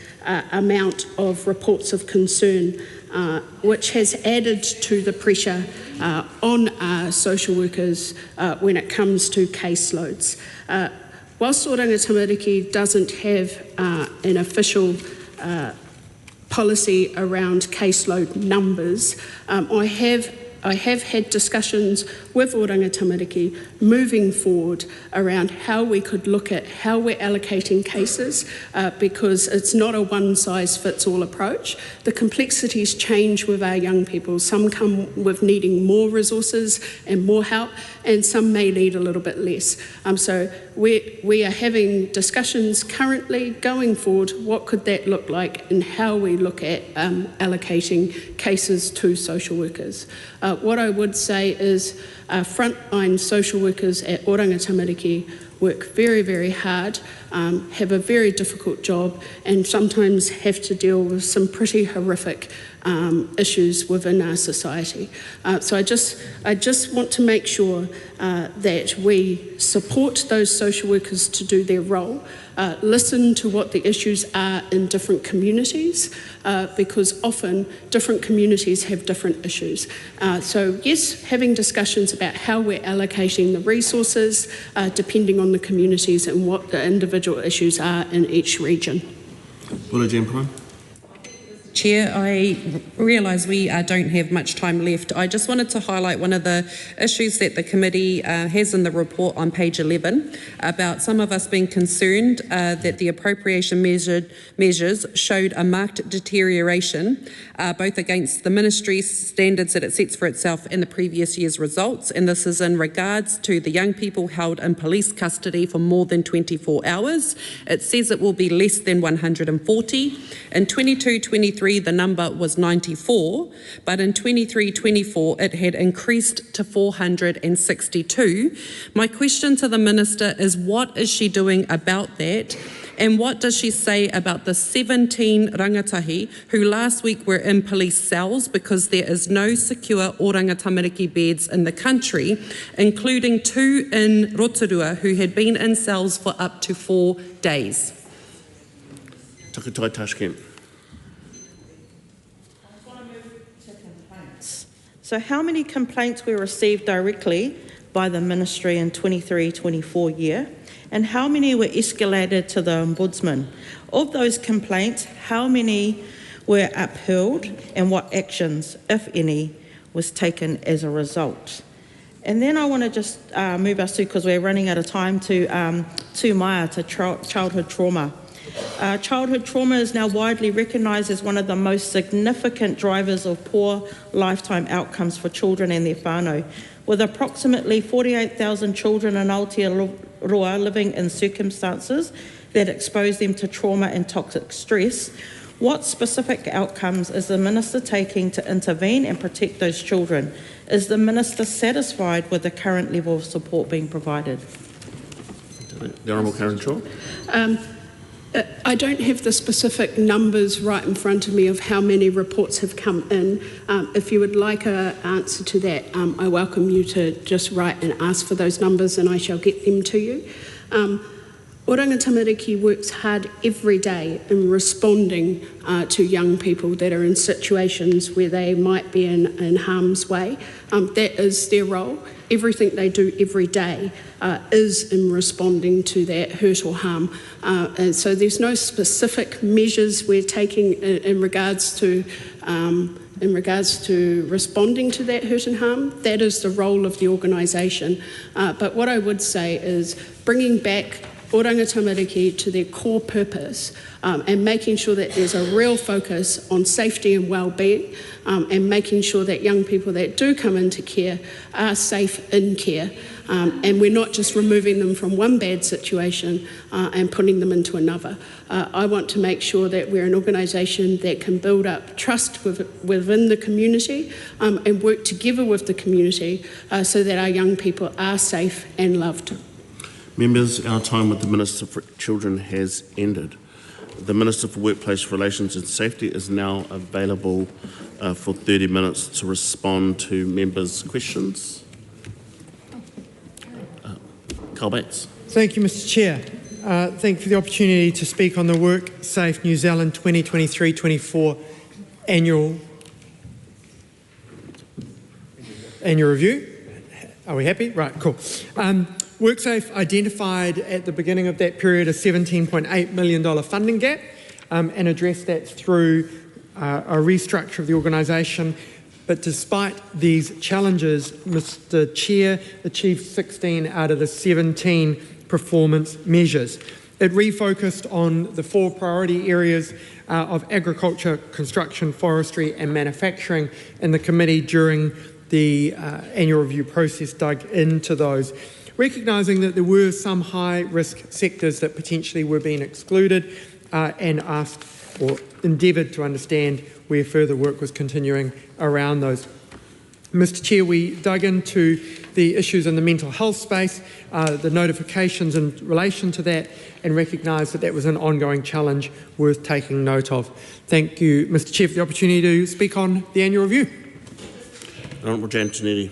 amount of reports of concern which has added to the pressure on social workers when it comes to caseloads. Whilst Oranga Tamariki doesn't have an official policy around caseload numbers, I have had discussions with Oranga Tamariki moving forward around how we could look at how we're allocating cases because it's not a one-size-fits-all approach. The complexities change with our young people. Some come with needing more resources and more help, and some may need a little bit less. So we are having discussions currently going forward, what could that look like and how we look at allocating cases to social workers. What I would say is frontline social workers at Oranga Tamariki work very, very hard, have a very difficult job and sometimes have to deal with some pretty horrific issues within our society. So I just want to make sure that we support those social workers to do their role, listen to what the issues are in different communities, because often different communities have different issues. So yes, having discussions about how we're allocating the resources depending on the communities and what the individual issues are in each region. Bula Jen Prime. Chair, I realise we don't have much time left. I just wanted to highlight one of the issues that the committee has in the report on page 11 about some of us being concerned that the appropriation measures showed a marked deterioration both against the ministry's standards that it sets for itself and the previous year's results, and this is in regards to the young people held in police custody for more than 24 hours. It says it will be less than 140. In 22-23 the number was 94, but in 23-24 it had increased to 462. My question to the Minister is, what is she doing about that? And what does she say about the 17 rangatahi who last week were in police cells because there is no secure Oranga Tamariki beds in the country, including 2 in Rotorua who had been in cells for up to 4 days? Takutai Tashkent. So how many complaints were received directly by the Ministry in 23-24 year, and how many were escalated to the Ombudsman? Of those complaints, how many were upheld and what actions, if any, was taken as a result? And then I want to just move us to, because we're running out of time, to Maya, to childhood trauma. Childhood trauma is now widely recognised as one of the most significant drivers of poor lifetime outcomes for children and their whānau. With approximately 48,000 children in Aotearoa living in circumstances that expose them to trauma and toxic stress, what specific outcomes is the Minister taking to intervene and protect those children? Is the Minister satisfied with the current level of support being provided? The Honourable Karen Shaw. I don't have the specific numbers right in front of me of how many reports have come in. If you would like an answer to that, I welcome you to just write and ask for those numbers and I shall get them to you. Oranga Tamariki works hard every day in responding to young people that are in situations where they might be in harm's way. That is their role. Everything they do every day is in responding to that hurt or harm. And so there's no specific measures we're taking in regards to responding to that hurt and harm. That is the role of the organisation. But what I would say is bringing back Oranga Tamariki to their core purpose and making sure that there's a real focus on safety and well-being and making sure that young people that do come into care are safe in care and we're not just removing them from one bad situation and putting them into another. I want to make sure that we're an organisation that can build up trust within the community and work together with the community so that our young people are safe and loved. Members, our time with the Minister for Children has ended. The Minister for Workplace Relations and Safety is now available for 30 minutes to respond to members' questions. Carl Bates. Thank you, Mr. Chair. Thank you for the opportunity to speak on the Work Safe New Zealand 2023-24 annual review. Are we happy? Right, cool. WorkSafe identified at the beginning of that period a $17.8 million funding gap and addressed that through a restructure of the organisation. But despite these challenges, Mr. Chair achieved 16 out of the 17 performance measures. It refocused on the 4 priority areas of agriculture, construction, forestry and manufacturing, and the committee during the annual review process dug into those, recognising that there were some high-risk sectors that potentially were being excluded and asked or endeavoured to understand where further work was continuing around those. Mr. Chair, we dug into the issues in the mental health space, the notifications in relation to that, and recognised that that was an ongoing challenge worth taking note of. Thank you, Mr. Chair, for the opportunity to speak on the annual review. Honourable Jan Tinetti.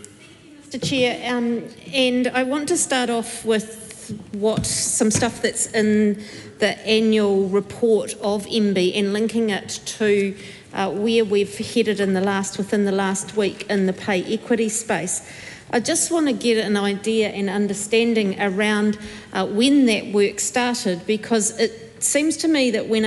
Mr. Chair, and I want to start off with some stuff that's in the annual report of MB and linking it to where we've headed within the last week in the pay equity space. I just want to get an idea and understanding around when that work started, because it seems to me that when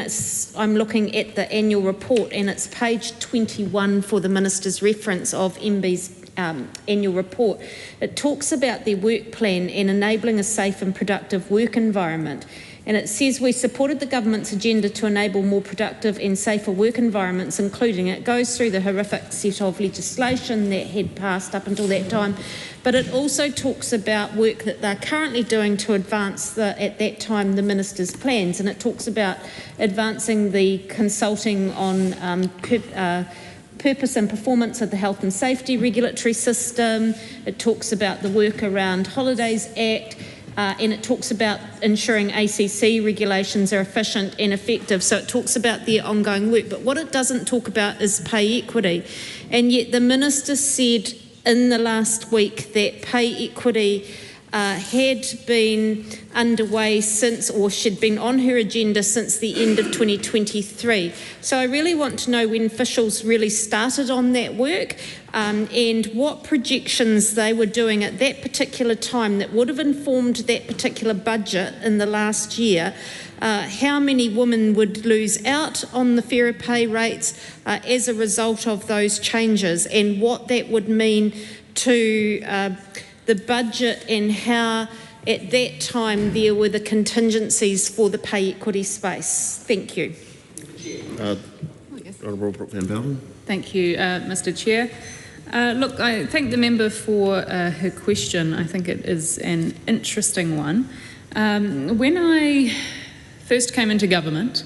I'm looking at the annual report and it's page 21 for the Minister's reference of MB's annual report, it talks about their work plan and enabling a safe and productive work environment. And it says we supported the government's agenda to enable more productive and safer work environments, including it goes through the horrific set of legislation that had passed up until that time, but it also talks about work that they're currently doing to advance, at that time, the Minister's plans, and it talks about advancing the consulting on purpose and performance of the health and safety regulatory system. It talks about the work around Holidays Act, and it talks about ensuring ACC regulations are efficient and effective. So it talks about their ongoing work. But what it doesn't talk about is pay equity. And yet the Minister said in the last week that pay equity had been underway since, or she'd been on her agenda since the end of 2023. So I really want to know when officials really started on that work and what projections they were doing at that particular time that would have informed that particular budget in the last year. How many women would lose out on the fairer pay rates as a result of those changes, and what that would mean to the budget, and how at that time there were the contingencies for the pay equity space. Thank you. Honourable Brooke Van Velden. Thank you, Mr. Chair. Look, I thank the member for her question. I think it is an interesting one. When I first came into government,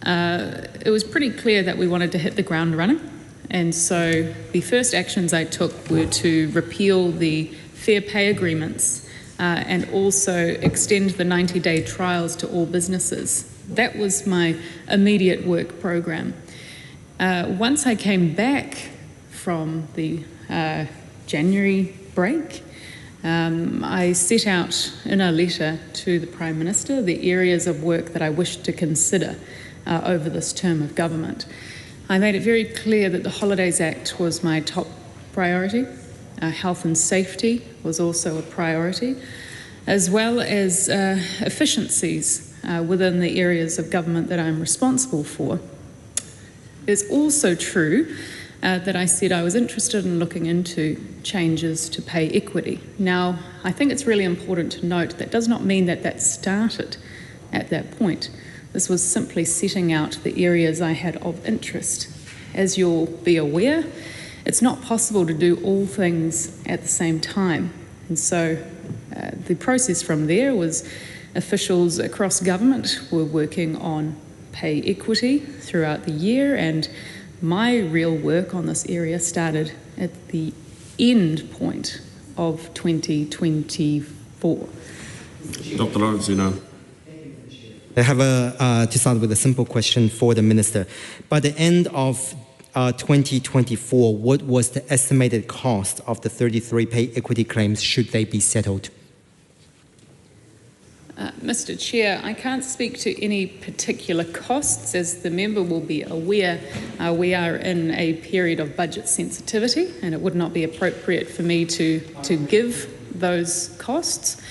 it was pretty clear that we wanted to hit the ground running. And so the first actions I took were to repeal the fair pay agreements and also extend the 90-day trials to all businesses. That was my immediate work program. Once I came back from the January break, I set out in a letter to the Prime Minister the areas of work that I wished to consider over this term of government. I made it very clear that the Holidays Act was my top priority. Health and safety was also a priority, as well as efficiencies within the areas of government that I'm responsible for. It's also true that I said I was interested in looking into changes to pay equity. Now, I think it's really important to note that does not mean that that started at that point. This was simply setting out the areas I had of interest. As you'll be aware, it's not possible to do all things at the same time. And so the process from there was officials across government were working on pay equity throughout the year, and my real work on this area started at the end point of 2024. Dr. Lawrence, I have to start with a simple question for the Minister. By the end of 2024, what was the estimated cost of the 33 pay equity claims should they be settled? Mr. Chair, I can't speak to any particular costs. As the member will be aware, we are in a period of budget sensitivity, and it would not be appropriate for me to give those costs.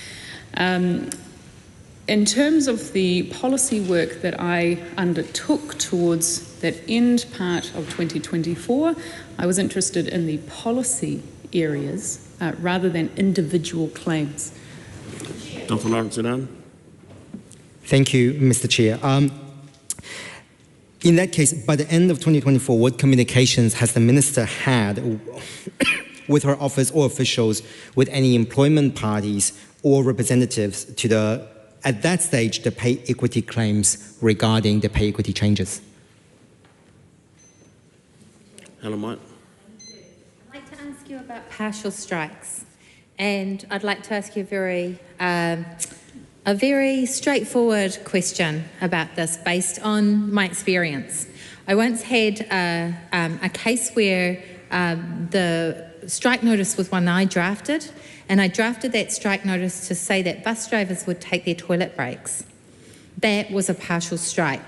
In terms of the policy work that I undertook towards that end part of 2024, I was interested in the policy areas rather than individual claims. Dr. Lawrence, Thank you, Mr. Chair. In that case, by the end of 2024, what communications has the Minister had with her office or officials with any employment parties or representatives to at that stage, the pay equity claims regarding the pay equity changes? Helen White. I'd like to ask you about partial strikes, and I'd like to ask you a very straightforward question about this based on my experience. I once had a case where the strike notice was one I drafted, and I drafted that strike notice to say that bus drivers would take their toilet breaks. That was a partial strike.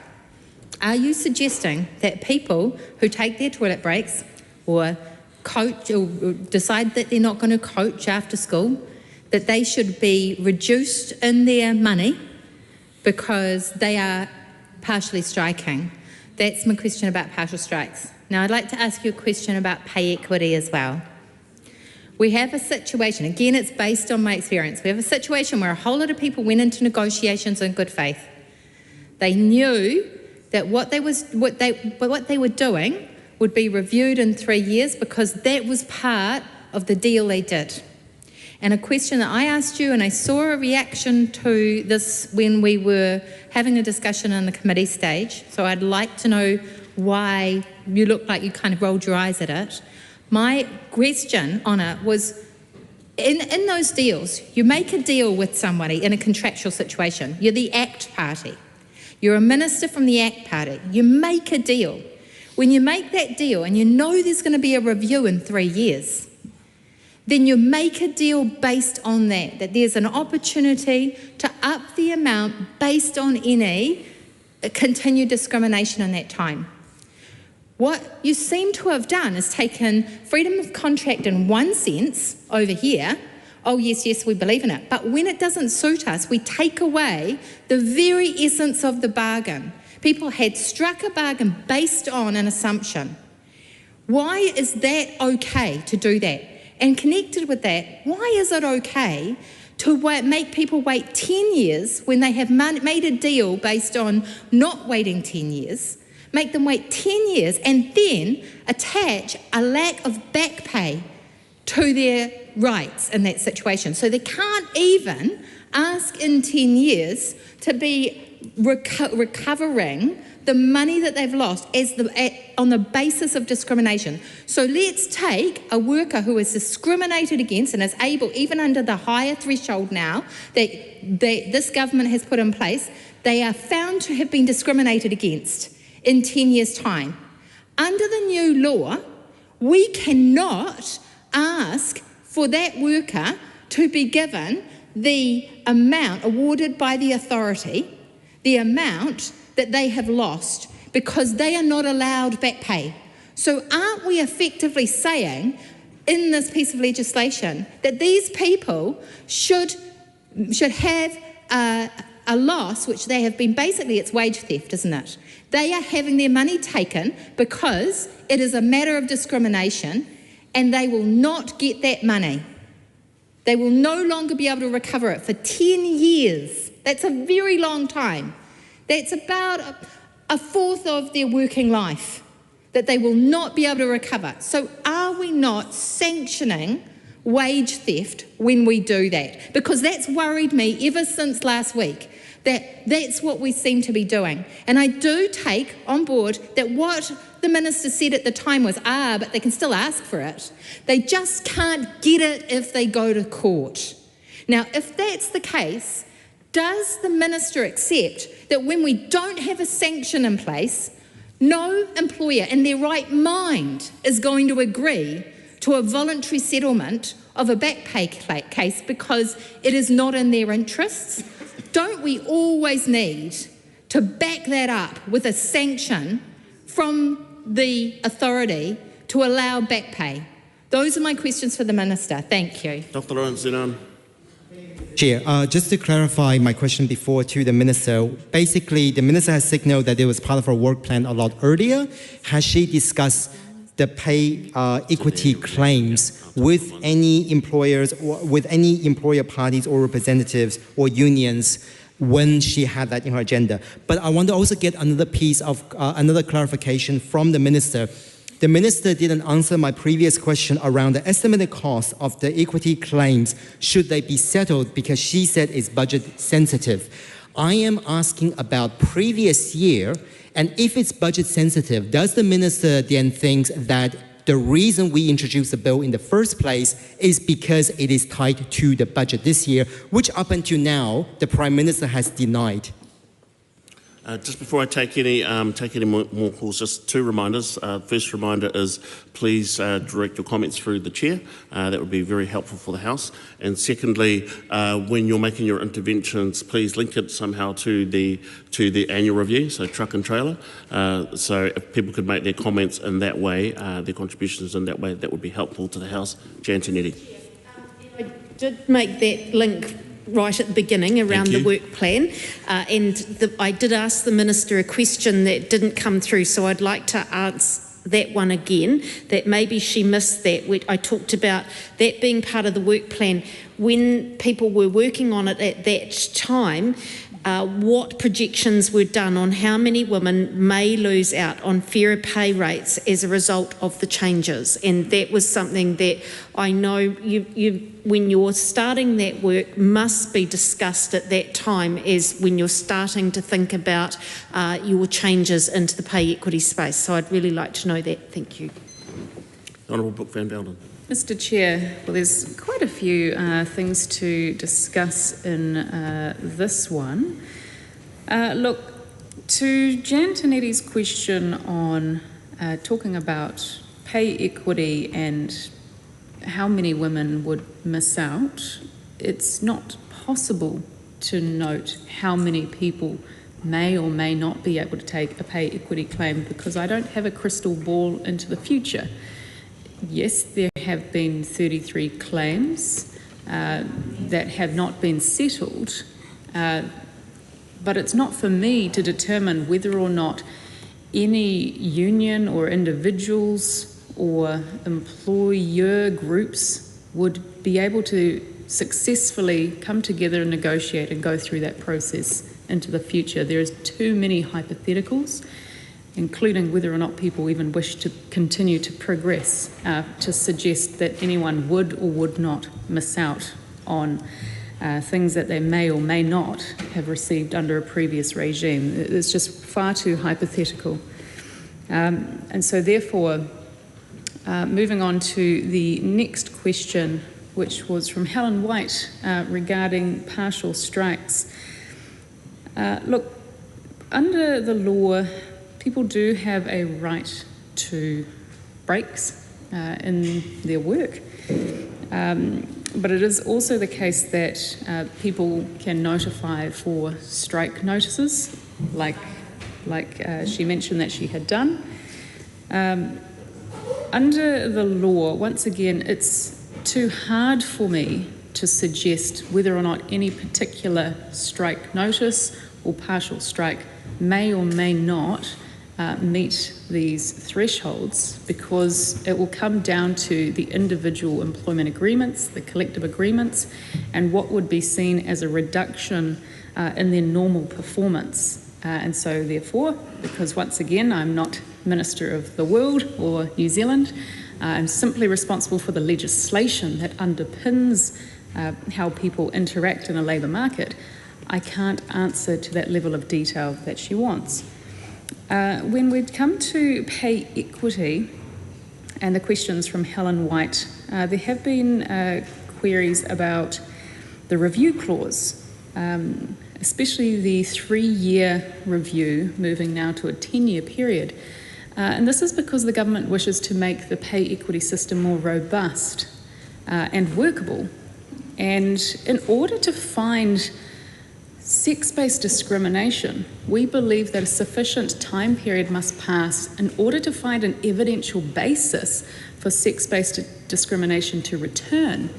Are you suggesting that people who take their toilet breaks or coach or decide that they're not going to coach after school, that they should be reduced in their money because they are partially striking? That's my question about partial strikes. Now, I'd like to ask you a question about pay equity as well. We have a situation, again, it's based on my experience. We have a situation where a whole lot of people went into negotiations in good faith. They knew that what they were doing would be reviewed in 3 years because that was part of the deal they did. And a question that I asked you, and I saw a reaction to this when we were having a discussion in the committee stage, so I'd like to know why you looked like you kind of rolled your eyes at it. My question on it was, in those deals, you make a deal with somebody in a contractual situation. You're the ACT party. You're a minister from the ACT party. You make a deal. When you make that deal and you know there's going to be a review in 3 years, then you make a deal based on that there's an opportunity to up the amount based on any continued discrimination in that time. What you seem to have done is taken freedom of contract in one sense over here. Oh, yes, we believe in it. But when it doesn't suit us, we take away the very essence of the bargain. People had struck a bargain based on an assumption. Why is that okay to do that? And connected with that, why is it okay to make people wait 10 years when they have made a deal based on not waiting 10 years? Make them wait 10 years and then attach a lack of back pay to their rights in that situation. So they can't even ask in 10 years to be recovering the money that they've lost on the basis of discrimination. So let's take a worker who is discriminated against and is able, even under the higher threshold now that this government has put in place, they are found to have been discriminated against in 10 years' time. Under the new law, we cannot ask for that worker to be given the amount awarded by the authority, the amount that they have lost, because they are not allowed back pay. So aren't we effectively saying in this piece of legislation that these people should have a loss, which they have been, basically it's wage theft, isn't it? They are having their money taken because it is a matter of discrimination, and they will not get that money. They will no longer be able to recover it for 10 years. That's a very long time. That's about a fourth of their working life that they will not be able to recover. So are we not sanctioning wage theft when we do that? Because that's worried me ever since last week, that's what we seem to be doing. And I do take on board that what the minister said at the time was, but they can still ask for it. They just can't get it if they go to court. Now, if that's the case, does the minister accept that when we don't have a sanction in place, no employer in their right mind is going to agree to a voluntary settlement of a back pay case because it is not in their interests? Don't we always need to back that up with a sanction from the authority to allow back pay? Those are my questions for the minister. Thank you. Dr. Lawrence Zenon. Chair, just to clarify my question before to the minister, basically the minister has signaled that it was part of her work plan a lot earlier. Has she discussed the pay equity claims with any employers or with any employer parties or representatives or unions when she had that in her agenda? But I want to also get another piece of another clarification from the minister. The minister didn't answer my previous question around the estimated cost of the equity claims should they be settled, because she said it's budget sensitive. I am asking about previous year, and if it's budget sensitive, does the minister then think that the reason we introduced the bill in the first place is because it is tied to the budget this year, which up until now the Prime Minister has denied? Just before I take any more calls, just two reminders. First reminder is please direct your comments through the chair. That would be very helpful for the House. And secondly, when you're making your interventions, please link it somehow to the annual review, so truck and trailer. So if people could make their comments in that way, their contributions in that way, that would be helpful to the House. Jan Tinetti. I did make that link right at the beginning around the work plan, and I did ask the minister a question that didn't come through, so I'd like to answer that one again, that maybe she missed that. I talked about that being part of the work plan. When people were working on it at that time, what projections were done on how many women may lose out on fairer pay rates as a result of the changes. And that was something that I know you when you're starting that work must be discussed at that time, as when you're starting to think about your changes into the pay equity space. So I'd really like to know that. Thank you. Honourable Brooke van Velden. Mr. Chair, well, there's quite a few things to discuss in this one. Look, to Jan Tinetti's question on talking about pay equity and how many women would miss out, it's not possible to note how many people may or may not be able to take a pay equity claim, because I don't have a crystal ball into the future. Yes, there have been 33 claims that have not been settled, but it's not for me to determine whether or not any union or individuals or employer groups would be able to successfully come together and negotiate and go through that process into the future. There is too many hypotheticals, including whether or not people even wish to continue to progress, to suggest that anyone would or would not miss out on things that they may or may not have received under a previous regime. It's just far too hypothetical. And so therefore, moving on to the next question, which was from Helen White regarding partial strikes. Look, under the law, people do have a right to breaks in their work. But it is also the case that people can notify for strike notices, like she mentioned that she had done. Under the law, once again, it's too hard for me to suggest whether or not any particular strike notice or partial strike may or may not meet these thresholds, because it will come down to the individual employment agreements, the collective agreements, and what would be seen as a reduction in their normal performance. And so therefore, because once again I'm not Minister of the World or New Zealand, I'm simply responsible for the legislation that underpins how people interact in a labour market, I can't answer to that level of detail that she wants. When we come to pay equity and the questions from Helen White, there have been queries about the review clause, especially the 3-year review moving now to a 10-year period. And this is because the government wishes to make the pay equity system more robust and workable. And in order to find sex-based discrimination, we believe that a sufficient time period must pass in order to find an evidential basis for sex-based discrimination to return.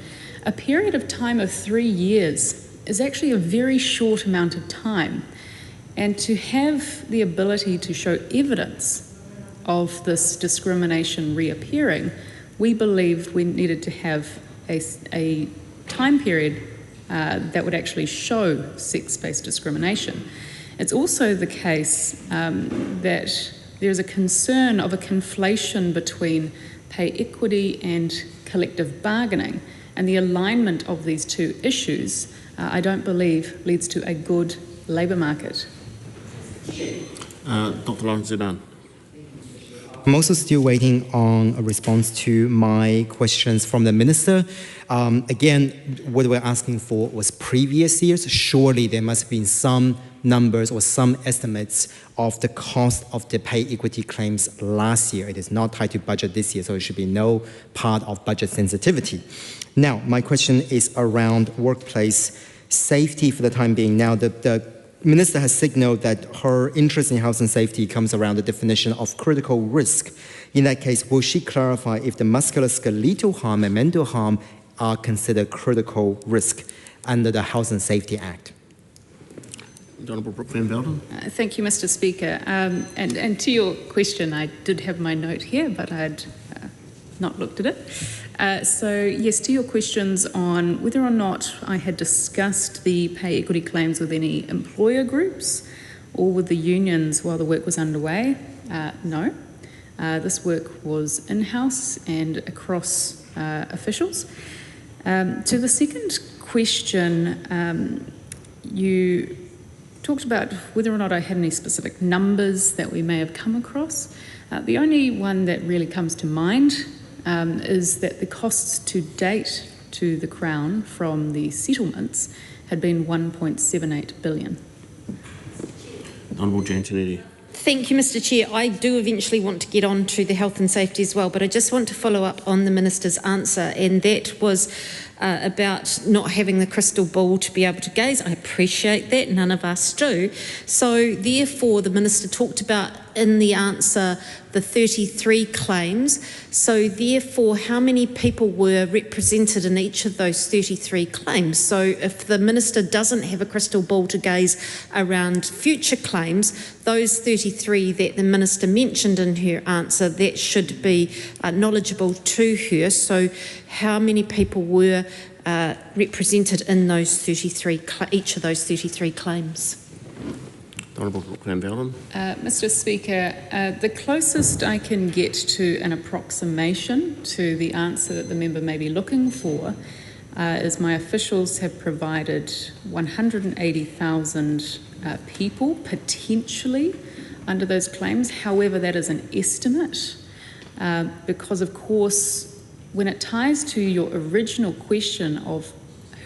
A period of time of 3 years is actually a very short amount of time. And to have the ability to show evidence of this discrimination reappearing, we believed we needed to have a time period that would actually show sex-based discrimination. It's also the case that there's a concern of a conflation between pay equity and collective bargaining, and the alignment of these two issues, I don't believe, leads to a good labour market. Dr. Lawrence Zedan. I'm also still waiting on a response to my questions from the Minister. Again, what we're asking for was previous years. Surely there must have been some numbers or some estimates of the cost of the pay equity claims last year. It is not tied to budget this year, so it should be no part of budget sensitivity. Now, my question is around workplace safety for the time being. Now, the Minister has signaled that her interest in health and safety comes around the definition of critical risk. In that case, will she clarify if the musculoskeletal harm and mental harm are considered critical risk under the Health and Safety Act? Honourable Brooke Van Velden. Thank you, Mr. Speaker. And to your question, I did have my note here, but I had not looked at it. So yes, to your questions on whether or not I had discussed the pay equity claims with any employer groups or with the unions while the work was underway, no. This work was in-house and across officials. To the second question, you talked about whether or not I had any specific numbers that we may have come across. The only one that really comes to mind is that the costs to date to the Crown from the settlements had been $1.78 billion. Honourable Giantinetti. Thank you, Mr. Chair. I do eventually want to get on to the health and safety as well, but I just want to follow up on the Minister's answer, and that was about not having the crystal ball to be able to gaze. I appreciate that, none of us do. So therefore, the Minister talked about in the answer the 33 claims. So therefore, how many people were represented in each of those 33 claims? So if the Minister doesn't have a crystal ball to gaze around future claims, those 33 that the Minister mentioned in her answer, that should be knowledgeable to her. So how many people were represented in those 33, each of those 33 claims? Honourable Brooke Van Velden. Mr. Speaker, the closest I can get to an approximation to the answer that the member may be looking for is my officials have provided 180,000 people potentially under those claims. However, that is an estimate because, of course, when it ties to your original question of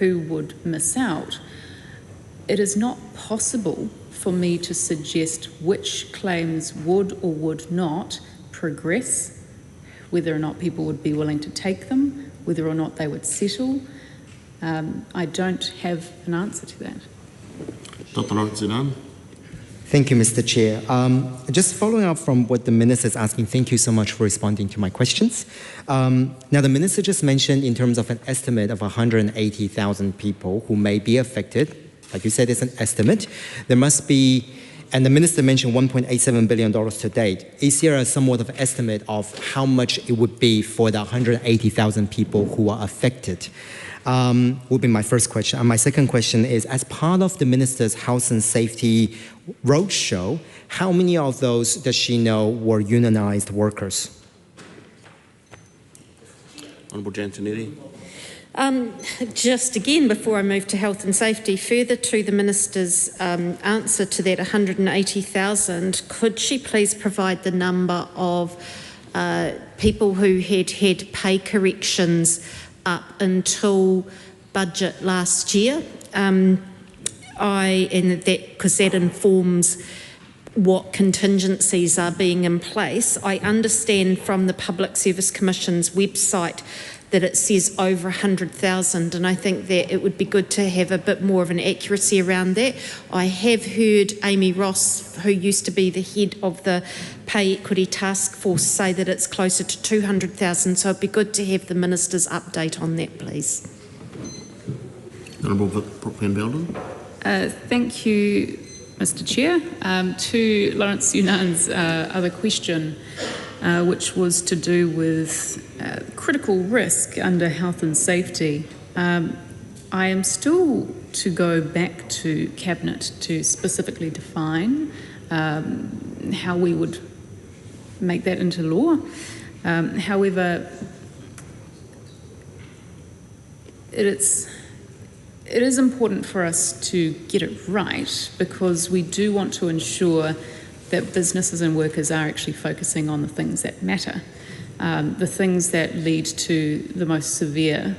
who would miss out, it is not possible for me to suggest which claims would or would not progress, whether or not people would be willing to take them, whether or not they would settle. I don't have an answer to that. Dr. Zidan. Thank you, Mr. Chair. Just following up from what the Minister is asking, thank you so much for responding to my questions. Now, the Minister just mentioned in terms of an estimate of 180,000 people who may be affected. Like you said, it's an estimate. There must be, and the Minister mentioned $1.87 billion to date. Is there a somewhat of estimate of how much it would be for the 180,000 people who are affected? Will be my first question. And my second question is, as part of the Minister's Health and Safety Roadshow, how many of those does she know were unionized workers? Honourable Giantinetti. Just again, before I move to health and safety, further to the Minister's answer to that 180,000, could she please provide the number of people who had had pay corrections up until budget last year? Because that informs what contingencies are being in place. I understand from the Public Service Commission's website that it says over 100,000, and I think that it would be good to have a bit more of an accuracy around that. I have heard Amy Ross, who used to be the head of the Pay Equity Task Force, say that it's closer to 200,000, so it'd be good to have the Minister's update on that, please. Honourable Van Velden. Thank you, Mr. Chair. To Lawrence Yunan's other question, which was to do with critical risk under health and safety. I am still to go back to Cabinet to specifically define how we would make that into law. However, it is important for us to get it right, because we do want to ensure that businesses and workers are actually focusing on the things that matter, the things that lead to the most severe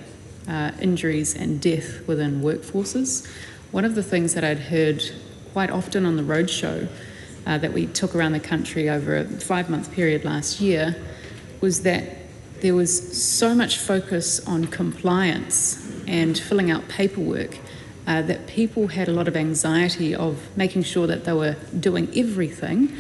injuries and death within workforces. One of the things that I'd heard quite often on the roadshow that we took around the country over a 5-month period last year was that there was so much focus on compliance and filling out paperwork that people had a lot of anxiety of making sure that they were doing everything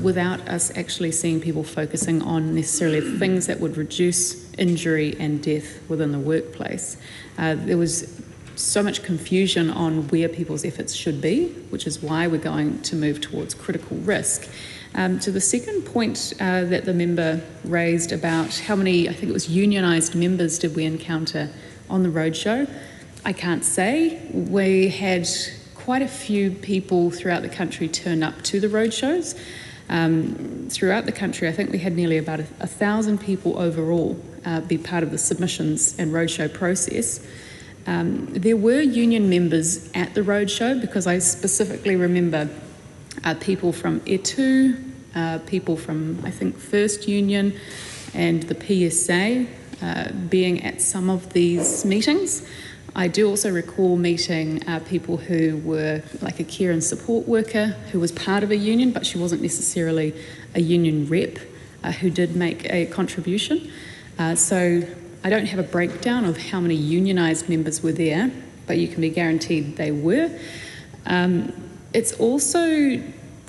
without us actually seeing people focusing on necessarily things that would reduce injury and death within the workplace. There was so much confusion on where people's efforts should be, which is why we're going to move towards critical risk. To the second point that the member raised about how many, I think it was unionised members did we encounter on the roadshow, I can't say. We had quite a few people throughout the country turn up to the roadshows. Throughout the country, I think we had nearly about 1,000 people overall be part of the submissions and roadshow process. There were union members at the roadshow, because I specifically remember people from E2, people from, I think, First Union and the PSA being at some of these meetings. I do also recall meeting people who were like a care and support worker who was part of a union, but she wasn't necessarily a union rep, who did make a contribution. So I don't have a breakdown of how many unionised members were there, but you can be guaranteed they were. It's also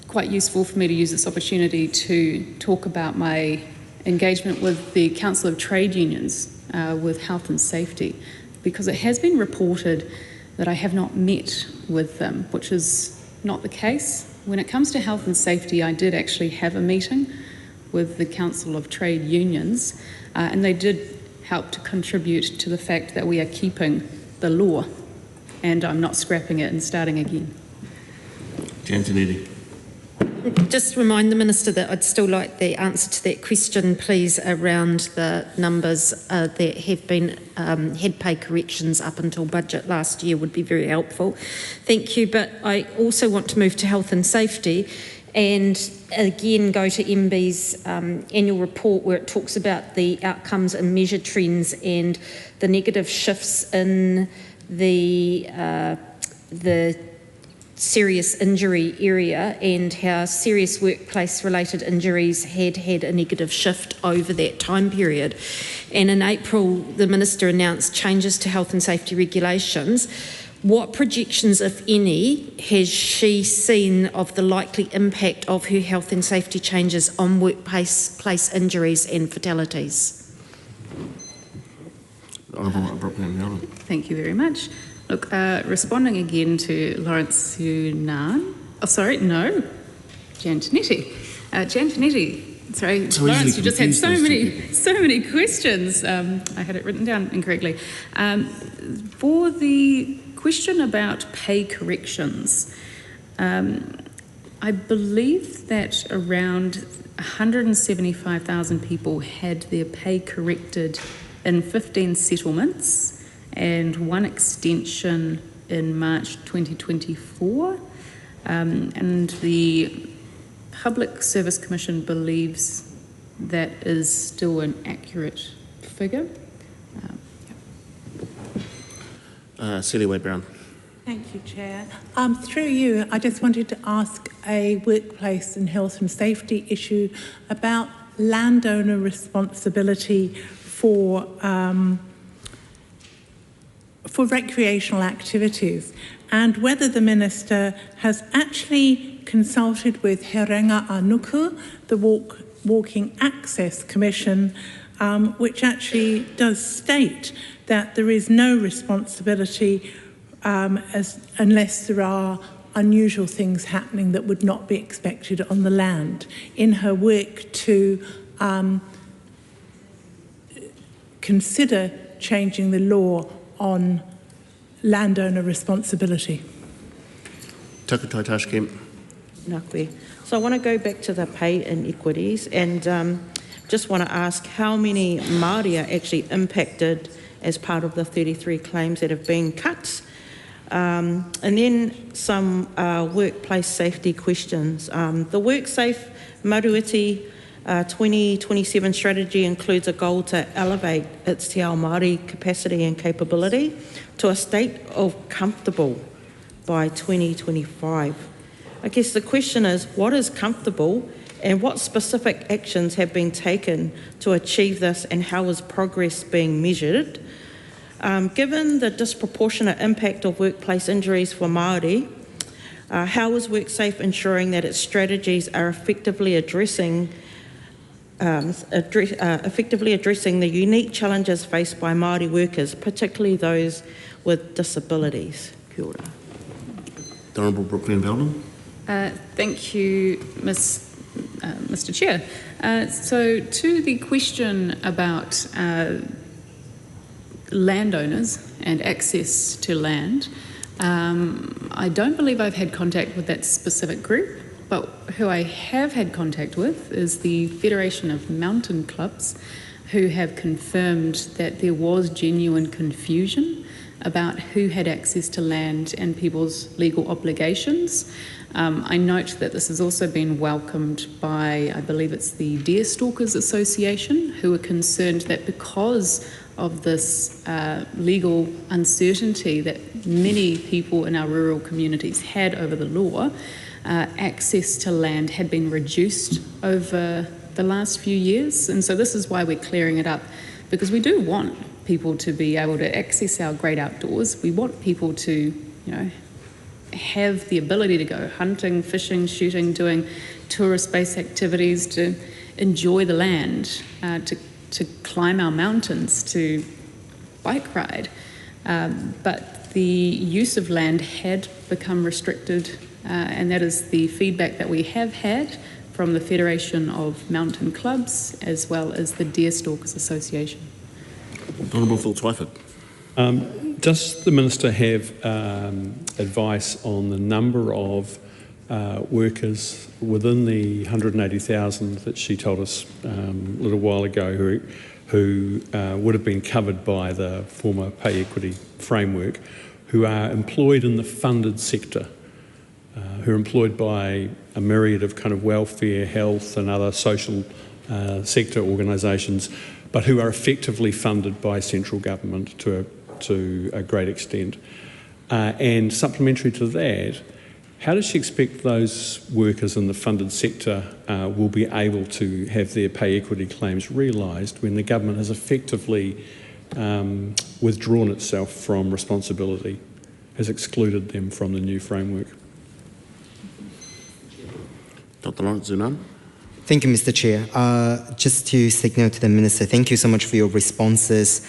quite useful for me to use this opportunity to talk about my engagement with the Council of Trade Unions with health and safety, because it has been reported that I have not met with them, which is not the case. When it comes to health and safety, I did actually have a meeting with the Council of Trade Unions, and they did help to contribute to the fact that we are keeping the law, and I'm not scrapping it and starting again. Giantinetti. Just remind the Minister that I'd still like the answer to that question, please, around the numbers that have been had pay corrections up until budget last year would be very helpful. Thank you. But I also want to move to health and safety and again go to MB's annual report, where it talks about the outcomes and measure trends and the negative shifts in the serious injury area and how serious workplace related injuries had a negative shift over that time period. And in April, the Minister announced changes to health and safety regulations. What projections, if any, has she seen of the likely impact of her health and safety changes on workplace injuries and fatalities? Thank you very much. Look, responding again to Lawrence Hunan. Oh, sorry, no, Giantinetti. Giantinetti. Sorry, So Lawrence, you just had so confused many questions. I had it written down incorrectly. For the question about pay corrections, I believe that around 175,000 people had their pay corrected in 15 settlements and one extension in March 2024. And the Public Service Commission believes that is still an accurate figure. Celia Wade-Brown. Thank you, Chair. Through you, I just wanted to ask a workplace and health and safety issue about landowner responsibility for recreational activities, and whether the Minister has actually consulted with He Renga Anuku, the Walking Access Commission, which actually does state that there is no responsibility unless there are unusual things happening that would not be expected on the land, in her work to consider changing the law on landowner responsibility. Takutai Tashkent. Nā koe. So I want to go back to the pay inequities and just want to ask how many Maori are actually impacted as part of the 33 claims that have been cut. And then some workplace safety questions. The WorkSafe Maruiti 2027 strategy includes a goal to elevate its Te Ao Māori capacity and capability to a state of comfortable by 2025. I guess the question is, what is comfortable and what specific actions have been taken to achieve this, and how is progress being measured? Given the disproportionate impact of workplace injuries for Māori, how is WorkSafe ensuring that its strategies are effectively addressing the unique challenges faced by Māori workers, particularly those with disabilities? Kia ora. The Honourable Brooklyn Veldon. Thank you, Mr. Chair. So to the question about landowners and access to land, I don't believe I've had contact with that specific group, but who I have had contact with is the Federation of Mountain Clubs, who have confirmed that there was genuine confusion about who had access to land and people's legal obligations. I note that this has also been welcomed by, I believe it's the Deer Stalkers Association, who are concerned that because of this legal uncertainty that many people in our rural communities had over the law, access to land had been reduced over the last few years. And so this is why we're clearing it up, because we do want people to be able to access our great outdoors. We want people to, have the ability to go hunting, fishing, shooting, doing tourist-based activities, to enjoy the land, to climb our mountains, to bike ride. But the use of land had become restricted, and that is the feedback that we have had from the Federation of Mountain Clubs as well as the Deer Stalkers Association. Honourable Phil Twyford. Does the Minister have advice on the number of workers within the 180,000 that she told us a little while ago who would have been covered by the former pay equity framework, who are employed in the funded sector, who are employed by a myriad of kind of welfare, health and other social sector organisations, but who are effectively funded by central government to a great extent? And supplementary to that, how does she expect those workers in the funded sector will be able to have their pay equity claims realised when the government has effectively withdrawn itself from responsibility, has excluded them from the new framework? Dr. Lawrence Zunan. Thank you, Mr. Chair. Just to signal to the Minister, thank you so much for your responses.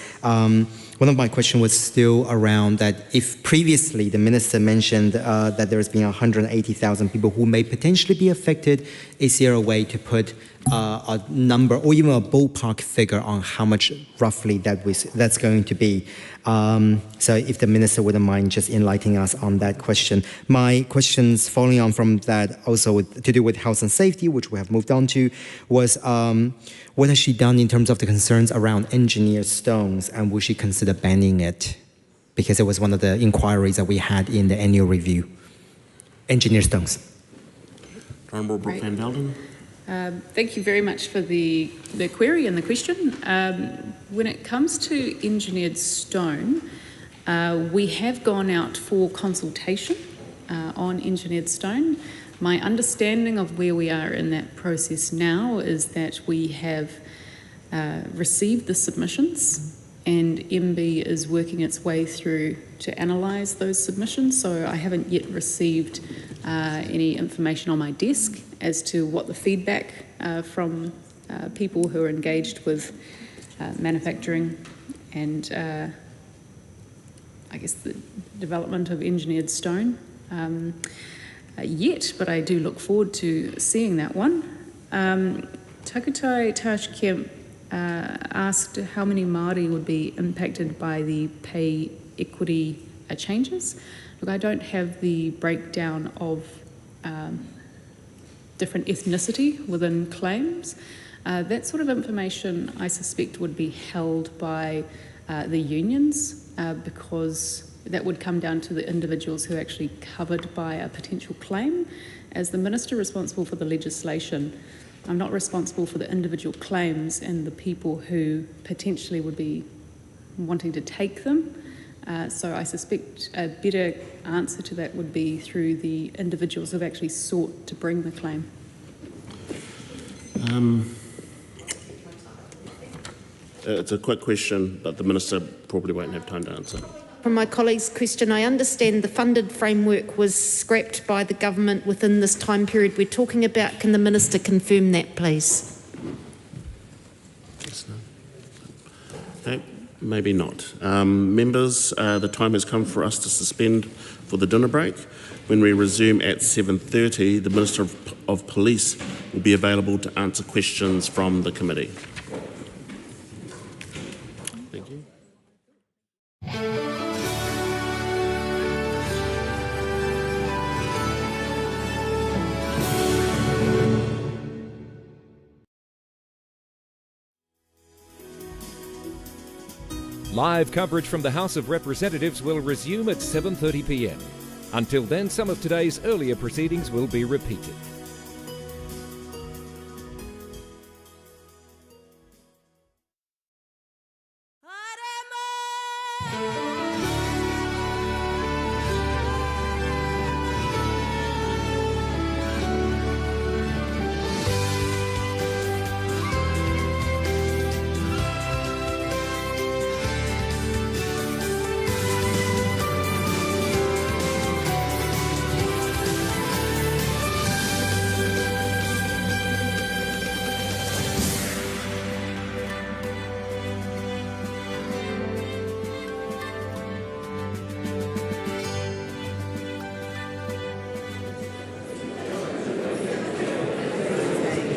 One of my questions was still around that if previously the Minister mentioned that there has been 180,000 people who may potentially be affected, is there a way to put a number or even a ballpark figure on how much roughly that's going to be? So if the Minister wouldn't mind just enlightening us on that question. My questions following on from that, also to do with health and safety, which we have moved on to, was what has she done in terms of the concerns around engineered stones, and will she consider banning it? Because it was one of the inquiries that we had in the annual review. Engineered stones. Honourable Brooke Van Velden. Thank you very much for the query and the question. When it comes to engineered stone, we have gone out for consultation on engineered stone. My understanding of where we are in that process now is that we have received the submissions, and MB is working its way through to analyse those submissions. So I haven't yet received any information on my desk as to what the feedback from people who are engaged with manufacturing and I guess the development of engineered stone yet, but I do look forward to seeing that one. Takutai Tashkemp asked how many Maori would be impacted by the pay equity changes. Look, I don't have the breakdown of different ethnicity within claims. That sort of information, I suspect, would be held by the unions because that would come down to the individuals who are actually covered by a potential claim. As the Minister responsible for the legislation, I'm not responsible for the individual claims and the people who potentially would be wanting to take them. So I suspect a better answer to that would be through the individuals who have actually sought to bring the claim. It's a quick question, but the Minister probably won't have time to answer. From my colleague's question, I understand the funded framework was scrapped by the government within this time period we're talking about. Can the Minister confirm that, please? Yes, no. Okay, maybe not. Members, the time has come for us to suspend for the dinner break. When we resume at 7:30, the Minister of Police will be available to answer questions from the committee. Thank you. Live coverage from the House of Representatives will resume at 7:30 p.m. Until then, some of today's earlier proceedings will be repeated.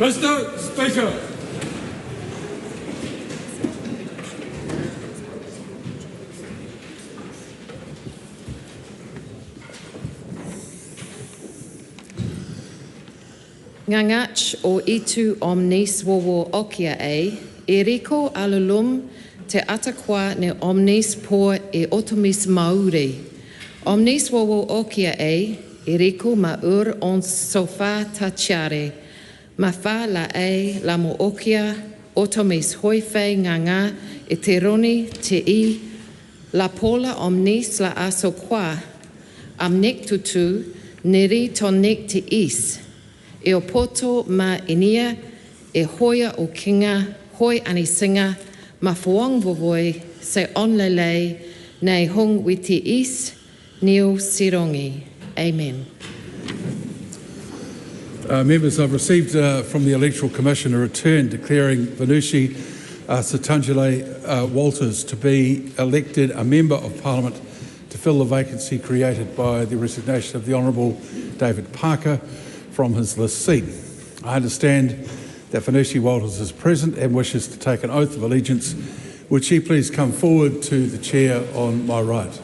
Mr. Speaker. Ngā ngach o itu omnis wowo okia e riko alulum te atakwa ne omnis po e otomis Maori. Omnis wowo okia e riko ma on sofa tachiare. Ma wha la la mo okia otomis hoiwhai nganga e te roni te I la pola omnis la aso kwa am nek tutu Neri tonek te is. E o poto ma inia, e hoia o kinga, hoi anisinga, ma fuang vovoi, se on lelei, nei hong witi is, Neil Sirongi. Amen. Members, I've received from the Electoral Commission a return declaring Venushi Sitangile Walters to be elected a Member of Parliament to fill the vacancy created by the resignation of the Honourable David Parker from his list seat. I understand that Venushi Walters is present and wishes to take an oath of allegiance. Would she please come forward to the chair on my right?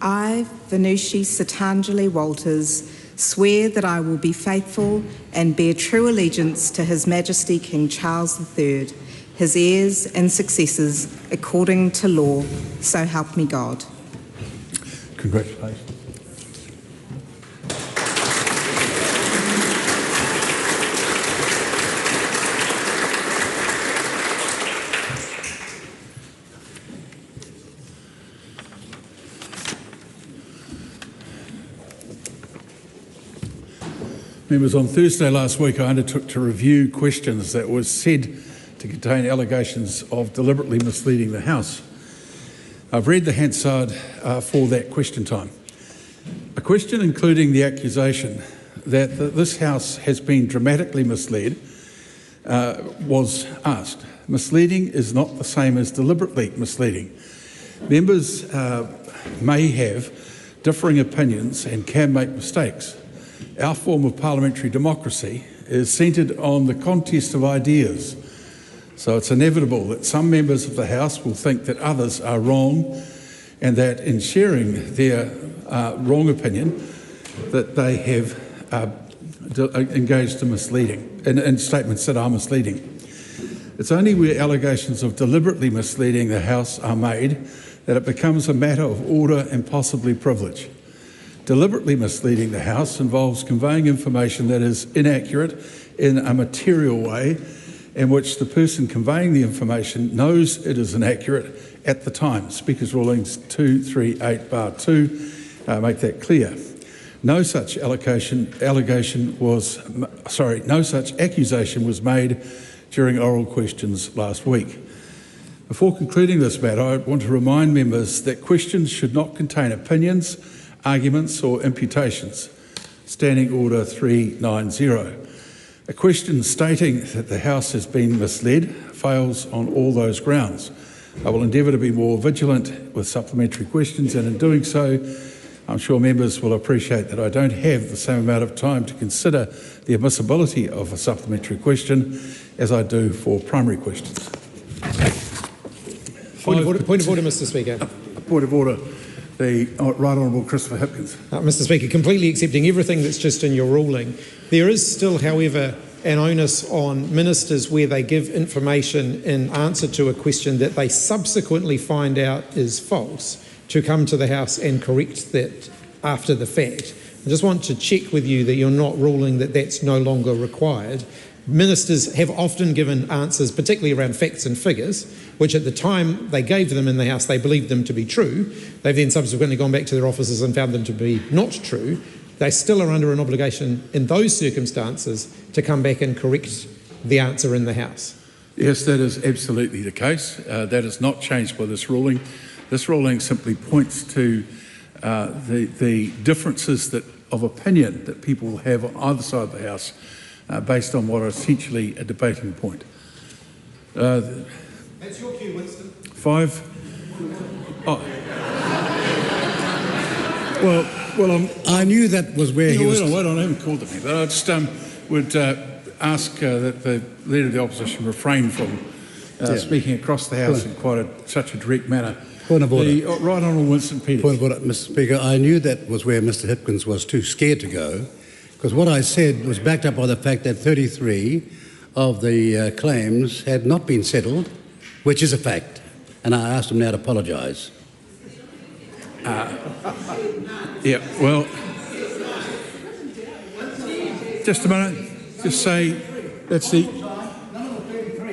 I, Venushi Sitangile Walters, swear that I will be faithful and bear true allegiance to His Majesty King Charles III, his heirs and successors, according to law, so help me God. Congratulations. Members, on Thursday last week I undertook to review questions that were said to contain allegations of deliberately misleading the House. I've read the Hansard for that question time. A question including the accusation that this House has been dramatically misled was asked. Misleading is not the same as deliberately misleading. Members may have differing opinions and can make mistakes. Our form of parliamentary democracy is centred on the contest of ideas. So it's inevitable that some members of the House will think that others are wrong and that in sharing their wrong opinion that they have engaged in misleading, in statements that are misleading. It's only where allegations of deliberately misleading the House are made that it becomes a matter of order and possibly privilege. Deliberately misleading the House involves conveying information that is inaccurate in a material way in which the person conveying the information knows it is inaccurate at the time. Speaker's Rulings 238(2) make that clear. No such accusation was made during oral questions last week. Before concluding this matter, I want to remind members that questions should not contain opinions, arguments or imputations. Standing Order 390. A question stating that the House has been misled fails on all those grounds. I will endeavour to be more vigilant with supplementary questions, and in doing so, I'm sure members will appreciate that I don't have the same amount of time to consider the admissibility of a supplementary question as I do for primary questions. Point of order, Mr. Speaker. Point of order. The Right Honourable Christopher Hipkins. Mr. Speaker, completely accepting everything that's just in your ruling. There is still, however, an onus on ministers where they give information in answer to a question that they subsequently find out is false to come to the House and correct that after the fact. I just want to check with you that you're not ruling that that's no longer required. Ministers have often given answers, particularly around facts and figures, which at the time they gave them in the House, they believed them to be true. They've then subsequently gone back to their offices and found them to be not true. They still are under an obligation in those circumstances to come back and correct the answer in the House. Yes, that is absolutely the case. That is not changed by this ruling. This ruling simply points to the differences of opinion that people will have on either side of the House based on what are essentially a debating point. That's your cue, Winston. 5. Oh. Well, I knew that was where he was. Wait on, I haven't called to me, but I just would ask that the Leader of the Opposition refrain from speaking across the House in such a direct manner. Point of order. The Right Honourable Winston Peters. Point of order, Mr. Speaker. I knew that was where Mr. Hipkins was too scared to go, because what I said was backed up by the fact that 33 of the claims had not been settled, which is a fact, and I asked him now to apologise. Yeah, well, just a minute. Just say, that's the...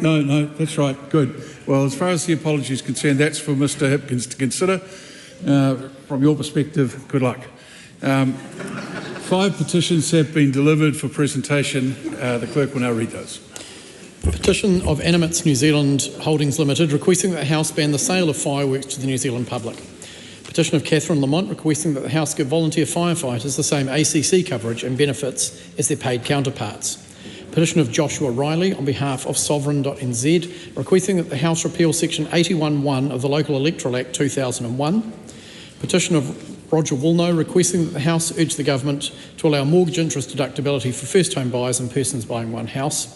No, that's right, good. Well, as far as the apology is concerned, that's for Mr Hipkins to consider. From your perspective, good luck. 5 petitions have been delivered for presentation. The clerk will now read those. Petition of Animates New Zealand Holdings Limited requesting that the House ban the sale of fireworks to the New Zealand public. Petition of Catherine Lamont requesting that the House give volunteer firefighters the same ACC coverage and benefits as their paid counterparts. Petition of Joshua Riley on behalf of Sovereign.nz requesting that the House repeal section 81(1) of the Local Electoral Act 2001. Petition of Roger Woolnough requesting that the House urge the government to allow mortgage interest deductibility for first home buyers and persons buying one house.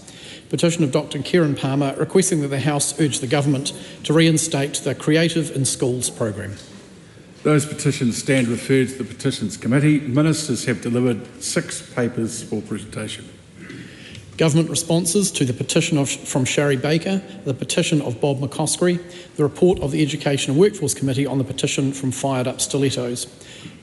Petition of Dr Kieran Palmer requesting that the House urge the government to reinstate the Creative in Schools program. Those petitions stand referred to the Petitions Committee. Ministers have delivered 6 papers for presentation. Government responses to the petition from Shari Baker, the petition of Bob McCoskrie, the report of the Education and Workforce Committee on the petition from Fired Up Stilettos.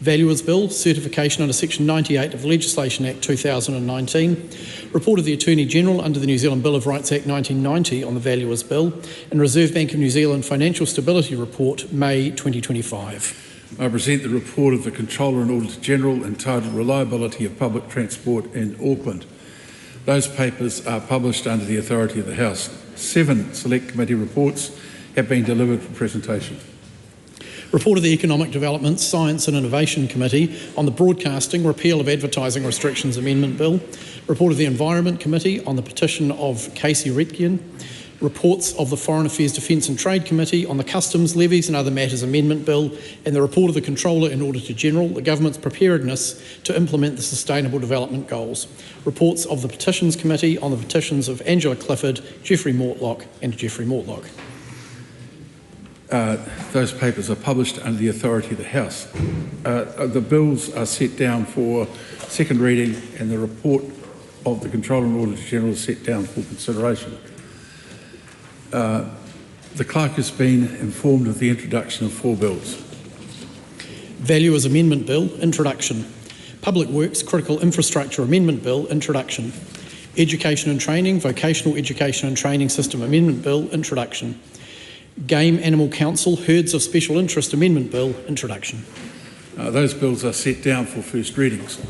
Valuers Bill, certification under Section 98 of the Legislation Act 2019, report of the Attorney-General under the New Zealand Bill of Rights Act 1990 on the Valuers Bill, and Reserve Bank of New Zealand Financial Stability Report, May 2025. I present the report of the Controller and Auditor General entitled Reliability of Public Transport in Auckland. Those papers are published under the authority of the House. 7 Select Committee reports have been delivered for presentation. Report of the Economic Development, Science and Innovation Committee on the Broadcasting Repeal of Advertising Restrictions Amendment Bill. Report of the Environment Committee on the petition of Casey Retkian. Reports of the Foreign Affairs, Defence and Trade Committee on the Customs, Levies and Other Matters Amendment Bill, and the report of the Controller and Auditor General, the Government's preparedness to implement the Sustainable Development Goals. Reports of the Petitions Committee on the petitions of Angela Clifford, Geoffrey Mortlock and Geoffrey Mortlock. Those papers are published under the authority of the House. The bills are set down for second reading and the report of the Controller and Auditor General is set down for consideration. The clerk has been informed of the introduction of 4 bills. Valuers Amendment Bill, introduction. Public Works Critical Infrastructure Amendment Bill, introduction. Education and Training, Vocational Education and Training System Amendment Bill, introduction. Game Animal Council Herds of Special Interest Amendment Bill, introduction. Those bills are set down for first readings.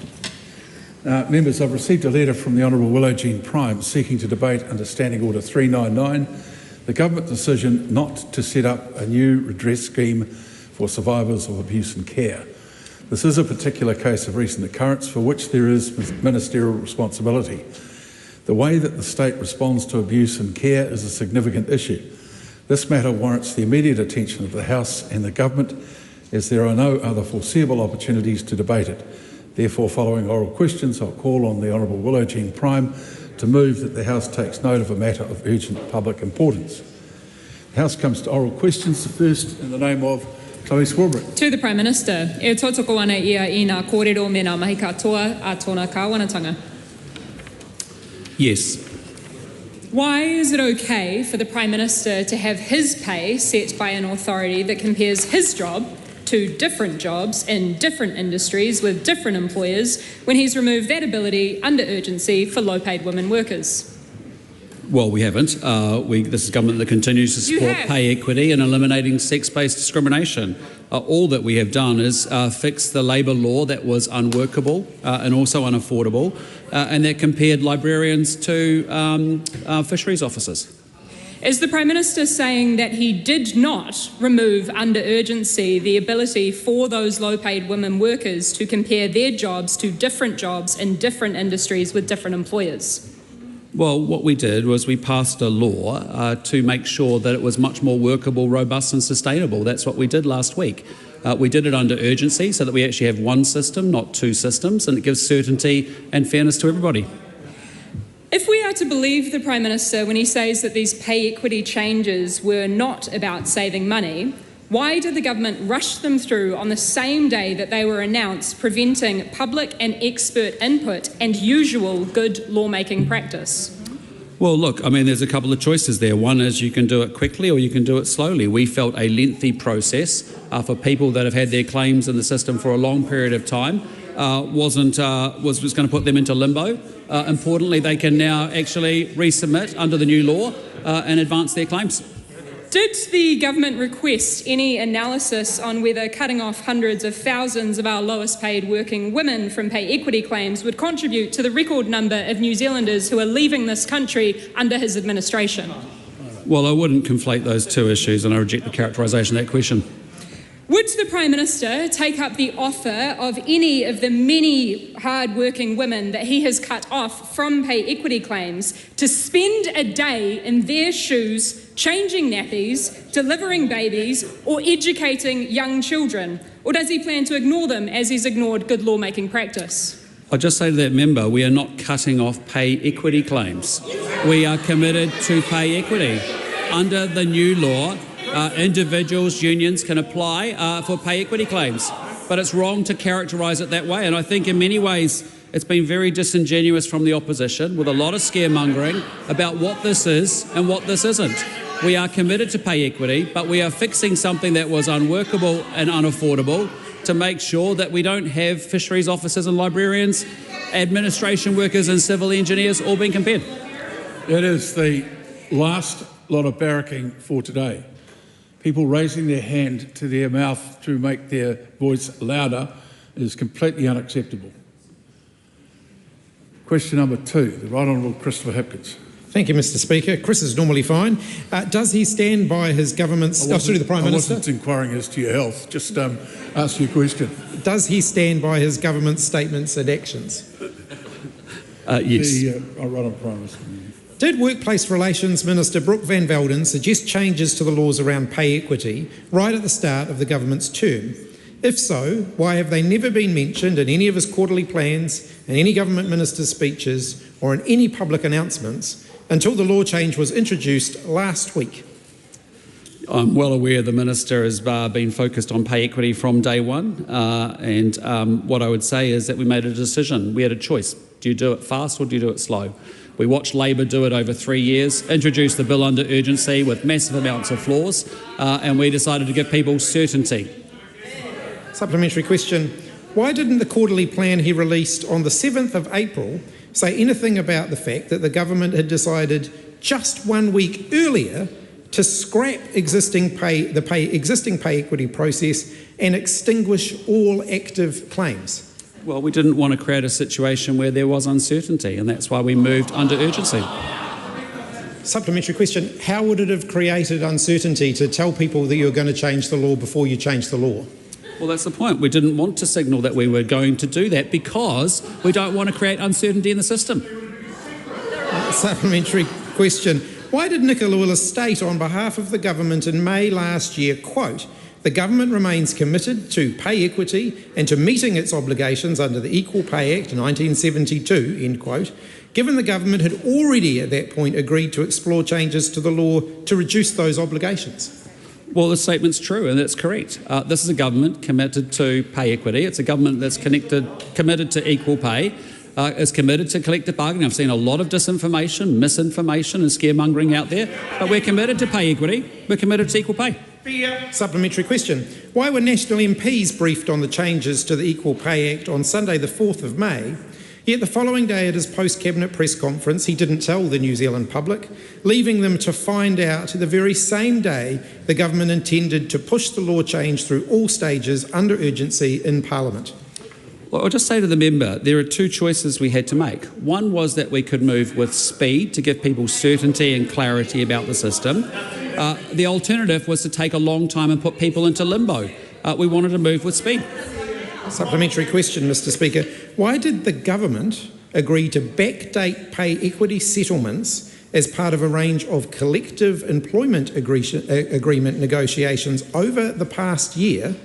Members, I've received a letter from the Honourable Willow Jean Prime seeking to debate under Standing Order 399 the government decision not to set up a new redress scheme for survivors of abuse and care. This is a particular case of recent occurrence for which there is ministerial responsibility. The way that the state responds to abuse and care is a significant issue. This matter warrants the immediate attention of the House and the Government as there are no other foreseeable opportunities to debate it. Therefore, following oral questions, I'll call on the Honourable Willow Jean Prime to move that the House takes note of a matter of urgent public importance. The House comes to oral questions. The first in the name of Chloe Swarbrick. To the Prime Minister, e tōtoko ana ia I ngā kōrero me ngā mahi katoa a tōna kāwanatanga. Yes. Why is it okay for the Prime Minister to have his pay set by an authority that compares his job to different jobs in different industries with different employers when he's removed that ability under urgency for low-paid women workers? Well, we haven't. This is a government that continues to support pay equity and eliminating sex-based discrimination. All that we have done is fix the labour law that was unworkable and also unaffordable, and that compared librarians to fisheries officers. Is the Prime Minister saying that he did not remove under urgency the ability for those low-paid women workers to compare their jobs to different jobs in different industries with different employers? Well, what we did was we passed a law to make sure that it was much more workable, robust and sustainable. That's what we did last week. We did it under urgency so that we actually have one system, not 2 systems, and it gives certainty and fairness to everybody. If we are to believe the Prime Minister when he says that these pay equity changes were not about saving money, why did the government rush them through on the same day that they were announced, preventing public and expert input and usual good lawmaking practice? Well, look, I mean, there's a couple of choices there. One is you can do it quickly or you can do it slowly. We felt a lengthy process for people that have had their claims in the system for a long period of time was going to put them into limbo. Importantly, they can now actually resubmit under the new law and advance their claims. Did the government request any analysis on whether cutting off hundreds of thousands of our lowest paid working women from pay equity claims would contribute to the record number of New Zealanders who are leaving this country under his administration? Well, I wouldn't conflate those two issues, and I reject the characterisation of that question. Would the Prime Minister take up the offer of any of the many hard-working women that he has cut off from pay equity claims to spend a day in their shoes, changing nappies, delivering babies, or educating young children? Or does he plan to ignore them as he's ignored good lawmaking practice? I'll just say to that member, we are not cutting off pay equity claims. We are committed to pay equity. Under the new law, individuals, unions can apply for pay equity claims, but it's wrong to characterise it that way. And I think in many ways it's been very disingenuous from the opposition with a lot of scaremongering about what this is and what this isn't. We are committed to pay equity, but we are fixing something that was unworkable and unaffordable to make sure that we don't have fisheries officers and librarians, administration workers and civil engineers all being compared. That is the last lot of barracking for today. People raising their hand to their mouth to make their voice louder is completely unacceptable. Question number 2, the Right Honourable Christopher Hipkins. Thank you, Mr. Speaker. Chris is normally fine. Does he stand by his government's... the Prime Minister. I wasn't inquiring as to your health, just ask you a question. Does he stand by his government's statements and actions? Yes. Right Honourable Prime Minister. Did Workplace Relations Minister Brooke Van Velden suggest changes to the laws around pay equity right at the start of the government's term? If so, why have they never been mentioned in any of his quarterly plans, in any government minister's speeches, or in any public announcements until the law change was introduced last week? I'm well aware the Minister has been focused on pay equity from day one, and what I would say is that we made a decision. We had a choice. Do you do it fast or do you do it slow? We watched Labor do it over 3 years, introduce the bill under urgency with massive amounts of flaws, and we decided to give people certainty. Supplementary question. Why didn't the quarterly plan he released on the 7th of April say anything about the fact that the government had decided just 1 week earlier to scrap existing pay equity process and extinguish all active claims? Well, we didn't want to create a situation where there was uncertainty, and that's why we moved under urgency. Supplementary question. How would it have created uncertainty to tell people that you're going to change the law before you change the law? Well, that's the point. We didn't want to signal that we were going to do that because we don't want to create uncertainty in the system. Supplementary question. Why did Nicola Willis state on behalf of the government in May last year, quote, "The government remains committed to pay equity and to meeting its obligations under the Equal Pay Act 1972, end quote, given the government had already at that point agreed to explore changes to the law to reduce those obligations? Well, the statement's true and that's correct. This is a government committed to pay equity. It's a government that's committed to equal pay. Is committed to collective bargaining. I've seen a lot of disinformation, misinformation and scaremongering out there, but we're committed to pay equity. We're committed to equal pay. Supplementary question. Why were national MPs briefed on the changes to the Equal Pay Act on Sunday the 4th of May, yet the following day at his post-cabinet press conference he didn't tell the New Zealand public, leaving them to find out the very same day the government intended to push the law change through all stages under urgency in Parliament? Well, I'll just say to the member, there are two choices we had to make. One was that we could move with speed to give people certainty and clarity about the system. The alternative was to take a long time and put people into limbo. We wanted to move with speed. Supplementary question, Mr. Speaker. Why did the government agree to backdate pay equity settlements as part of a range of collective employment agreement negotiations over the past year,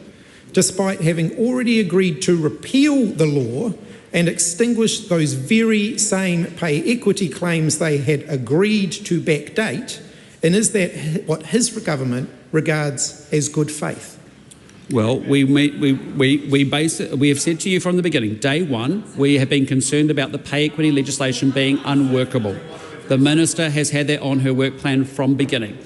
despite having already agreed to repeal the law and extinguish those very same pay equity claims they had agreed to backdate? And is that what his government regards as good faith? Well, we have said to you from the beginning, day one, we have been concerned about the pay equity legislation being unworkable. The Minister has had that on her work plan from beginning.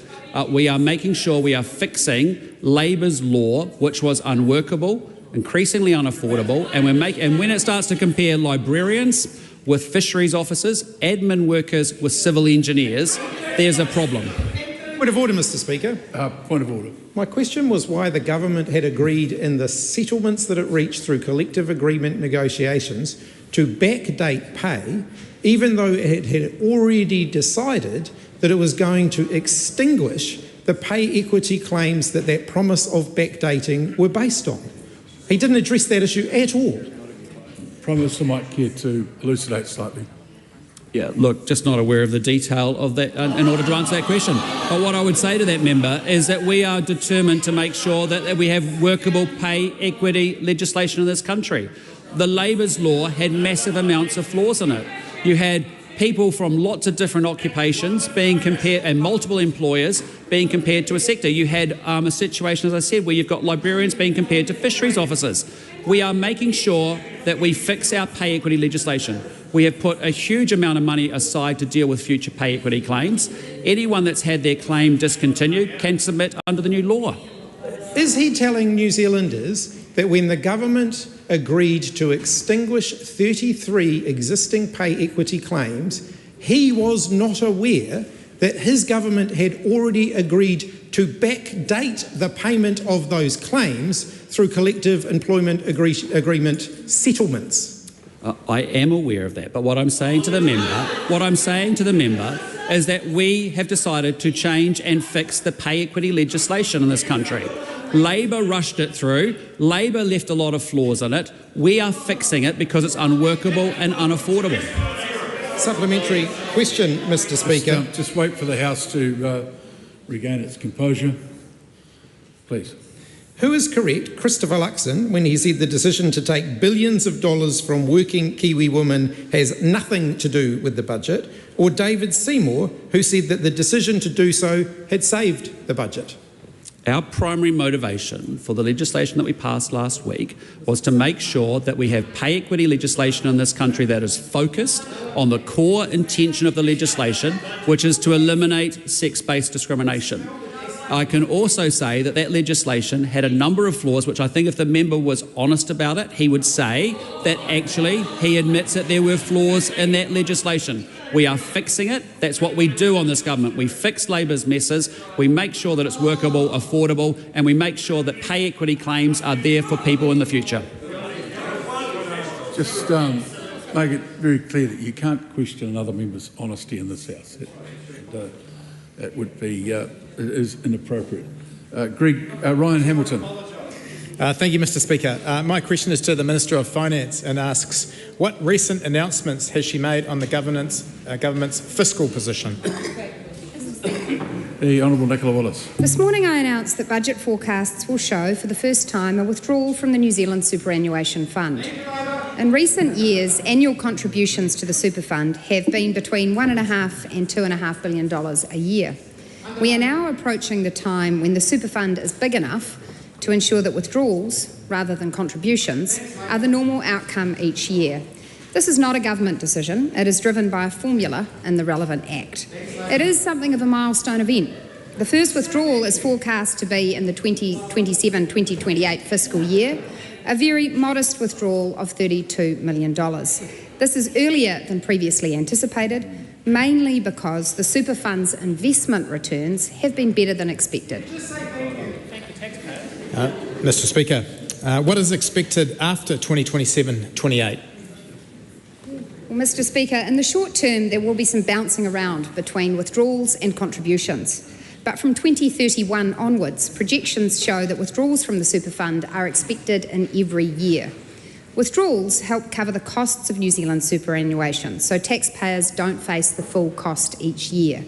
We are making sure we are fixing Labor's law, which was unworkable, increasingly unaffordable, and when it starts to compare librarians with fisheries officers, admin workers with civil engineers, there's a problem. Point of order, Mr Speaker. Point of order. My question was why the government had agreed in the settlements that it reached through collective agreement negotiations to backdate pay, even though it had already decided that it was going to extinguish the pay equity claims that promise of backdating were based on. He didn't address that issue at all. Prime Minister might care to elucidate slightly. Yeah, look, just not aware of the detail of that in order to answer that question. But what I would say to that member is that we are determined to make sure that we have workable pay equity legislation in this country. The Labor's law had massive amounts of flaws in it. You had people from lots of different occupations being compared, and multiple employers being compared to a sector. You had a situation, as I said, where you've got librarians being compared to fisheries officers. We are making sure that we fix our pay equity legislation. We have put a huge amount of money aside to deal with future pay equity claims. Anyone that's had their claim discontinued can submit under the new law. Is he telling New Zealanders that when the government agreed to extinguish 33 existing pay equity claims, he was not aware that his government had already agreed to backdate the payment of those claims through collective employment agreement settlements? I am aware of that, but what I'm saying to the member is that we have decided to change and fix the pay equity legislation in this country. Labor rushed it through. Labor left a lot of flaws in it. We are fixing it because it's unworkable and unaffordable. Supplementary question, Mr Speaker. Just wait for the House to regain its composure. Please. Who is correct, Christopher Luxon, when he said the decision to take billions of dollars from working Kiwi women has nothing to do with the budget, or David Seymour, who said that the decision to do so had saved the budget? Our primary motivation for the legislation that we passed last week was to make sure that we have pay equity legislation in this country that is focused on the core intention of the legislation, which is to eliminate sex-based discrimination. I can also say that that legislation had a number of flaws, which I think if the member was honest about it, he would say that actually he admits that there were flaws in that legislation. We are fixing it. That's what we do on this government. We fix Labor's messes, we make sure that it's workable, affordable, and we make sure that pay equity claims are there for people in the future. Just make it very clear that you can't question another member's honesty in this House. It would be it is inappropriate. Ryan Hamilton. Thank you, Mr Speaker. My question is to the Minister of Finance and asks, what recent announcements has she made on the government's fiscal position? The Honourable Nicola Willis. This morning I announced that budget forecasts will show for the first time a withdrawal from the New Zealand Superannuation Fund. In recent years, annual contributions to the Super Fund have been between $1.5 and $2.5 billion a year. We are now approaching the time when the Super Fund is big enough to ensure that withdrawals, rather than contributions, are the normal outcome each year. This is not a government decision. It is driven by a formula in the relevant Act. It is something of a milestone event. The first withdrawal is forecast to be in the 2027-2028 fiscal year, a very modest withdrawal of $32 million. This is earlier than previously anticipated, mainly because the Super Fund's investment returns have been better than expected. Mr Speaker, what is expected after 2027-28? Well, Mr Speaker, in the short term there will be some bouncing around between withdrawals and contributions. But from 2031 onwards, projections show that withdrawals from the Super Fund are expected in every year. Withdrawals help cover the costs of New Zealand superannuation, so taxpayers don't face the full cost each year.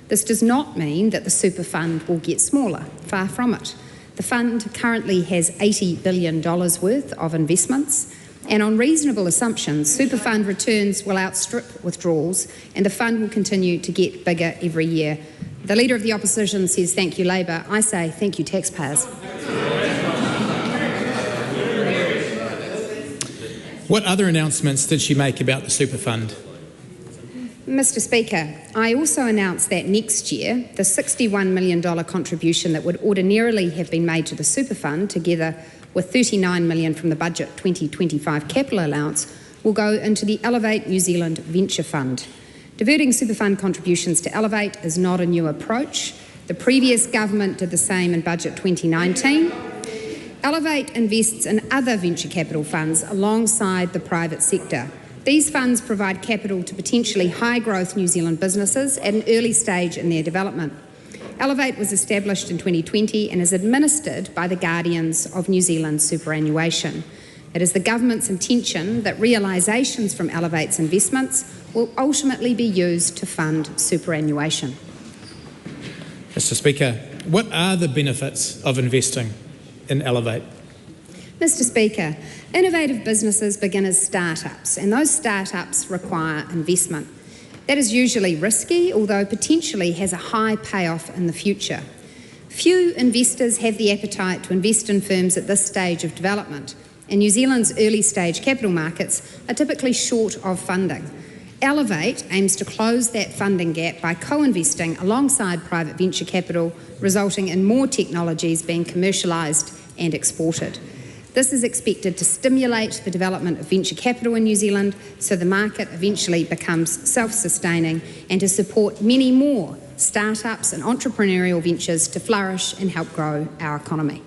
This does not mean that the Super Fund will get smaller, far from it. The fund currently has $80 billion worth of investments, and on reasonable assumptions, Super Fund returns will outstrip withdrawals and the fund will continue to get bigger every year. The Leader of the Opposition says thank you Labor. I say thank you taxpayers. What other announcements did she make about the Super Fund? Mr Speaker, I also announced that next year, the $61 million contribution that would ordinarily have been made to the super fund, together with $39 million from the budget 2025 capital allowance, will go into the Elevate New Zealand Venture Fund. Diverting super fund contributions to Elevate is not a new approach. The previous government did the same in budget 2019. Elevate invests in other venture capital funds alongside the private sector. These funds provide capital to potentially high-growth New Zealand businesses at an early stage in their development. Elevate was established in 2020 and is administered by the Guardians of New Zealand Superannuation. It is the government's intention that realisations from Elevate's investments will ultimately be used to fund superannuation. Mr Speaker, what are the benefits of investing in Elevate? Mr Speaker, innovative businesses begin as startups, and those startups require investment. That is usually risky, although potentially has a high payoff in the future. Few investors have the appetite to invest in firms at this stage of development, and New Zealand's early stage capital markets are typically short of funding. Elevate aims to close that funding gap by co-investing alongside private venture capital, resulting in more technologies being commercialised and exported. This is expected to stimulate the development of venture capital in New Zealand so the market eventually becomes self-sustaining, and to support many more startups and entrepreneurial ventures to flourish and help grow our economy.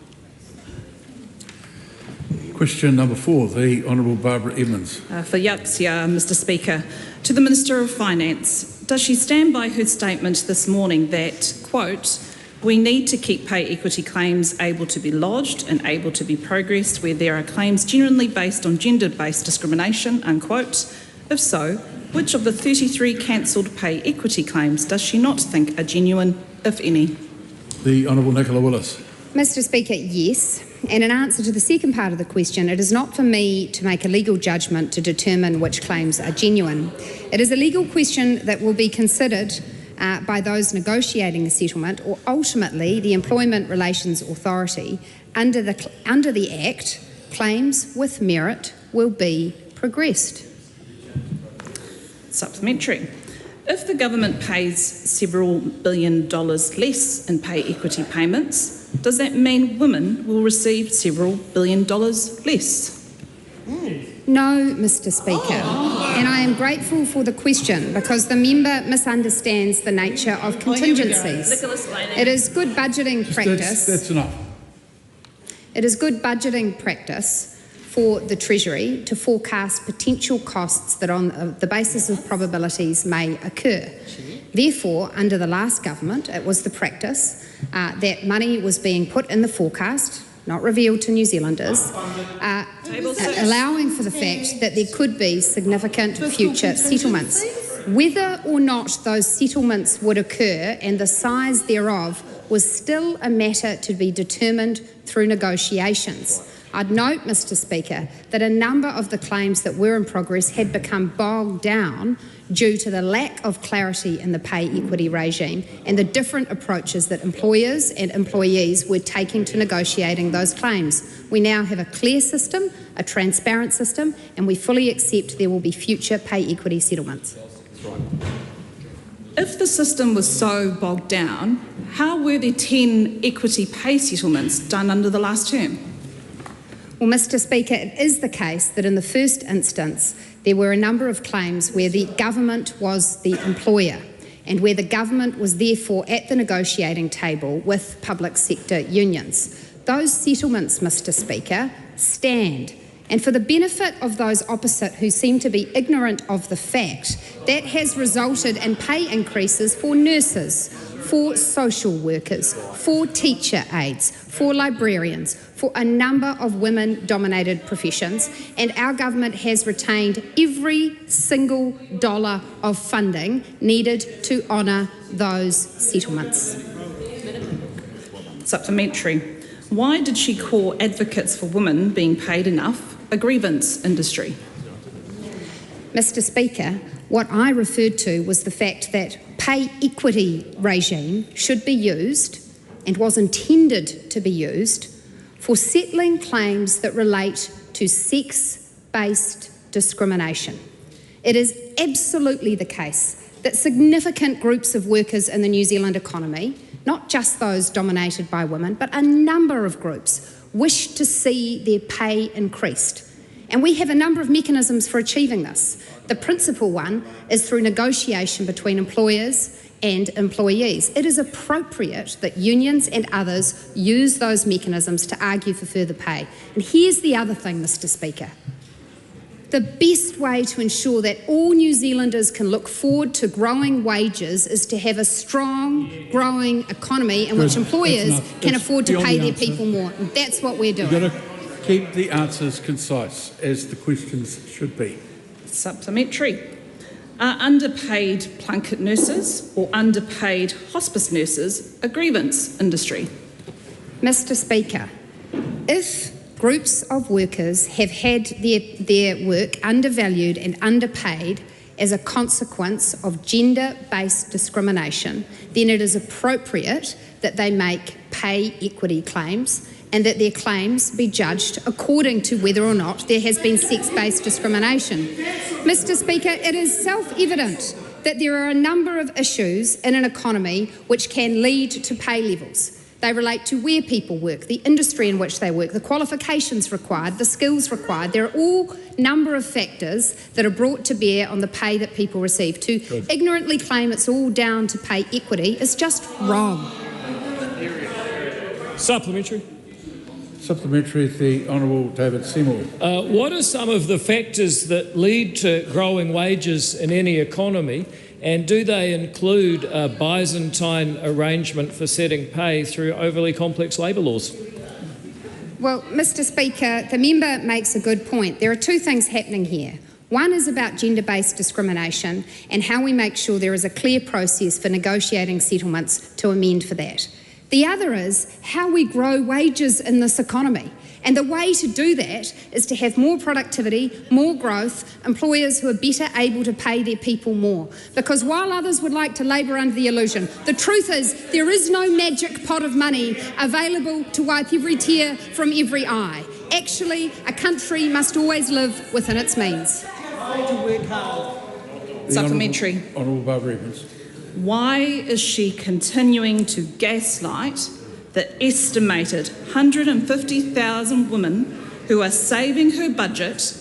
Question number 4, the Honourable Barbara Edmonds. For Yapsia, Mr Speaker. To the Minister of Finance, does she stand by her statement this morning that, quote, "We need to keep pay equity claims able to be lodged and able to be progressed where there are claims genuinely based on gender-based discrimination," unquote? If so, which of the 33 cancelled pay equity claims does she not think are genuine, if any? The Honourable Nicola Willis. Mr Speaker, yes. And in answer to the second part of the question, it is not for me to make a legal judgment to determine which claims are genuine. It is a legal question that will be considered by those negotiating a settlement, or ultimately the Employment Relations Authority. Under the Act, claims with merit will be progressed. Supplementary. If the government pays several $1 billion less in pay equity payments, does that mean women will receive several $1 billion less? No, Mr Speaker, and I am grateful for the question because the member misunderstands the nature of contingencies. It is good budgeting practice. That's enough. It is good budgeting practice for the Treasury to forecast potential costs that on the basis of probabilities may occur. Therefore, under the last government, it was the practice that money was being put in the forecast, not revealed to New Zealanders, allowing for the fact that there could be significant future settlements. Whether or not those settlements would occur and the size thereof was still a matter to be determined through negotiations. I'd note, Mr Speaker, that a number of the claims that were in progress had become bogged down due to the lack of clarity in the pay equity regime and the different approaches that employers and employees were taking to negotiating those claims. We now have a clear system, a transparent system, and we fully accept there will be future pay equity settlements. If the system was so bogged down, how were there 10 equity pay settlements done under the last term? Well, Mr Speaker, it is the case that in the first instance there were a number of claims where the government was the employer and where the government was therefore at the negotiating table with public sector unions. Those settlements, Mr Speaker, stand. And for the benefit of those opposite who seem to be ignorant of the fact, that has resulted in pay increases for nurses, for social workers, for teacher aides, for librarians, for a number of women-dominated professions, and our government has retained every single dollar of funding needed to honour those settlements. Supplementary. Why did she call advocates for women being paid enough a grievance industry? Mr Speaker, what I referred to was the fact that pay equity regime should be used, and was intended to be used, for settling claims that relate to sex-based discrimination. It is absolutely the case that significant groups of workers in the New Zealand economy, not just those dominated by women, but a number of groups, wish to see their pay increased. And we have a number of mechanisms for achieving this. The principal one is through negotiation between employers and employees. It is appropriate that unions and others use those mechanisms to argue for further pay. And here's the other thing, Mr. Speaker. The best way to ensure that all New Zealanders can look forward to growing wages is to have a strong, growing economy in which employers can afford to pay their people more. And that's what we're doing. You've got to keep the answers concise, as the questions should be. Supplementary. Are underpaid plunket nurses or underpaid hospice nurses a grievance industry? Mr. Speaker, if groups of workers have had their work undervalued and underpaid as a consequence of gender-based discrimination, then it is appropriate that they make pay equity claims and that their claims be judged according to whether or not there has been sex-based discrimination. Mr. Speaker, it is self-evident that there are a number of issues in an economy which can lead to pay levels. They relate to where people work, the industry in which they work, the qualifications required, the skills required. There are all number of factors that are brought to bear on the pay that people receive. To ignorantly claim it's all down to pay equity is just wrong. Supplementary. Supplementary, the Honourable David Seymour. What are some of the factors that lead to growing wages in any economy, and do they include a Byzantine arrangement for setting pay through overly complex labour laws? Well, Mr. Speaker, the member makes a good point. There are two things happening here. One is about gender-based discrimination and how we make sure there is a clear process for negotiating settlements to amend for that. The other is how we grow wages in this economy. And the way to do that is to have more productivity, more growth, employers who are better able to pay their people more. Because while others would like to labour under the illusion, the truth is there is no magic pot of money available to wipe every tear from every eye. Actually, a country must always live within its means. Supplementary. Honourable Barbara Evans. Why is she continuing to gaslight the estimated 150,000 women who are saving her budget,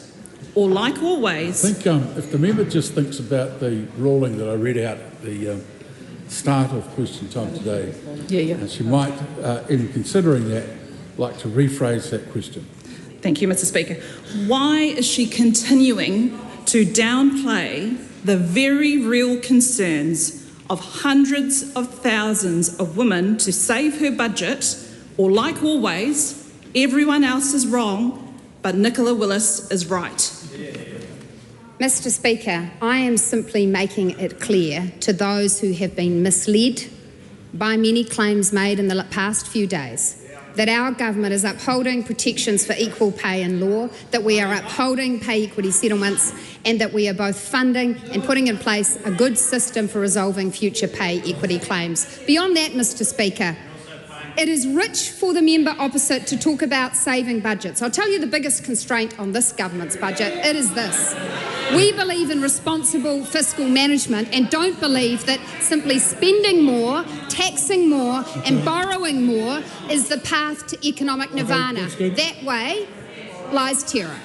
or like always... I think if the member just thinks about the ruling that I read out at the start of question time today, she might, in considering that, like to rephrase that question. Thank you, Mr. Speaker. Why is she continuing to downplay the very real concerns of hundreds of thousands of women to save her budget, or like always, everyone else is wrong, but Nicola Willis is right? Mr. Speaker, I am simply making it clear to those who have been misled by many claims made in the past few days that our government is upholding protections for equal pay in law, that we are upholding pay equity settlements, and that we are both funding and putting in place a good system for resolving future pay equity claims. Beyond that, Mr. Speaker, it is rich for the member opposite to talk about saving budgets. I'll tell you the biggest constraint on this government's budget. It is this. We believe in responsible fiscal management and don't believe that simply spending more, taxing more and borrowing more is the path to economic nirvana. That way lies terror.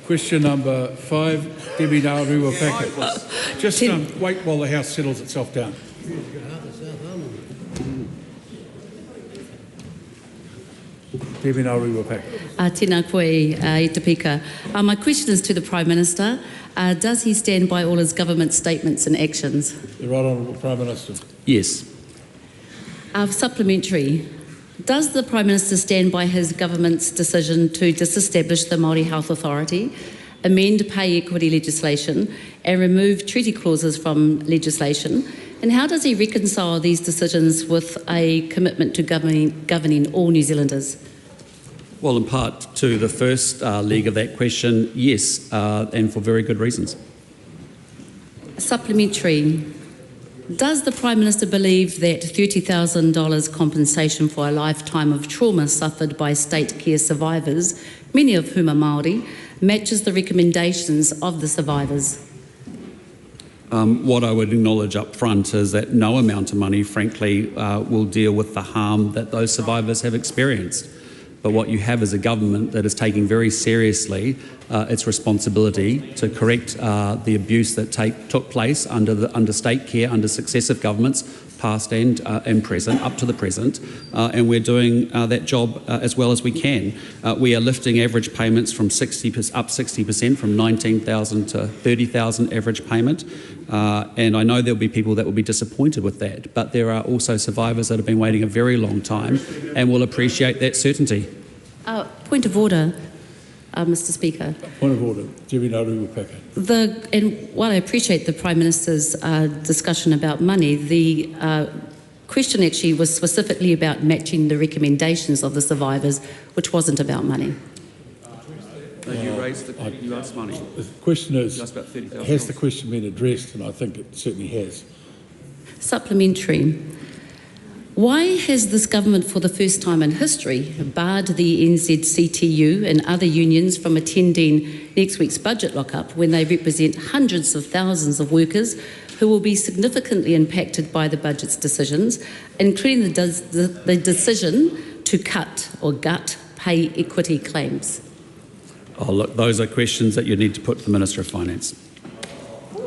Question number 5, Debbie Naurua Packer. Just wait while the House settles itself down. Debbie Naurua Packer. Tēnā koe I te pika. My question is to the Prime Minister. Does he stand by all his government statements and actions? The Right Honourable Prime Minister. Yes. Supplementary. Does the Prime Minister stand by his government's decision to disestablish the Maori Health Authority, amend pay equity legislation and remove treaty clauses from legislation? And how does he reconcile these decisions with a commitment to governing all New Zealanders? Well, in part to the first leg of that question, yes, and for very good reasons. Supplementary. Does the Prime Minister believe that $30,000 compensation for a lifetime of trauma suffered by state care survivors, many of whom are Maori, matches the recommendations of the survivors? What I would acknowledge up front is that no amount of money, frankly, will deal with the harm that those survivors have experienced. But what you have is a government that is taking very seriously its responsibility to correct the abuse that took place under state care, under successive governments, past and present, up to the present, and we're doing that job as well as we can. We are lifting average payments from 60% from 19,000 to 30,000 average payment, and I know there'll be people that will be disappointed with that, but there are also survivors that have been waiting a very long time and will appreciate that certainty. Point of order. Mr. Speaker. Point of order. And while I appreciate the Prime Minister's discussion about money, the question actually was specifically about matching the recommendations of the survivors, which wasn't about money. You asked money. The question is, has the question been addressed? And I think it certainly has. Supplementary. Why has this government, for the first time in history, barred the NZCTU and other unions from attending next week's budget lockup when they represent hundreds of thousands of workers who will be significantly impacted by the budget's decisions, including the decision to cut or gut pay equity claims? Oh, look, those are questions that you need to put to the Minister of Finance. Throw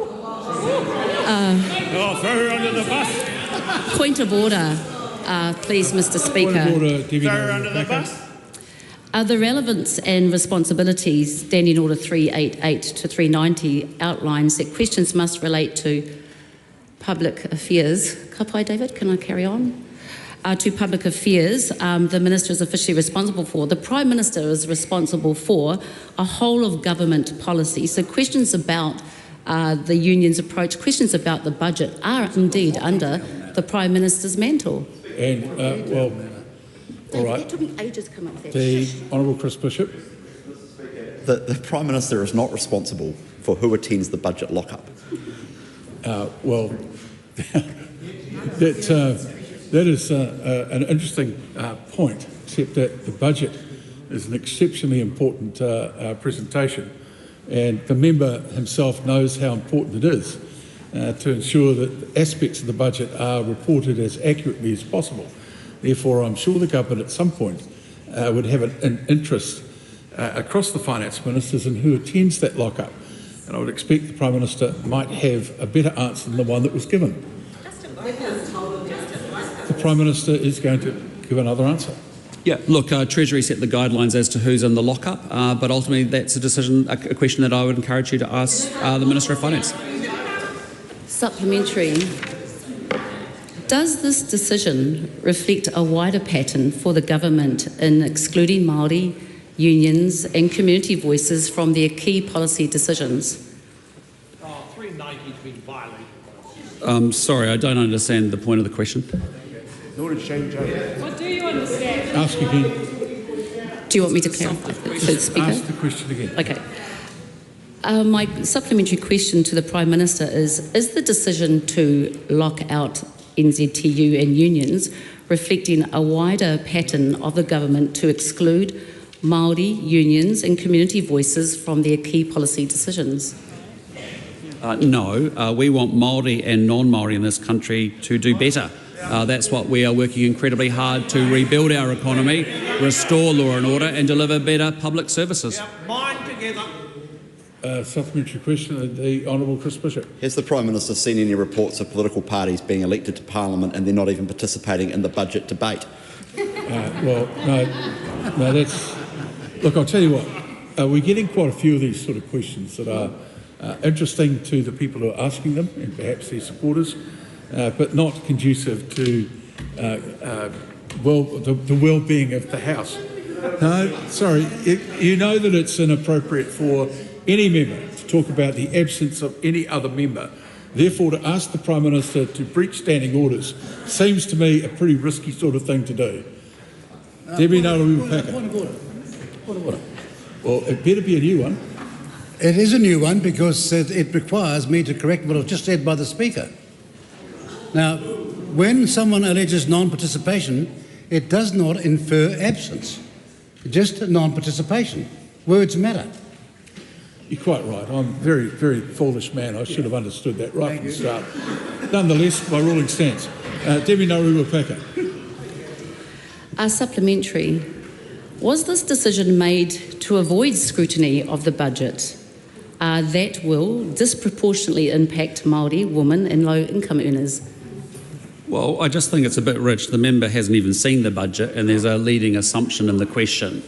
her under the bus. Point of order. Please, Mr. Speaker. The relevance and responsibilities, Standing Order 388 to 390 outlines that questions must relate to public affairs. Kapai, David, can I carry on? To public affairs, the Minister is officially responsible for. The Prime Minister is responsible for a whole of government policy. So questions about the union's approach, questions about the budget are indeed under the Prime Minister's mantle. And, well, all right. It took me ages to come up with that. The Honourable Chris Bishop. The Prime Minister is not responsible for who attends the budget lockup. Well, that is an interesting point, except that the budget is an exceptionally important presentation, and the member himself knows how important it is to ensure that aspects of the budget are reported as accurately as possible. Therefore, I'm sure the government at some point would have an interest across the finance ministers in who attends that lockup. And I would expect the Prime Minister might have a better answer than the one that was given. The Prime Minister is going to give another answer. Yeah, look, Treasury set the guidelines as to who's in the lockup, but ultimately that's a question that I would encourage you to ask the Minister of Finance. Supplementary. Does this decision reflect a wider pattern for the government in excluding Maori, unions and community voices from their key policy decisions? 390's been violated. Sorry, I don't understand the point of the question. What do you understand? Ask again. Do you want me to clarify, Speaker? Ask the question again. Okay. My supplementary question to the Prime Minister is the decision to lock out NZTU and unions reflecting a wider pattern of the government to exclude Maori, unions and community voices from their key policy decisions? No, we want Maori and non-Maori in this country to do better. That's what we are working incredibly hard to rebuild our economy, restore law and order and deliver better public services. Mind together. Supplementary question, the Honourable Chris Bishop. Has the Prime Minister seen any reports of political parties being elected to Parliament and they're not even participating in the budget debate? Well, no, that's... Look, I'll tell you what, we're getting quite a few of these sort of questions that are interesting to the people who are asking them and perhaps their supporters, but not conducive to the well-being of the House. No, sorry, you know that it's inappropriate for any member to talk about the absence of any other member. Therefore, to ask the Prime Minister to breach standing orders seems to me a pretty risky sort of thing to do. Debbie Nalawimapaka. Point of order. Point of order. Well, it better be a new one. It is a new one because it requires me to correct what was just said by the Speaker. Now, when someone alleges non-participation, it does not infer absence, just non-participation. Words matter. You're quite right. I'm a very, very foolish man. I should have understood that right from the start. Nonetheless, my ruling stands. Debbie Narua-Paka. Supplementary. Was this decision made to avoid scrutiny of the budget that will disproportionately impact Māori, women and low-income earners? Well, I just think it's a bit rich. The member hasn't even seen the budget and there's a leading assumption in the question.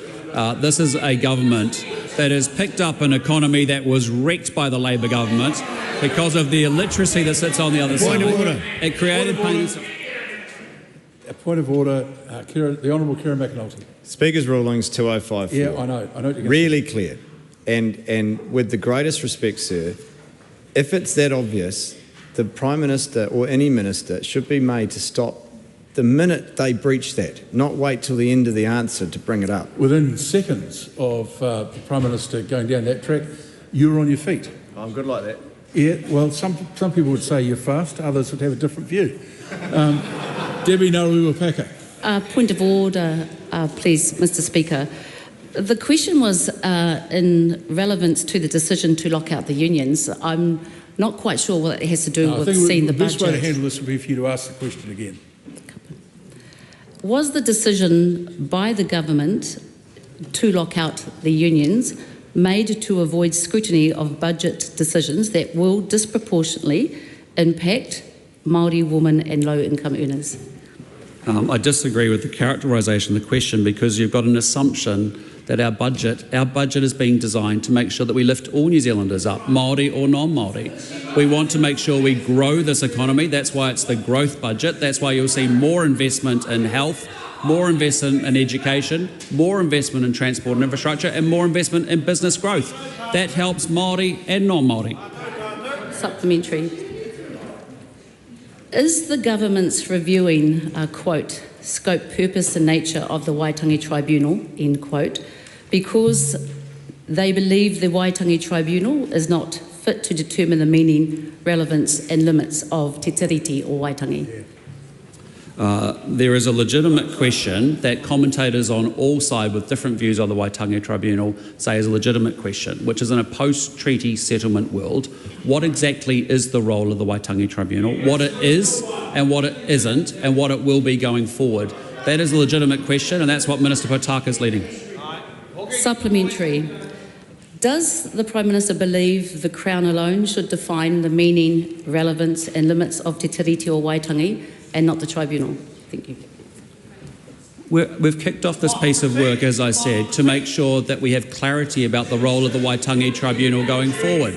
This is a government that has picked up an economy that was wrecked by the Labor government because of the illiteracy that sits on the other side. Point of order. It created pains. A point of order, the Honourable Kieran McAnulty. Speaker's rulings 2054. Yeah, I know. What you're really clear. And with the greatest respect, sir, if it's that obvious, the Prime Minister or any minister should be made to stop the minute they breach that, not wait till the end of the answer to bring it up. Within seconds of the Prime Minister going down that track, you were on your feet. I'm good like that. Yeah, well, some people would say you're fast, others would have a different view. Debbie Narua-Paka. Point of order, please, Mr Speaker. The question was in relevance to the decision to lock out the unions. I'm not quite sure what it has to do with seeing the budget. The best way to handle this would be for you to ask the question again. Was the decision by the government to lock out the unions made to avoid scrutiny of budget decisions that will disproportionately impact Māori, women and low-income earners? I disagree with the characterisation of the question because you've got an assumption that our budget is being designed to make sure that we lift all New Zealanders up, Māori or non-Māori. We want to make sure we grow this economy. That's why it's the growth budget. That's why you'll see more investment in health, more investment in education, more investment in transport and infrastructure, and more investment in business growth. That helps Māori and non-Māori. Supplementary. Is the government's reviewing, quote, scope, purpose and nature of the Waitangi Tribunal, end quote, because they believe the Waitangi Tribunal is not fit to determine the meaning, relevance and limits of te tiriti or Waitangi? There is a legitimate question that commentators on all sides with different views on the Waitangi Tribunal say is a legitimate question, which is in a post-treaty settlement world, what exactly is the role of the Waitangi Tribunal, what it is and what it isn't, and what it will be going forward. That is a legitimate question, and that's what Minister Potaka is leading. Supplementary. Does the Prime Minister believe the Crown alone should define the meaning, relevance and limits of te tiriti or Waitangi and not the Tribunal? Thank you. We've kicked off this piece of work, as I said, to make sure that we have clarity about the role of the Waitangi Tribunal going forward.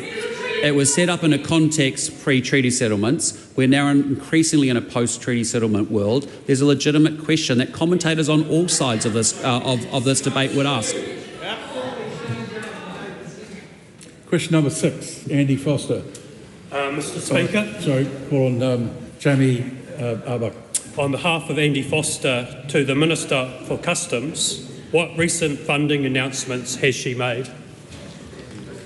It was set up in a context pre-treaty settlements. We're now increasingly in a post-treaty settlement world. There's a legitimate question that commentators on all sides of this debate would ask. Question number 6, Andy Foster. Mr Speaker. Sorry, call on Jamie Arbach. On behalf of Andy Foster to the Minister for Customs, what recent funding announcements has she made?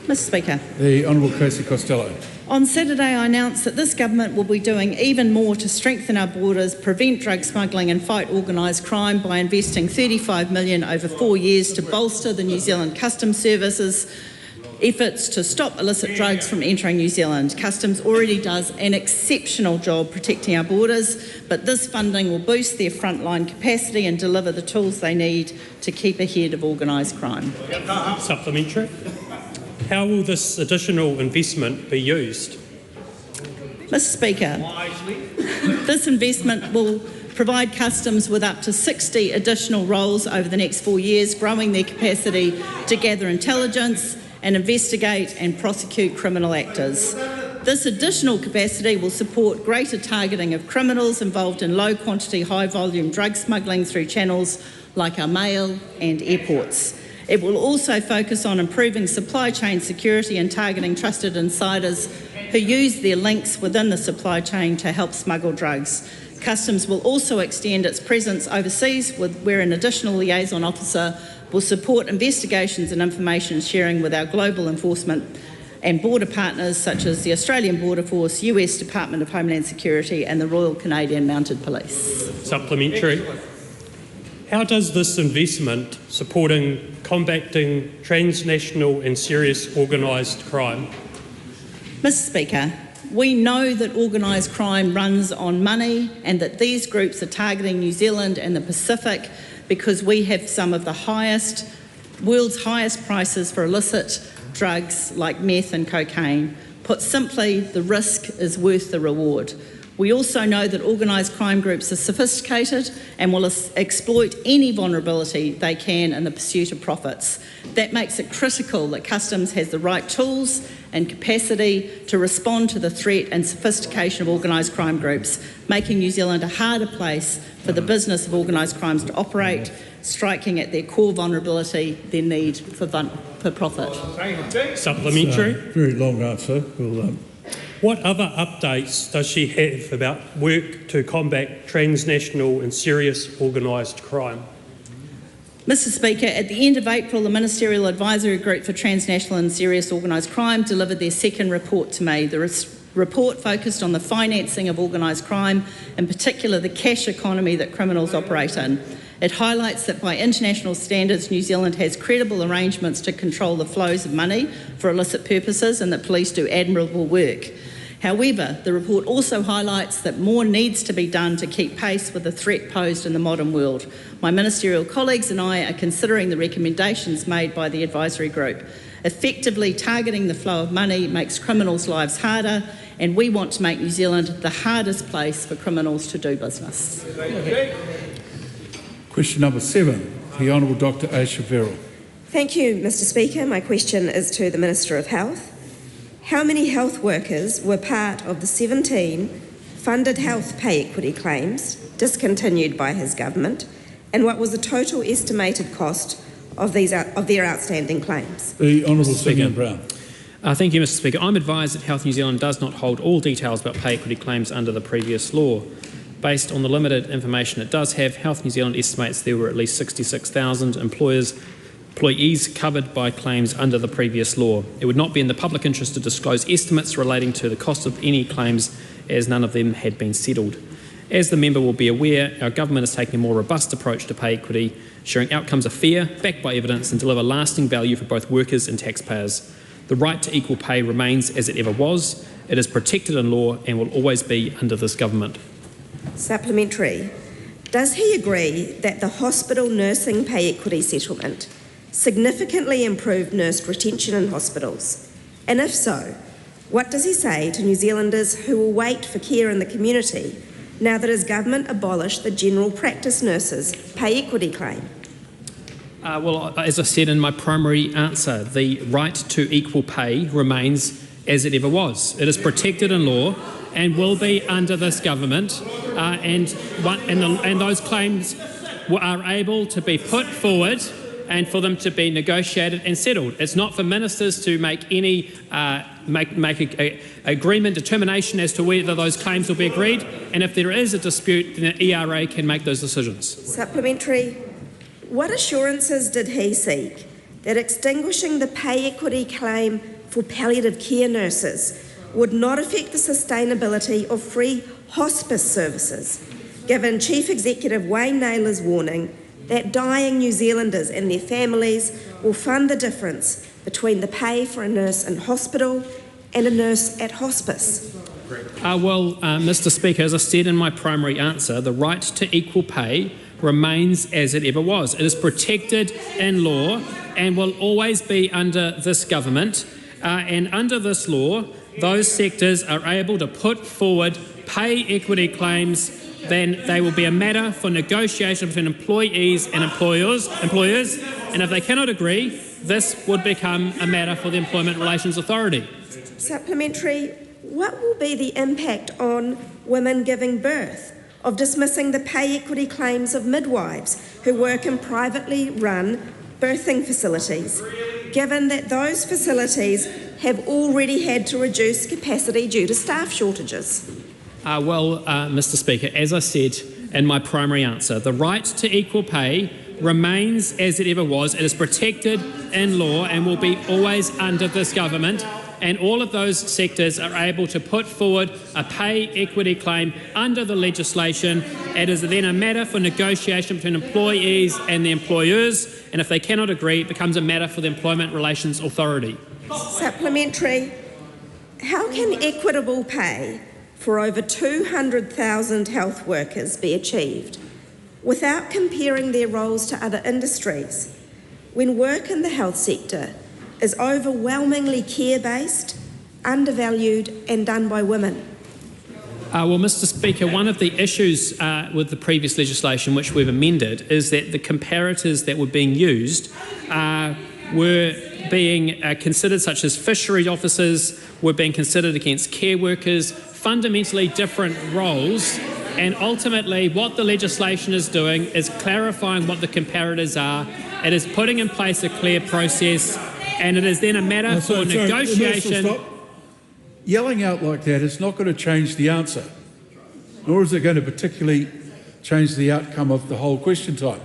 Mr Speaker. The Honourable Casey Costello. On Saturday I announced that this government will be doing even more to strengthen our borders, prevent drug smuggling and fight organised crime by investing $35 million over 4 years to bolster the New Zealand Customs Service's efforts to stop illicit drugs from entering New Zealand. Customs already does an exceptional job protecting our borders, but this funding will boost their frontline capacity and deliver the tools they need to keep ahead of organised crime. Supplementary. How will this additional investment be used? Mr Speaker, this investment will provide Customs with up to 60 additional roles over the next 4 years, growing their capacity to gather intelligence and investigate and prosecute criminal actors. This additional capacity will support greater targeting of criminals involved in low-quantity, high-volume drug smuggling through channels like our mail and airports. It will also focus on improving supply chain security and targeting trusted insiders who use their links within the supply chain to help smuggle drugs. Customs will also extend its presence overseas, where an additional liaison officer will support investigations and information sharing with our global enforcement and border partners such as the Australian Border Force, US Department of Homeland Security and the Royal Canadian Mounted Police. Supplementary. How does this investment supporting combating transnational and serious organised crime? Mr Speaker, we know that organised crime runs on money and that these groups are targeting New Zealand and the Pacific because we have some of the world's highest prices for illicit drugs like meth and cocaine. Put simply, the risk is worth the reward. We also know that organised crime groups are sophisticated and will exploit any vulnerability they can in the pursuit of profits. That makes it critical that Customs has the right tools and capacity to respond to the threat and sophistication of organised crime groups, making New Zealand a harder place for the business of organised crimes to operate, striking at their core vulnerability, their need for profit. Supplementary. Very long answer. What other updates does she have about work to combat transnational and serious organised crime? Mr Speaker, at the end of April, the Ministerial Advisory Group for Transnational and Serious Organised Crime delivered their second report to me. The report focused on the financing of organised crime, in particular the cash economy that criminals operate in. It highlights that by international standards, New Zealand has credible arrangements to control the flows of money for illicit purposes and that police do admirable work. However, the report also highlights that more needs to be done to keep pace with the threat posed in the modern world. My ministerial colleagues and I are considering the recommendations made by the advisory group. Effectively targeting the flow of money makes criminals' lives harder, and we want to make New Zealand the hardest place for criminals to do business. Question number 7, the Honourable Dr Aisha Verrill. Thank you, Mr Speaker. My question is to the Minister of Health. How many health workers were part of the 17 funded health pay equity claims discontinued by his government, and what was the total estimated cost of their outstanding claims? The Honourable Stephen Brown. Thank you, Mr Speaker. I'm advised that Health New Zealand does not hold all details about pay equity claims under the previous law. Based on the limited information it does have, Health New Zealand estimates there were at least 66,000 employees covered by claims under the previous law. It would not be in the public interest to disclose estimates relating to the cost of any claims, as none of them had been settled. As the member will be aware, our government is taking a more robust approach to pay equity, ensuring outcomes are fair, backed by evidence, and deliver lasting value for both workers and taxpayers. The right to equal pay remains as it ever was. It is protected in law and will always be under this government. Supplementary. Does he agree that the hospital nursing pay equity settlement significantly improved nurse retention in hospitals? And if so, what does he say to New Zealanders who will wait for care in the community now that his government abolished the general practice nurses pay equity claim? Well, as I said in my primary answer, the right to equal pay remains as it ever was. It is protected in law and will be under this government, and those claims are able to be put forward and for them to be negotiated and settled. It's not for ministers to make any agreement, determination as to whether those claims will be agreed, and if there is a dispute, then the ERA can make those decisions. Supplementary. What assurances did he seek that extinguishing the pay equity claim for palliative care nurses would not affect the sustainability of free hospice services, given Chief Executive Wayne Naylor's warning that dying New Zealanders and their families will fund the difference between the pay for a nurse in hospital and a nurse at hospice? Mr Speaker, as I said in my primary answer, the right to equal pay remains as it ever was. It is protected in law and will always be under this government. And under this law, those sectors are able to put forward pay equity claims. Then they will be a matter for negotiation between employees and employers. And if they cannot agree, this would become a matter for the Employment Relations Authority. Supplementary. What will be the impact on women giving birth of dismissing the pay equity claims of midwives who work in privately run birthing facilities, given that those facilities have already had to reduce capacity due to staff shortages? Mr Speaker, as I said in my primary answer, the right to equal pay remains as it ever was. It is protected in law and will be always under this government. and all of those sectors are able to put forward a pay equity claim under the legislation. It is then a matter for negotiation between employees and the employers, and if they cannot agree, it becomes a matter for the Employment Relations Authority. Supplementary. How can equitable pay for over 200,000 health workers be achieved without comparing their roles to other industries, when work in the health sector is overwhelmingly care-based, undervalued and done by women? Well, Mr. Speaker, one of the issues with the previous legislation, which we've amended, is that the comparators that were being used were being considered, such as fishery officers, were being considered against care workers, fundamentally different roles. And ultimately, what the legislation is doing is clarifying what the comparators are. It is putting in place a clear process, and it is then a matter for negotiation. Stop. Yelling out like that is not going to change the answer, nor is it going to particularly change the outcome of the whole question time.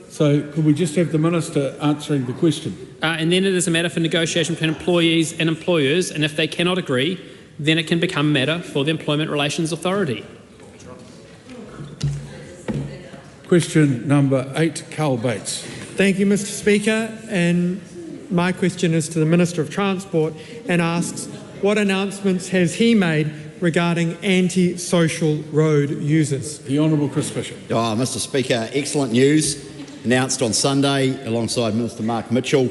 So could we just have the Minister answering the question? And then it is a matter for negotiation between employees and employers, and if they cannot agree, then it can become a matter for the Employment Relations Authority. Question number 8, Carl Bates. Thank you, Mr. Speaker. And my question is to the Minister of Transport and asks, what announcements has he made regarding anti-social road users? The Honourable Chris Fisher. Mr. Speaker, excellent news announced on Sunday alongside Minister Mark Mitchell.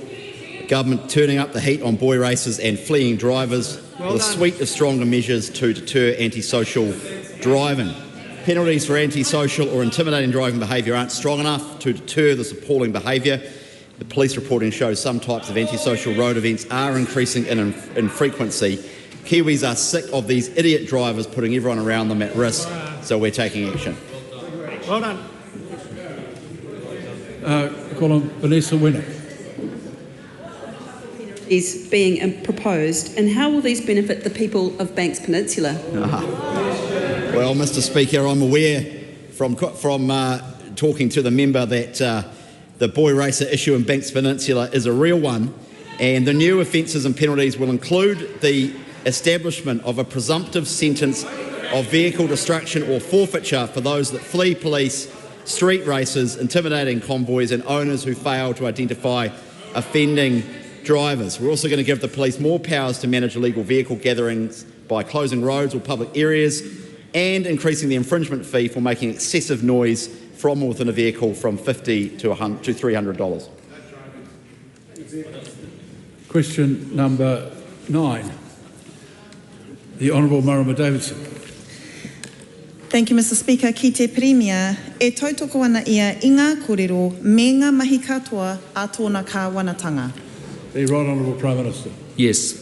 Government turning up the heat on boy races and fleeing drivers with a suite of stronger measures to deter antisocial driving. Penalties for antisocial or intimidating driving behaviour aren't strong enough to deter this appalling behaviour. The police reporting shows some types of antisocial road events are increasing in frequency. Kiwis are sick of these idiot drivers putting everyone around them at risk, so we're taking action. Well done. Call on Vanessa Winnick. Is being proposed, and how will these benefit the people of Banks Peninsula? Well, Mr. Speaker, I'm aware from talking to the member that the boy racer issue in Banks Peninsula is a real one, and the new offences and penalties will include the establishment of a presumptive sentence of vehicle destruction or forfeiture for those that flee police, street races, intimidating convoys and owners who fail to identify offending drivers. We're also going to give the police more powers to manage illegal vehicle gatherings by closing roads or public areas and increasing the infringement fee for making excessive noise from or within a vehicle from $50 to $300. Question number 9. The Honourable Marama Davidson. Thank you, Mr. Speaker. Ki te Premier, e tautoko ana ia i ngā kōrero me ngā mahi katoa a tōna kāwanatanga. The Right Honourable Prime Minister. Yes.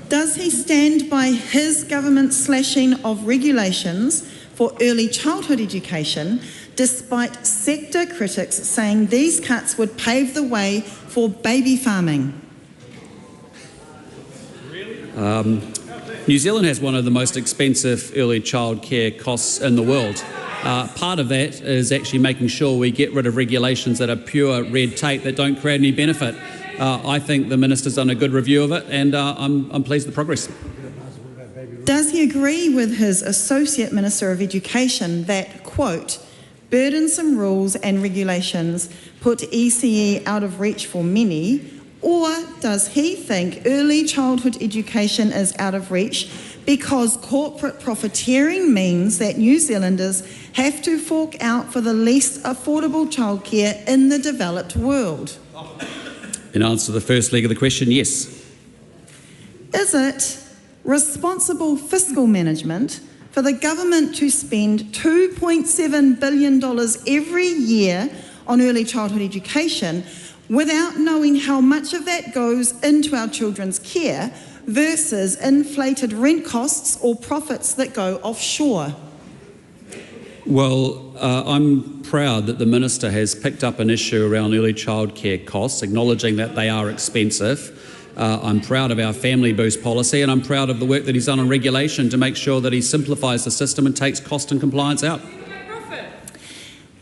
Does he stand by his government's slashing of regulations for early childhood education, despite sector critics saying these cuts would pave the way for baby farming? New Zealand has one of the most expensive early childcare costs in the world. Part of that is actually making sure we get rid of regulations that are pure red tape that don't create any benefit. I think the Minister's done a good review of it, and I'm pleased with the progress. Does he agree with his Associate Minister of Education that, quote, burdensome rules and regulations put ECE out of reach for many, or does he think early childhood education is out of reach because corporate profiteering means that New Zealanders have to fork out for the least affordable childcare in the developed world? In answer to the first leg of the question, yes. Is it responsible fiscal management for the government to spend $2.7 billion every year on early childhood education without knowing how much of that goes into our children's care versus inflated rent costs or profits that go offshore? Well, I'm proud that the Minister has picked up an issue around early childcare costs, acknowledging that they are expensive. I'm proud of our Family Boost policy, and I'm proud of the work that he's done on regulation to make sure that he simplifies the system and takes cost and compliance out.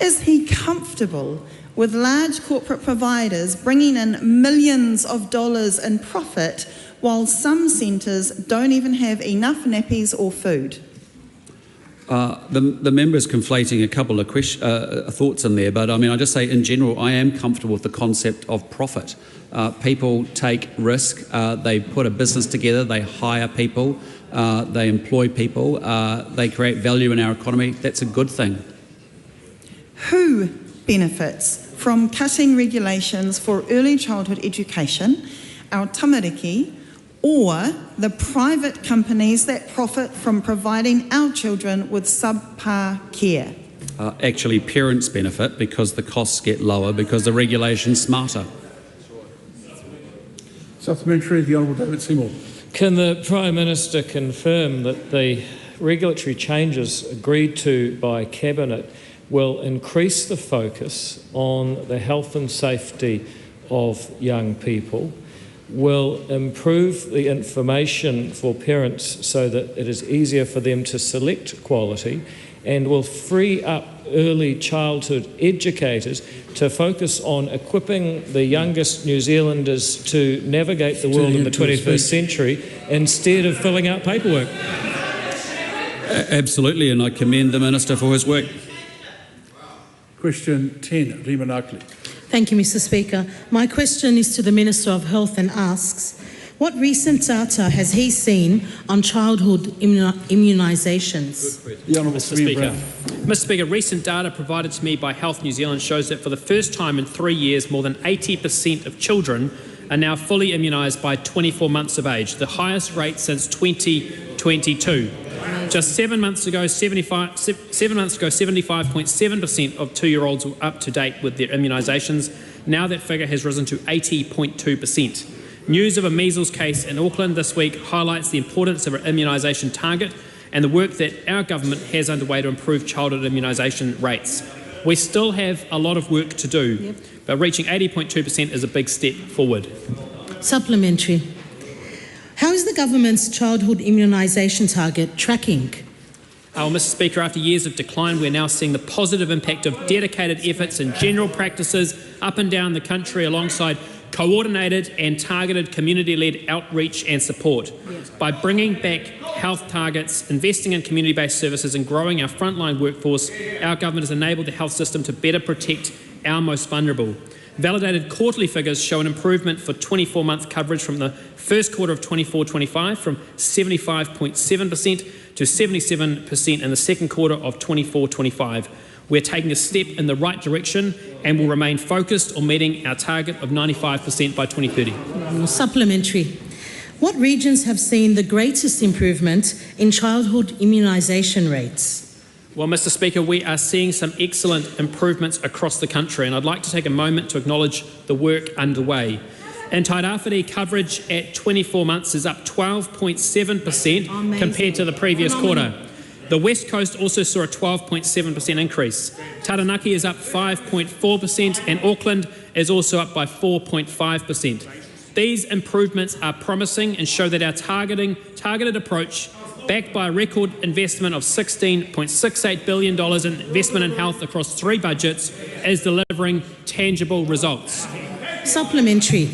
Is he comfortable with large corporate providers bringing in millions of dollars in profit while some centres don't even have enough nappies or food? The member's conflating a couple of thoughts in there, but I mean, I just say in general, I am comfortable with the concept of profit. People take risk, they put a business together, they hire people, they employ people, they create value in our economy. That's a good thing. Who benefits from cutting regulations for early childhood education, our tamariki, or the private companies that profit from providing our children with subpar care? Actually, parents benefit because the costs get lower because the regulation's smarter. Supplementary, the Honourable David Seymour. Can the Prime Minister confirm that the regulatory changes agreed to by Cabinet will increase the focus on the health and safety of young people, will improve the information for parents so that it is easier for them to select quality, and will free up early childhood educators to focus on equipping the youngest New Zealanders to navigate the world in the 21st century instead of filling out paperwork? Absolutely, and I commend the Minister for his work. Question 10, Rima Narkley. Thank you, Mr. Speaker. My question is to the Minister of Health and asks, what recent data has he seen on childhood immunisations? Mr. Speaker. Mr. Speaker, recent data provided to me by Health New Zealand shows that for the first time in 3 years, more than 80% of children are now fully immunised by 24 months of age, the highest rate since 2022. Just 7 months ago, 75.7% of 2-year-olds were up to date with their immunisations. Now that figure has risen to 80.2%. News of a measles case in Auckland this week highlights the importance of our immunisation target and the work that our government has underway to improve childhood immunisation rates. We still have a lot of work to do, but reaching 80.2% is a big step forward. Supplementary. How is the government's childhood immunisation target tracking? Mr. Speaker, after years of decline, we're now seeing the positive impact of dedicated efforts and general practices up and down the country alongside coordinated and targeted community-led outreach and support. By bringing back health targets, investing in community-based services and growing our frontline workforce, our government has enabled the health system to better protect our most vulnerable. Validated quarterly figures show an improvement for 24-month coverage from the first quarter of 24-25 from 75.7% to 77% in the second quarter of 24-25. We're taking a step in the right direction and will remain focused on meeting our target of 95% by 2030. Supplementary. What regions have seen the greatest improvement in childhood immunisation rates? Well, Mr. Speaker, we are seeing some excellent improvements across the country, and I'd like to take a moment to acknowledge the work underway. In Tairāwhiti, coverage at 24 months is up 12.7% compared to the previous quarter. The West Coast also saw a 12.7% increase. Taranaki is up 5.4% and Auckland is also up by 4.5%. These improvements are promising and show that our targeted approach, backed by a record investment of $16.68 billion in investment in health across 3 budgets, is delivering tangible results. Supplementary.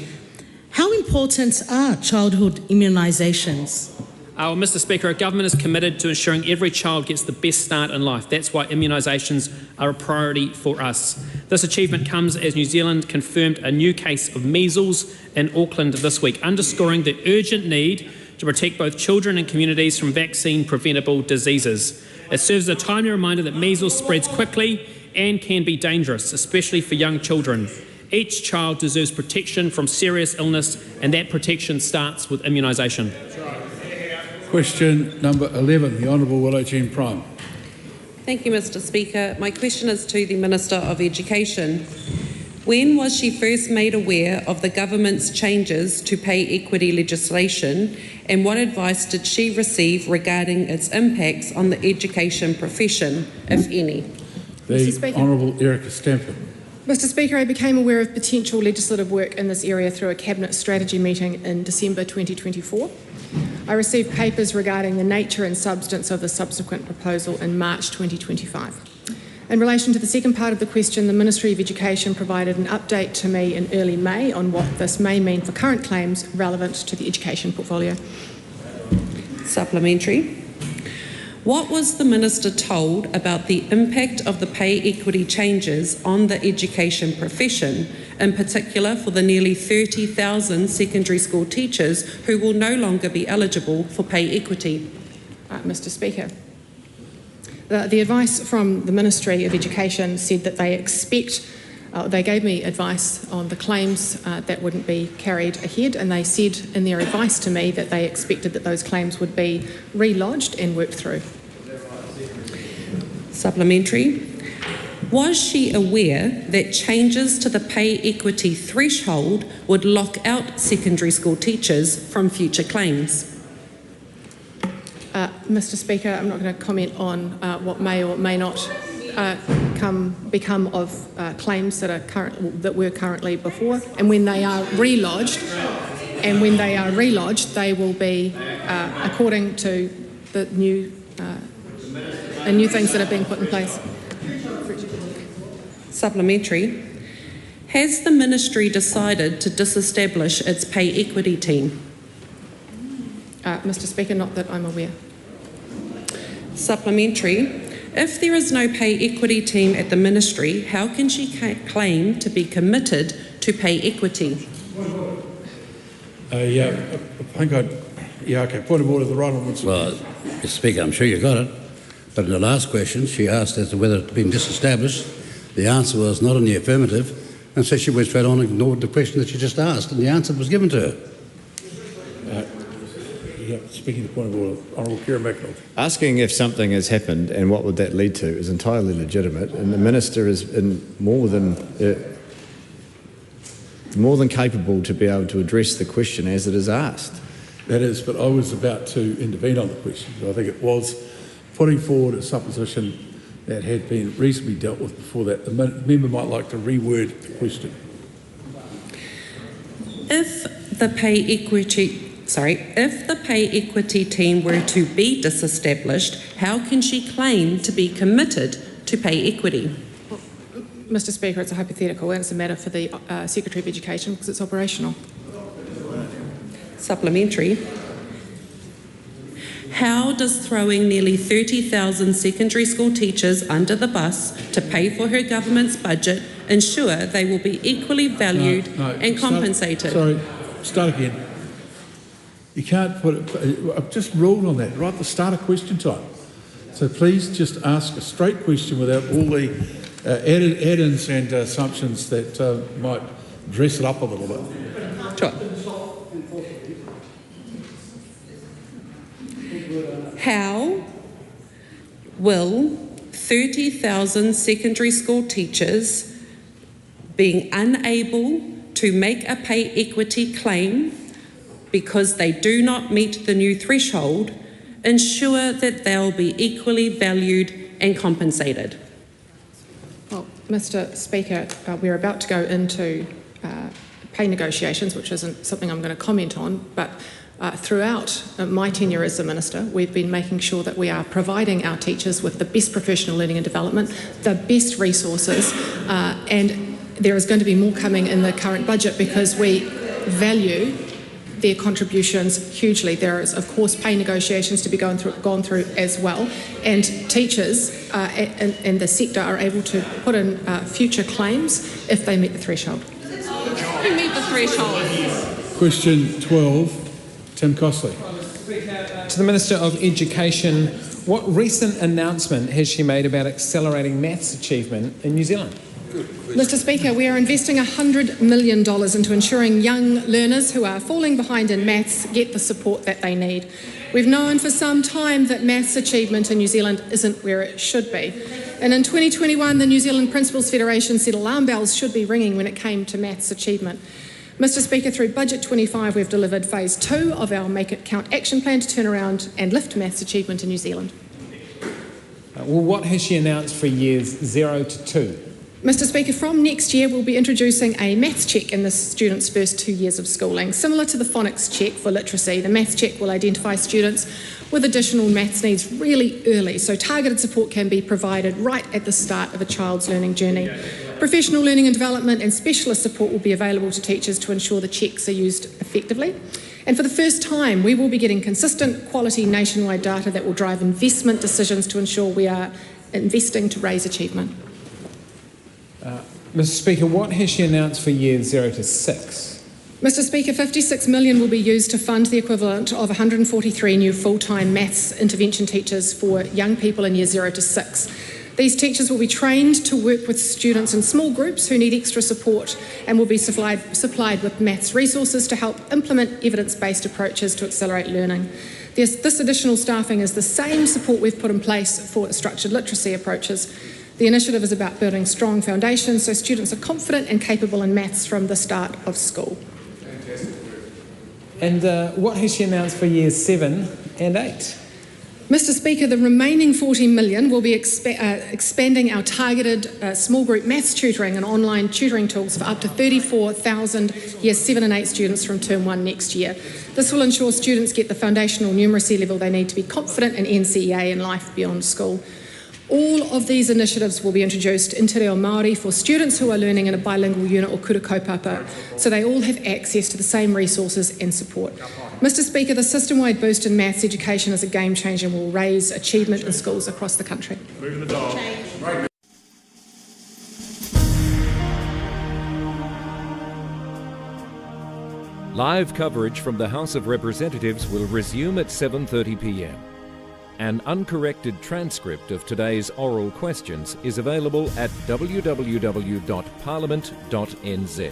How important are childhood immunisations? Mr. Speaker, our government is committed to ensuring every child gets the best start in life. That's why immunisations are a priority for us. This achievement comes as New Zealand confirmed a new case of measles in Auckland this week, underscoring the urgent need to protect both children and communities from vaccine-preventable diseases. It serves as a timely reminder that measles spreads quickly and can be dangerous, especially for young children. Each child deserves protection from serious illness, and that protection starts with immunisation. Question number 11, the Honourable Willow Jean Prime. Thank you, Mr. Speaker. My question is to the Minister of Education. When was she first made aware of the government's changes to pay equity legislation, and what advice did she receive regarding its impacts on the education profession, if any? The Honourable Erica Stamford. Mr. Speaker, I became aware of potential legislative work in this area through a Cabinet strategy meeting in December 2024. I received papers regarding the nature and substance of the subsequent proposal in March 2025. In relation to the second part of the question, the Ministry of Education provided an update to me in early May on what this may mean for current claims relevant to the education portfolio. Supplementary. What was the Minister told about the impact of the pay equity changes on the education profession, in particular for the nearly 30,000 secondary school teachers who will no longer be eligible for pay equity? Mr. Speaker. The advice from the Ministry of Education said that they expect, they gave me advice on the claims that wouldn't be carried ahead, and they said in their advice to me that they expected that those claims would be re-lodged and worked through. Supplementary. Was she aware that changes to the pay equity threshold would lock out secondary school teachers from future claims? Mr. Speaker, I'm not going to comment on what may or may not become of claims that were currently before, and when they are relodged, they will be according to the new things that are being put in place. Supplementary. Has the Ministry decided to disestablish its pay equity team? Mr. Speaker, not that I'm aware. Supplementary. If there is no pay equity team at the Ministry, how can she claim to be committed to pay equity? Point of order, the right honourable. Well, Mr. Speaker, I'm sure you got it. But in the last question, she asked as to whether it had been disestablished. The answer was not in the affirmative, and so she went straight on and ignored the question that she just asked, and the answer was given to her. Speaking to point of order, Honourable Kira McDonald. Asking if something has happened and what would that lead to is entirely legitimate, and the Minister is more than capable to be able to address the question as it is asked. That is, but I was about to intervene on the question. I think it was putting forward a supposition that had been reasonably dealt with before that. The member might like to reword the question. If the pay equity team were to be disestablished, how can she claim to be committed to pay equity? Mr. Speaker, it's a hypothetical and it's a matter for the Secretary of Education because it's operational. Supplementary. How does throwing nearly 30,000 secondary school teachers under the bus to pay for her government's budget ensure they will be equally valued and compensated? Start again. You can't put it, I've just ruled on that right at the start of question time. So please just ask a straight question without all the add-ins and assumptions that might dress it up a little bit. Sure. How will 30,000 secondary school teachers being unable to make a pay equity claim because they do not meet the new threshold ensure that they'll be equally valued and compensated? Well, Mr. Speaker, we're about to go into pay negotiations, which isn't something I'm going to comment on, but throughout my tenure as the Minister, we've been making sure that we are providing our teachers with the best professional learning and development, the best resources, and there is going to be more coming in the current budget because we value their contributions hugely. There is, of course, pay negotiations to be gone through as well, and teachers in the sector are able to put in future claims if they meet the threshold. Who meet the threshold? Question 12. Tim Costley. To the Minister of Education, what recent announcement has she made about accelerating maths achievement in New Zealand? Mr. Speaker, we are investing $100 million into ensuring young learners who are falling behind in maths get the support that they need. We've known for some time that maths achievement in New Zealand isn't where it should be. And in 2021, the New Zealand Principals Federation said alarm bells should be ringing when it came to maths achievement. Mr. Speaker, through Budget 25, we've delivered Phase 2 of our Make It Count action plan to turn around and lift maths achievement in New Zealand. Well, what has she announced for years 0 to 2? Mr Speaker, from next year we'll be introducing a maths check in the students' first 2 years of schooling. Similar to the phonics check for literacy, the maths check will identify students with additional maths needs really early, so targeted support can be provided right at the start of a child's learning journey. Professional learning and development and specialist support will be available to teachers to ensure the checks are used effectively. And for the first time, we will be getting consistent, quality nationwide data that will drive investment decisions to ensure we are investing to raise achievement. Mr Speaker, what has she announced for years 0 to 6? Mr Speaker, $56 million will be used to fund the equivalent of 143 new full-time maths intervention teachers for young people in years 0 to 6. These teachers will be trained to work with students in small groups who need extra support and will be supplied with maths resources to help implement evidence-based approaches to accelerate learning. This additional staffing is the same support we've put in place for structured literacy approaches. The initiative is about building strong foundations so students are confident and capable in maths from the start of school. And what has she announced for years 7 and 8? Mr Speaker, the remaining $40 million will be expanding our targeted small group maths tutoring and online tutoring tools for up to 34,000 year 7 and 8 students from term 1 next year. This will ensure students get the foundational numeracy level they need to be confident in NCEA and life beyond school. All of these initiatives will be introduced in Te Reo Māori for students who are learning in a bilingual unit or kura kaupapa, so they all have access to the same resources and support. Mr Speaker, the system-wide boost in maths education is a game changer and will raise achievement in schools across the country. Live coverage from the House of Representatives will resume at 7:30 p.m. An uncorrected transcript of today's oral questions is available at www.parliament.nz.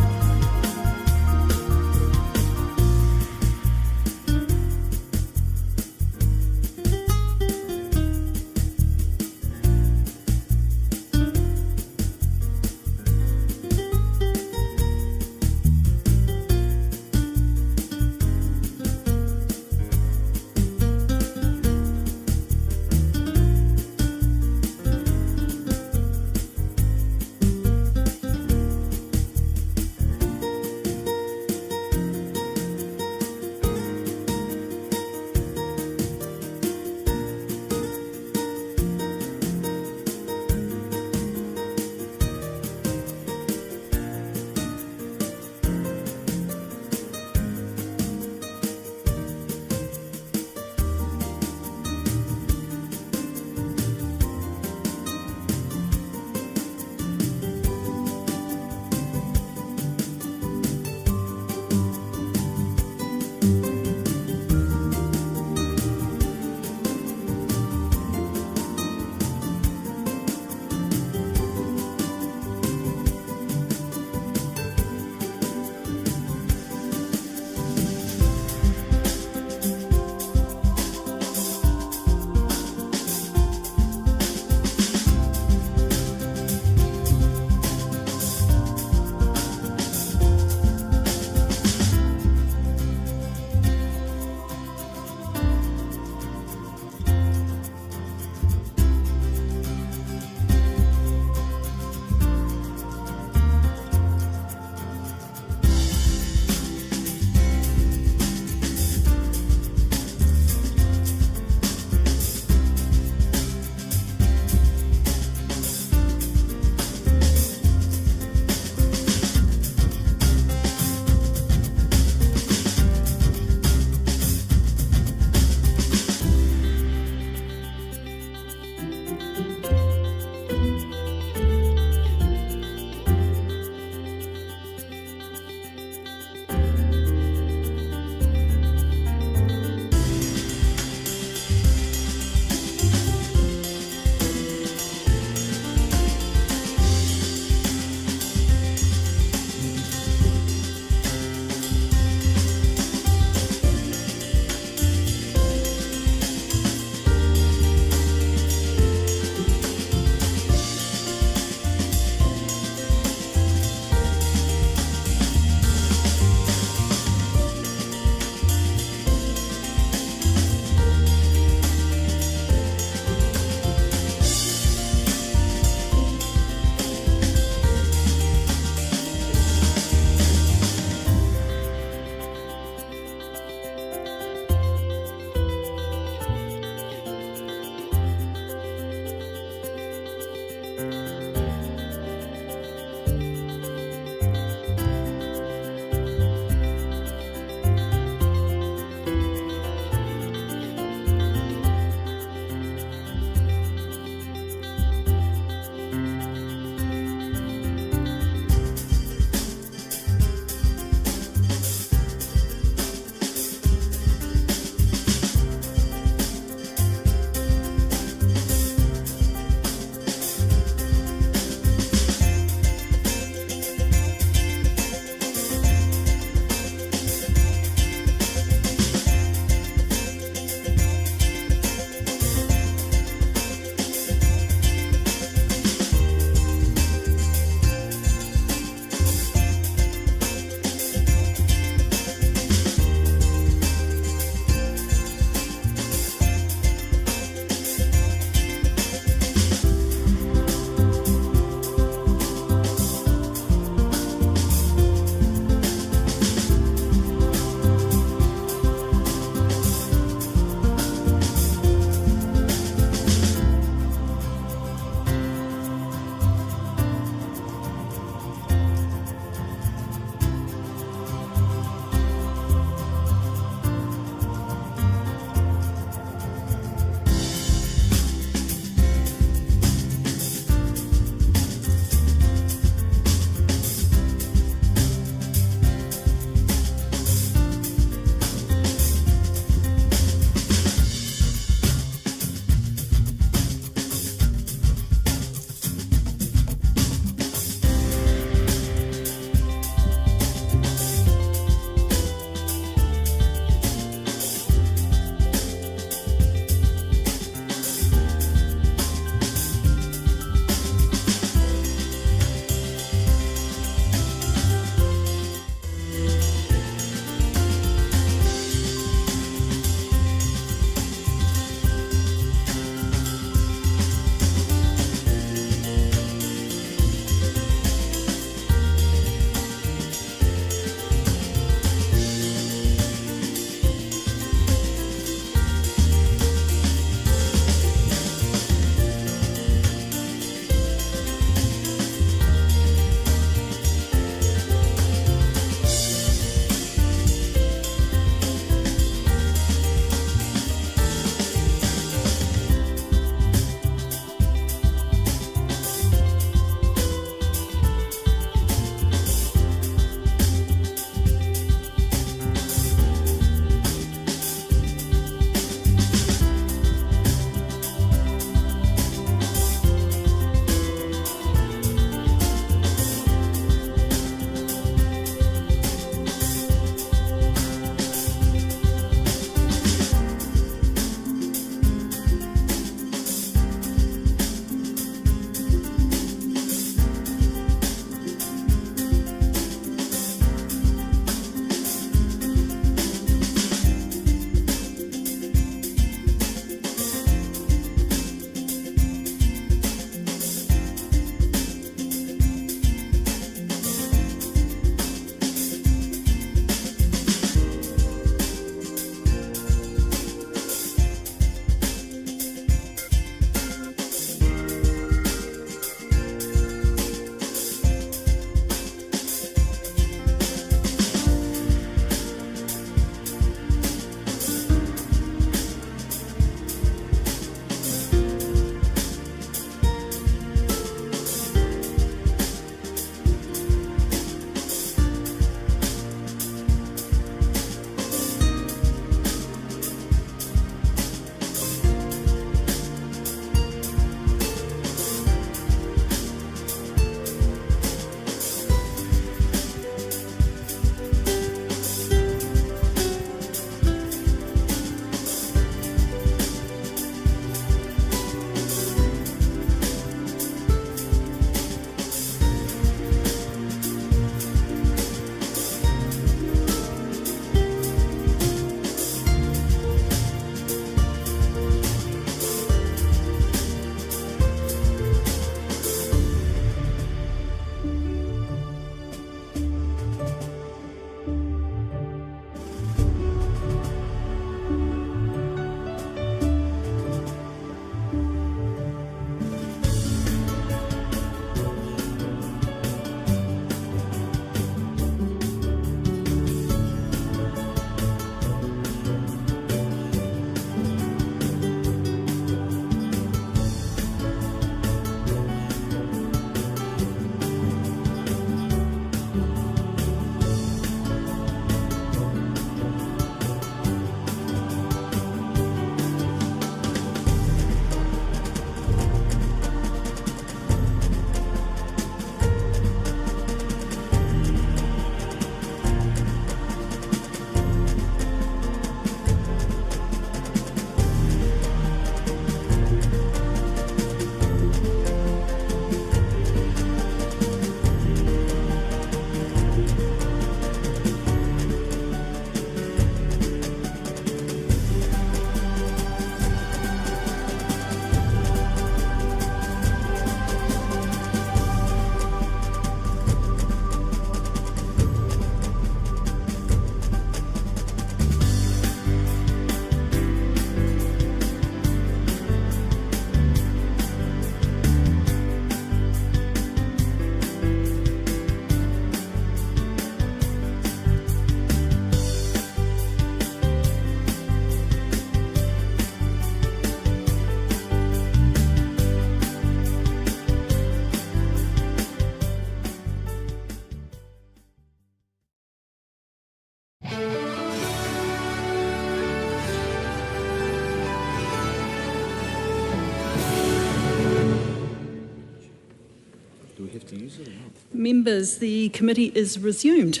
Members, the committee is resumed.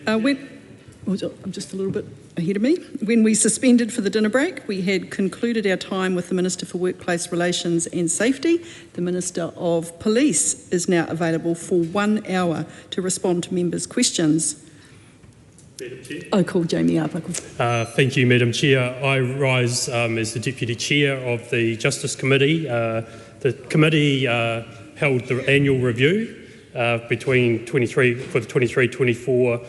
I'm just a little bit ahead of me. When we suspended for the dinner break, we had concluded our time with the Minister for Workplace Relations and Safety. The Minister of Police is now available for 1 hour to respond to members' questions. Madam Chair. I call Jamie Arbuckle. Thank you, Madam Chair. I rise as the Deputy Chair of the Justice Committee. The committee held the annual review for the 23-24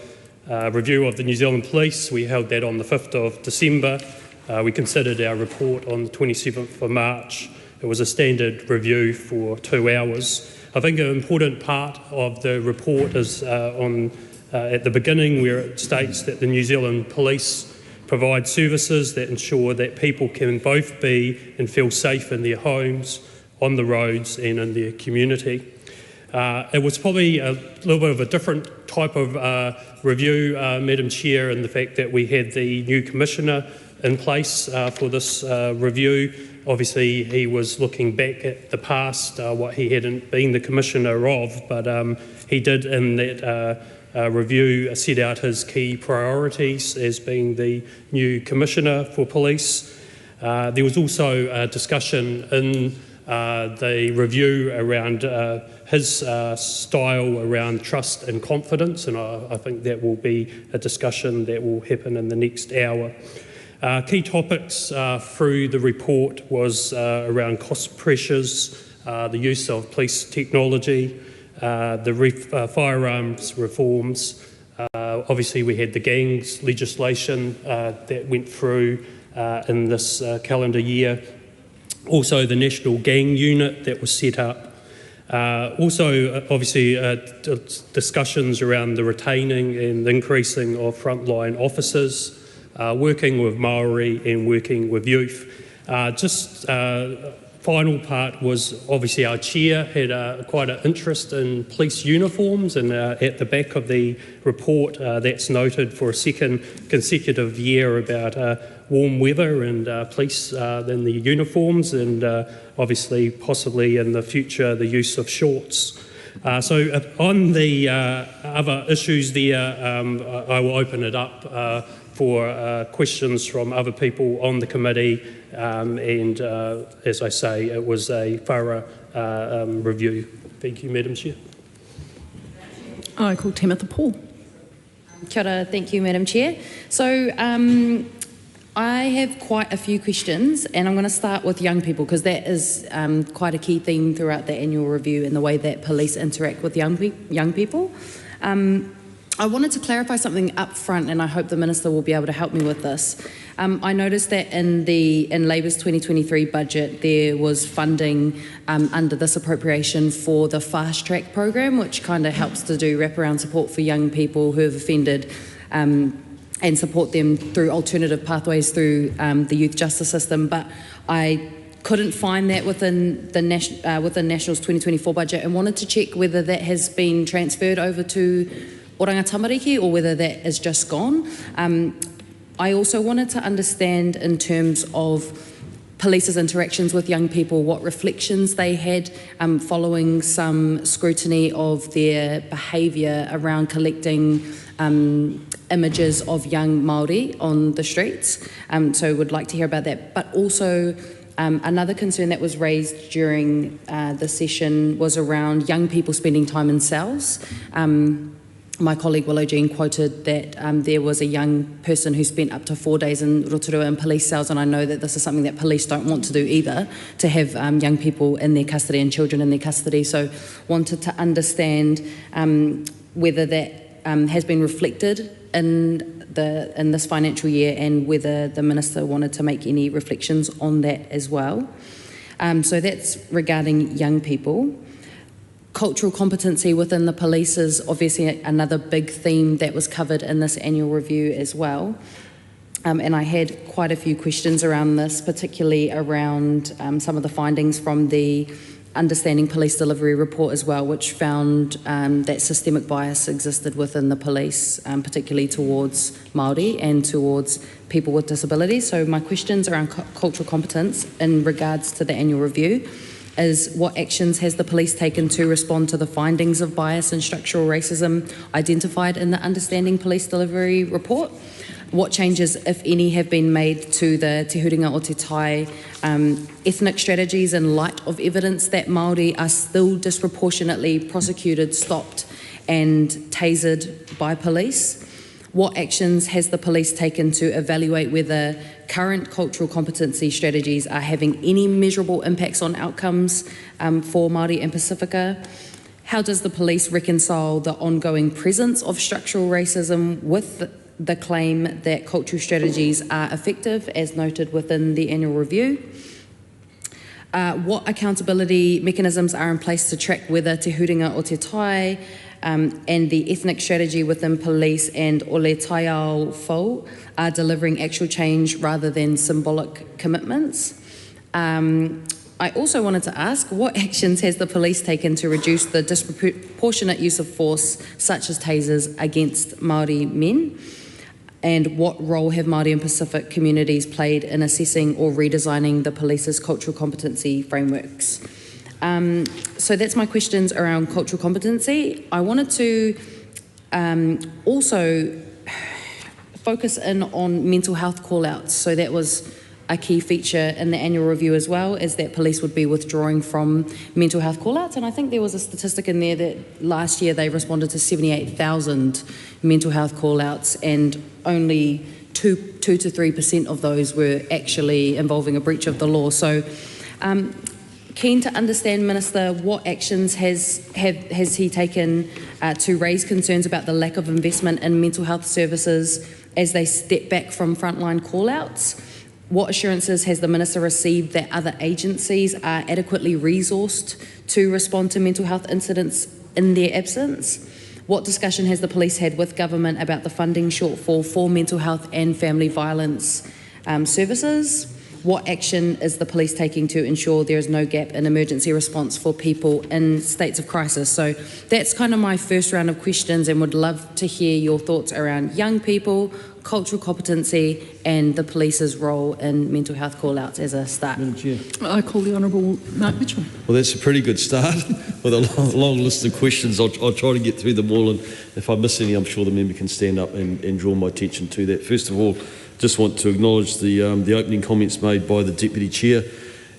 review of the New Zealand Police. We held that on the 5th of December. We considered our report on the 27th of March. It was a standard review for 2 hours. I think an important part of the report is at the beginning, where it states that the New Zealand Police provide services that ensure that people can both be and feel safe in their homes, on the roads and in their community. It was probably a little bit of a different type of review, Madam Chair, in the fact that we had the new Commissioner in place for this review. Obviously, he was looking back at the past, what he hadn't been the Commissioner of, but he did in that review set out his key priorities as being the new Commissioner for Police. There was also a discussion in the review around his style around trust and confidence, and I think that will be a discussion that will happen in the next hour. Key topics through the report was around cost pressures, the use of police technology, the firearms reforms. Obviously, we had the gangs legislation that went through in this calendar year. Also, the National Gang Unit that was set up. Obviously, discussions around the retaining and increasing of frontline officers, working with Maori and working with youth. Final part was obviously our chair had quite an interest in police uniforms, and at the back of the report that's noted for a second consecutive year about warm weather and police in the uniforms, and obviously possibly in the future the use of shorts. So on the other issues there, I will open it up for questions from other people on the committee, and as I say, it was a thorough review. Thank you, Madam Chair. I call Timothy Paul. Kia ora, thank you, Madam Chair. So I have quite a few questions, and I'm going to start with young people because that is quite a key theme throughout the annual review and the way that police interact with young people. I wanted to clarify something up front, and I hope the Minister will be able to help me with this. I noticed that in Labour's 2023 budget there was funding under this appropriation for the Fast Track program, which kind of helps to do wraparound support for young people who have offended and support them through alternative pathways through the youth justice system. But I couldn't find that within National's 2024 budget, and wanted to check whether that has been transferred over to Oranga Tamariki or whether that is just gone. I also wanted to understand in terms of police's interactions with young people, what reflections they had following some scrutiny of their behaviour around collecting images of young Maori on the streets. So would like to hear about that. But also another concern that was raised during the session was around young people spending time in cells. My colleague Willow Jean quoted that there was a young person who spent up to 4 days in Rotorua in police cells, and I know that this is something that police don't want to do either, to have young people in their custody and children in their custody. So wanted to understand whether that has been reflected in this financial year, and whether the Minister wanted to make any reflections on that as well. So that's regarding young people. Cultural competency within the police is obviously another big theme that was covered in this annual review as well. And I had quite a few questions around this, particularly around some of the findings from the Understanding Police Delivery report as well, which found that systemic bias existed within the police, particularly towards Māori and towards people with disabilities. So my questions around cultural competence in regards to the annual review. is what actions has the police taken to respond to the findings of bias and structural racism identified in the Understanding Police Delivery report? What changes, if any, have been made to the Te Huringa o Te Tai ethnic strategies in light of evidence that Māori are still disproportionately prosecuted, stopped and tasered by police? What actions has the police taken to evaluate whether current cultural competency strategies are having any measurable impacts on outcomes for Māori and Pacifica? How does the police reconcile the ongoing presence of structural racism with the claim that cultural strategies are effective, as noted within the annual review? What accountability mechanisms are in place to track whether Te Huringa o Te Tai and the ethnic strategy within police and Ole Taiao Fo are delivering actual change rather than symbolic commitments? I also wanted to ask, what actions has the police taken to reduce the disproportionate use of force, such as tasers, against Māori men? And what role have Māori and Pacific communities played in assessing or redesigning the police's cultural competency frameworks? So that's my questions around cultural competency. I wanted to also focus in on mental health call-outs. So that was a key feature in the annual review as well, is that police would be withdrawing from mental health call-outs. And I think there was a statistic in there that last year they responded to 78,000 mental health call-outs, and only 2 to 3% of those were actually involving a breach of the law. So keen to understand, Minister, what actions has he taken to raise concerns about the lack of investment in mental health services as they step back from frontline call-outs? What assurances has the Minister received that other agencies are adequately resourced to respond to mental health incidents in their absence? What discussion has the police had with government about the funding shortfall for mental health and family violence services? What action is the police taking to ensure there is no gap in emergency response for people in states of crisis? So that's kind of my first round of questions, and would love to hear your thoughts around young people, cultural competency and the police's role in mental health call-outs as a start. I call the Honourable Mark Mitchell. Well, that's a pretty good start with a long list of questions. I'll try to get through them all, and if I miss any, I'm sure the member can stand up and draw my attention to that. First of all, just want to acknowledge the opening comments made by the Deputy Chair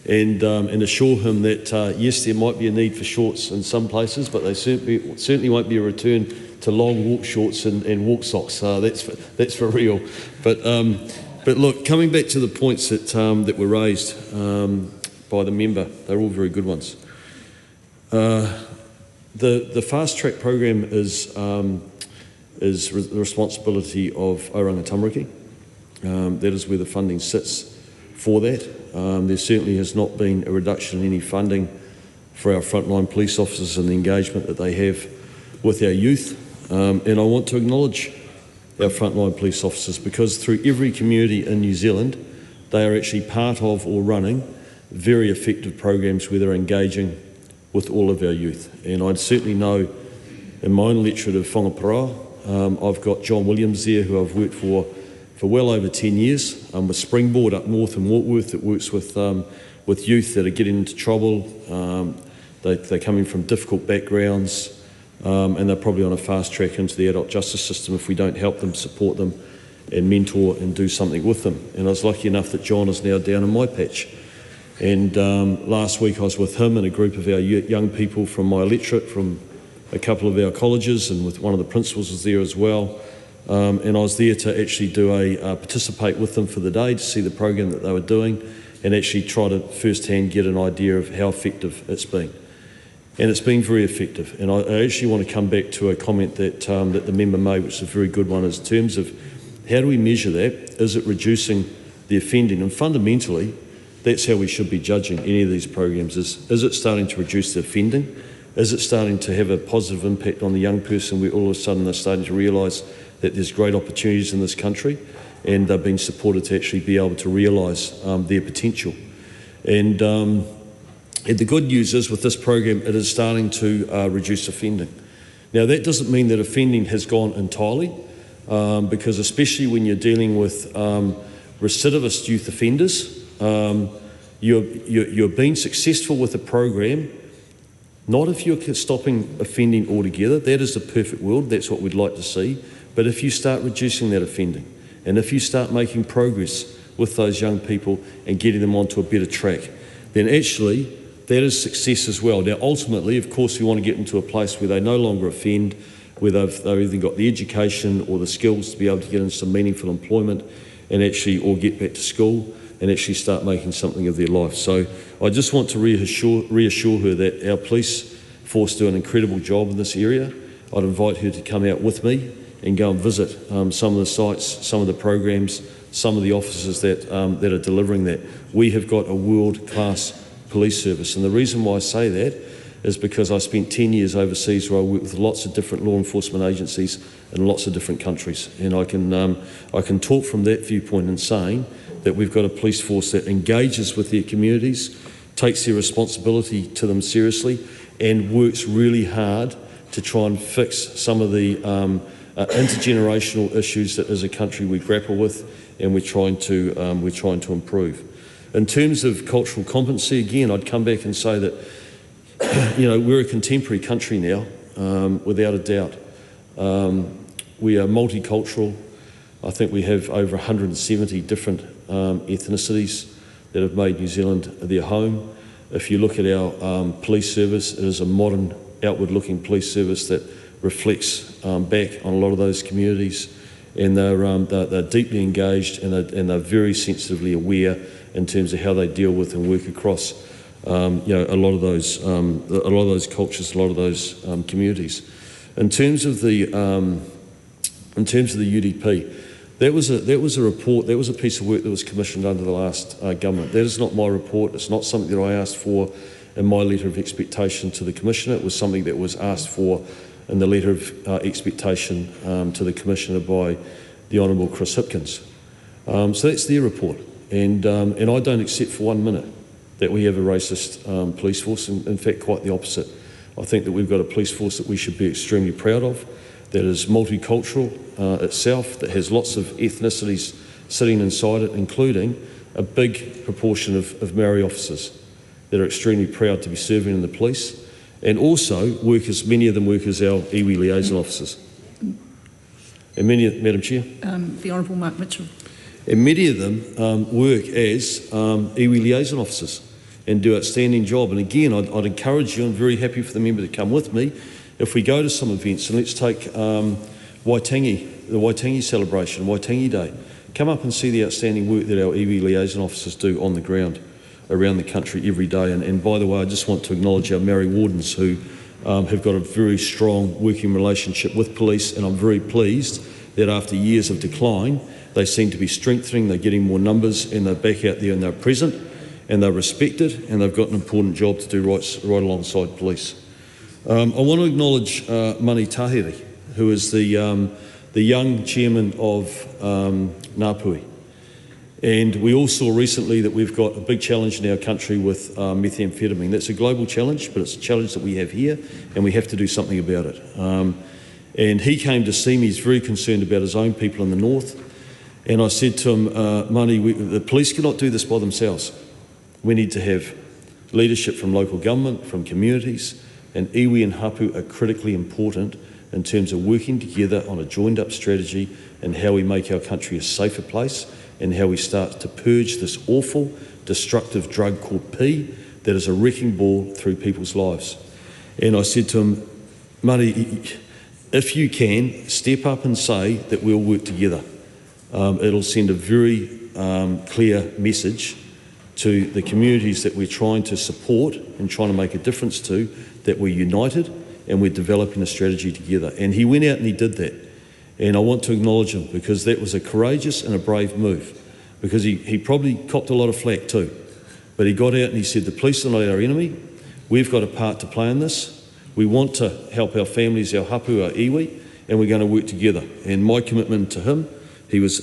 and assure him that, yes, there might be a need for shorts in some places, but they certainly won't be a return to long walk shorts and walk socks. That's for real. But look, coming back to the points that were raised by the member, they're all very good ones. The fast track program is the responsibility of Aoranga Tamariki. That is where the funding sits for that. There certainly has not been a reduction in any funding for our frontline police officers and the engagement that they have with our youth. And I want to acknowledge our frontline police officers, because through every community in New Zealand, they are actually part of or running very effective programs where they're engaging with all of our youth. And I certainly know in my own electorate of Whangaparoa, I've got John Williams there, who I've worked for well over 10 years, with Springboard up north in Wartworth, that works with youth that are getting into trouble. They're coming from difficult backgrounds, and they're probably on a fast track into the adult justice system if we don't help them, support them and mentor and do something with them. And I was lucky enough that John is now down in my patch. And last week I was with him and a group of our young people from my electorate, from a couple of our colleges, and with one of the principals was there as well. And I was there to actually participate with them for the day, to see the program that they were doing and actually try to firsthand get an idea of how effective it's been. And it's been very effective. And I actually want to come back to a comment that the member made, which is a very good one, in terms of how do we measure that? Is it reducing the offending? And fundamentally, that's how we should be judging any of these programs. Is it starting to reduce the offending? Is it starting to have a positive impact on the young person where all of a sudden they're starting to realise that there's great opportunities in this country and they're being supported to actually be able to realise their potential? And the good news is with this program, it is starting to reduce offending. Now, that doesn't mean that offending has gone entirely, because especially when you're dealing with recidivist youth offenders, You're being successful with the program, not if you're stopping offending altogether. That is the perfect world. That's what we'd like to see. But if you start reducing that offending, and if you start making progress with those young people and getting them onto a better track, then actually that is success as well. Now, ultimately, of course, we want to get them to a place where they no longer offend, where they've either got the education or the skills to be able to get into some meaningful employment and actually, or get back to school and actually start making something of their life. So I just want to reassure her that our police force do an incredible job in this area. I'd invite her to come out with me and go and visit some of the sites, some of the programs, some of the officers that are delivering that. We have got a world-class police service, and the reason why I say that is because I spent 10 years overseas where I worked with lots of different law enforcement agencies in lots of different countries, and I can talk from that viewpoint in saying that we've got a police force that engages with their communities, takes their responsibility to them seriously, and works really hard to try and fix some of the intergenerational issues that as a country we grapple with, and we're trying to improve. In terms of cultural competency, again, I'd come back and say that we're a contemporary country now, without a doubt. We are multicultural. I think we have over 170 different ethnicities that have made New Zealand their home. If you look at our police service, it is a modern, outward-looking police service that reflects back on a lot of those communities, and they're deeply engaged, and they're very sensitively aware in terms of how they deal with and work across a lot of those cultures, a lot of those communities. In terms of the UDP, that was a report, that was a piece of work that was commissioned under the last government. That is not my report. It's not something that I asked for in my letter of expectation to the Commissioner. It was something that was asked for in the letter of expectation to the Commissioner by the Honourable Chris Hipkins. So that's their report, and I don't accept for 1 minute that we have a racist police force. In fact, quite the opposite. I think that we've got a police force that we should be extremely proud of, that is multicultural itself, that has lots of ethnicities sitting inside it, including a big proportion of Maori officers that are extremely proud to be serving in the police, and also many of them work as our iwi liaison officers. And Madam Chair? The Honourable Mark Mitchell. And many of them work as iwi liaison officers and do an outstanding job. And again, I'd encourage you, I'm very happy for the member to come with me, if we go to some events, and let's take Waitangi, the Waitangi celebration, Waitangi Day. Come up and see the outstanding work that our iwi liaison officers do on the ground around the country every day. And by the way, I just want to acknowledge our Maori wardens who have got a very strong working relationship with police, and I'm very pleased that after years of decline, they seem to be strengthening, they're getting more numbers, and they're back out there and they're present and they're respected, and they've got an important job to do right alongside police. I want to acknowledge Mani Tahiri, who is the young chairman of Ngāpui. And we all saw recently that we've got a big challenge in our country with methamphetamine. That's a global challenge, but it's a challenge that we have here, and we have to do something about it. And he came to see me. He's very concerned about his own people in the north. And I said to him, Mani, the police cannot do this by themselves. We need to have leadership from local government, from communities, and iwi and hapu are critically important in terms of working together on a joined-up strategy and how we make our country a safer place, and how we start to purge this awful, destructive drug called P that is a wrecking ball through people's lives. And I said to him, Mani, if you can, step up and say that we'll work together. It'll send a very clear message to the communities that we're trying to support and trying to make a difference to, that we're united and we're developing a strategy together. And he went out and he did that. And I want to acknowledge him, because that was a courageous and a brave move, because he probably copped a lot of flack too. But he got out and he said, the police are not our enemy. We've got a part to play in this. We want to help our families, our hapu, our iwi, and we're going to work together. And my commitment to him, he was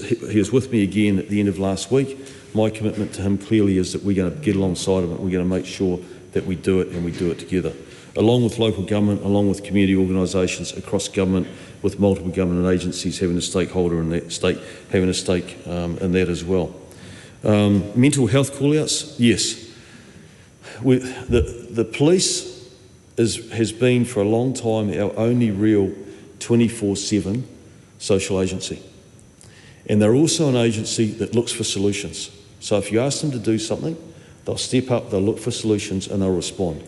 with me again at the end of last week. My commitment to him clearly is that we're going to get alongside him, and we're going to make sure that we do it, and we do it together, along with local government, along with community organisations across government, with multiple government agencies having a stakeholder in that having a stake in that as well. Mental health call-outs, yes. the police has been for a long time our only real 24/7 social agency. And they're also an agency that looks for solutions. So if you ask them to do something, they'll step up, they'll look for solutions, and they'll respond.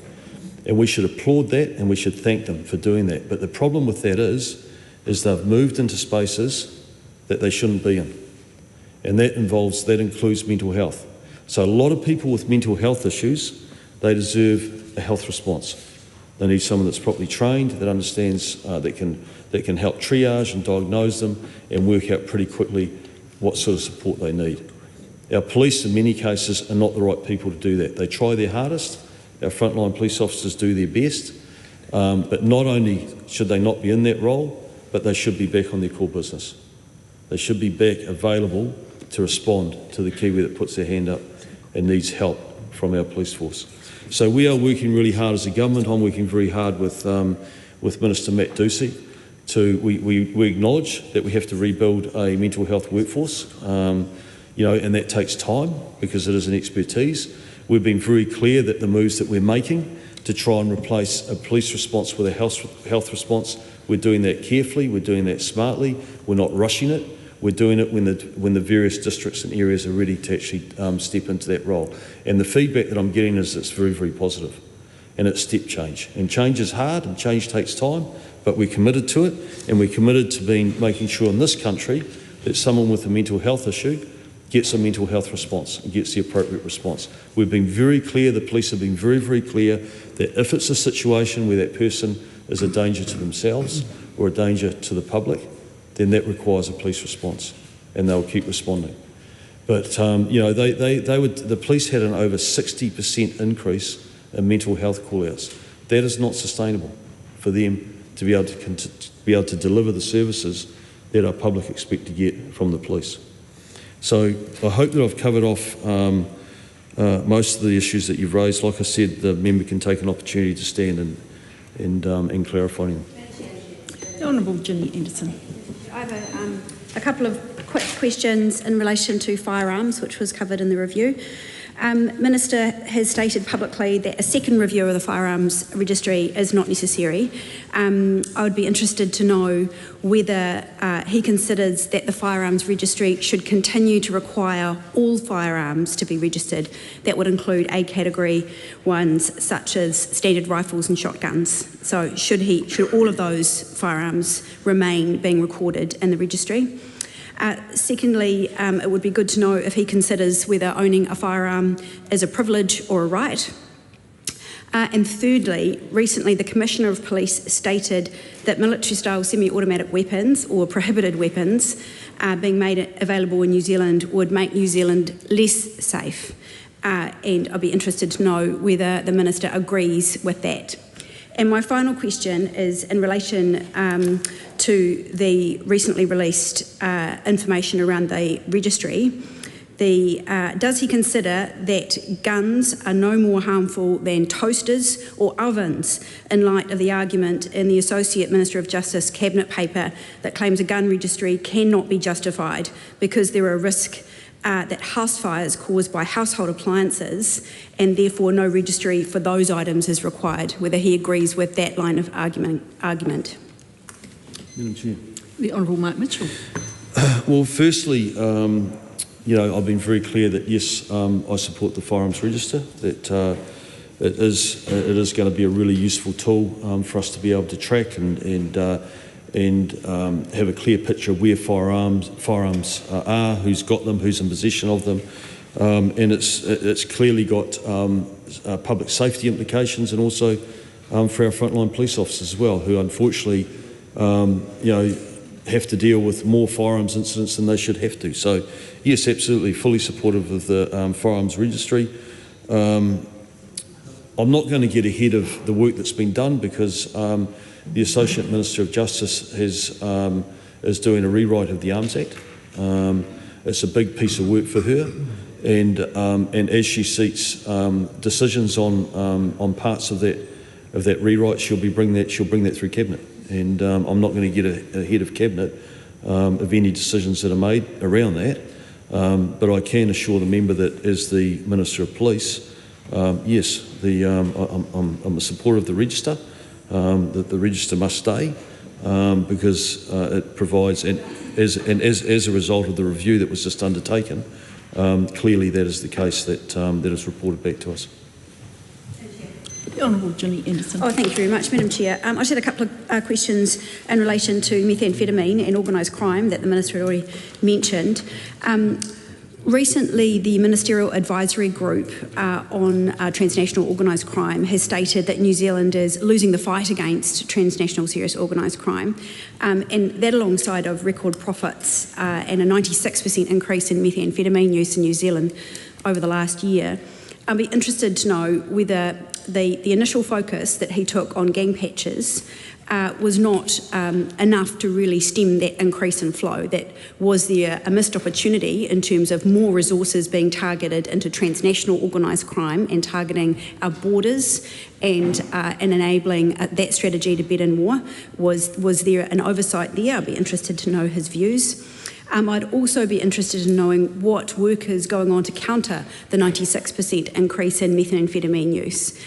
And we should applaud that, and we should thank them for doing that. But the problem with that is they've moved into spaces that they shouldn't be in. And that includes mental health. So a lot of people with mental health issues, they deserve a health response. They need someone that's properly trained, that understands, that can help triage and diagnose them and work out pretty quickly what sort of support they need. Our police, in many cases, are not the right people to do that. They try their hardest. Our frontline police officers do their best. But not only should they not be in that role, but they should be back on their core business. They should be back available to respond to the Kiwi that puts their hand up and needs help from our police force. So we are working really hard as a government. I'm working very hard with Minister Matt Ducey. We acknowledge that we have to rebuild a mental health workforce, and that takes time because it is an expertise. We've been very clear that the moves that we're making to try and replace a police response with a health response, we're doing that carefully, we're doing that smartly, we're not rushing it. We're doing it when the various districts and areas are ready to actually step into that role. And the feedback that I'm getting is it's very, very positive. And it's step change. And change is hard and change takes time, but we're committed to it, and we're committed to making sure in this country that someone with a mental health issue gets a mental health response and gets the appropriate response. We've been very clear, the police have been very, very clear that if it's a situation where that person is a danger to themselves or a danger to the public, then that requires a police response, and they'll keep responding. But the police had an over 60% increase in mental health call-outs. That is not sustainable for them to be able to deliver the services that our public expect to get from the police. So I hope that I've covered off most of the issues that you've raised. Like I said, the member can take an opportunity to stand and clarify them. The Honourable Ginny Anderson. I have a couple of quick questions in relation to firearms, which was covered in the review. Minister has stated publicly that a second review of the firearms registry is not necessary. I would be interested to know whether he considers that the firearms registry should continue to require all firearms to be registered. That would include A category ones such as standard rifles and shotguns. So should all of those firearms remain being recorded in the registry? Secondly, it would be good to know if he considers whether owning a firearm is a privilege or a right. And thirdly, recently the Commissioner of Police stated that military-style semi-automatic weapons or prohibited weapons being made available in New Zealand would make New Zealand less safe. And I'd be interested to know whether the Minister agrees with that. And my final question is in relation to the recently released information around the registry. Does he consider that guns are no more harmful than toasters or ovens in light of the argument in the Associate Minister of Justice Cabinet paper that claims a gun registry cannot be justified because there are risks that house fires caused by household appliances and therefore no registry for those items is required, whether he agrees with that line of argument. Madam Chair. The Honourable Mark Mitchell. Well, firstly, I've been very clear that yes, I support the firearms register, that it is going to be a really useful tool for us to be able to track and have a clear picture of where firearms are, who's got them, who's in possession of them, and it's clearly got public safety implications, and also for our frontline police officers as well, who unfortunately, have to deal with more firearms incidents than they should have to. So, yes, absolutely, fully supportive of the firearms registry. I'm not going to get ahead of the work that's been done because the Associate Minister of Justice is doing a rewrite of the Arms Act. It's a big piece of work for her, and as she seeks decisions on parts of that rewrite, she'll bring that through Cabinet. And I'm not going to get ahead of Cabinet of any decisions that are made around that. But I can assure the member that as the Minister of Police, yes, I'm a supporter of the register, that the register must stay because it provides, and as a result of the review that was just undertaken, clearly that is the case that is reported back to us. The Honourable Ginny Anderson. Oh, thank you very much, Madam Chair. I just had a couple of questions in relation to methamphetamine and organised crime that the Minister had already mentioned. Recently, the Ministerial Advisory Group on transnational organised crime has stated that New Zealand is losing the fight against transnational serious organised crime, and that alongside of record profits and a 96% increase in methamphetamine use in New Zealand over the last year. I'd be interested to know whether the initial focus that he took on gang patches was not enough to really stem that increase in flow. That was there a missed opportunity in terms of more resources being targeted into transnational organised crime and targeting our borders and enabling that strategy to bed in more? Was there an oversight there? I'd be interested to know his views. I'd also be interested in knowing what work is going on to counter the 96% increase in methamphetamine use.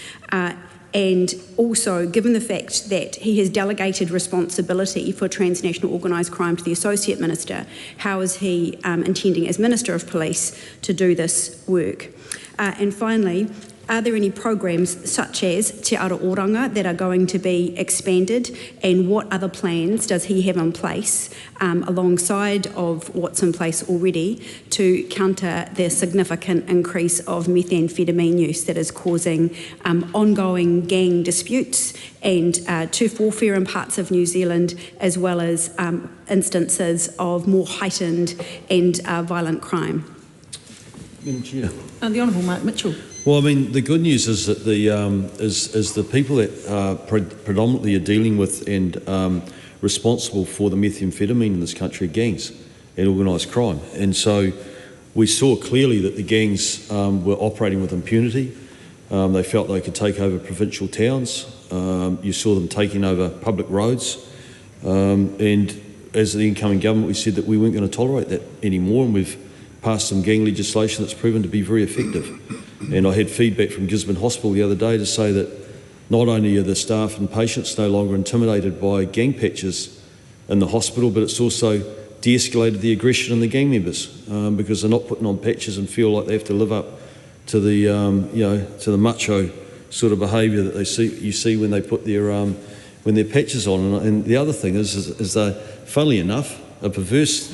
And also, given the fact that he has delegated responsibility for transnational organised crime to the Associate Minister, how is he intending, as Minister of Police, to do this work? And finally, are there any programs such as Te Aotearoa that are going to be expanded, and what other plans does he have in place alongside of what's in place already to counter the significant increase of methamphetamine use that is causing ongoing gang disputes and turf warfare in parts of New Zealand, as well as instances of more heightened and violent crime? Madam Chair. The Honourable Mark Mitchell. Well, I mean, the good news is that the people that predominantly are dealing with and responsible for the methamphetamine in this country are gangs and organised crime. And so we saw clearly that the gangs were operating with impunity. They felt they could take over provincial towns. You saw them taking over public roads. And as the incoming government, we said that we weren't going to tolerate that anymore, and we've passed some gang legislation that's proven to be very effective. And I had feedback from Gisborne Hospital the other day to say that not only are the staff and patients no longer intimidated by gang patches in the hospital, but it's also de-escalated the aggression in the gang members because they're not putting on patches and feel like they have to live up to the to the macho sort of behaviour that you see when they put their patches on. And the other thing is that, funnily enough, a perverse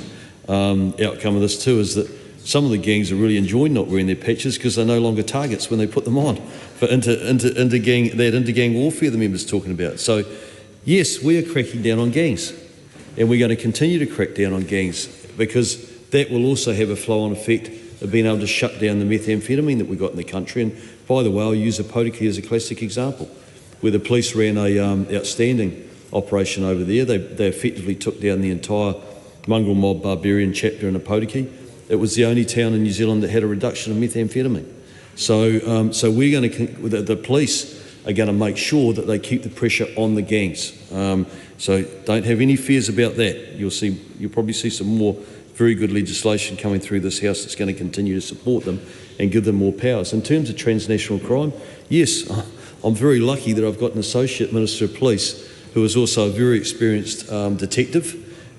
outcome of this too is that some of the gangs are really enjoying not wearing their patches because they're no longer targets when they put them on for inter-gang warfare the members talking about. So yes, we are cracking down on gangs, and we're going to continue to crack down on gangs because that will also have a flow-on effect of being able to shut down the methamphetamine that we've got in the country. And by the way, I'll use Aotearoa as a classic example, where the police ran a outstanding operation over there. They effectively took down the entire mongrel mob barbarian chapter in Aotearoa. It was the only town in New Zealand that had a reduction of methamphetamine. So we're going to, the police are going to make sure that they keep the pressure on the gangs. So don't have any fears about that. You'll probably see some more very good legislation coming through this House that's going to continue to support them and give them more powers. In terms of transnational crime, yes, I'm very lucky that I've got an Associate Minister of Police who is also a very experienced detective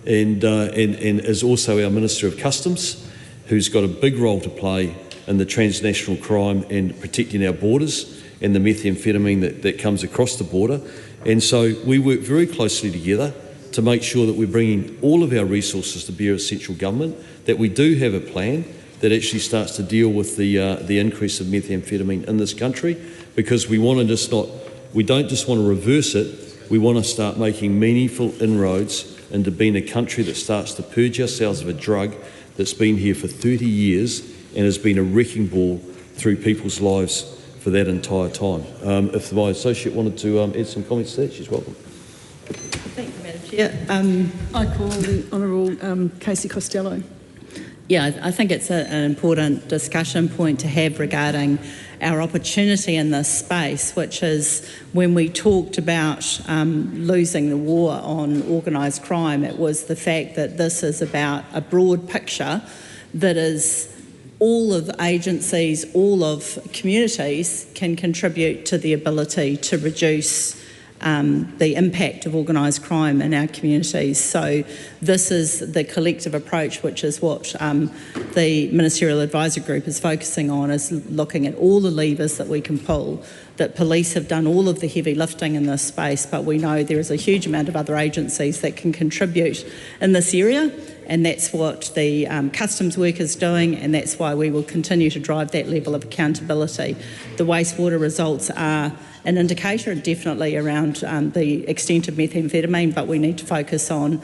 and is also our Minister of Customs, who's got a big role to play in the transnational crime and protecting our borders and the methamphetamine that comes across the border. And so we work very closely together to make sure that we're bringing all of our resources to bear as central government, that we do have a plan that actually starts to deal with the increase of methamphetamine in this country, because we don't just want to reverse it, we want to start making meaningful inroads into being a country that starts to purge ourselves of a drug that's been here for 30 years and has been a wrecking ball through people's lives for that entire time. If my associate wanted to add some comments to that, she's welcome. Thank you, Madam Chair. I call the Honourable Casey Costello. Yeah, I think it's an important discussion point to have regarding our opportunity in this space, which is when we talked about losing the war on organised crime, it was the fact that this is about a broad picture that is all of agencies, all of communities can contribute to the ability to reduce the impact of organised crime in our communities. So this is the collective approach, which is what the Ministerial Advisory Group is focusing on, is looking at all the levers that we can pull. That police have done all of the heavy lifting in this space, but we know there is a huge amount of other agencies that can contribute in this area, and that's what the customs work is doing, and that's why we will continue to drive that level of accountability. The wastewater results are an indicator, definitely around the extent of methamphetamine, but we need to focus on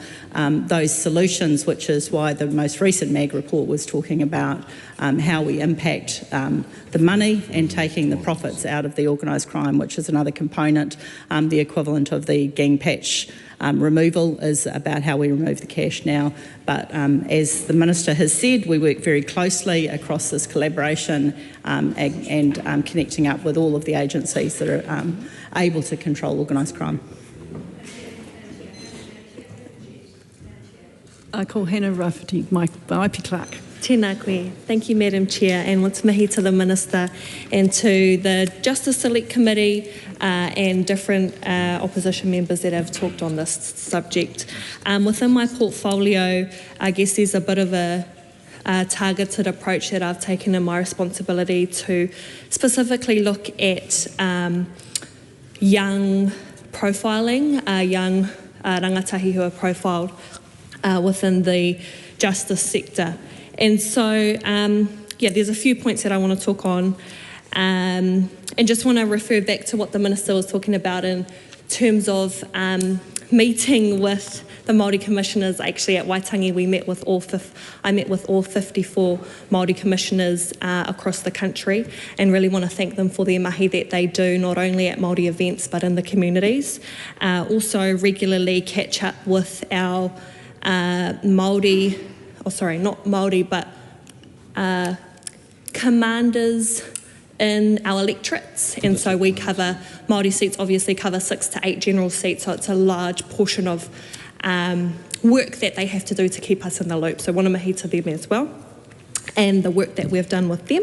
those solutions, which is why the most recent MAG report was talking about how we impact the money and taking the profits out of the organised crime, which is another component. The equivalent of the gang patch removal is about how we remove the cash now. But as the Minister has said, we work very closely across this collaboration and connecting up with all of the agencies that are able to control organised crime. Ko Hannah Rafferty, Maipi Clark. Tēnā koe. Thank you, Madam Chair, and what's mihi to the Minister and to the Justice Select Committee and different opposition members that have talked on this subject. Within my portfolio, I guess there's a bit of a targeted approach that I've taken in my responsibility to specifically look at young profiling, young rangatahi who are profiled within the justice sector. And so, there's a few points that I want to talk on and just want to refer back to what the Minister was talking about in terms of meeting with the Māori Commissioners. Actually at Waitangi I met with all 54 Māori Commissioners across the country, and really want to thank them for their mahi that they do, not only at Māori events but in the communities. Also regularly catch up with our Māori, not Māori, but commanders in our electorates. And so we cover, Māori seats obviously cover 6 to 8 general seats, so it's a large portion of work that they have to do to keep us in the loop. So wanna mahi to them as well, and the work that we've done with them.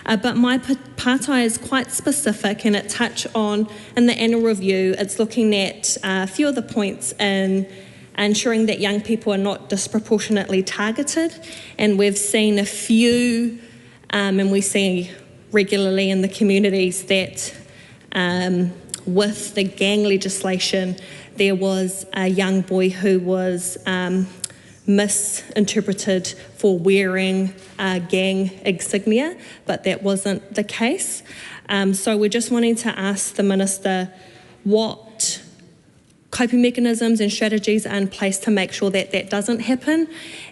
But my pātai is quite specific, and it touch on, in the annual review, it's looking at a few of the points in ensuring that young people are not disproportionately targeted. And we've seen a few, and we see regularly in the communities that with the gang legislation, there was a young boy who was misinterpreted for wearing gang insignia, but that wasn't the case. So we're just wanting to ask the Minister what coping mechanisms and strategies are in place to make sure that that doesn't happen,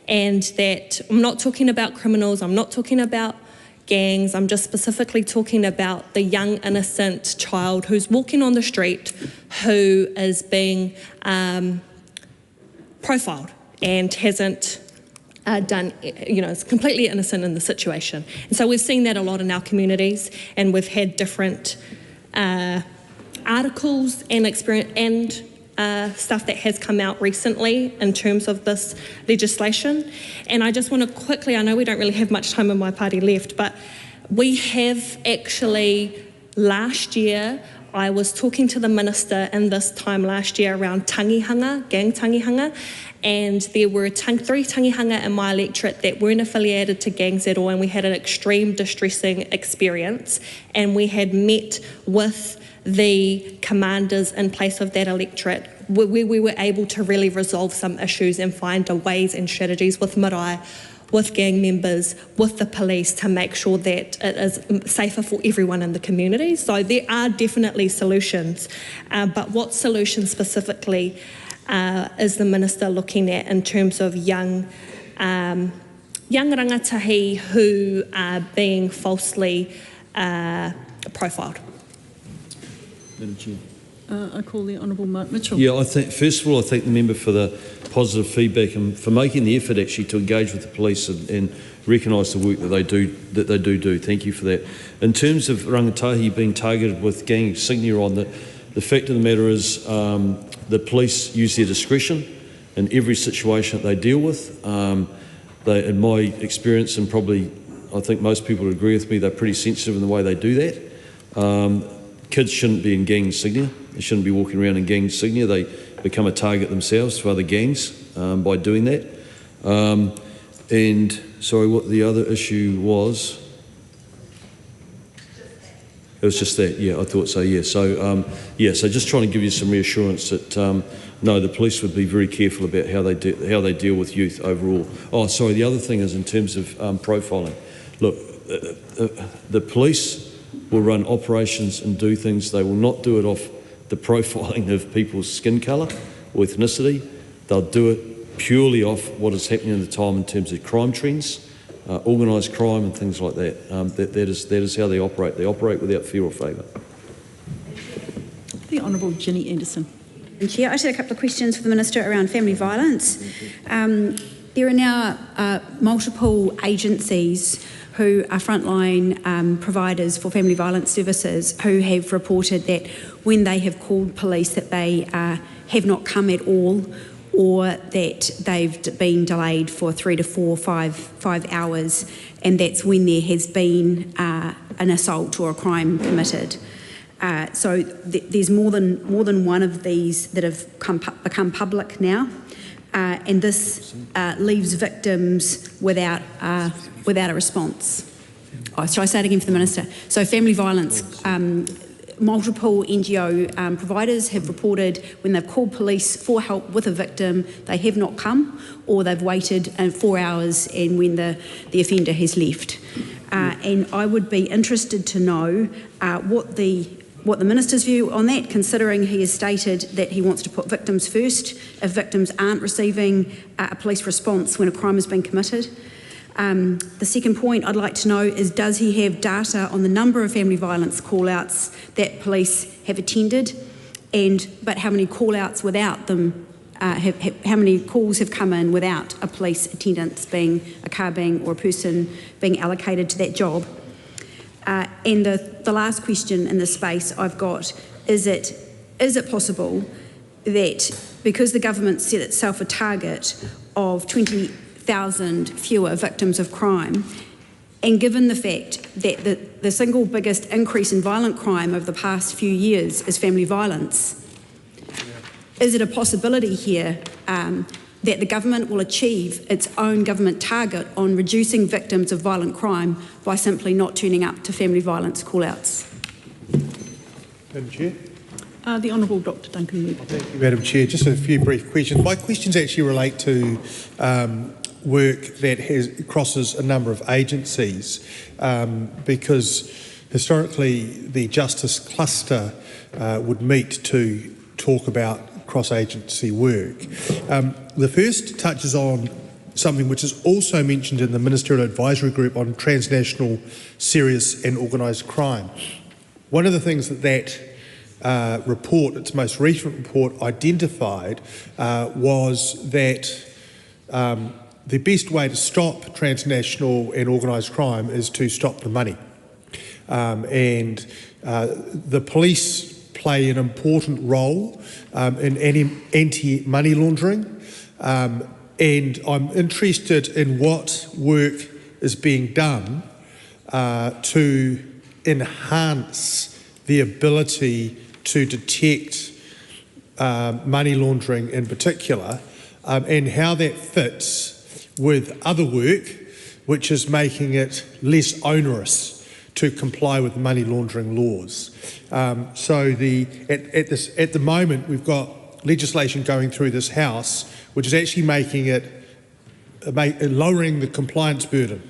and that I'm not talking about criminals, I'm not talking about gangs, I'm just specifically talking about the young innocent child who's walking on the street who is being profiled and hasn't done, is completely innocent in the situation. And so we've seen that a lot in our communities, and we've had different articles and experience and stuff that has come out recently in terms of this legislation. And I just want to quickly, I know we don't really have much time in my party left, but we have actually, last year, I was talking to the Minister in this time last year around tangihanga, gang tangihanga, and there were 3 tangihanga in my electorate that weren't affiliated to gangs at all, and we had an extreme distressing experience, and we had met with the commanders in place of that electorate, where we were able to really resolve some issues and find ways and strategies with marae, with gang members, with the police, to make sure that it is safer for everyone in the community. So there are definitely solutions, but what solutions specifically is the Minister looking at in terms of young rangatahi who are being falsely profiled? Madam Chair. I call the Honourable Mark Mitchell. Yeah, first of all, I thank the member for the positive feedback and for making the effort actually to engage with the police and recognise the work that they do. Thank you for that. In terms of rangatahi being targeted with gang insignia on, the fact of the matter is the police use their discretion in every situation that they deal with. In my experience, and probably I think most people would agree with me, they're pretty sensitive in the way they do that. Kids shouldn't be in gang insignia. They shouldn't be walking around in gang insignia. They become a target themselves for other gangs by doing that. And sorry, what the other issue was? It was just that, yeah, I thought so, yeah. So, so just trying to give you some reassurance that, no, the police would be very careful about how they deal with youth overall. Oh, sorry, the other thing is in terms of profiling. Look, the police will run operations and do things. They will not do it off the profiling of people's skin colour or ethnicity. They'll do it purely off what is happening at the time in terms of crime trends, organised crime and things like that. That is how they operate. They operate without fear or favour. The Honourable Ginny Anderson. Chair, I just had a couple of questions for the Minister around family violence. There are now multiple agencies who are frontline providers for family violence services who have reported that when they have called police that they have not come at all, or that they've been delayed for 3 to 4, 5 hours, and that's when there has been an assault or a crime committed. So there's more than one of these that have become public now, and this leaves victims without a response. Oh, shall I say it again for the Minister? So family violence, multiple NGO providers have reported when they've called police for help with a victim, they have not come, or they've waited 4 hours and when the offender has left. And I would be interested to know what the Minister's view on that, considering he has stated that he wants to put victims first if victims aren't receiving a police response when a crime has been committed. The second point I'd like to know is, does he have data on the number of family violence call-outs that police have attended, but how many call-outs without them, how many calls have come in without a police attendance a car or a person being allocated to that job? And the last question in this space I've got, is it possible that because the government set itself a target of 20,000 fewer victims of crime, and given the fact that the single biggest increase in violent crime over the past few years is family violence, is it a possibility here that the government will achieve its own government target on reducing victims of violent crime by simply not turning up to family violence call-outs? Madam Chair. The Honourable Dr Duncan Webb. Thank you, Madam Chair. Just a few brief questions. My questions actually relate to work that crosses a number of agencies, because historically the Justice Cluster would meet to talk about cross-agency work. The first touches on something which is also mentioned in the Ministerial Advisory Group on transnational serious and organised crime. One of the things that report, its most recent report, identified was that the best way to stop transnational and organised crime is to stop the money. And the police play an important role in anti-money laundering, and I'm interested in what work is being done to enhance the ability to detect money laundering in particular, and how that fits with other work which is making it less onerous to comply with money laundering laws. So at the moment we've got legislation going through this House which is actually making it, lowering the compliance burden,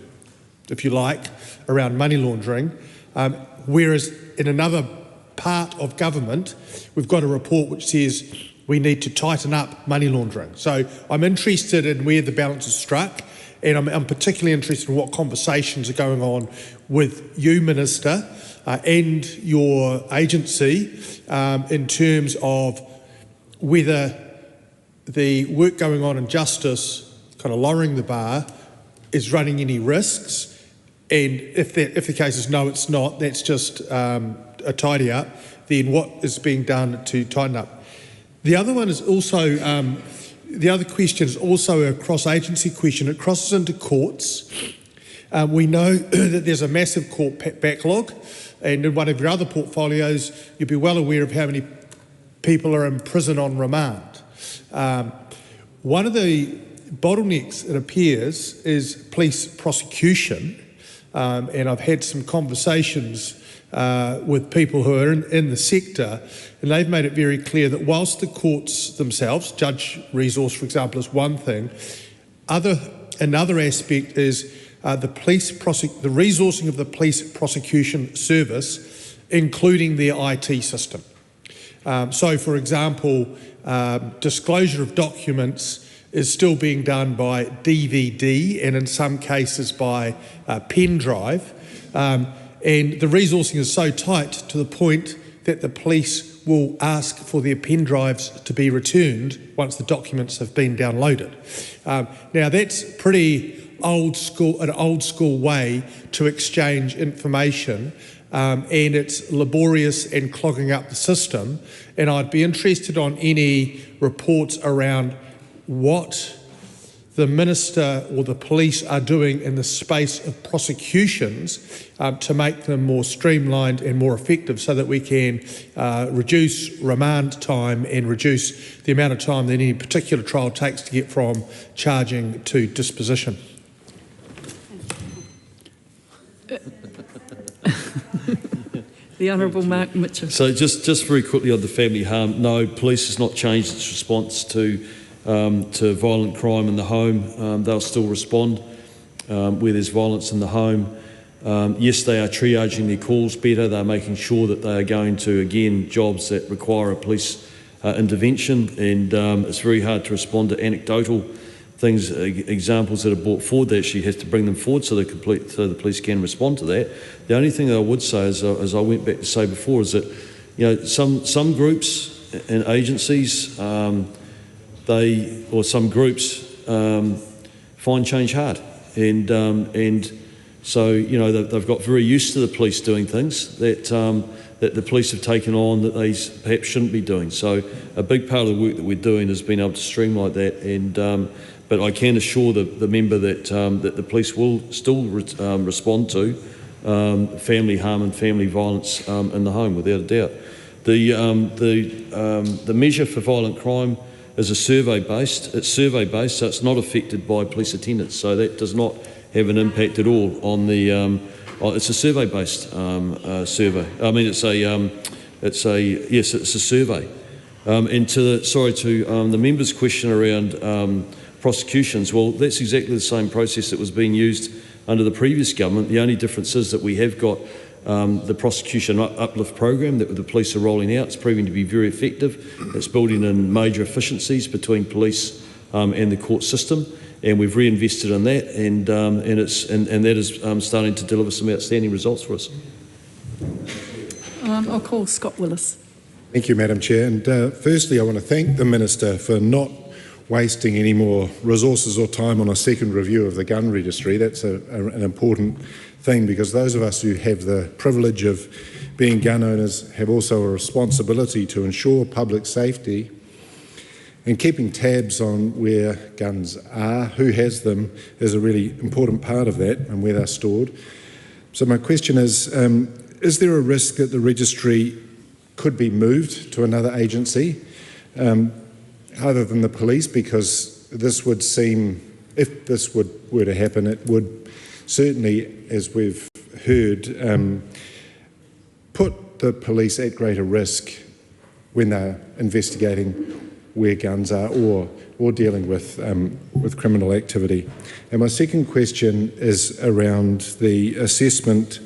if you like, around money laundering, whereas in another part of government we've got a report which says we need to tighten up money laundering. So I'm interested in where the balance is struck, and I'm particularly interested in what conversations are going on with you, Minister, and your agency in terms of whether the work going on in justice, kind of lowering the bar, is running any risks, and if the case is no, it's not, that's just a tidy up, then what is being done to tighten up? The other one is also, the other question is also a cross-agency question. It crosses into courts, We know that there's a massive court backlog, and in one of your other portfolios, you'll be well aware of how many people are in prison on remand. One of the bottlenecks, it appears, is police prosecution, and I've had some conversations with people who are in the sector, and they've made it very clear that whilst the courts themselves, judge resource, for example, is one thing, another aspect is the resourcing of the police prosecution service, including their IT system. So, for example, disclosure of documents is still being done by DVD and in some cases by pen drive. And the resourcing is so tight to the point that the police will ask for their pen drives to be returned once the documents have been downloaded. Now that's pretty an old school way to exchange information, and it's laborious and clogging up the system. And I'd be interested on any reports around what the Minister or the police are doing in the space of prosecutions to make them more streamlined and more effective, so that we can reduce remand time and reduce the amount of time that any particular trial takes to get from charging to disposition. The Honourable Mark Mitchell. So just very quickly on the family harm, no, police has not changed its response to violent crime in the home. They'll still respond where there's violence in the home. Yes, they are triaging their calls better. They're making sure that they are going to, again, jobs that require a police intervention, and it's very hard to respond to anecdotal things, examples that are brought forward. They actually have to bring them forward so the police can respond to that. The only thing that I would say, as I went back to say before, is that some groups and agencies, some groups find change hard, and so they've got very used to the police doing things that the police have taken on that they perhaps shouldn't be doing. So a big part of the work that we're doing has been able to streamline that, and but I can assure the member that the police will still respond to family harm and family violence in the home, without a doubt. The measure for violent crime is survey-based. It's survey-based, so it's not affected by police attendance. So that does not have an impact at all on the. It's a survey-based survey. I mean, it's a survey. And to the member's question around prosecutions, well, that's exactly the same process that was being used under the previous government. The only difference is that we have got the prosecution uplift program that the police are rolling out. It's proving to be very effective. It's building in major efficiencies between police and the court system, and we've reinvested in that, and that is starting to deliver some outstanding results for us. I'll call Scott Willis. Thank you, Madam Chair. And firstly, I want to thank the Minister for not wasting any more resources or time on a second review of the gun registry. That's an important thing, because those of us who have the privilege of being gun owners have also a responsibility to ensure public safety, and keeping tabs on where guns are, who has them, is a really important part of that, and where they're stored. So my question is there a risk that the registry could be moved to another agency other than the police? Because this would seem, if this were to happen, it would certainly, as we've heard, put the police at greater risk when they're investigating where guns are or dealing with criminal activity. And my second question is around the assessment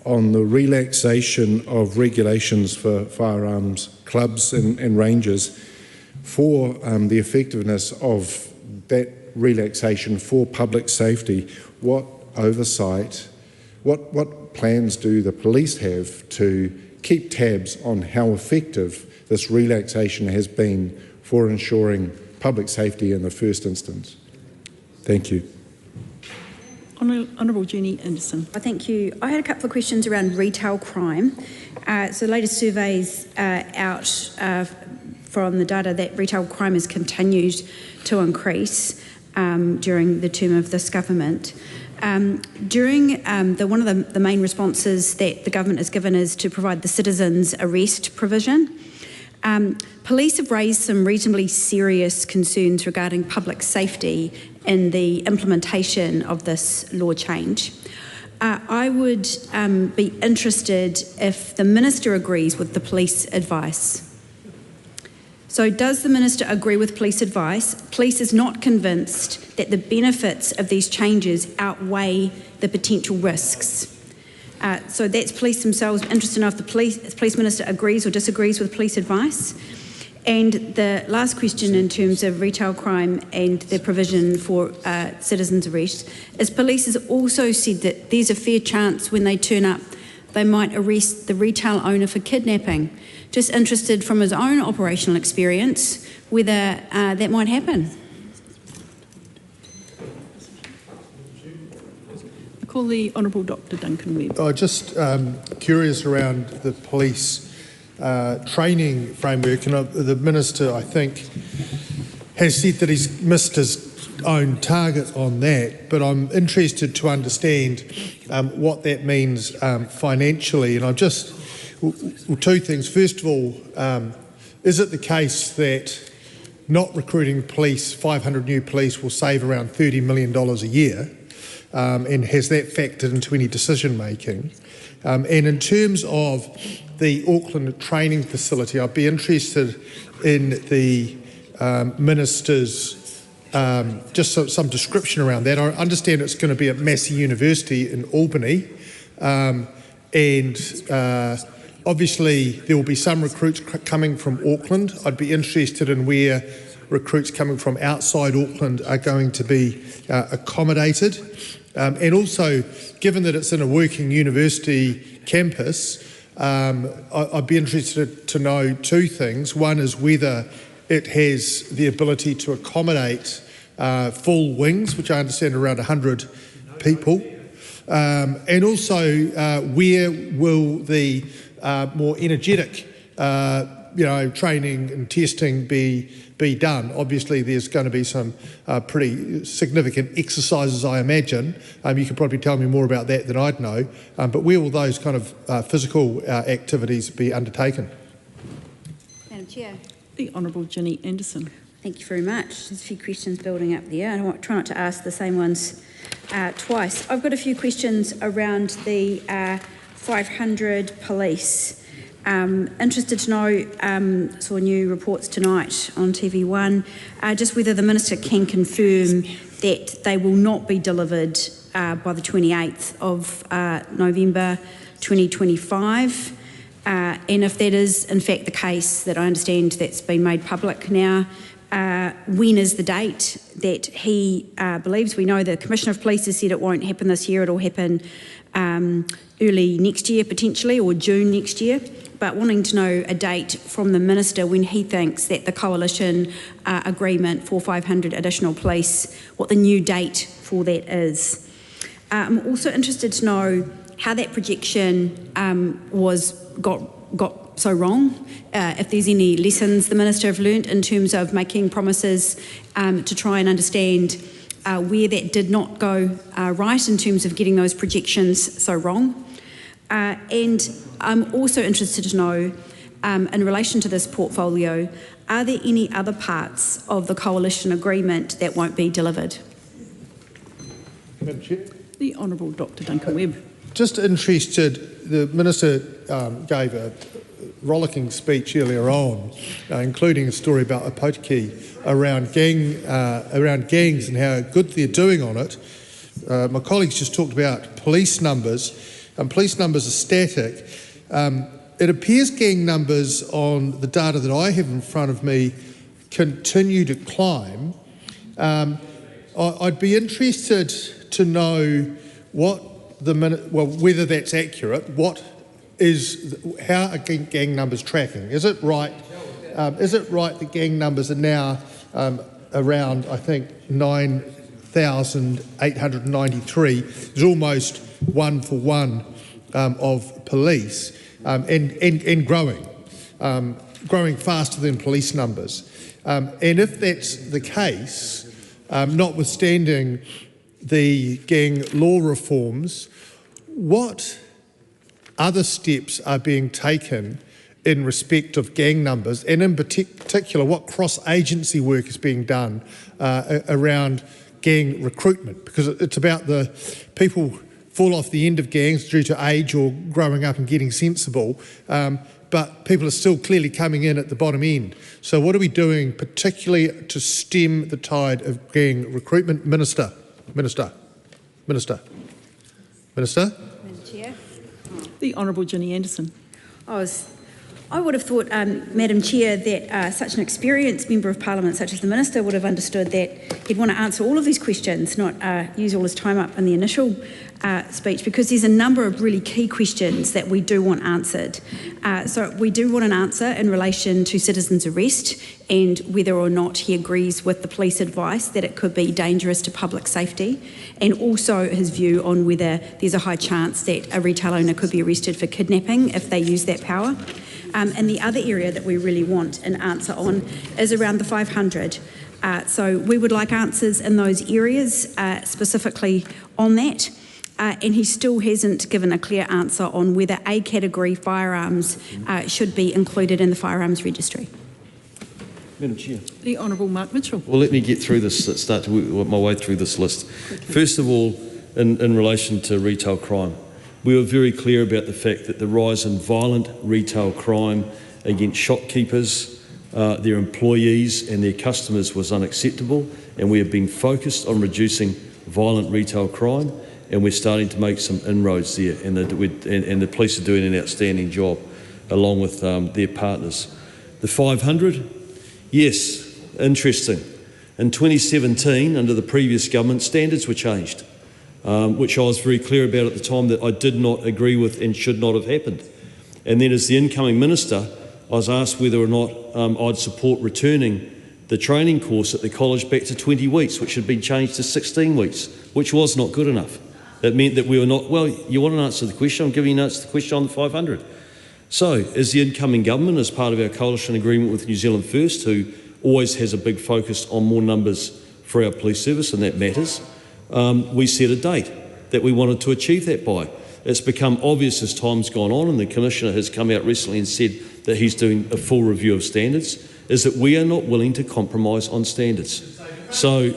on the relaxation of regulations for firearms clubs and ranges, for the effectiveness of that relaxation for public safety. What oversight, what plans do the police have to keep tabs on how effective this relaxation has been for ensuring public safety in the first instance? Thank you. Honourable Jenny Anderson. Thank you. I had a couple of questions around retail crime. So the latest surveys out from the data that retail crime has continued to increase during the term of this government. During one of the main responses that the government has given is to provide the citizens arrest provision. Police have raised some reasonably serious concerns regarding public safety in the implementation of this law change. I would be interested if the Minister agrees with the police advice. So does the Minister agree with police advice? Police is not convinced that the benefits of these changes outweigh the potential risks. So that's police themselves. Interested to know if the police Minister agrees or disagrees with police advice. And the last question in terms of retail crime and the provision for citizens' arrest is police has also said that there's a fair chance when they turn up they might arrest the retail owner for kidnapping. Just interested from his own operational experience whether that might happen. I call the Honourable Dr Duncan Webb. I'm just curious around the police training framework, and the Minister, I think, has said that he's missed his own target on that, but I'm interested to understand what that means financially. And I'm just, two things. First of all, is it the case that not recruiting police, 500 new police, will save around $30 million a year? And has that factored into any decision making? And in terms of the Auckland training facility, I'd be interested in the Minister's just some description around that. I understand it's going to be at Massey University in Albany, and obviously there will be some recruits coming from Auckland. I'd be interested in where recruits coming from outside Auckland are going to be accommodated. And also, given that it's in a working university campus, I'd be interested to know two things. One is whether it has the ability to accommodate full wings, which I understand are around 100 people. And also, where will the more energetic training and testing be done? Obviously, there's going to be some pretty significant exercises, I imagine. You could probably tell me more about that than I'd know. But where will those kind of physical activities be undertaken? Madam Chair. The Honourable Ginny Anderson. Thank you very much. There's a few questions building up there. I try not to ask the same ones twice. I've got a few questions around the 500 police. Interested to know, saw new reports tonight on TV1, just whether the Minister can confirm that they will not be delivered by the 28th of November 2025. And if that is in fact the case, that I understand that's been made public now, when is the date that he believes? We know the Commissioner of Police has said it won't happen this year, it'll happen early next year potentially, or June next year, but wanting to know a date from the Minister when he thinks that the coalition agreement for 500 additional police, what the new date for that is. I'm also interested to know how that projection got so wrong, if there's any lessons the Minister have learnt in terms of making promises to try and understand where that did not go right in terms of getting those projections so wrong. And I'm also interested to know, in relation to this portfolio, are there any other parts of the coalition agreement that won't be delivered? Madam Chair. The Honourable Dr Duncan Webb. Just interested, the Minister gave a rollicking speech earlier on, including a story about Aotearoa around gangs and how good they're doing on it. My colleagues just talked about police numbers, and police numbers are static. It appears gang numbers on the data that I have in front of me continue to climb. I'd be interested to know whether that's accurate. How are gang numbers tracking? Is it right? The gang numbers are now around, I think, 9,893. It's almost 1 for 1 of police, and growing faster than police numbers. And if that's the case, notwithstanding the gang law reforms, what other steps are being taken in respect of gang numbers, and in particular what cross-agency work is being done around gang recruitment? Because it's about the people fall off the end of gangs due to age or growing up and getting sensible, but people are still clearly coming in at the bottom end. So what are we doing particularly to stem the tide of gang recruitment? Minister. Madam Chair. The Honourable Ginny Anderson. I would have thought, Madam Chair, that such an experienced Member of Parliament such as the Minister would have understood that he'd want to answer all of these questions, not use all his time up in the initial speech, because there's a number of really key questions that we do want answered. So we do want an answer in relation to citizens' arrest and whether or not he agrees with the police advice that it could be dangerous to public safety, and also his view on whether there's a high chance that a retail owner could be arrested for kidnapping if they use that power. And the other area that we really want an answer on is around the 500. So we would like answers in those areas, specifically on that. And he still hasn't given a clear answer on whether A category firearms should be included in the firearms registry. Madam Chair. The Honourable Mark Mitchell. Well, let me get through this, start to work my way through this list. First of all, in relation to retail crime, we were very clear about the fact that the rise in violent retail crime against shopkeepers, their employees and their customers was unacceptable, and we have been focused on reducing violent retail crime, and we're starting to make some inroads there, and the police are doing an outstanding job along with their partners. The 500, yes, interesting. In 2017, under the previous government, standards were changed, which I was very clear about at the time that I did not agree with and should not have happened. And then as the incoming minister, I was asked whether or not I'd support returning the training course at the college back to 20 weeks, which had been changed to 16 weeks, which was not good enough. It meant that we were not, well, you want an answer to the question, I'm giving you an answer to the question on the 500. So, as the incoming government, as part of our coalition agreement with New Zealand First, who always has a big focus on more numbers for our police service, and that matters, we set a date that we wanted to achieve that by. It's become obvious as time's gone on, and the Commissioner has come out recently and said that he's doing a full review of standards, is that we are not willing to compromise on standards. So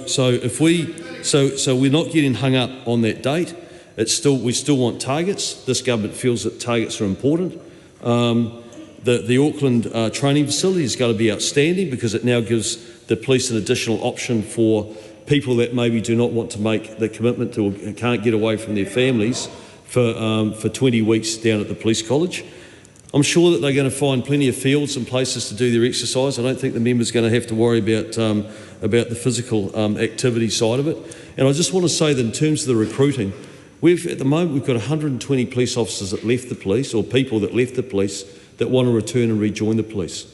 we're not getting hung up on that date. We still want targets. This government feels that targets are important. The Auckland training facility is going to be outstanding because it now gives the police an additional option for people that maybe do not want to make the commitment to or can't get away from their families for 20 weeks down at the police college. I'm sure that they're going to find plenty of fields and places to do their exercise. I don't think the member's going to have to worry about the physical activity side of it. And I just want to say that in terms of the recruiting, at the moment we've got 120 police officers that left the police, or people that left the police, that want to return and rejoin the police.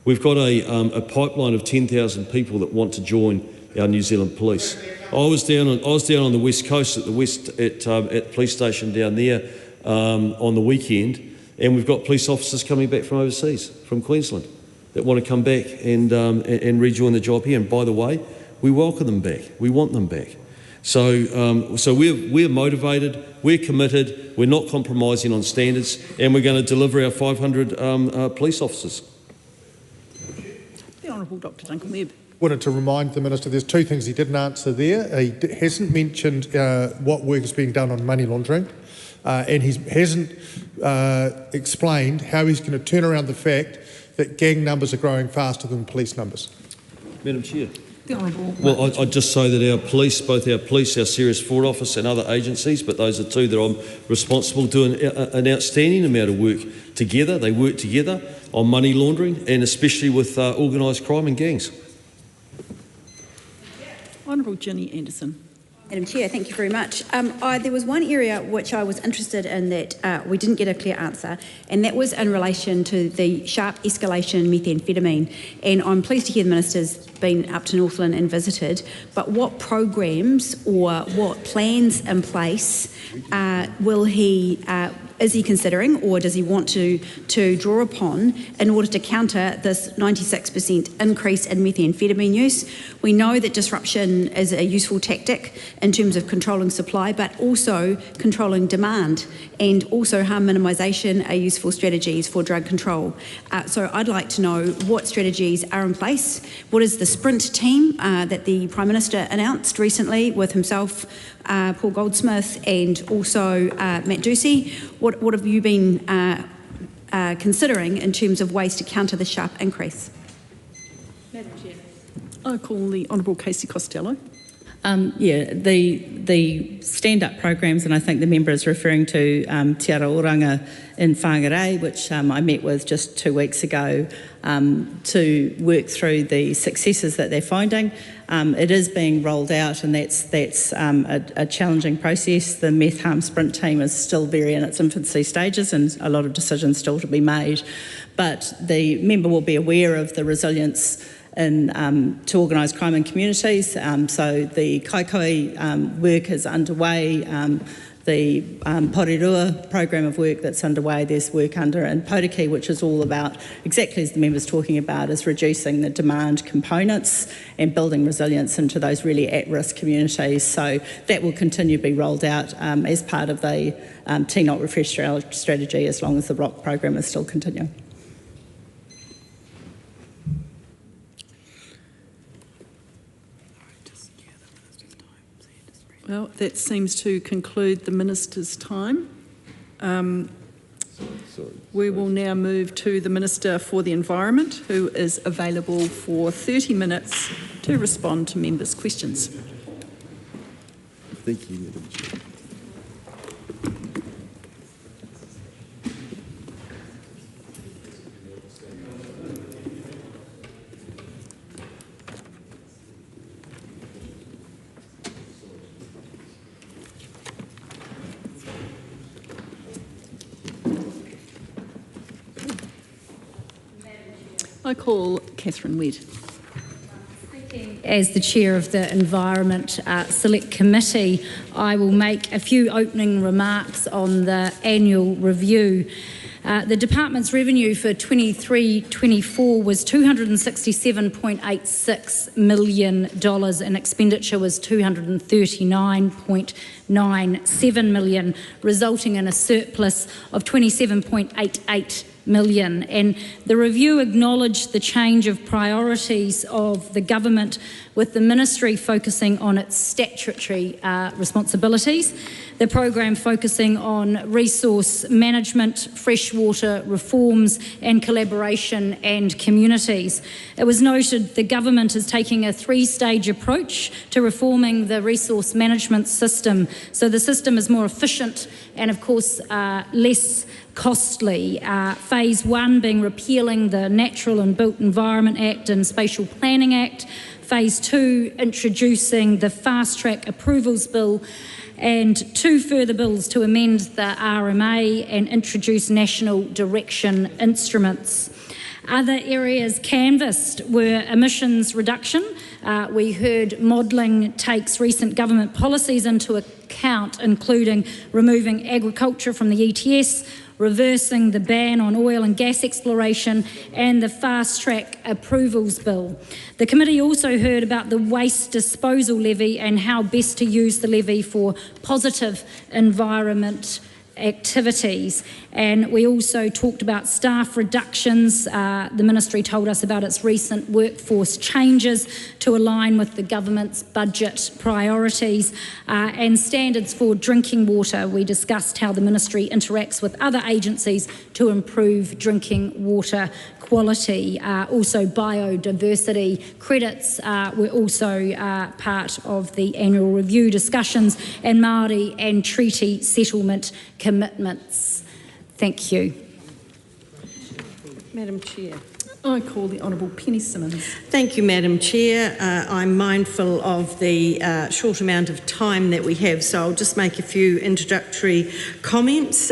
We've got a pipeline of 10,000 people that want to join our New Zealand Police. I was down on the west coast at the police station down there on the weekend, and we've got police officers coming back from overseas, from Queensland, that want to come back and rejoin the job here. And by the way, we welcome them back. We want them back. So we're motivated, we're committed, we're not compromising on standards, and we're going to deliver our 500 police officers. The Honourable Dr Duncan Webb. Wanted to remind the Minister there's two things he didn't answer there. He hasn't mentioned what work is being done on money laundering, and he hasn't explained how he's going to turn around the fact that gang numbers are growing faster than police numbers. Madam Chair. The Honourable. Well, I'd just say that our police, both our police, our Serious Fraud Office and other agencies, but those are two that I'm responsible, do an outstanding amount of work together. They work together on money laundering and especially with organised crime and gangs. Honourable Ginny Anderson. Madam Chair, thank you very much. There was one area which I was interested in that we didn't get a clear answer, and that was in relation to the sharp escalation in methamphetamine. And I'm pleased to hear the Minister's been up to Northland and visited, but what programs or what plans in place is he considering, or does he want to draw upon in order to counter this 96% increase in methamphetamine use? We know that disruption is a useful tactic in terms of controlling supply, but also controlling demand, and also harm minimisation are useful strategies for drug control. So I'd like to know what strategies are in place. What is the sprint team that the Prime Minister announced recently with himself, Paul Goldsmith, and also Matt Ducey? What have you been considering in terms of ways to counter the sharp increase? Madam Chair. I call the Honourable Casey Costello. The stand-up programs, and I think the member is referring to Te Araoranga in Whangarei, which I met with just 2 weeks ago to work through the successes that they're finding. It is being rolled out, and that's a challenging process. The meth harm sprint team is still very in its infancy stages, and a lot of decisions still to be made. But the member will be aware of the resilience to organised crime in communities. So the Kaikoai work is underway. The Porirua program of work that's underway, there's work under in Potiki, which is all about, exactly as the member's talking about, is reducing the demand components and building resilience into those really at-risk communities. So that will continue to be rolled out as part of the TNOT refresh strategy, as long as the ROC program is still continuing. Well, that seems to conclude the Minister's time. We will now move to the Minister for the Environment, who is available for 30 minutes to respond to members' questions. Thank you, Madam Chair. I call Catherine Wedd. As the Chair of the Environment Select Committee, I will make a few opening remarks on the annual review. The Department's revenue for 23-24 was $267.86 million and expenditure was $239.97 million, resulting in a surplus of $27.88 million. And the review acknowledged the change of priorities of the government, with the ministry focusing on its statutory responsibilities, the program focusing on resource management, freshwater reforms and collaboration and communities. It was noted the government is taking a 3-stage approach to reforming the resource management system, so the system is more efficient and of course less costly. Phase 1 being repealing the Natural and Built Environment Act and Spatial Planning Act. Phase 2 introducing the Fast Track Approvals Bill, and 2 further bills to amend the RMA and introduce national direction instruments. Other areas canvassed were emissions reduction. We heard modelling takes recent government policies into account, including removing agriculture from the ETS, reversing the ban on oil and gas exploration and the Fast Track Approvals Bill. The committee also heard about the waste disposal levy and how best to use the levy for positive environment activities. And we also talked about staff reductions. The ministry told us about its recent workforce changes to align with the government's budget priorities, and standards for drinking water. We discussed how the ministry interacts with other agencies to improve drinking water quality. Also biodiversity credits were also part of the annual review discussions, and Maori and treaty settlement commitments. Thank you. Madam Chair. I call the Honourable Penny Simmons. Thank you, Madam Chair. I'm mindful of the short amount of time that we have, so I'll just make a few introductory comments.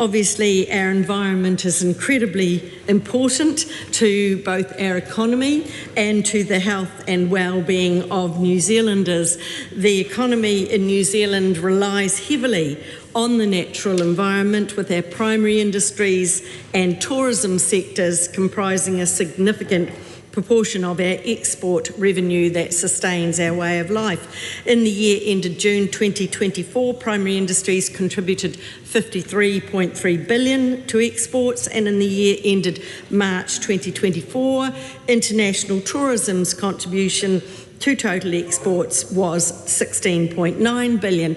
Obviously, our environment is incredibly important to both our economy and to the health and well-being of New Zealanders. The economy in New Zealand relies heavily on the natural environment, with our primary industries and tourism sectors comprising a significant proportion of our export revenue that sustains our way of life. In the year ended June 2024, primary industries contributed $53.3 billion to exports, and in the year ended March 2024, international tourism's contribution to total exports was $16.9 billion.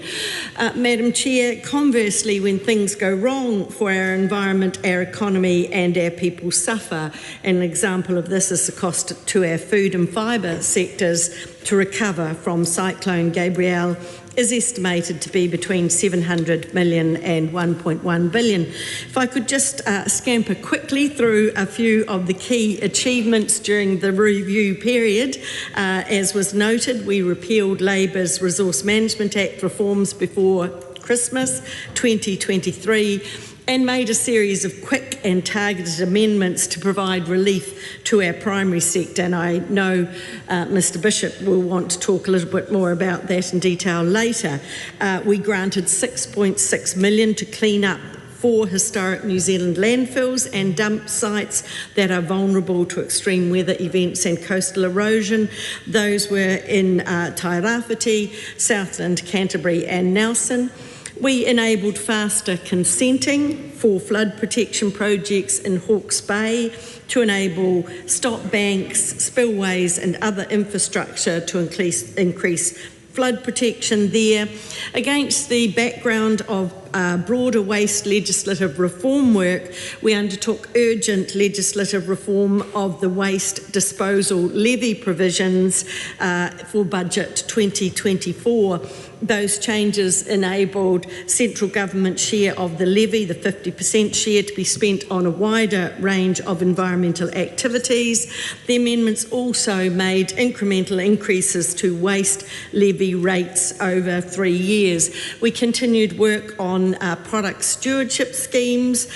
Madam Chair, conversely, when things go wrong for our environment, our economy and our people suffer. An example of this is the cost to our food and fibre sectors to recover from Cyclone Gabrielle is estimated to be between $700 million and $1.1 billion. If I could just scamper quickly through a few of the key achievements during the review period. As was noted, we repealed Labour's Resource Management Act reforms before Christmas 2023 and made a series of quick and targeted amendments to provide relief to our primary sector. And I know Mr Bishop will want to talk a little bit more about that in detail later. We granted $6.6 million to clean up 4 historic New Zealand landfills and dump sites that are vulnerable to extreme weather events and coastal erosion. Those were in Tairāwhiti, Southland, Canterbury and Nelson. We enabled faster consenting for flood protection projects in Hawke's Bay to enable stop banks, spillways and other infrastructure to increase flood protection there. Against the background of broader waste legislative reform work, we undertook urgent legislative reform of the waste disposal levy provisions for budget 2024. Those changes enabled central government share of the levy, the 50% share, to be spent on a wider range of environmental activities. The amendments also made incremental increases to waste levy rates over 3 years. We continued work on product stewardship schemes,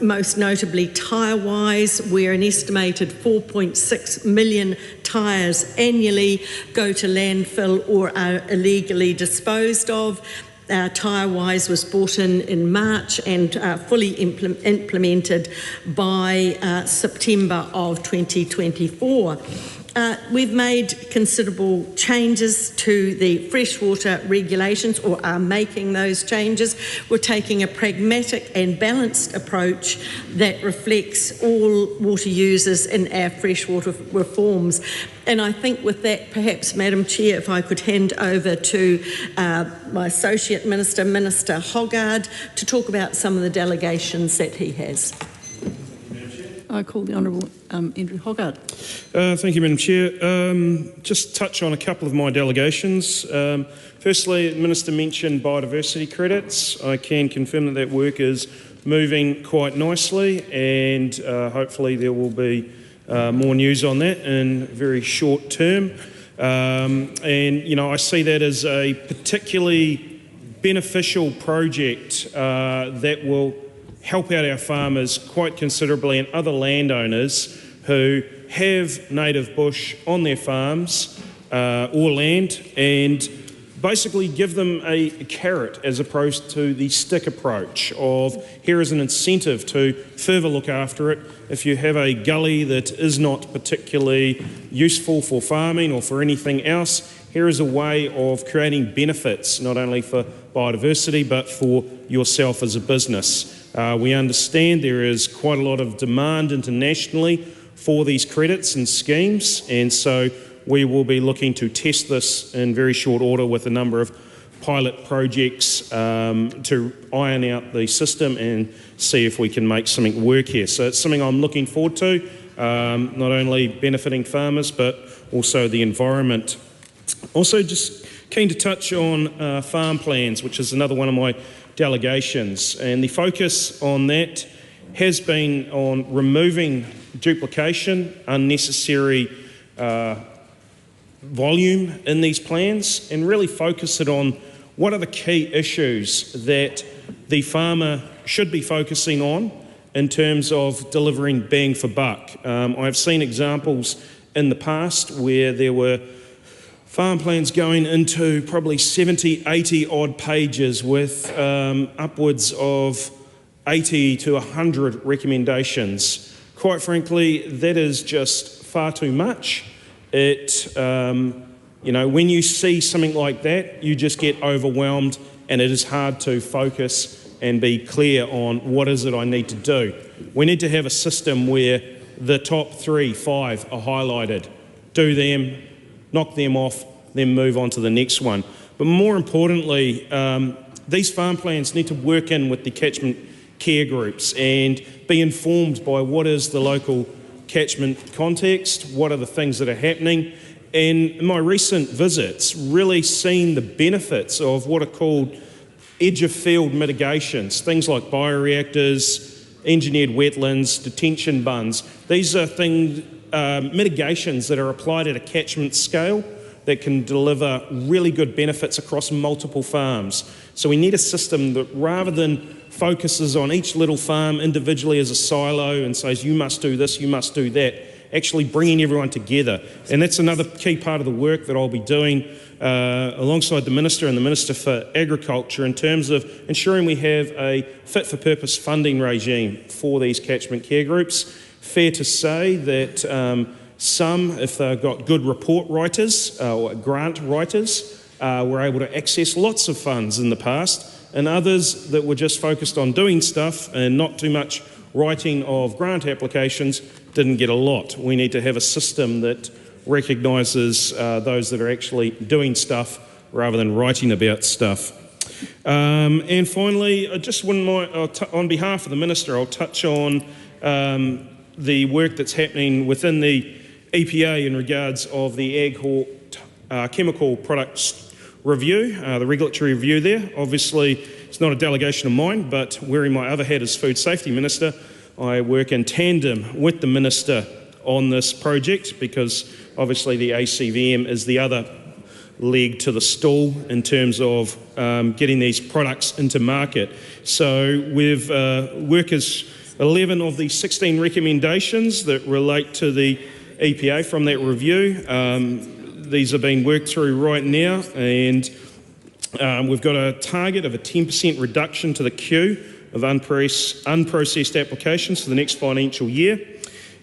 most notably tyre-wise, where an estimated 4.6 million tyres annually go to landfill or are illegally disposed of. Tyre-wise was brought in March and fully implemented by September of 2024. We've made considerable changes to the freshwater regulations, or are making those changes. We're taking a pragmatic and balanced approach that reflects all water users in our freshwater reforms. And I think with that, perhaps, Madam Chair, if I could hand over to my Associate Minister, Minister Hoggard, to talk about some of the delegations that he has. I call the Honourable Andrew Hoggard. Thank you, Madam Chair. Just touch on a couple of my delegations. Firstly, the Minister mentioned biodiversity credits. I can confirm that work is moving quite nicely, and hopefully there will be more news on that in very short term. And, you know, I see that as a particularly beneficial project that will help out our farmers quite considerably and other landowners who have native bush on their farms or land, and basically give them a carrot as opposed to the stick approach of here is an incentive to further look after it. If you have a gully that is not particularly useful for farming or for anything else, here is a way of creating benefits not only for biodiversity but for yourself as a business. We understand there is quite a lot of demand internationally for these credits and schemes, and so we will be looking to test this in very short order with a number of pilot projects to iron out the system and see if we can make something work here. So it's something I'm looking forward to, not only benefiting farmers but also the environment. Also just keen to touch on farm plans, which is another one of my delegations, and the focus on that has been on removing duplication, unnecessary volume in these plans, and really focus it on what are the key issues that the farmer should be focusing on in terms of delivering bang for buck. I've seen examples in the past where there were farm plans going into probably 70, 80 odd pages with upwards of 80 to 100 recommendations. Quite frankly, that is just far too much. When you see something like that, you just get overwhelmed, and it is hard to focus and be clear on what is it I need to do. We need to have a system where the top 3, 5 are highlighted. Do them, knock them off, then move on to the next one. But more importantly, these farm plans need to work in with the catchment care groups and be informed by what is the local catchment context, what are the things that are happening. And in my recent visits, really seen the benefits of what are called edge-of-field mitigations, things like bioreactors, engineered wetlands, detention bunds. These are mitigations that are applied at a catchment scale that can deliver really good benefits across multiple farms. So we need a system that, rather than focuses on each little farm individually as a silo and says, you must do this, you must do that, actually bringing everyone together. And that's another key part of the work that I'll be doing alongside the Minister and the Minister for Agriculture in terms of ensuring we have a fit-for-purpose funding regime for these catchment care groups. Fair to say that some, if they've got good report writers or grant writers, were able to access lots of funds in the past, and others that were just focused on doing stuff and not too much writing of grant applications didn't get a lot. We need to have a system that recognises those that are actually doing stuff rather than writing about stuff. And finally, I just on behalf of the Minister, I'll touch on the work that's happening within the EPA in regards of the Ag Hawk chemical products review, the regulatory review there. Obviously, it's not a delegation of mine, but wearing my other hat as Food Safety Minister, I work in tandem with the Minister on this project because obviously the ACVM is the other leg to the stool in terms of getting these products into market. So we've worked as 11 of the 16 recommendations that relate to the EPA from that review. These are being worked through right now, and we've got a target of a 10% reduction to the queue of unprocessed applications for the next financial year.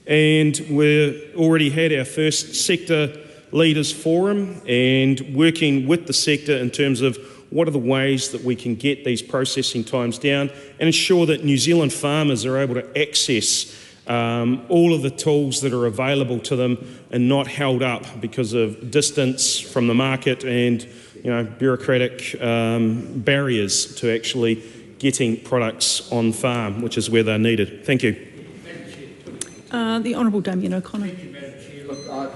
And we've already had our first sector leaders forum and working with the sector in terms of what are the ways that we can get these processing times down and ensure that New Zealand farmers are able to access all of the tools that are available to them and not held up because of distance from the market and bureaucratic barriers to actually getting products on farm, which is where they're needed. Thank you. The Honourable Damien O'Connor.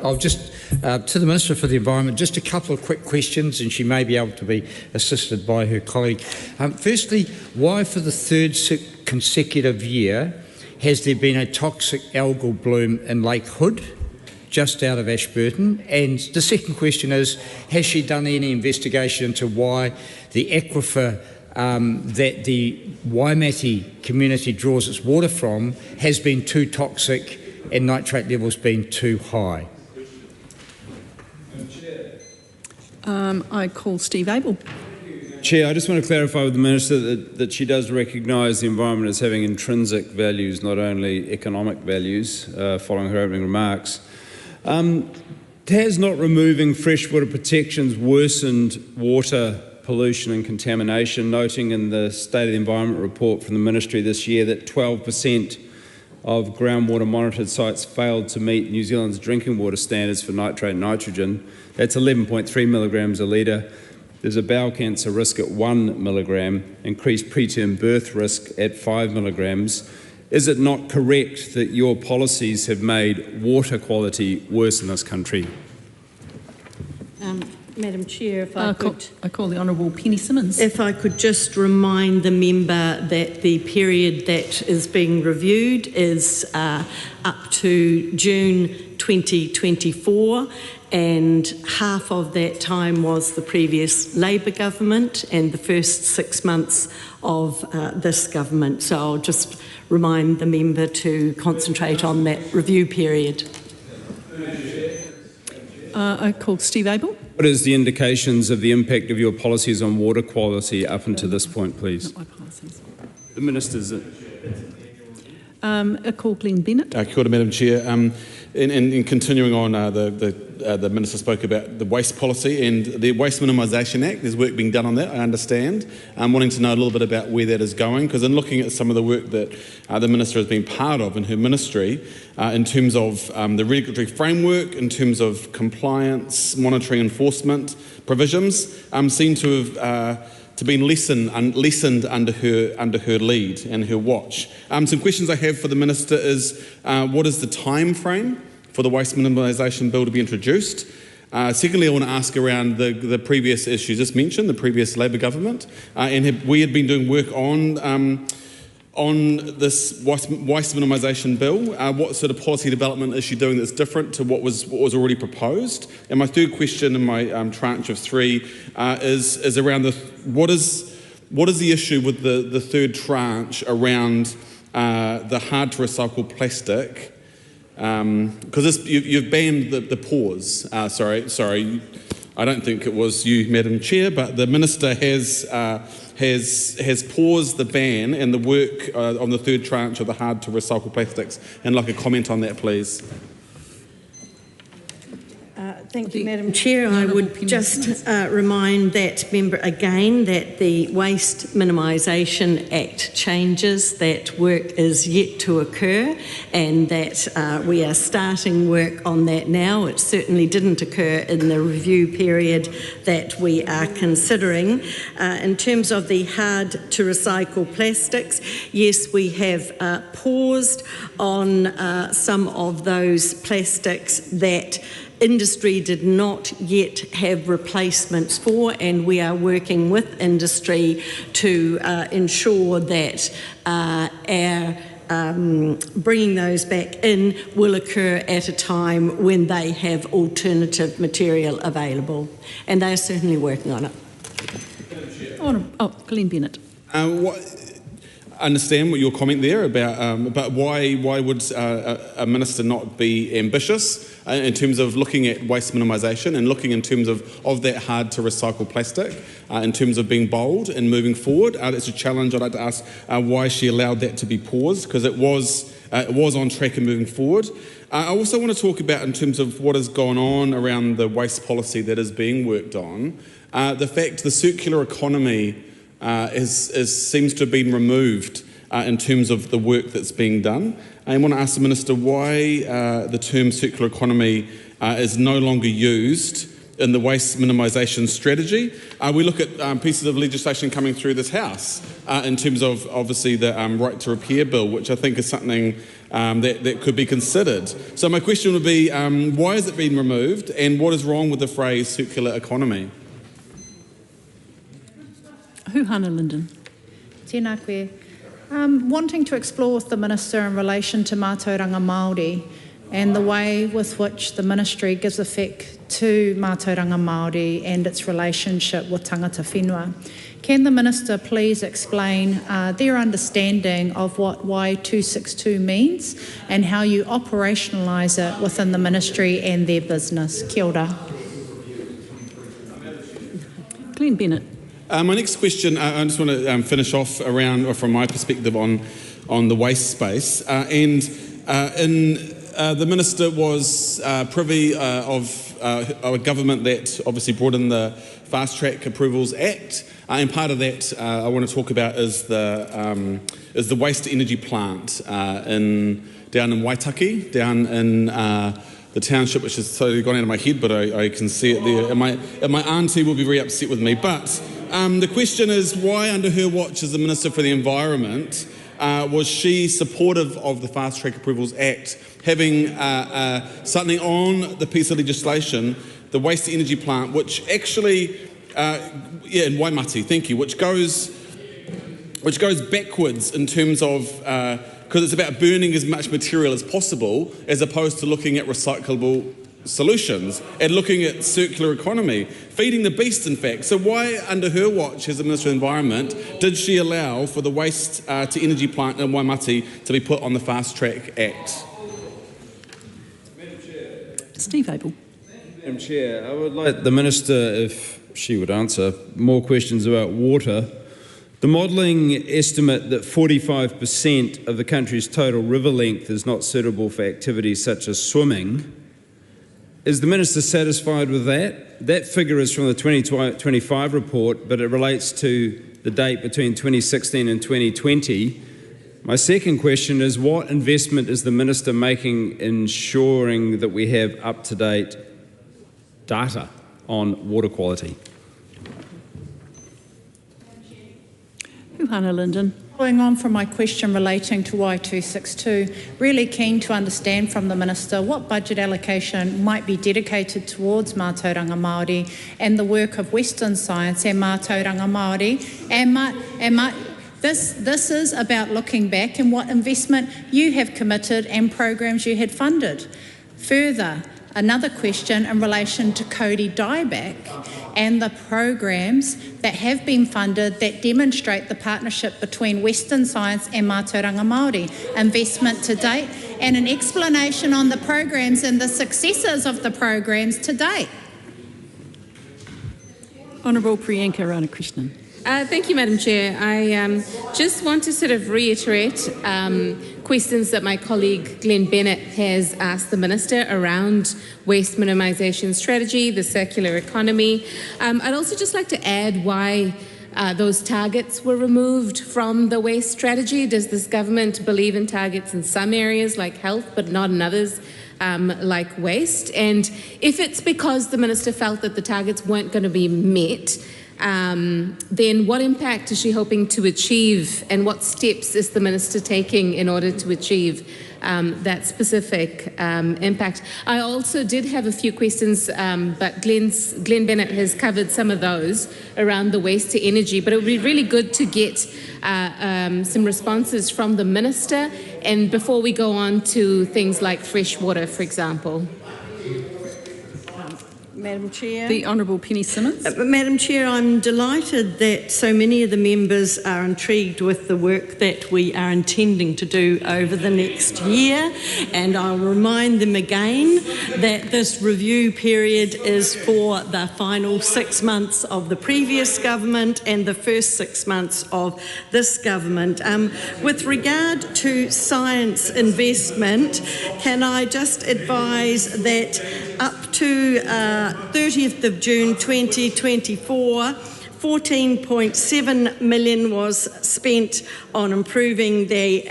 I'll just, to the Minister for the Environment, just a couple of quick questions, and she may be able to be assisted by her colleague. Firstly, why for the third consecutive year has there been a toxic algal bloom in Lake Hood, just out of Ashburton? And the second question is, has she done any investigation into why the aquifer that the Waimati community draws its water from has been too toxic and nitrate levels been too high? I call Steve Abel. Chair, I just want to clarify with the Minister that she does recognise the environment as having intrinsic values, not only economic values, following her opening remarks. Has not removing freshwater protections worsened water pollution and contamination, noting in the State of the Environment report from the Ministry this year that 12% of groundwater monitored sites failed to meet New Zealand's drinking water standards for nitrate and nitrogen. That's 11.3 milligrams a litre. There's a bowel cancer risk at 1 milligram, increased preterm birth risk at 5 milligrams. Is it not correct that your policies have made water quality worse in this country? Madam Chair, if I call the Honourable Penny Simmons. If I could just remind the member that the period that is being reviewed is up to June 2024, and half of that time was the previous Labor government and the first 6 months of this government. So I'll just remind the member to concentrate on that review period. I call Steve Abel. What is the indications of the impact of your policies on water quality up until this point, please? The Minister's... I call Glenn Bennett. Kia ora, Madam Chair. In continuing on, the Minister spoke about the waste policy and the Waste Minimisation Act. There's work being done on that, I understand. I'm wanting to know a little bit about where that is going, because in looking at some of the work that the Minister has been part of in her ministry, in terms of the regulatory framework, in terms of compliance, monitoring, enforcement provisions, seem to have been lessened under her lead and her watch. Some questions I have for the Minister is, what is the time frame for the Waste Minimisation Bill to be introduced? Secondly, I want to ask around the previous issues just mentioned, the previous Labor government, and we had been doing work on this waste minimisation bill. What sort of policy development is she doing that's different to what was already proposed? And my third question in my tranche of three is around what is the issue with the third tranche around the hard to recycle plastic? Because you've banned the pause. Sorry, I don't think it was you, Madam Chair, but the Minister has paused the ban and the work on the third tranche of the hard to recycle plastics. And I'd like a comment on that, please. Thank you, Madam Chair. I would just remind that member again that the Waste Minimisation Act changes, that work is yet to occur, and that we are starting work on that now. It certainly didn't occur in the review period that we are considering. In terms of the hard to recycle plastics, yes, we have paused on some of those plastics that industry did not yet have replacements for, and we are working with industry to ensure that our bringing those back in will occur at a time when they have alternative material available, and they are certainly working on it. Glenn Bennett. I understand what your comment there about, but why would a minister not be ambitious in terms of looking at waste minimisation and looking in terms of that hard to recycle plastic, in terms of being bold and moving forward? It's a challenge. I'd like to ask why she allowed that to be paused, because it was on track and moving forward. I also want to talk about, in terms of what has gone on around the waste policy that is being worked on, the fact the circular economy seems to have been removed in terms of the work that's being done. I want to ask the Minister why the term circular economy is no longer used in the waste minimisation strategy. We look at pieces of legislation coming through this House in terms of obviously the right to repair bill, which I think is something that could be considered. So my question would be, why has it been removed, and what is wrong with the phrase circular economy? Hannah Linden. Tēnā koe. Wanting to explore with the Minister in relation to mātauranga Māori and the way with which the Ministry gives effect to mātauranga Māori and its relationship with tangata whenua. Can the Minister please explain their understanding of what Y262 means and how you operationalise it within the Ministry and their business? Kia ora. Glenn Bennett. My next question, I just want to finish off around, or from my perspective, on the waste space. The Minister was privy of a government that obviously brought in the Fast Track Approvals Act, and part of that I want to talk about is the waste to energy plant down in Waitaki, down in the township, which has totally gone out of my head, but I can see it there. And my auntie will be very upset with me. But the question is, why under her watch as the Minister for the Environment was she supportive of the Fast Track Approvals Act, having something on the piece of legislation the waste-to-energy plant, which actually, in Waimati, thank you, which goes backwards in terms of, because it's about burning as much material as possible, as opposed to looking at recyclable solutions and looking at circular economy, feeding the beast, in fact. So why, under her watch as the Minister of Environment, did she allow for the waste-to-energy plant in Waimati to be put on the Fast Track Act? Steve Abel. Madam Chair, I would like the Minister, if she would answer, more questions about water. The modelling estimate that 45% of the country's total river length is not suitable for activities such as swimming. Is the Minister satisfied with that? That figure is from the 2025 report, but it relates to the date between 2016 and 2020. My second question is, what investment is the Minister making ensuring that we have up-to-date data on water quality? Hannah Linden. Following on from my question relating to Y262, really keen to understand from the Minister what budget allocation might be dedicated towards Mātauranga Māori and the work of Western science and Mātauranga Māori. This is about looking back and what investment you have committed and programs you had funded. Further, another question in relation to Cody dieback and the programs that have been funded that demonstrate the partnership between Western science and Mātauranga Māori, investment to date, and an explanation on the programs and the successes of the programs to date. Honourable Priyanka Ranakrishnan. Thank you, Madam Chair. I just want to sort of reiterate questions that my colleague Glenn Bennett has asked the Minister around waste minimisation strategy, the circular economy. I'd also just like to add why those targets were removed from the waste strategy. Does this government believe in targets in some areas like health but not in others? Like waste? And if it's because the Minister felt that the targets weren't going to be met, then what impact is she hoping to achieve, and what steps is the Minister taking in order to achieve that specific impact? I also did have a few questions, but Glenn Bennett has covered some of those around the waste to energy, but it would be really good to get some responses from the Minister, and before we go on to things like fresh water, for example. Madam Chair. The Honourable Penny Simmons. Madam Chair, I'm delighted that so many of the members are intrigued with the work that we are intending to do over the next year, and I'll remind them again that this review period is for the final 6 months of the previous government and the first 6 months of this government. With regard to science investment, can I just advise that up to 30th of June 2024, 14.7 million was spent on improving the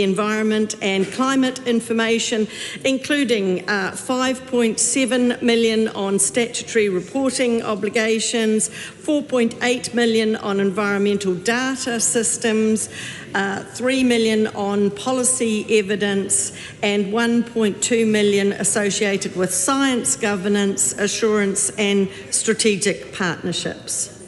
environment and climate information, including 5.7 million on statutory reporting obligations, 4.8 million on environmental data systems, 3 million on policy evidence, and 1.2 million associated with science governance, assurance and strategic partnerships.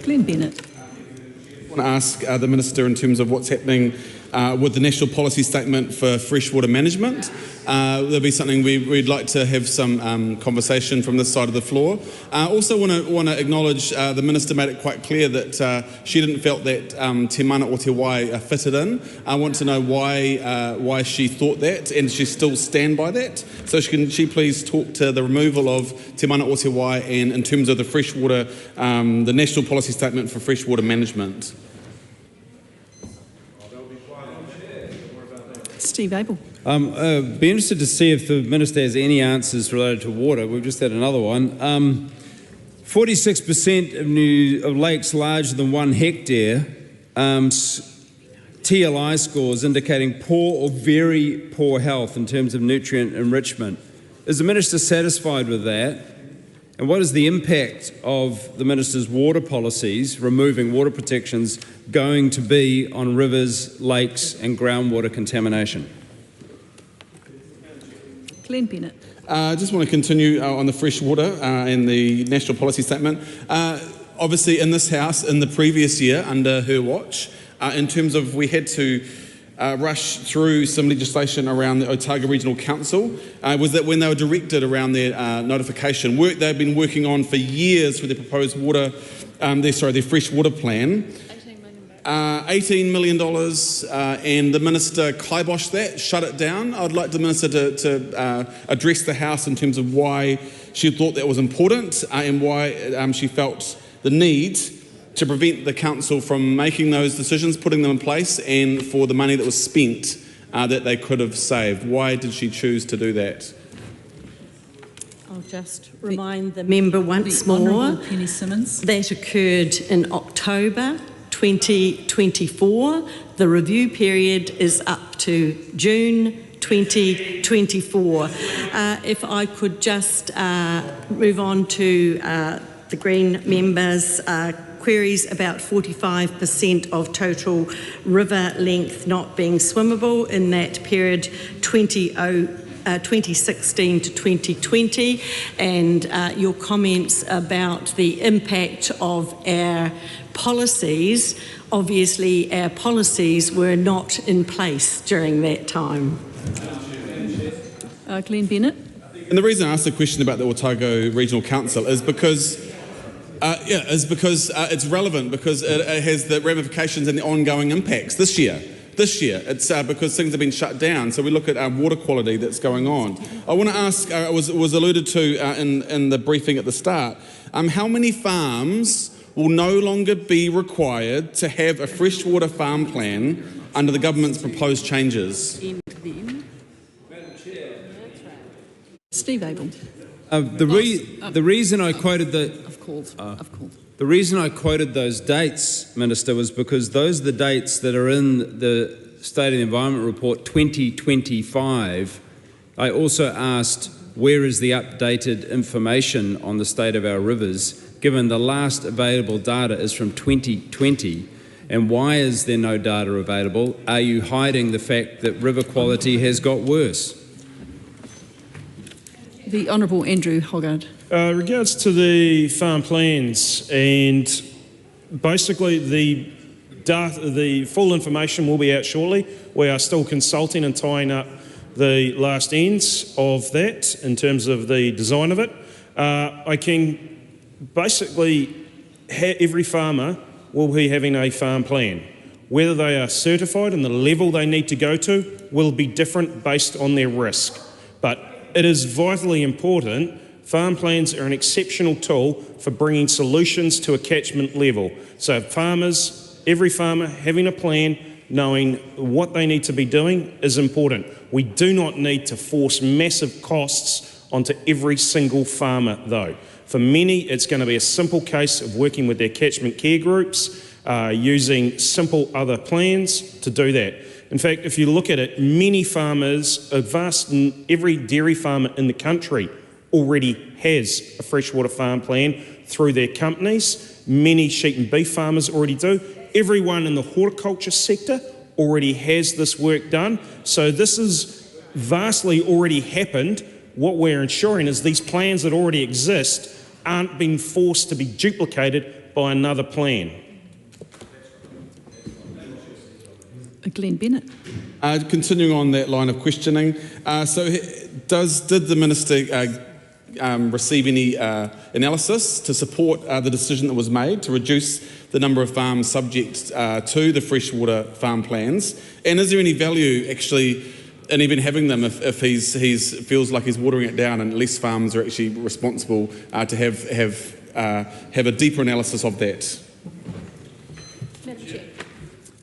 Glenn Bennett. I want to ask the Minister in terms of what's happening with the National Policy Statement for Freshwater Management. There'll be something we'd like to have some conversation from this side of the floor. Also want to acknowledge the Minister made it quite clear that she didn't felt that Te Mana o Te Wai fitted in. I want to know why she thought that, and she still stand by that. So can she please talk to the removal of Te Mana o Te Wai and in terms of the freshwater, the National Policy Statement for Freshwater Management. Steve Abel. Be interested to see if the Minister has any answers related to water. We've just had another one. 46% of lakes larger than 1 hectare, TLI scores indicating poor or very poor health in terms of nutrient enrichment. Is the Minister satisfied with that? And what is the impact of the Minister's water policies, removing water protections, going to be on rivers, lakes and groundwater contamination? Glenn Bennett. I just want to continue on the fresh water and the national policy statement. Obviously in this House, in the previous year, under her watch, in terms of we had to rush through some legislation around the Aotearoa Regional Council, was that when they were directed around their notification, work they've been working on for years for their proposed their fresh water plan. $18 million, and the Minister kiboshed that, shut it down. I'd like the Minister to address the House in terms of why she thought that was important and why she felt the need to prevent the Council from making those decisions, putting them in place, and for the money that was spent that they could have saved. Why did she choose to do that? I'll just remind the member once more Penny Simmons. That occurred in October 2024. The review period is up to June 2024. If I could just move on to the Green members' queries about 45% of total river length not being swimmable in that period 2016 to 2020, and your comments about the impact of our policies. Obviously, our policies were not in place during that time. Glenn Bennett. And the reason I asked the question about the Otago Regional Council is because it's relevant, because it has the ramifications and the ongoing impacts this year. It's because things have been shut down, so we look at our water quality that's going on. I want to ask, it was alluded to in the briefing at the start, how many farms will no longer be required to have a freshwater farm plan under the government's proposed changes? Steve Abel. The reason I quoted The reason I quoted those dates, Minister, was because those are the dates that are in the State of the Environment Report 2025. I also asked, where is the updated information on the state of our rivers, given the last available data is from 2020? And why is there no data available? Are you hiding the fact that river quality has got worse? The Honourable Andrew Hoggard. Regards to the farm plans, and basically the full information will be out shortly. We are still consulting and tying up the last ends of that in terms of the design of it. I can basically, every farmer will be having a farm plan. Whether they are certified and the level they need to go to will be different based on their risk. But it is vitally important. Farm plans are an exceptional tool for bringing solutions to a catchment level. So every farmer having a plan, knowing what they need to be doing is important. We do not need to force massive costs onto every single farmer though. For many, it's going to be a simple case of working with their catchment care groups, using simple other plans to do that. In fact, if you look at it, many farmers, every dairy farmer in the country already has a freshwater farm plan through their companies. Many sheep and beef farmers already do. Everyone in the horticulture sector already has this work done. So this is vastly already happened. What we're ensuring is these plans that already exist aren't being forced to be duplicated by another plan. Glenn Bennett. Continuing on that line of questioning, did the Minister receive any analysis to support the decision that was made to reduce the number of farms subject to the freshwater farm plans? And is there any value actually in even having them if he feels like he's watering it down and less farms are actually responsible to have a deeper analysis of that?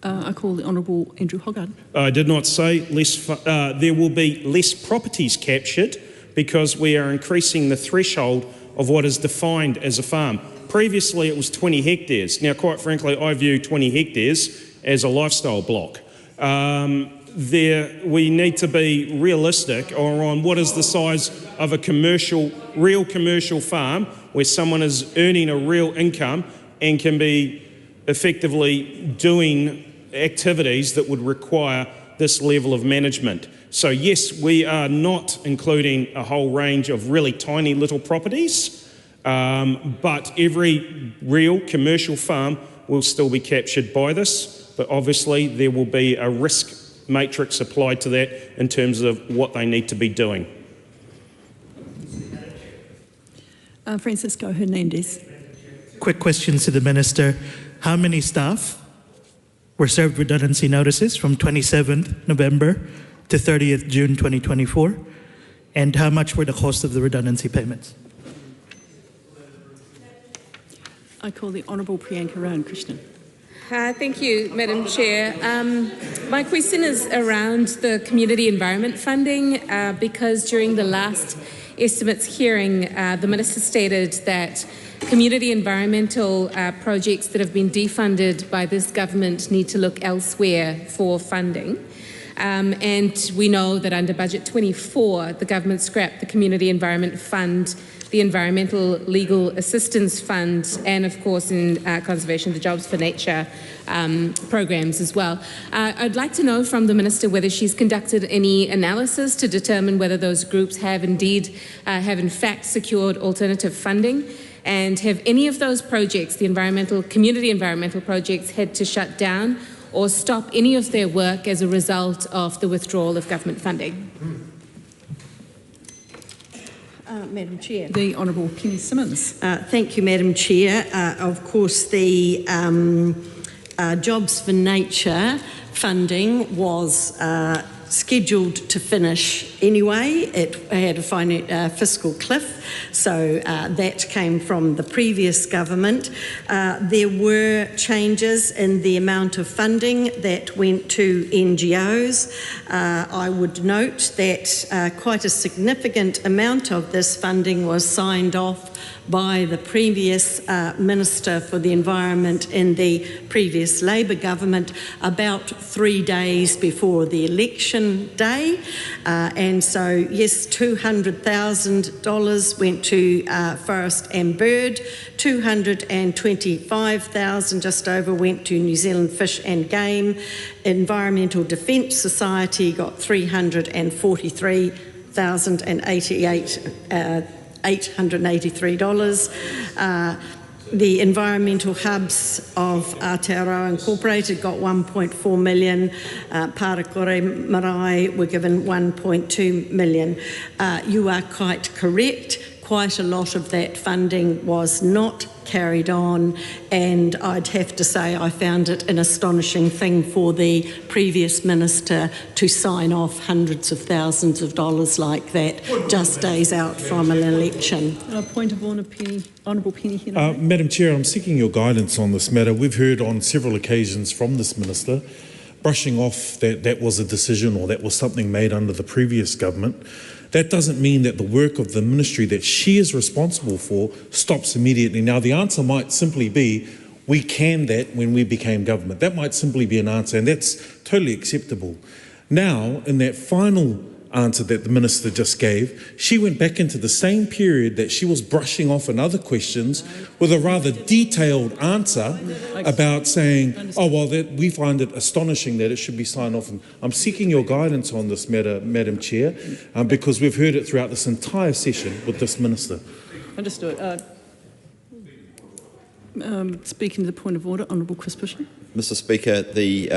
I call the Honourable Andrew Hoggard. I did not say there will be less properties captured because we are increasing the threshold of what is defined as a farm. Previously it was 20 hectares. Now, quite frankly, I view 20 hectares as a lifestyle block. We need to be realistic on what is the size of a real commercial farm where someone is earning a real income and can be effectively doing activities that would require this level of management. So yes, we are not including a whole range of really tiny little properties, but every real commercial farm will still be captured by this, but obviously there will be a risk matrix applied to that in terms of what they need to be doing. Francisco Hernandez. Quick questions to the Minister. How many staff were served redundancy notices from 27th November to 30th June 2024? And how much were the cost of the redundancy payments? I call the Honourable Priyanka Rowan Krishnan. Thank you, Madam Chair. My question is around the community environment funding because during the last estimates hearing, the Minister stated that community environmental projects that have been defunded by this government need to look elsewhere for funding. And we know that under Budget 24, the government scrapped the Community Environment Fund, the Environmental Legal Assistance Fund, and of course in conservation, the Jobs for Nature programs as well. I'd like to know from the Minister whether she's conducted any analysis to determine whether those groups have have in fact secured alternative funding, and have any of those projects, the community environmental projects, had to shut down or stop any of their work as a result of the withdrawal of government funding? Madam Chair. The Honourable Kenny Simmons. Thank you, Madam Chair. Of course, the Jobs for Nature funding was scheduled to finish anyway. It had a fiscal cliff, so that came from the previous government. There were changes in the amount of funding that went to NGOs. I would note that quite a significant amount of this funding was signed off by the previous Minister for the Environment in the previous Labor government about 3 days before the election day. And so, yes, $200,000 went to Forest and Bird, $225,000 just over went to New Zealand Fish and Game. Environmental Defence Society got $883. The environmental hubs of Aotearoa Incorporated got $1.4 million. Parakore Marae were given $1.2 million. You are quite correct. Quite a lot of that funding was not carried on, and I'd have to say I found it an astonishing thing for the previous minister to sign off hundreds of thousands of dollars like that just days out from an election. A point of order, Honourable Penny Henry. Madam Chair, I'm seeking your guidance on this matter. We've heard on several occasions from this minister brushing off that was a decision or that was something made under the previous government. That doesn't mean that the work of the ministry that she is responsible for stops immediately. Now, the answer might simply be, we canned that when we became government. That might simply be an answer, and that's totally acceptable. Now, in that final answer that the minister just gave, she went back into the same period that she was brushing off in other questions with a rather detailed answer about saying, oh, well, we find it astonishing that it should be signed off. And I'm seeking your guidance on this matter, Madam Chair, because we've heard it throughout this entire session with this minister. Understood. Speaking to the point of order, Honourable Chris Bushy. Mr Speaker,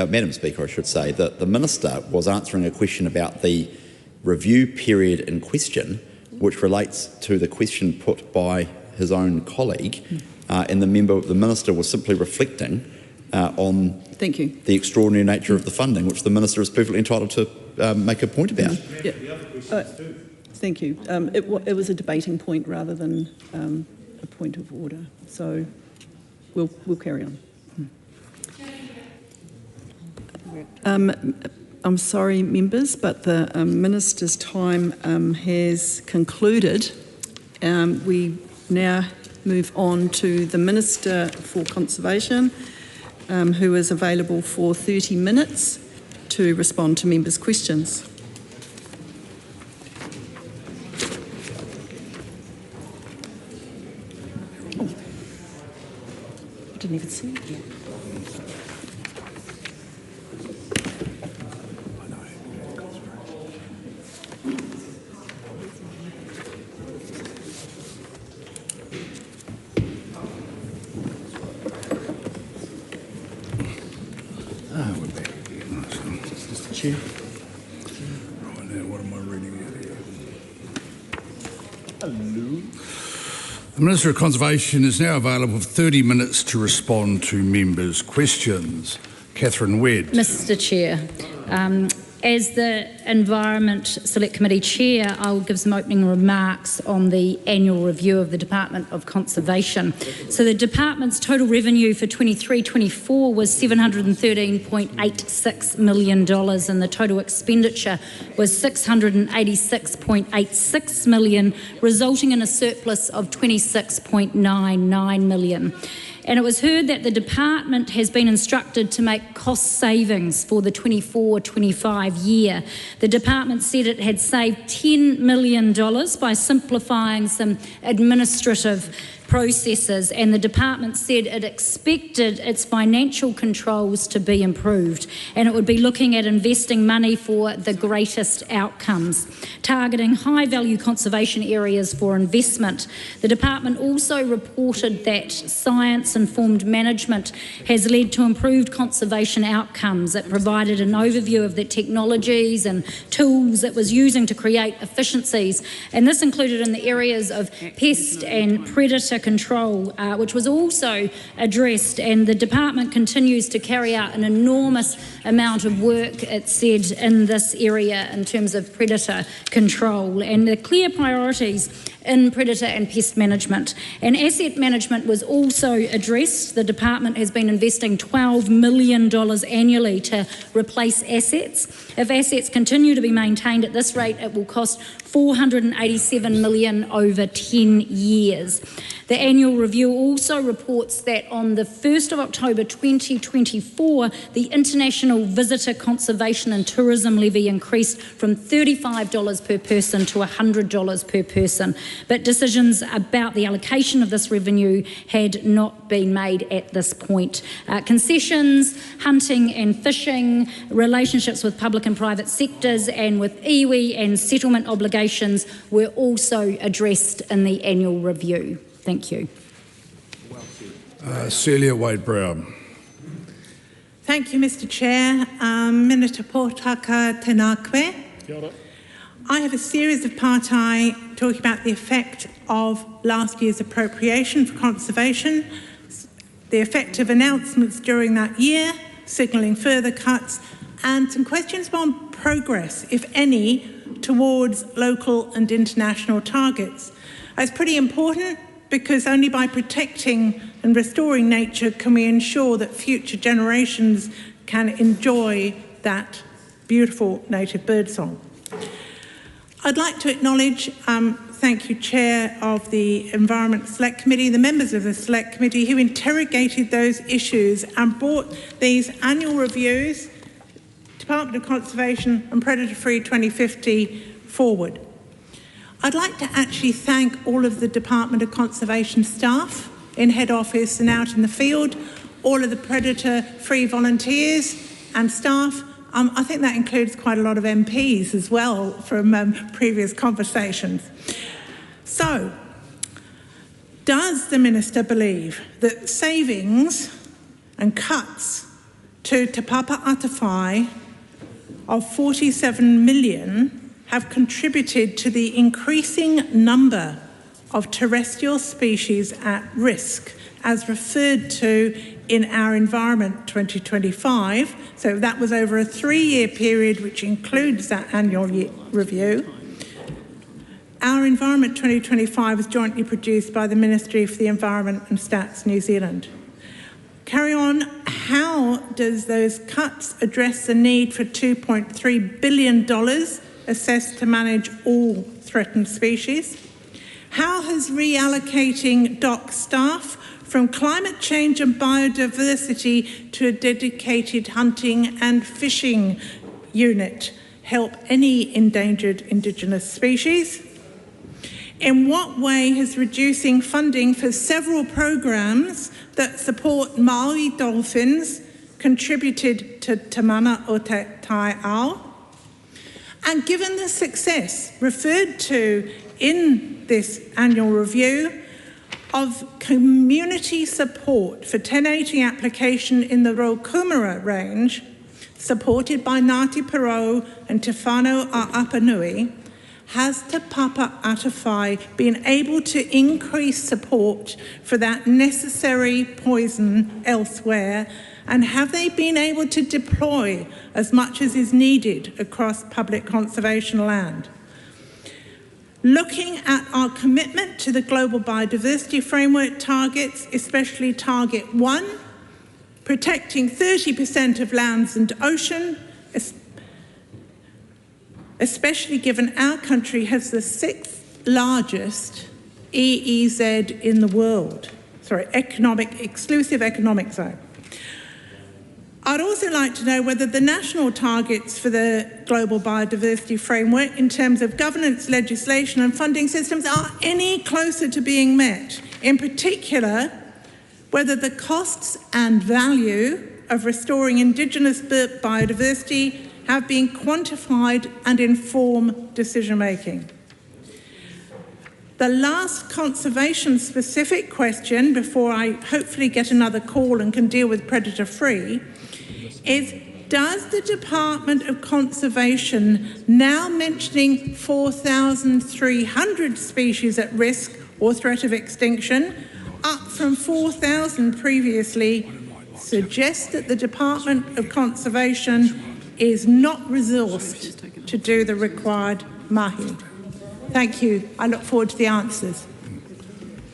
Madam Speaker, I should say, that the minister was answering a question about the review period in question, which relates to the question put by his own colleague, and the minister was simply reflecting on the extraordinary nature of the funding, which the minister is perfectly entitled to make a point about. Yeah. Thank you. It was a debating point rather than a point of order, so we'll carry on. I'm sorry, members, but the minister's time has concluded. We now move on to the Minister for Conservation, who is available for 30 minutes to respond to members' questions. Oh, I didn't even see it yet. We're back again. Mr. Chair. Right now, what am I reading out here? Hello. The Minister of Conservation is now available for 30 minutes to respond to members' questions. Catherine Wedd. Mr. Chair, as the Environment Select Committee Chair, I will give some opening remarks on the annual review of the Department of Conservation. So the Department's total revenue for 23-24 was $713.86 million and the total expenditure was $686.86 million, resulting in a surplus of $26.99 million. And it was heard that the department has been instructed to make cost savings for the 24-25 year. The department said it had saved $10 million by simplifying some administrative processes, and the department said it expected its financial controls to be improved and it would be looking at investing money for the greatest outcomes, targeting high value conservation areas for investment. The department also reported that science informed management has led to improved conservation outcomes. It provided an overview of the technologies and tools it was using to create efficiencies, and this included in the areas of pest and predator control, which was also addressed, and the department continues to carry out an enormous amount of work, it said, in this area in terms of predator control, and the clear priorities in predator and pest management. And asset management was also addressed. The department has been investing $12 million annually to replace assets. If assets continue to be maintained at this rate, it will cost $487 million over 10 years. The annual review also reports that on the 1st of October 2024, the International Visitor Conservation and Tourism Levy increased from $35 per person to $100 per person. But decisions about the allocation of this revenue had not been made at this point. Concessions, hunting and fishing, relationships with public and private sectors, and with iwi and settlement obligations were also addressed in the annual review. Thank you. Celia Wade-Brown. Thank you, Mr. Chair. Minister Potaka Tenakwe. I have a series of partai talking about the effect of last year's appropriation for conservation, the effect of announcements during that year, signalling further cuts, and some questions on progress, if any, towards local and international targets. It's pretty important because only by protecting and restoring nature can we ensure that future generations can enjoy that beautiful native birdsong. I'd like to acknowledge, thank you, Chair of the Environment Select Committee, the members of the Select Committee who interrogated those issues and brought these annual reviews, Department of Conservation and Predator Free 2050 forward. I'd like to actually thank all of the Department of Conservation staff in head office and out in the field, all of the predator-free volunteers and staff. I think that includes quite a lot of MPs as well from previous conversations. So, does the Minister believe that savings and cuts to Te Papa Atawhai of $47 million have contributed to the increasing number of terrestrial species at risk, as referred to in our Environment 2025? So that was over a 3-year period, which includes that annual review. Our Environment 2025 was jointly produced by the Ministry for the Environment and Stats New Zealand. Carry on, how does those cuts address the need for $2.3 billion assessed to manage all threatened species? How has reallocating DOC staff from climate change and biodiversity to a dedicated hunting and fishing unit help any endangered Indigenous species? In what way has reducing funding for several programs that support Maori dolphins contributed to Te Mana o Te Tai Ao? And given the success referred to in this annual review of community support for 1080 application in the Rokumara range, supported by Ngāti Porou and Te Whānau a Apanui, has Te Papa Atawhai been able to increase support for that necessary poison elsewhere, and have they been able to deploy as much as is needed across public conservation land? Looking at our commitment to the Global Biodiversity Framework targets, especially Target 1, protecting 30% of lands and ocean, especially given our country has the 6th largest EEZ in the world, exclusive economic zone. I'd also like to know whether the national targets for the Global Biodiversity Framework in terms of governance, legislation and funding systems are any closer to being met. In particular, whether the costs and value of restoring Indigenous biodiversity have been quantified and inform decision-making. The last conservation-specific question, before I hopefully get another call and can deal with predator-free, is, does the Department of Conservation, now mentioning 4,300 species at risk or threat of extinction, up from 4,000 previously, suggest that the Department of Conservation is not resourced to do the required mahi? Thank you. I look forward to the answers.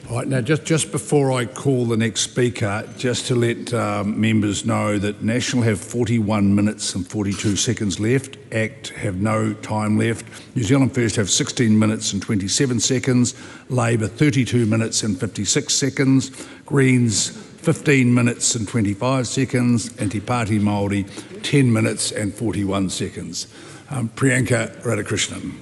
All right, now just before I call the next speaker, just to let members know that National have 41 minutes and 42 seconds left, ACT have no time left, New Zealand First have 16 minutes and 27 seconds, Labor 32 minutes and 56 seconds, Greens 15 minutes and 25 seconds, and Te Pāti Māori 10 minutes and 41 seconds. Priyanka Radhakrishnan.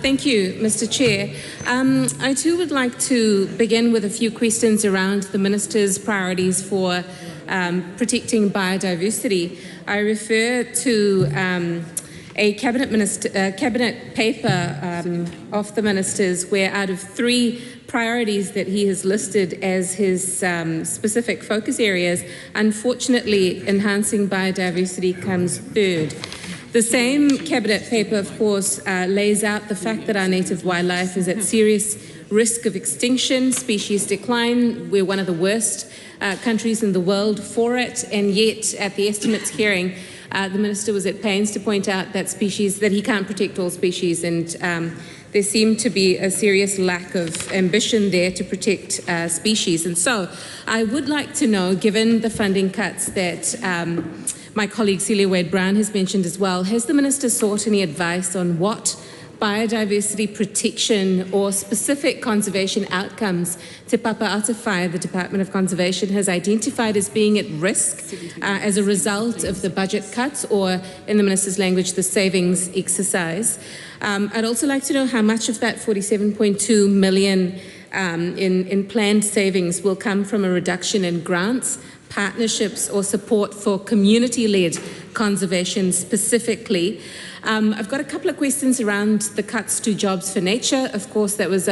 Thank you, Mr. Chair. I too would like to begin with a few questions around the Minister's priorities for protecting biodiversity. I refer to a cabinet paper of the Minister's, where out of 3 priorities that he has listed as his specific focus areas, unfortunately enhancing biodiversity comes third. The same cabinet paper, of course, lays out the fact that our native wildlife is at serious risk of extinction, species decline. We're one of the worst countries in the world for it, and yet at the estimates hearing, the Minister was at pains to point out that he can't protect all species, and there seemed to be a serious lack of ambition there to protect species. And so I would like to know, given the funding cuts that my colleague Celia Wade-Brown has mentioned as well, has the Minister sought any advice on what biodiversity protection or specific conservation outcomes Te Papa Atawhai, the Department of Conservation, has identified as being at risk as a result of the budget cuts, or in the Minister's language, the savings exercise? I'd also like to know how much of that 47.2 million in planned savings will come from a reduction in grants, partnerships or support for community-led conservation specifically. I've got a couple of questions around the cuts to Jobs for Nature. Of course, that was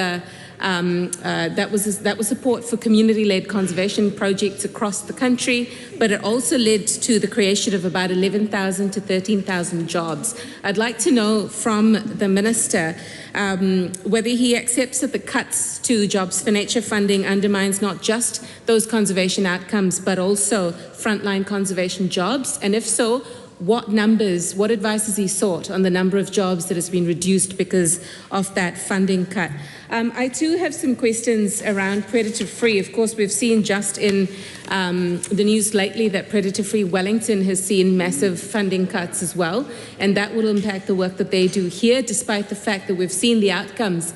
support for community-led conservation projects across the country, but it also led to the creation of about 11,000 to 13,000 jobs. I'd like to know from the Minister whether he accepts that the cuts to Jobs for Nature funding undermines not just those conservation outcomes, but also frontline conservation jobs, and if so, what advice has he sought on the number of jobs that has been reduced because of that funding cut? I too have some questions around predator-free. Of course, we've seen just in the news lately that predator-free Wellington has seen massive funding cuts as well, and that will impact the work that they do here, despite the fact that we've seen the outcomes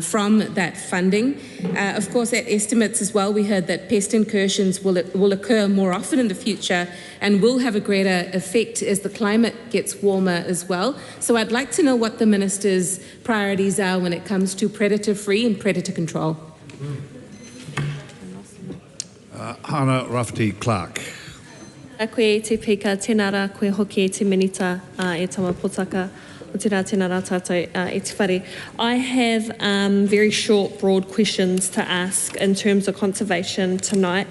from that funding. Of course, at estimates as well, we heard that pest incursions will occur more often in the future and will have a greater effect as the climate gets warmer as well. So I'd like to know what the Minister's priorities are when it comes to predator-free and predator control. Hana Rafferty-Clark. A koe te pika, tēnā rā koe hoki e te minita e tama potaka. tēnā rā tātou e te whare. I have very short, broad questions to ask in terms of conservation tonight.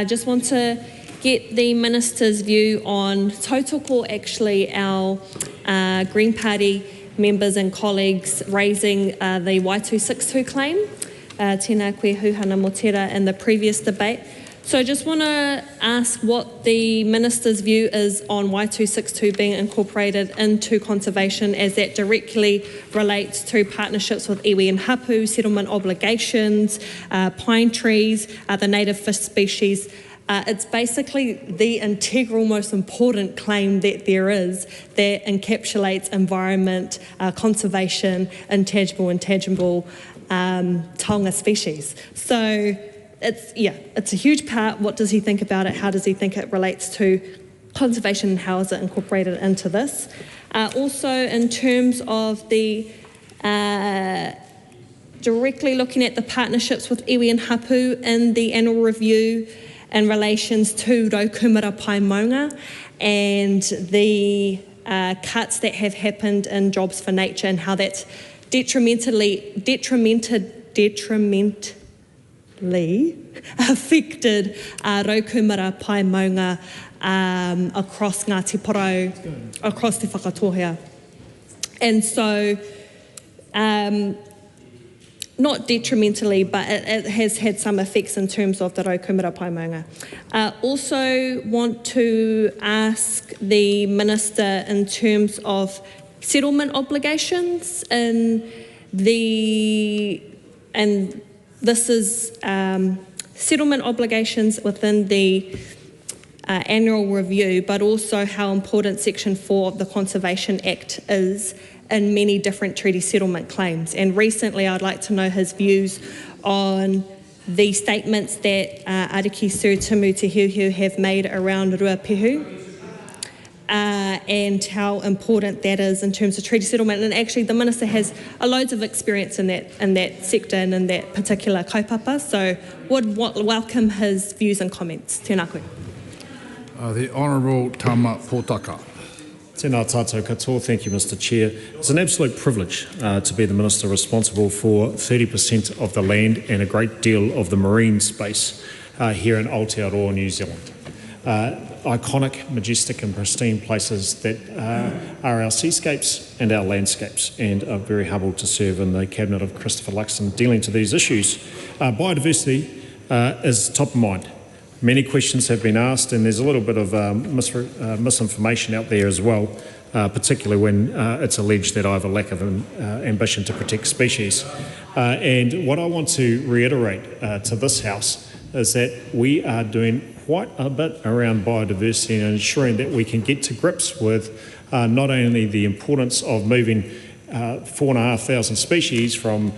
Just want to get the Minister's view on tautoko, actually our Green Party members and colleagues raising the Y262 claim, tēnā koe huhana mo tērā in the previous debate. So I just want to ask what the Minister's view is on Y262 being incorporated into conservation, as that directly relates to partnerships with iwi and hapu, settlement obligations, pine trees, the native fish species. It's basically the integral, most important claim that there is that encapsulates environment, conservation, intangible, taonga species. So it's a huge part. What does he think about it? How does he think it relates to conservation, and how is it incorporated into this? Also, in terms of the directly looking at the partnerships with iwi and hapu in the annual review in relations to Raukumara Pai Maunga and the cuts that have happened in Jobs for Nature, and how that's detrimentally affected Raukumara Pai Maunga across Ngāti Porou, across Te Whakatohea. And so, not detrimentally, but it has had some effects in terms of the Raukumara Pai Maunga. Also want to ask the Minister in terms of settlement obligations this is settlement obligations within the annual review, but also how important Section 4 of the Conservation Act is in many different treaty settlement claims. And recently I'd like to know his views on the statements that Ariki Surutimu Te Hiuhiu have made around Ruapehu, and how important that is in terms of treaty settlement. And actually the Minister has loads of experience in that sector and in that particular kaupapa, so would welcome his views and comments. Tēnā koe. The Honourable Tama Potaka. Tēnā tātou katoa. Thank you, Mr. Chair. It's an absolute privilege to be the Minister responsible for 30% of the land and a great deal of the marine space here in Aotearoa, New Zealand. Iconic, majestic and pristine places that are our seascapes and our landscapes, and are very humbled to serve in the Cabinet of Christopher Luxon dealing to these issues. Biodiversity is top of mind. Many questions have been asked, and there's a little bit of misinformation out there as well, particularly when it's alleged that I have a lack of ambition to protect species. And what I want to reiterate to this House is that we are doing quite a bit around biodiversity and ensuring that we can get to grips with not only the importance of moving 4,500 species from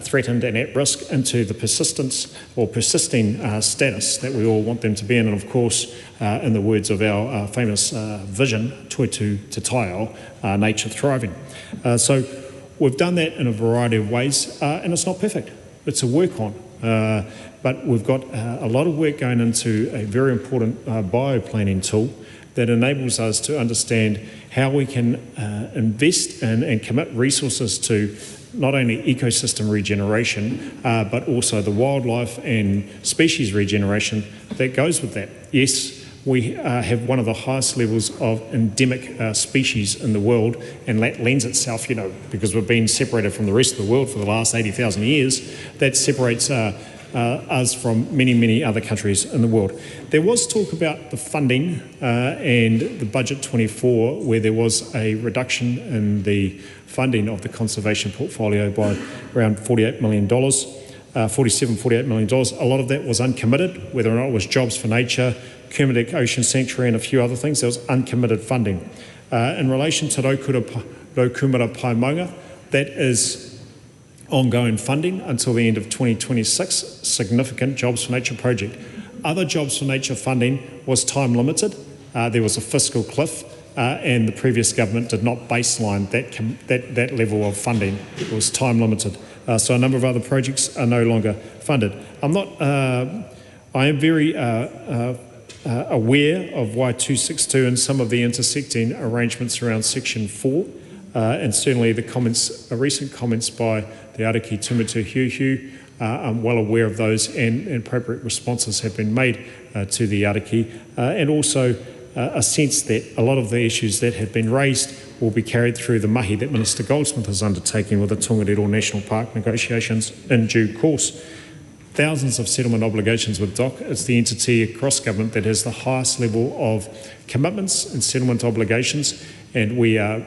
threatened and at risk into the persistence or persisting status that we all want them to be in, and of course, in the words of our famous vision, Toitu Te Taiao, nature thriving. So we've done that in a variety of ways, and it's not perfect. It's a work on. But we've got a lot of work going into a very important bioplanning tool that enables us to understand how we can invest in and commit resources to not only ecosystem regeneration, but also the wildlife and species regeneration that goes with that. Yes, we have one of the highest levels of endemic species in the world, and that lends itself, because we've been separated from the rest of the world for the last 80,000 years, that separates us from many, many other countries in the world. There was talk about the funding and the budget 24, where there was a reduction in the funding of the conservation portfolio by around $48 million, $48 million. A lot of that was uncommitted, whether or not it was Jobs for Nature, Kermadec Ocean Sanctuary and a few other things. There was uncommitted funding. In relation to Raukumara Pai Maunga, that is ongoing funding until the end of 2026, significant Jobs for Nature project. Other Jobs for Nature funding was time limited. There was a fiscal cliff, and the previous government did not baseline that level of funding. It was time limited. So a number of other projects are no longer funded. I am very aware of Y262 and some of the intersecting arrangements around Section 4 and certainly the comments, recent comments by the Ariki Tumutu Hiuhiu, I'm well aware of those, and appropriate responses have been made to the Ariki, and also a sense that a lot of the issues that have been raised will be carried through the mahi that Minister Goldsmith is undertaking with the Tongariro National Park negotiations in due course. Thousands of settlement obligations with DOC. It's the entity across government that has the highest level of commitments and settlement obligations, and we are,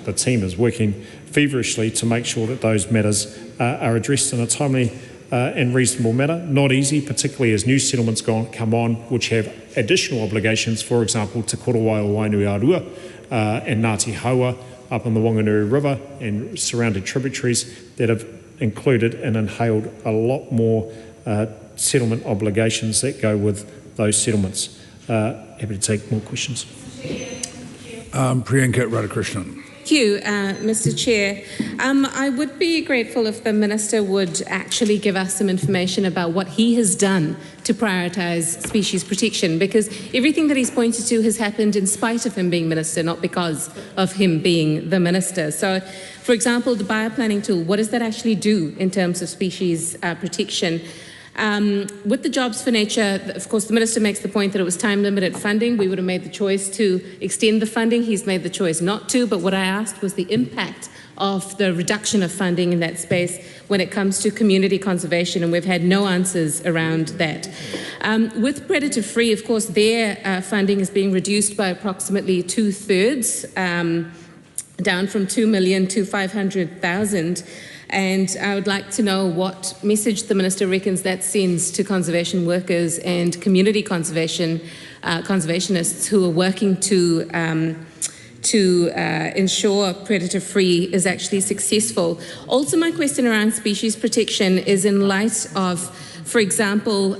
the team is working feverishly to make sure that those matters are addressed in a timely and reasonable manner. Not easy, particularly as new settlements come on, which have additional obligations, for example, Te Korowai o Wainuiarua and Ngāti Haua up on the Wanganui River and surrounding tributaries that have included and inhaled a lot more settlement obligations that go with those settlements. Happy to take more questions. Priyanka Radhakrishnan. Thank you, Mr. Chair. I would be grateful if the Minister would actually give us some information about what he has done to prioritise species protection, because everything that he's pointed to has happened in spite of him being Minister, not because of him being the Minister. So, for example, the bioplanning tool, what does that actually do in terms of species protection? With the Jobs for Nature, of course, the Minister makes the point that it was time-limited funding. We would have made the choice to extend the funding. He's made the choice not to, but what I asked was the impact of the reduction of funding in that space when it comes to community conservation, and we've had no answers around that. With Predator-Free, of course, their funding is being reduced by approximately 2/3, down from 2 million to 500,000. And I would like to know what message the Minister reckons that sends to conservation workers and community conservationists who are working to ensure predator-free is actually successful. Also, my question around species protection is in light of, for example,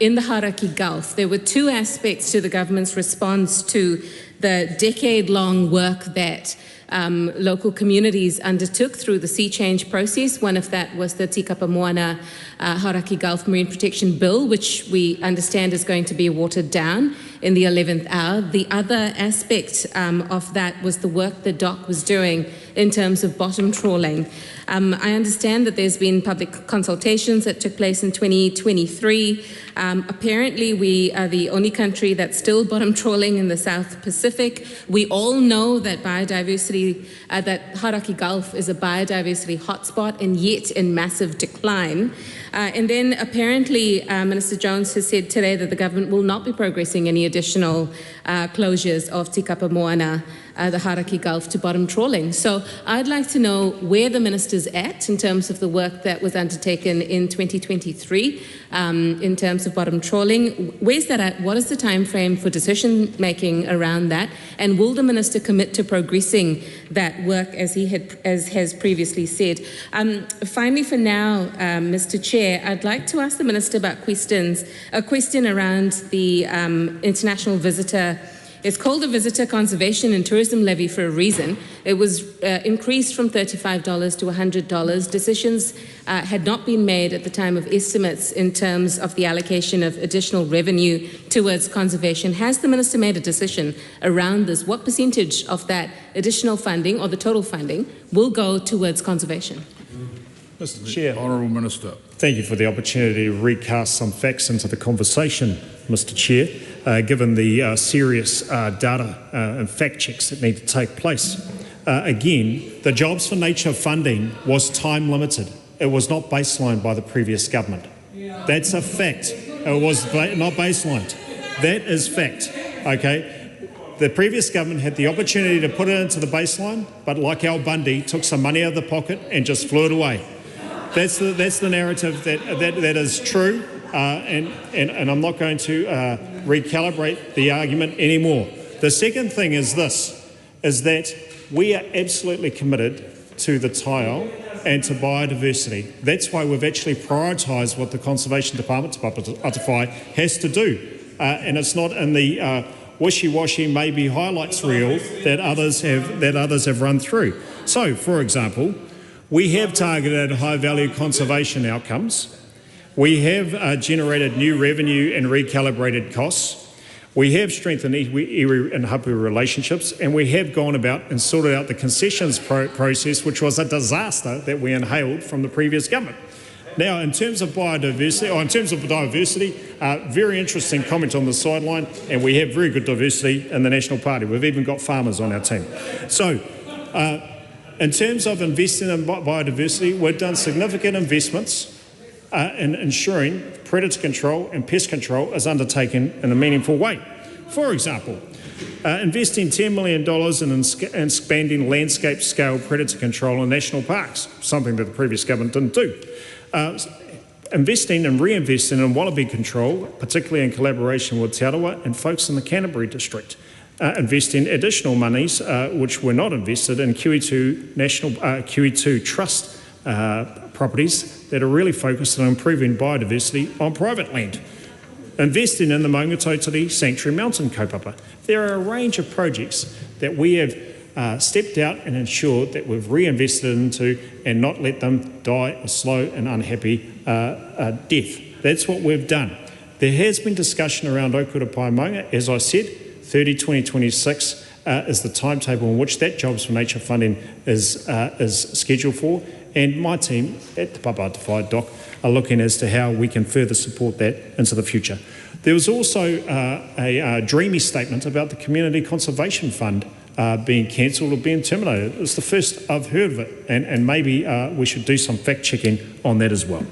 in the Hauraki Gulf, there were two aspects to the government's response to the decade-long work that local communities undertook through the sea change process. One of that was the Tikapa Moana Hauraki Gulf Marine Protection Bill, which we understand is going to be watered down in the 11th hour. The other aspect of that was the work that DOC was doing in terms of bottom trawling. I understand that there's been public consultations that took place in 2023. Apparently, we are the only country that's still bottom trawling in the South Pacific. We all know that biodiversity, that Hauraki Gulf is a biodiversity hotspot and yet in massive decline. And then apparently Minister Jones has said today that the government will not be progressing any additional closures of Tikapa Moana, the Hauraki Gulf, to bottom trawling. So I'd like to know where the Minister's at in terms of the work that was undertaken in 2023 in terms of bottom trawling. Where's that at? What is the time frame for decision making around that? And will the Minister commit to progressing that work as has previously said? Finally, for now, Mr. Chair, I'd like to ask the Minister about a question around the international visitor. It's called a Visitor Conservation and Tourism Levy for a reason. It was increased from $35 to $100. Decisions had not been made at the time of estimates in terms of the allocation of additional revenue towards conservation. Has the Minister made a decision around this? What percentage of that additional funding, or the total funding, will go towards conservation? Mr. Chair. Honourable Minister. Thank you for the opportunity to recast some facts into the conversation, Mr. Chair, given the serious data and fact checks that need to take place. Again, the Jobs for Nature funding was time limited. It was not baselined by the previous government. That's a fact. It was not baselined. That is fact, okay? The previous government had the opportunity to put it into the baseline, but like Al Bundy, took some money out of the pocket and just flew it away. That's the narrative that is true, and I'm not going to recalibrate the argument anymore. The second thing is that we are absolutely committed to the tile and to biodiversity. That's why we've actually prioritised what the Conservation Department, Te Papa has to do, and it's not in the wishy-washy maybe highlights reel that others have run through. So, for example, we have targeted high-value conservation outcomes. We have generated new revenue and recalibrated costs. We have strengthened iwi and hapu relationships, and we have gone about and sorted out the concessions process, which was a disaster that we inhaled from the previous government. Now, in terms of diversity, very interesting comment on the sideline, and we have very good diversity in the National Party. We've even got farmers on our team. So, in terms of investing in biodiversity, we've done significant investments in ensuring predator control and pest control is undertaken in a meaningful way. For example, investing $10 million in expanding landscape-scale predator control in national parks, something that the previous government didn't do. Investing and reinvesting in wallaby control, particularly in collaboration with Aotearoa and folks in the Canterbury district. Investing additional monies, which were not invested in Kiwi2 Trust properties that are really focused on improving biodiversity on private land. Investing in the Maungatautari Sanctuary Mountain kaupapa. There are a range of projects that we have stepped out and ensured that we've reinvested into and not let them die a slow and unhappy death. That's what we've done. There has been discussion around Okura Paemaunga. As I said, 2026 is the timetable in which that Jobs for Nature funding is scheduled for, and my team at the Papatawhai Doc are looking as to how we can further support that into the future. There was also a dreamy statement about the Community Conservation Fund being cancelled or being terminated. It's the first I've heard of it, and maybe we should do some fact-checking on that as well.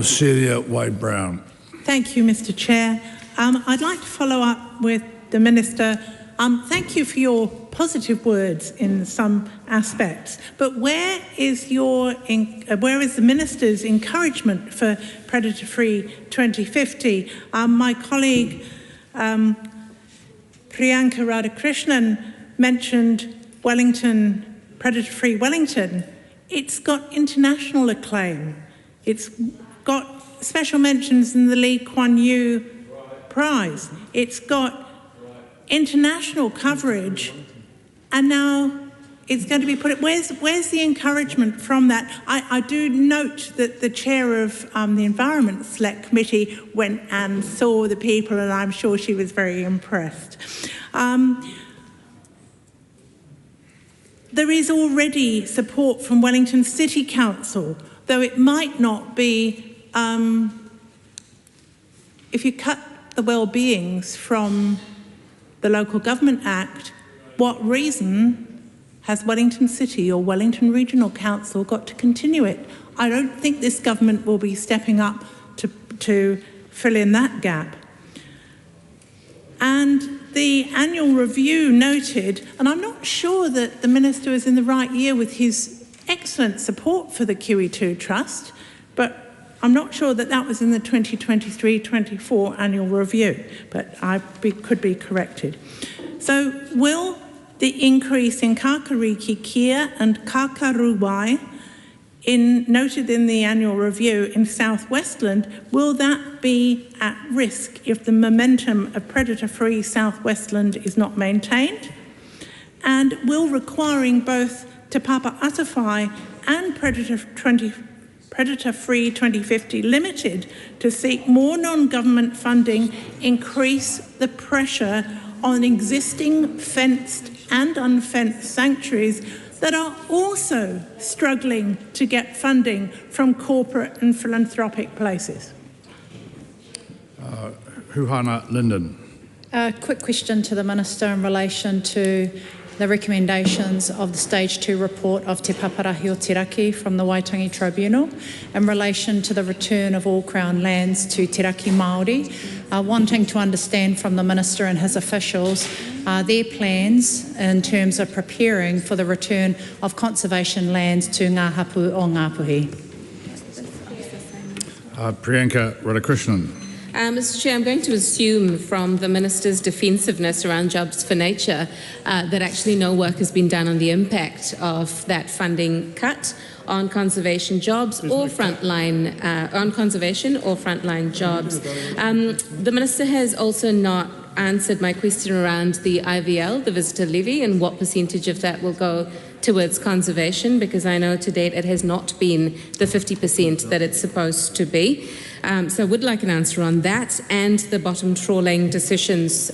Celia Wade-Brown. Thank you, Mr Chair. I'd like to follow up with the Minister. Thank you for your positive words in some aspects, but where is the Minister's encouragement for predator-free 2050? My colleague Priyanka Radhakrishnan mentioned Wellington, predator-free Wellington. It's got international acclaim. It's got special mentions in the Lee Kuan Yew Prize. It's got international coverage, and now it's going to be put. Where's the encouragement from that? I do note that the chair of the Environment Select Committee went and saw the people, and I'm sure she was very impressed. There is already support from Wellington City Council, though it might not be, if you cut the well-beings from the Local Government Act, what reason has Wellington City or Wellington Regional Council got to continue it? I don't think this government will be stepping up to fill in that gap. And the annual review noted, and I'm not sure that the Minister is in the right year with his excellent support for the Kiwi2 Trust, but I'm not sure that that was in the 2023-24 annual review, but I could be corrected. So will the increase in kakariki kia and kakaruwai noted in the annual review in South Westland, will that be at risk if the momentum of predator-free South Westland is not maintained? And will requiring both Te Papa Atawhai and Predator-Free 2050 Limited to seek more non-government funding increase the pressure on existing fenced and unfenced sanctuaries that are also struggling to get funding from corporate and philanthropic places? Huhana Linden. A quick question to the Minister in relation to the recommendations of the Stage 2 report of Te Paparahi o Te Raki from the Waitangi Tribunal in relation to the return of all Crown lands to Te Raki Maori, wanting to understand from the Minister and his officials their plans in terms of preparing for the return of conservation lands to ngā hapu o Ngāpuhi. Priyanka Radhakrishnan. Mr Chair, I'm going to assume from the Minister's defensiveness around Jobs for Nature that actually no work has been done on the impact of that funding cut on conservation jobs or frontline jobs. The Minister has also not answered my question around the IVL, the visitor levy, and what percentage of that will go to towards conservation, because I know to date it has not been the 50% that it's supposed to be. So I would like an answer on that and the bottom trawling decisions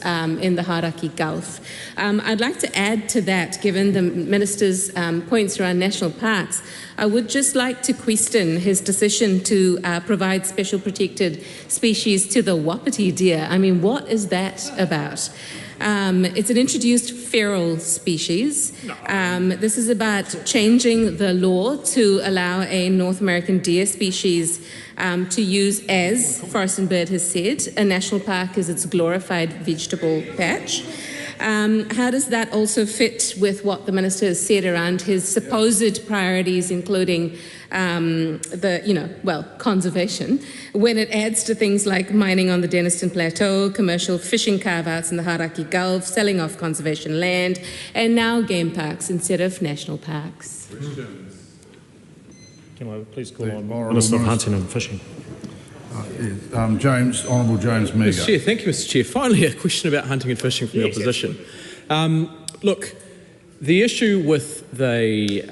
in the Hauraki Gulf. I'd like to add to that, given the Minister's points around national parks, I would just like to question his decision to provide special protected species to the wapiti deer. I mean, what is that about? It's an introduced feral species. This is about changing the law to allow a North American deer species to use, as Forest and Bird has said, a national park as its glorified vegetable patch. How does that also fit with what the Minister has said around his supposed priorities, including conservation, when it adds to things like mining on the Denniston Plateau, commercial fishing carve-outs in the Hauraki Gulf, selling off conservation land, and now game parks instead of national parks? Can I please call on Minister of Hunting and Fishing? Honourable James Meagher. Mr. Chair, thank you, Mr. Chair. Finally, a question about hunting and fishing from the opposition. Look, the issue with the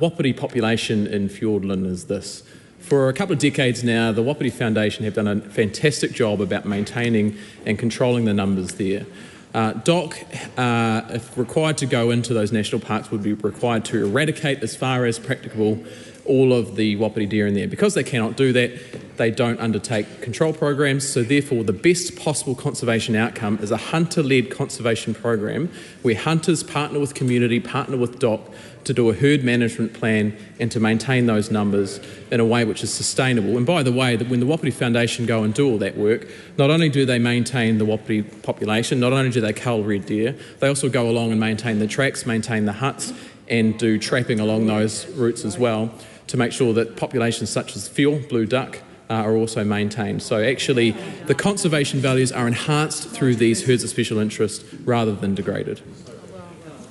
wapiti population in Fiordland is this. For a couple of decades now, the Wapiti Foundation have done a fantastic job about maintaining and controlling the numbers there. DOC, if required to go into those national parks, would be required to eradicate as far as practicable all of the wapiti deer in there. Because they cannot do that, they don't undertake control programs, so therefore the best possible conservation outcome is a hunter-led conservation program where hunters partner with community, partner with DOC to do a herd management plan and to maintain those numbers in a way which is sustainable. And by the way, when the Wapiti Foundation go and do all that work, not only do they maintain the wapiti population, not only do they cull red deer, they also go along and maintain the tracks, maintain the huts, and do trapping along those routes as well to make sure that populations such as Fiel, blue duck, are also maintained. So actually the conservation values are enhanced through these herds of special interest rather than degraded.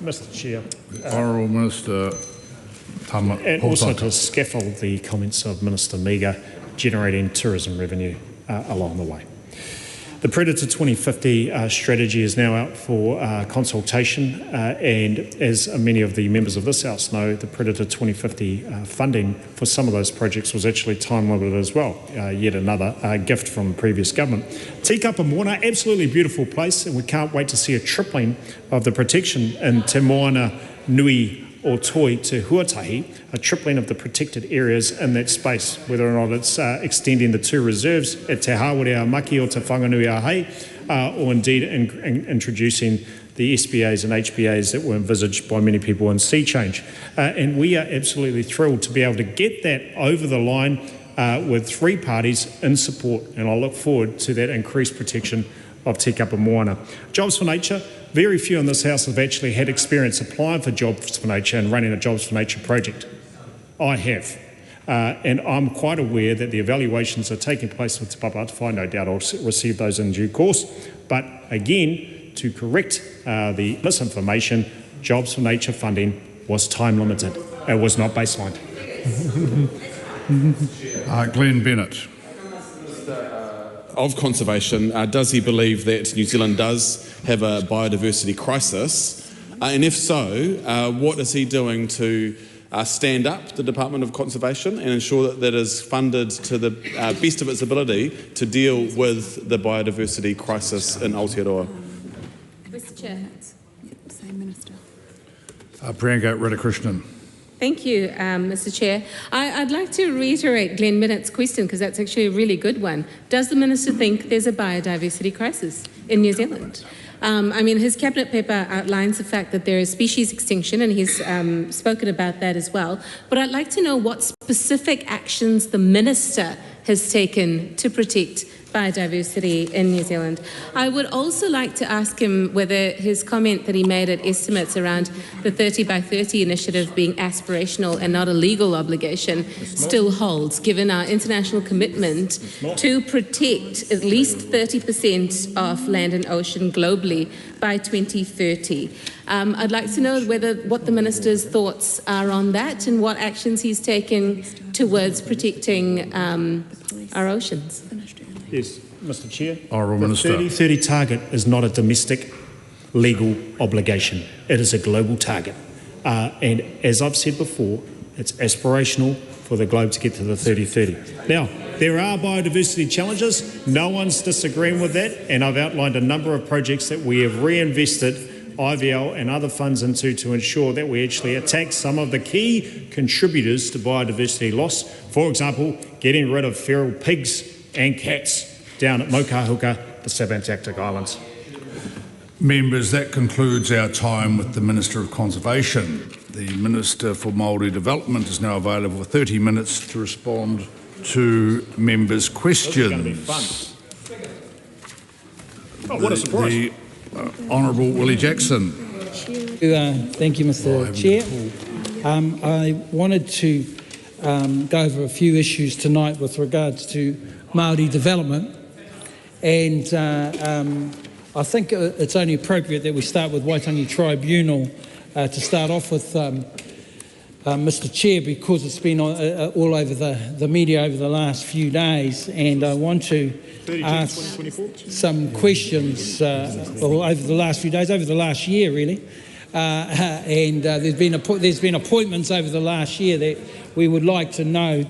Mr. Chair. Honourable Minister and also to scaffold the comments of Minister Meagher, generating tourism revenue along the way. The Predator 2050 strategy is now out for consultation, and as many of the members of this House know, the Predator 2050 funding for some of those projects was actually time limited as well. Yet another gift from previous government. Tikapa Moana, absolutely beautiful place, and we can't wait to see a tripling of the protection in Te Moana Nui or Toi to Huatahi, a tripling of the protected areas in that space, whether or not it's extending the two reserves at Te Hāwere Maki or Te Whanganui Ahei, or indeed introducing the SBAs and HBAs that were envisaged by many people in Sea Change. And we are absolutely thrilled to be able to get that over the line with three parties in support, and I look forward to that increased protection of Tikapa Moana. Jobs for Nature, very few in this House have actually had experience applying for Jobs for Nature and running a Jobs for Nature project. I have. And I'm quite aware that the evaluations are taking place with Te Papatawhai. No doubt I'll receive those in due course. But again, to correct the misinformation, Jobs for Nature funding was time limited. It was not baseline. Glenn Bennett. Of conservation, does he believe that New Zealand does have a biodiversity crisis? And if so, what is he doing to stand up the Department of Conservation and ensure that that is funded to the best of its ability to deal with the biodiversity crisis in Aotearoa? Mr. Chair. Same Minister. Priyanka Radhakrishnan. Thank you, Mr. Chair. I'd like to reiterate Glenn Bennett's question, because that's actually a really good one. Does the Minister think there's a biodiversity crisis in New Zealand? I mean, his cabinet paper outlines the fact that there is species extinction, and he's spoken about that as well. But I'd like to know what specific actions the Minister has taken to protect biodiversity in New Zealand. I would also like to ask him whether his comment that he made at estimates around the 30 by 30 initiative being aspirational and not a legal obligation still holds, given our international commitment to protect at least 30% of land and ocean globally by 2030. I'd like to know what the Minister's thoughts are on that and what actions he's taken towards protecting our oceans. Yes, Mr. Chair. Honourable Minister. The 30-30 target is not a domestic legal obligation. It is a global target. And as I've said before, it's aspirational for the globe to get to the 30-30. Now, there are biodiversity challenges. No one's disagreeing with that. And I've outlined a number of projects that we have reinvested IVL and other funds into to ensure that we actually attack some of the key contributors to biodiversity loss. For example, getting rid of feral pigs and cats down at Mokahuka, the Subantarctic Islands. Members, that concludes our time with the Minister of Conservation. The Minister for Maori Development is now available for 30 minutes to respond to members' questions. This is going to be fun. Oh, what a surprise. The Honourable Willie Jackson. Thank you, Mr. Chair. I wanted to go over a few issues tonight with regards to Maori development, and I think it's only appropriate that we start with Waitangi Tribunal to start off with, Mr. Chair, because it's been all over the media over the last few days, and I want to ask some questions over the last few days, over the last year really, and there's been appointments over the last year that we would like to know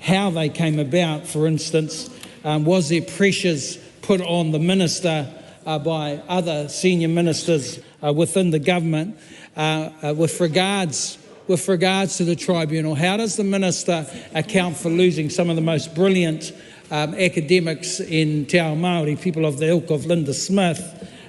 how they came about. For instance, was there pressures put on the minister by other senior ministers within the government with regards to the tribunal? How does the minister account for losing some of the most brilliant academics in Te Ao Māori, people of the ilk of Linda Smith,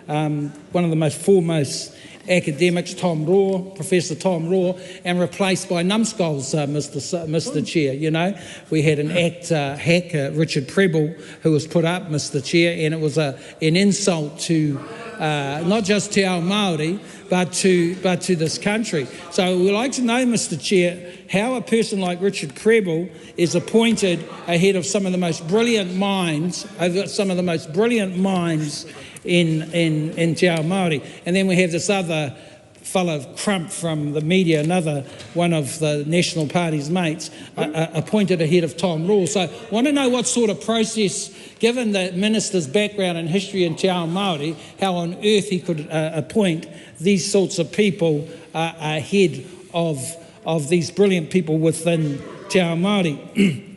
one of the most foremost academics, Professor Tom Raw, and replaced by numbskulls, Mr. Chair. You know, we had an hack, Richard Prebble, who was put up, Mr. Chair, and it was an insult to not just Te Ao Māori, but to this country. So we'd like to know, Mr. Chair, how a person like Richard Prebble is appointed ahead of some of the most brilliant minds, in Te Ao Māori. And then we have this other fellow, Crump, from the media, another one of the National Party's mates, appointed ahead of Tom Raw. So I want to know what sort of process, given the minister's background and history in Te Ao Māori, how on earth he could appoint these sorts of people ahead of these brilliant people within Te Ao Māori.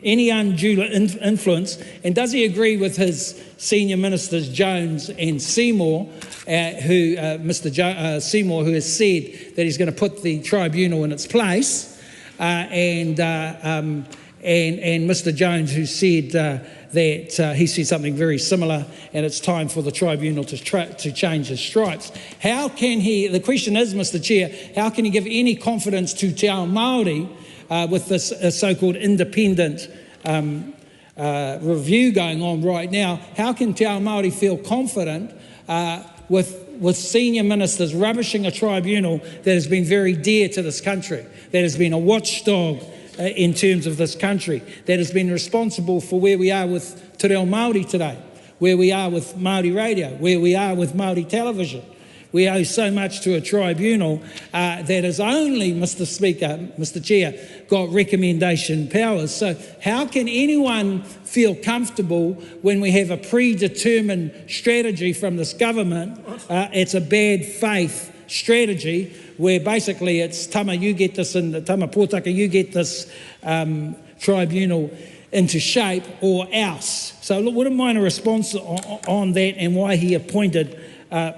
Any undue influence, and does he agree with his senior ministers Jones and Seymour, Mr. Seymour, who has said that he's going to put the tribunal in its place, and Mr. Jones, who said that he said something very similar, and it's time for the tribunal to change his stripes. How can he? The question is, Mr. Chair, how can he give any confidence to Te Ao Māori with this so-called independent review going on right now? How can Te Ao Māori feel confident with senior ministers rubbishing a tribunal that has been very dear to this country, that has been a watchdog in terms of this country, that has been responsible for where we are with Te Reo Māori today, where we are with Māori radio, where we are with Māori television? We owe so much to a tribunal that has only, Mr. Chair, got recommendation powers. So how can anyone feel comfortable when we have a predetermined strategy from this government? It's a bad faith strategy where basically it's tama, you get this, and tama pōtaka, you get this tribunal into shape, or else. So look, wouldn't mind a response on that, and why he appointed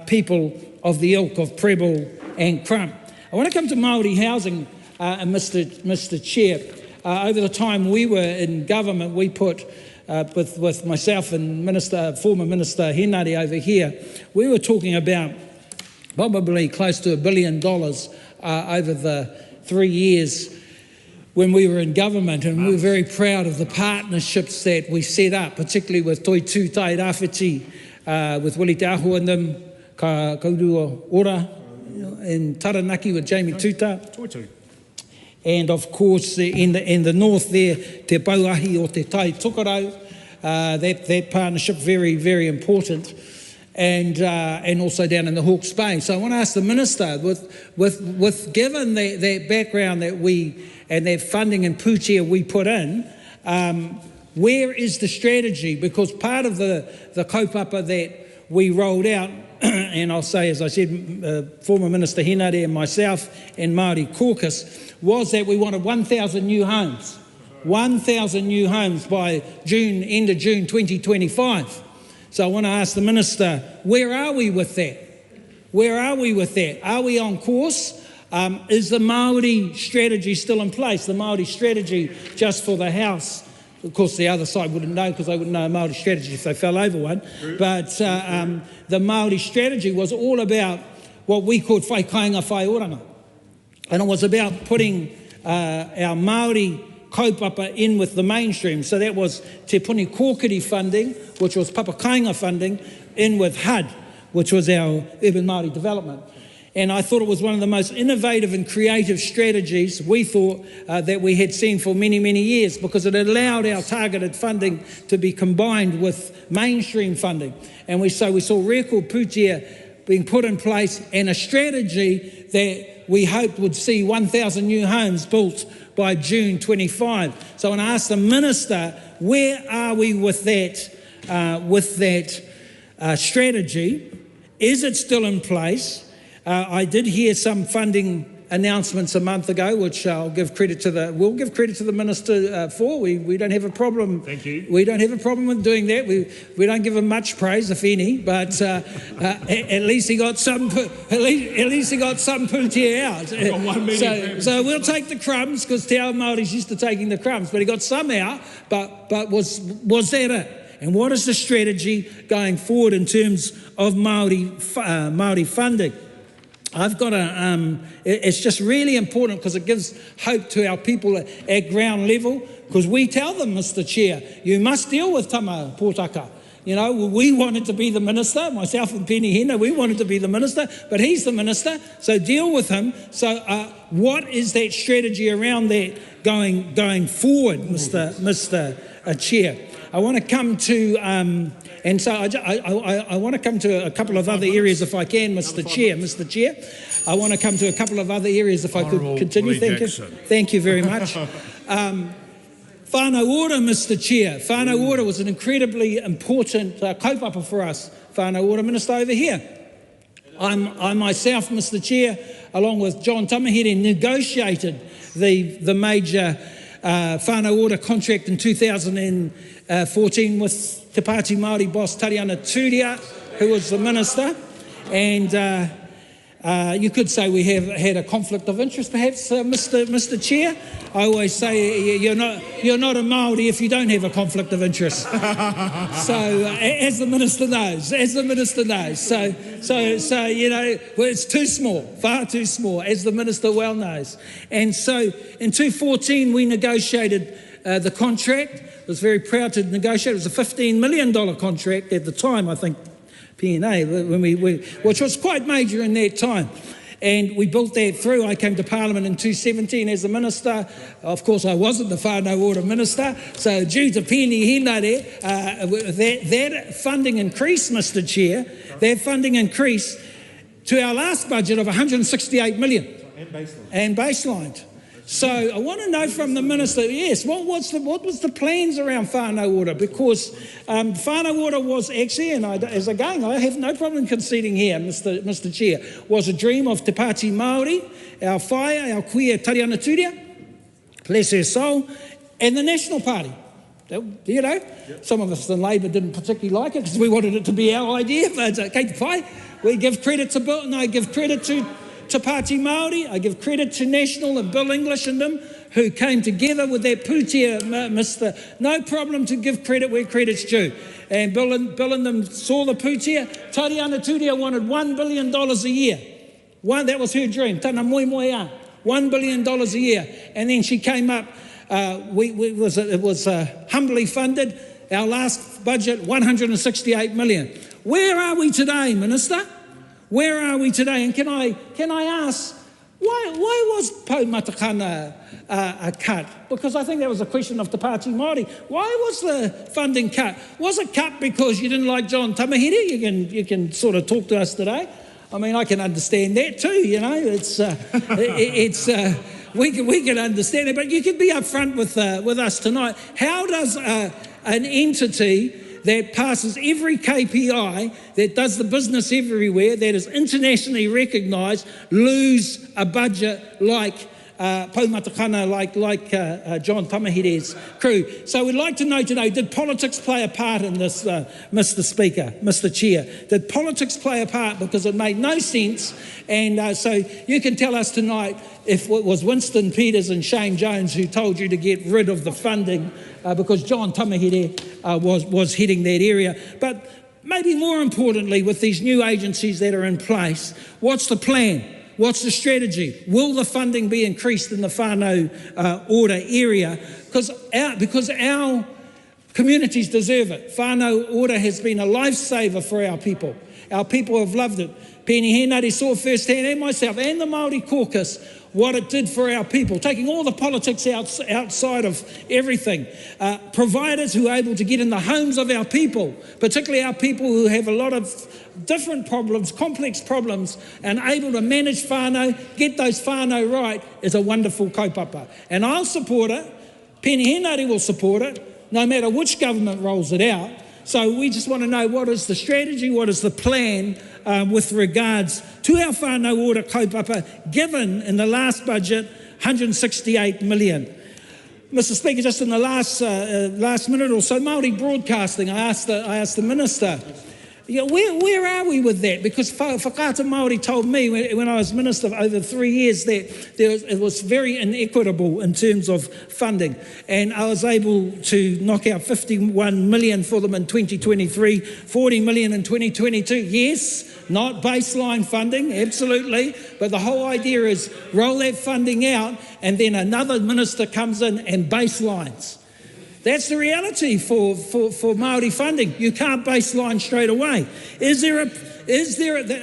people of the ilk of Prebble and Crump. I want to come to Māori housing, Mr. Chair. Over the time we were in government, we put, with myself and former Minister Henare over here, we were talking about probably close to $1 billion over the 3 years when we were in government, and we were very proud of the partnerships that we set up, particularly with Toi Tū Tai Rāwhiti, with Willie Te Aho and them, Ka Kaurua Ora, and Taranaki with Jamie Tuta. And of course, in the north there, Te Pauahi o Te Tai Tukarau, that partnership very, very important. And also down in the Hawke's Bay. So I want to ask the Minister, with given that background that and that funding and pūtea we put in, where is the strategy? Because part of the kaupapa that we rolled out and I'll say, as I said, former Minister Henare and myself and Māori caucus, was that we wanted 1,000 new homes. 1,000 new homes by end of June 2025. So I want to ask the Minister, where are we with that? Where are we with that? Are we on course? Is the Maori strategy still in place? The Maori strategy just for the House? Of course, the other side wouldn't know because they wouldn't know a Maori strategy if they fell over one. But the Maori strategy was all about what we called whai kāinga whai oranga. And it was about putting our Maori kaupapa in with the mainstream. So that was Te Puni Kōkiri funding, which was Papakainga funding, in with HUD, which was our urban Māori development. And I thought it was one of the most innovative and creative strategies we thought that we had seen for many, many years, because it allowed our targeted funding to be combined with mainstream funding. And we saw record pūtea being put in place, and a strategy that we hoped would see 1,000 new homes built by June 25. So I want to ask the Minister, where are we with that strategy? Is it still in place? I did hear some funding announcements a month ago, which we'll give credit to the Minister for. We don't have a problem. Thank you. We don't have a problem with doing that. We don't give him much praise, if any, but at least he got some. At least he got some pūtea out. So we'll take the crumbs, because Te Ao Māori's used to taking the crumbs, but he got some out. But was that it? And what is the strategy going forward in terms of Māori funding? I've got it's just really important, because it gives hope to our people at ground level, because we tell them, Mr. Chair, you must deal with tama pōtaka. You know, we wanted to be the minister, myself and Penny Hena, we wanted to be the minister, but he's the minister, so deal with him. So what is that strategy around that going forward, Mr. Chair? I want to come to, and so I want to come to a couple of other areas if I can, Mr. Chair. I want to come to a couple of other areas if I could continue. Thank you very much. Whānau Ora, Mr. Chair. Whānau Ora was an incredibly important kaupapa for us. Whānau Ora Minister over here. I myself, Mr. Chair, along with John Tamahere, negotiated the major Whānau Ora contract in 2014 with Te Pāti Māori boss Tariana Turia, who was the minister, and you could say we have had a conflict of interest, perhaps, Mr. Chair. I always say you're not a Maori if you don't have a conflict of interest. So, as the minister knows, so you know, well, it's too small, far too small, as the minister well knows. And so, in 2014, we negotiated the contract. I was very proud to negotiate. It was a $15 million contract at the time, I think. PNA, which was quite major in that time. And we built that through. I came to Parliament in 2017 as a minister. Of course, I wasn't the Whānau Ora minister. So due to Penny Henare, that funding increased, Mr. Chair, that funding increased to our last budget of $168 million. And baselined. So I want to know from the minister, yes, what was the plans around Whānau Ora? Because Whānau Ora was actually, and I have no problem conceding here, Mr. Chair, was a dream of Te Pāti Māori, our whaia, our queer Tariana Turia, bless her soul, and the National Party. You know, some of us in Labour didn't particularly like it because we wanted it to be our idea, but kei te whai, we give credit to Bill, and I give credit to Te Pāti Māori, I give credit to National and Bill English and them, who came together with that pūtea, Mr. No problem to give credit where credit's due. And Bill and them saw the pūtea. Tariana Turia wanted $1 billion a year. That was her dream. Tana moi moi a. $1 billion a year. And then she came up, it was humbly funded. Our last budget, $168 million. Where are we today, Minister? Where are we today? And can I ask, why was Pou Matakana cut? Because I think that was a question of Te Pāti Māori. Why was the funding cut? Was it cut because you didn't like John Tamahere? You can sort of talk to us today. I mean, I can understand that too. You know, we can understand it. But you can be upfront with us tonight. How does an entity that passes every KPI, that does the business everywhere, that is internationally recognised, lose a budget like Paumatakana, like John Tamahire's crew. So we'd like to know today, did politics play a part in this, Mr. Speaker, Mr. Chair? Did politics play a part? Because it made no sense. And so you can tell us tonight if it was Winston Peters and Shane Jones who told you to get rid of the funding because John Tamahire was heading that area. But maybe more importantly, with these new agencies that are in place, what's the plan? What's the strategy? Will the funding be increased in the whānau order area? Because our communities deserve it. Whānau order has been a lifesaver for our people. Our people have loved it. Penny Henare saw firsthand, and myself, and the Maori caucus, what it did for our people, taking all the politics outside of everything. Providers who are able to get in the homes of our people, particularly our people who have a lot of different problems, complex problems, and able to manage whānau, get those whānau right, is a wonderful kaupapa. And I'll support it. Penny Henare will support it, no matter which government rolls it out. So we just want to know, what is the strategy, what is the plan with regards to our whānau order kaupapa, given in the last budget 168 million. Mr. Speaker, just in the last minute or so, Maori broadcasting, I asked the Minister, where are we with that? Because Whakaata Māori told me when I was Minister for over 3 years that it was very inequitable in terms of funding. And I was able to knock out 51 million for them in 2023, 40 million in 2022. Yes, not baseline funding, absolutely. But the whole idea is roll that funding out and then another minister comes in and baselines. That's the reality for Māori funding. You can't baseline straight away. Is there I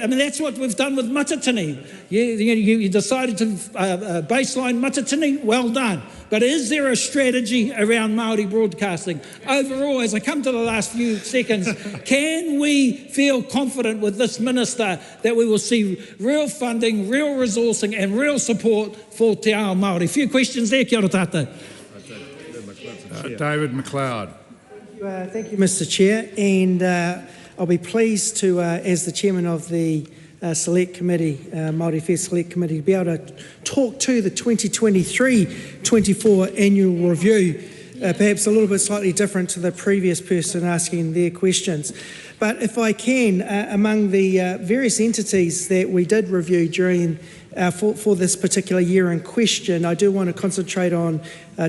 mean, that's what we've done with Matatini. You decided to baseline Matatini, well done. But is there a strategy around Māori broadcasting? Overall, as I come to the last few seconds, can we feel confident with this minister that we will see real funding, real resourcing and real support for Te Ao Māori? A few questions there, kia ora tātou. David McLeod. Thank you, Mr. Chair, and I'll be pleased to, as the chairman of the Select Committee, Māori Affairs Select Committee, to be able to talk to the 2023-24 annual review, perhaps a little bit slightly different to the previous person asking their questions. But if I can, among the various entities that we did review during for this particular year in question, I do want to concentrate on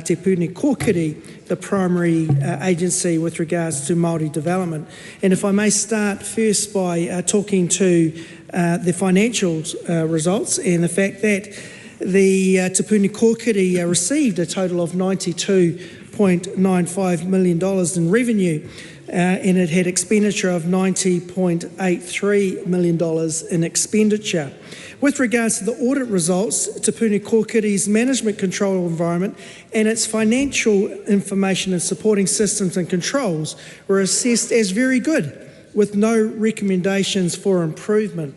Te Puni Kōkiri, the primary agency with regards to Māori development. And if I may start first by talking to the financial results and the fact that the Te Puni Kōkiri received a total of $92.95 million in revenue, and it had expenditure of $90.83 million in expenditure. With regards to the audit results, Te Puni Kōkiri's management control environment and its financial information and supporting systems and controls were assessed as very good, with no recommendations for improvement.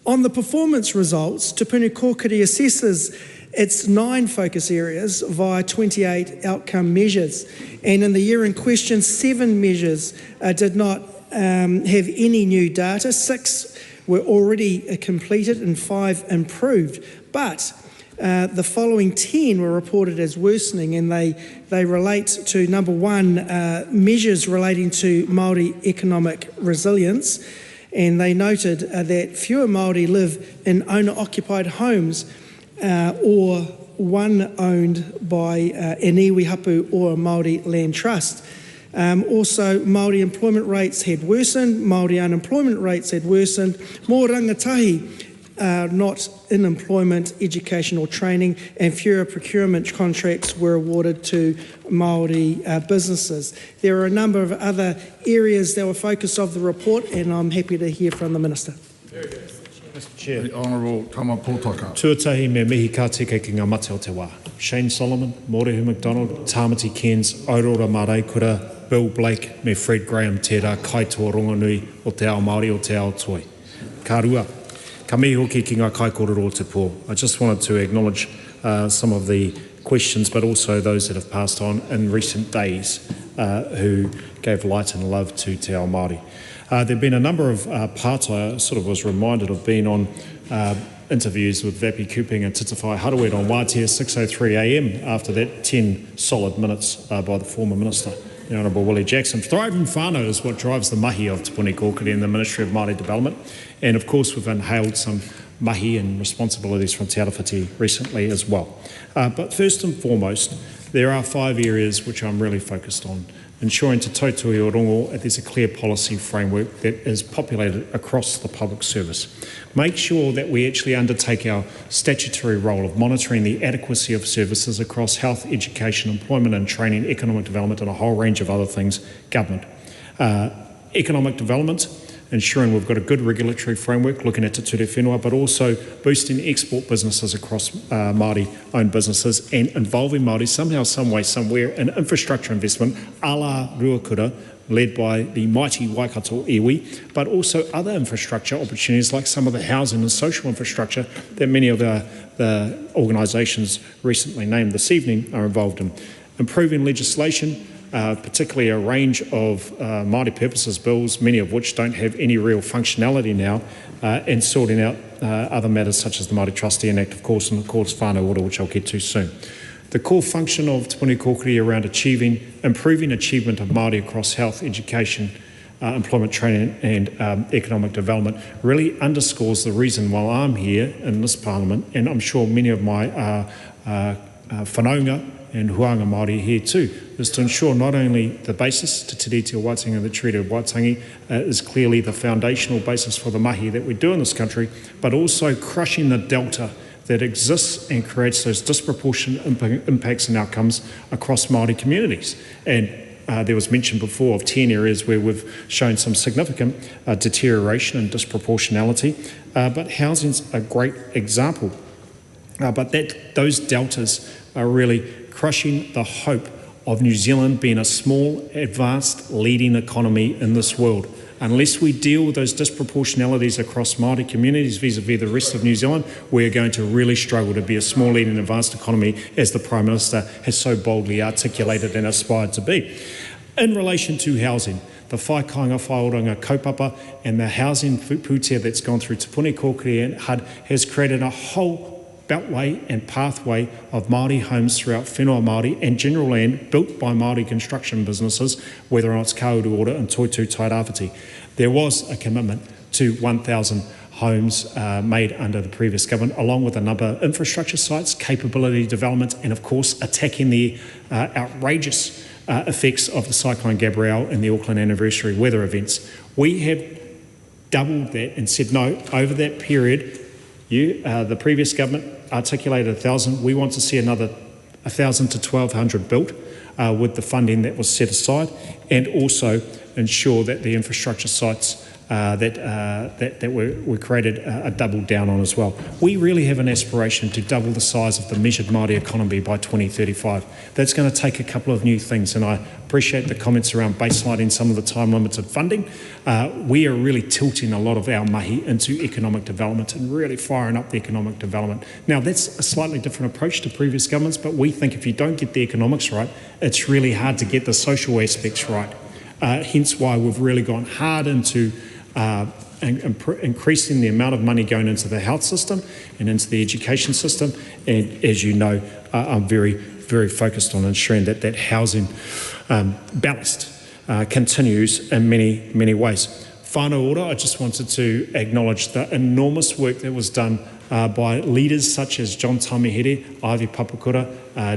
On the performance results, Te Puni Kōkiri assesses its 9 focus areas via 28 outcome measures. And in the year in question, 7 measures did not have any new data. 6 were already completed and 5 improved. But the following 10 were reported as worsening, and they relate to, number 1, measures relating to Māori economic resilience. And they noted that fewer Māori live in owner-occupied homes or one owned by an iwi hapu or a Māori land trust. Also, Māori employment rates had worsened, Māori unemployment rates had worsened, more rangatahi not in employment, education or training, and fewer procurement contracts were awarded to Māori businesses. There are a number of other areas that were focus of the report, and I'm happy to hear from the Minister. Mr. Chair. The Honourable Tama Potaka. Tuatahi me mihi ka tika ki ngā mate o te wā. Shane Solomon, Mōrehu McDonald, Tāmati Cairns, Aotearoa Maraikura, Bill Blake me Fred Graham tērā kaitoa rongonui o te ao Māori o te ao toi. Ka rua, ka mihi hoki ki ngā kaikororo o te pō. I just wanted to acknowledge some of the questions, but also those that have passed on in recent days who gave light and love to Te Ao Māori. There have been a number of parts I sort of was reminded of being on interviews with Vapi Kuping and Titawhai Harawet on Wātea 6:03 a.m. after that 10 solid minutes by the former Minister, the Honourable Willie Jackson. Thriving whānau is what drives the mahi of Te Puni Kōkiri and the Ministry of Māori Development. And of course we've inhaled some mahi and responsibilities from Te Arawhiti recently as well. But first and foremost, there are 5 areas which I'm really focused on. Ensuring Te Tautui o Rongo there's a clear policy framework that is populated across the public service. Make sure that we actually undertake our statutory role of monitoring the adequacy of services across health, education, employment and training, economic development and a whole range of other things, government. Economic development, ensuring we've got a good regulatory framework, looking at Te Ture Whenua, but also boosting export businesses across Māori-owned businesses and involving Māori somehow, some way, somewhere in infrastructure investment, a la Ruakura, led by the mighty Waikato iwi, but also other infrastructure opportunities like some of the housing and social infrastructure that many of the organisations recently named this evening are involved in. Improving legislation, particularly a range of Māori purposes bills, many of which don't have any real functionality now, and sorting out other matters such as the Māori Trustee Act, of course, and of course whānau order, which I'll get to soon. The core function of Te Puni Kōkiri around improving achievement of Māori across health, education, employment training and economic development really underscores the reason why I'm here in this Parliament, and I'm sure many of my whanaunga and huanga Māori here too, is to ensure not only the basis, Te Tiriti o Waitangi and the Treaty of Waitangi is clearly the foundational basis for the mahi that we do in this country, but also crushing the delta that exists and creates those disproportionate impacts and outcomes across Māori communities. And there was mention before of 10 areas where we've shown some significant deterioration and disproportionality, but housing's a great example. But those deltas are really crushing the hope of New Zealand being a small, advanced, leading economy in this world. Unless we deal with those disproportionalities across Māori communities vis-a-vis the rest of New Zealand, we're going to really struggle to be a small, leading, advanced economy, as the Prime Minister has so boldly articulated and aspired to be. In relation to housing, the whaikainga whaoranga kaupapa and the housing pūtea that's gone through Te Puni Kōkiri and HUD has created a whole beltway and pathway of Māori homes throughout whenua Māori and general land built by Māori construction businesses, whether or not it's Kauru Order and Toitu Tairawhiti. There was a commitment to 1,000 homes made under the previous government, along with a number of infrastructure sites, capability development, and of course attacking the outrageous effects of the Cyclone Gabrielle and the Auckland anniversary weather events. We have doubled that and said no, over that period, the previous government articulated 1,000. We want to see another 1,000 to 1,200 built with the funding that was set aside, and also ensure that the infrastructure sites that were created are doubled down on as well. We really have an aspiration to double the size of the measured Māori economy by 2035. That's going to take a couple of new things, and I appreciate the comments around baselining some of the time-limited funding. We are really tilting a lot of our mahi into economic development and really firing up the economic development. Now, that's a slightly different approach to previous governments, but we think if you don't get the economics right, it's really hard to get the social aspects right. Hence why we've really gone hard into increasing the amount of money going into the health system and into the education system. And as you know, I'm very, very focused on ensuring that that housing ballast continues in many, many ways. Whānau order, I just wanted to acknowledge the enormous work that was done by leaders such as John Tamihere, Ivy Papakura,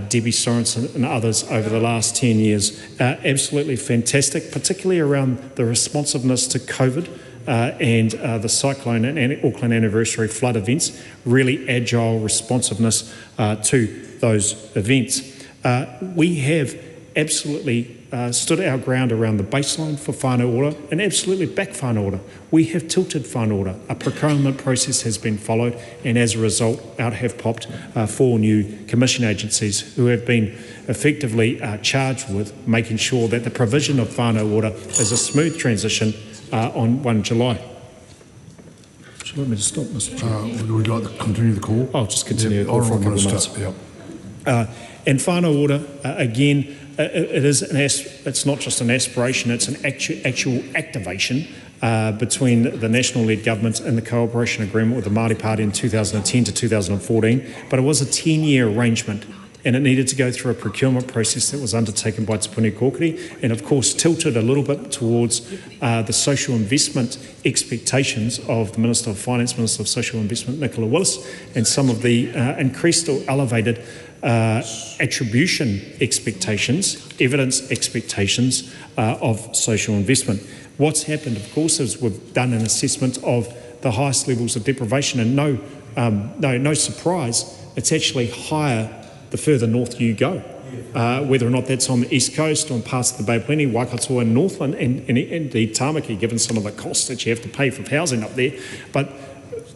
Debbie Sorensen and others over the last 10 years. Absolutely fantastic, particularly around the responsiveness to COVID and the cyclone and Auckland anniversary flood events, really agile responsiveness to those events. We have absolutely stood our ground around the baseline for whānau order and absolutely back whānau order. We have tilted whānau order. A procurement process has been followed, and as a result, out have popped 4 new commission agencies who have been effectively charged with making sure that the provision of whānau order is a smooth transition on 1 July. Should you let me to stop, Mr. Chair? Would we like to continue the call? I'll just continue the call for a couple of minutes. Yep. And whānau order, again, it's not just an aspiration, it's an actual activation between the national-led government and the cooperation agreement with the Māori Party in 2010 to 2014, but it was a 10-year arrangement, and it needed to go through a procurement process that was undertaken by Te Puni Kōkiri, and of course tilted a little bit towards the social investment expectations of the Minister of Finance, Minister of Social Investment, Nicola Willis, and some of the increased or elevated attribution expectations, evidence expectations of social investment. What's happened, of course, is we've done an assessment of the highest levels of deprivation, and no surprise, it's actually higher the further north you go, whether or not that's on the east coast or past the Bay of Plenty, Waikato and Northland, and indeed Tāmaki, given some of the costs that you have to pay for housing up there. But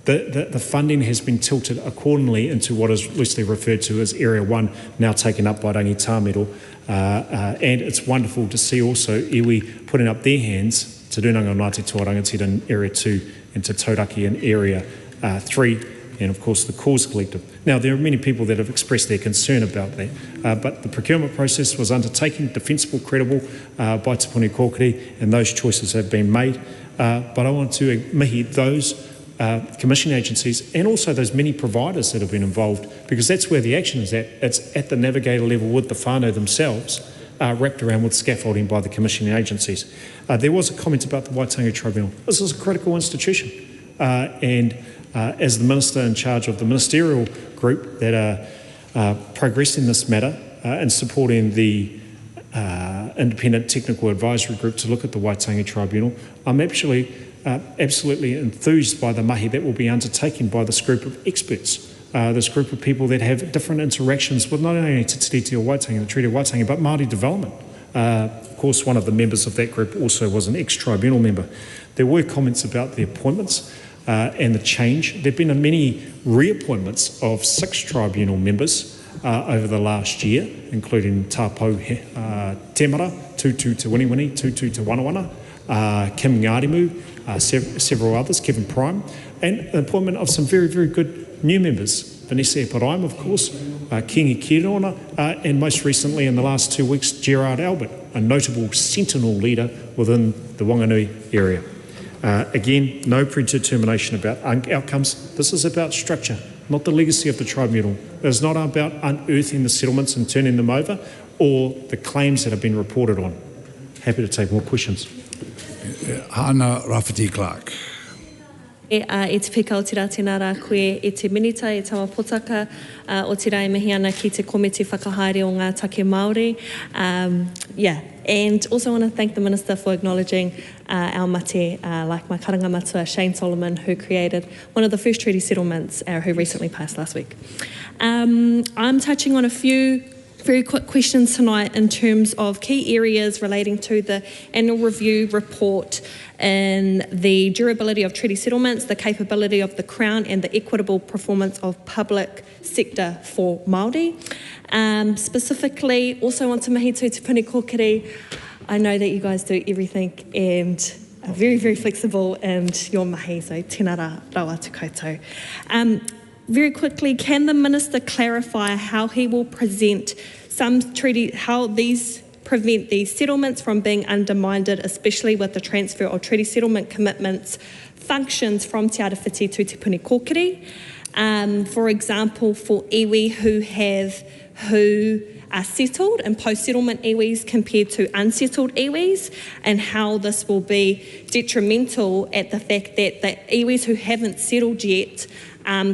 the funding has been tilted accordingly into what is loosely referred to as Area 1, now taken up by Rangitāmero. And it's wonderful to see also iwi putting up their hands to Runanga Ngāti Toa Rangatira in Area 2 and Te Tauraki in Area 3, and of course the Cause Collective. Now, there are many people that have expressed their concern about that, but the procurement process was undertaken, defensible, credible by Te Puni Kōkiri, and those choices have been made. But I want to mihi those commission agencies and also those many providers that have been involved, because that's where the action is at. It's at the navigator level with the whānau themselves, wrapped around with scaffolding by the commissioning agencies. There was a comment about the Waitangi Tribunal. This is a critical institution, and as the Minister in charge of the ministerial group that are progressing this matter and supporting the independent technical advisory group to look at the Waitangi Tribunal, I'm actually absolutely enthused by the mahi that will be undertaken by this group of experts, this group of people that have different interactions with not only Te Tiriti o Waitangi and the Treaty of Waitangi, but Māori development. Of course, one of the members of that group also was an ex-tribunal member. There were comments about the appointments and the change. There have been many reappointments of 6 tribunal members over the last year, including Tāpau Temara, Tutu Te Winiwini, Tutu Te Wanawana, Kim Ngārimu, several others, Kevin Prime, and the appointment of some very, very good new members. Vanessa Paraim, of course, Kingi Kirona, and most recently in the last 2 weeks, Gerard Albert, a notable sentinel leader within the Wanganui area. Again, no predetermination about outcomes. This is about structure, not the legacy of the tribunal. It's not about unearthing the settlements and turning them over, or the claims that have been reported on. Happy to take more questions. Hana Rafferty Clark. E te whikau tira tēnā rā koe, e te minita, e tawa potaka, o te rai mihi ana ki te komite whakahaere o ngā take Māori. And also want to thank the Minister for acknowledging our mate, like my karanga matua, Shane Solomon, who created one of the first treaty settlements, who recently passed last week. I'm touching on a few very quick questions tonight in terms of key areas relating to the annual review report and the durability of treaty settlements, the capability of the Crown and the equitable performance of public sector for Māori. Specifically, also want to mihi Te Puni Kōkiri. I know that you guys do everything and are very, very flexible, and your mahi, so tēnā rā rawa te koutou. Very quickly, can the Minister clarify how he will present how these prevent these settlements from being undermined, especially with the transfer of treaty settlement commitments functions from Te Arawhiti to Te Puni Kōkiri? For example, for iwi who are settled and post-settlement iwis compared to unsettled iwis, and how this will be detrimental at the fact that the iwis who haven't settled yet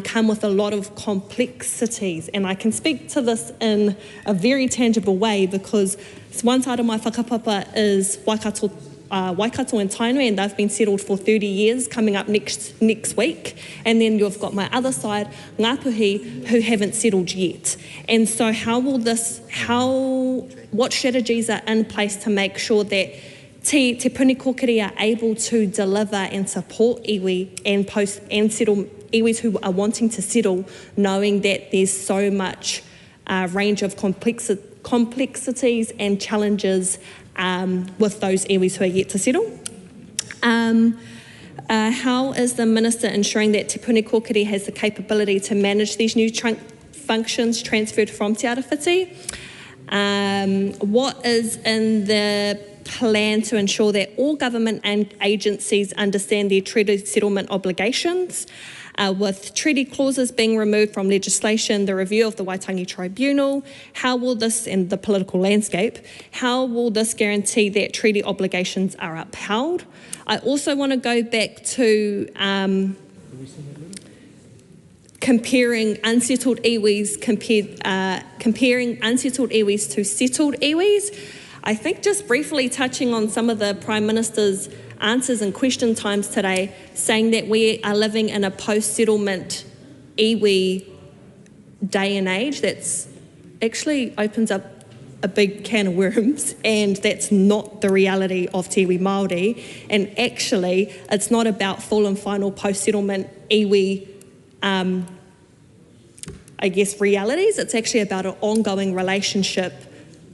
come with a lot of complexities. And I can speak to this in a very tangible way, because one side of my whakapapa is Waikato and Tainui, and they've been settled for 30 years, coming up next week. And then you've got my other side, Ngāpuhi, who haven't settled yet. And so what strategies are in place to make sure that Te Puni Kōkiri are able to deliver and support iwi and settle iwis who are wanting to settle, knowing that there's so much range of complexities and challenges with those iwis who are yet to settle? How is the Minister ensuring that Te Puni Kōkiri has the capability to manage these new functions transferred from Te Arawhiti? What is in the plan to ensure that all government and agencies understand their treaty settlement obligations? With treaty clauses being removed from legislation, the review of the Waitangi Tribunal, how will this, and the political landscape, how will this guarantee that treaty obligations are upheld? I also want to go back to comparing unsettled iwis, comparing unsettled iwis to settled iwis. I think just briefly touching on some of the Prime Minister's answers and question times today, saying that we are living in a post-settlement iwi day and age, that's actually opens up a big can of worms, and that's not the reality of Te iwi Māori. And actually, it's not about full and final post-settlement iwi I guess, realities. It's actually about an ongoing relationship,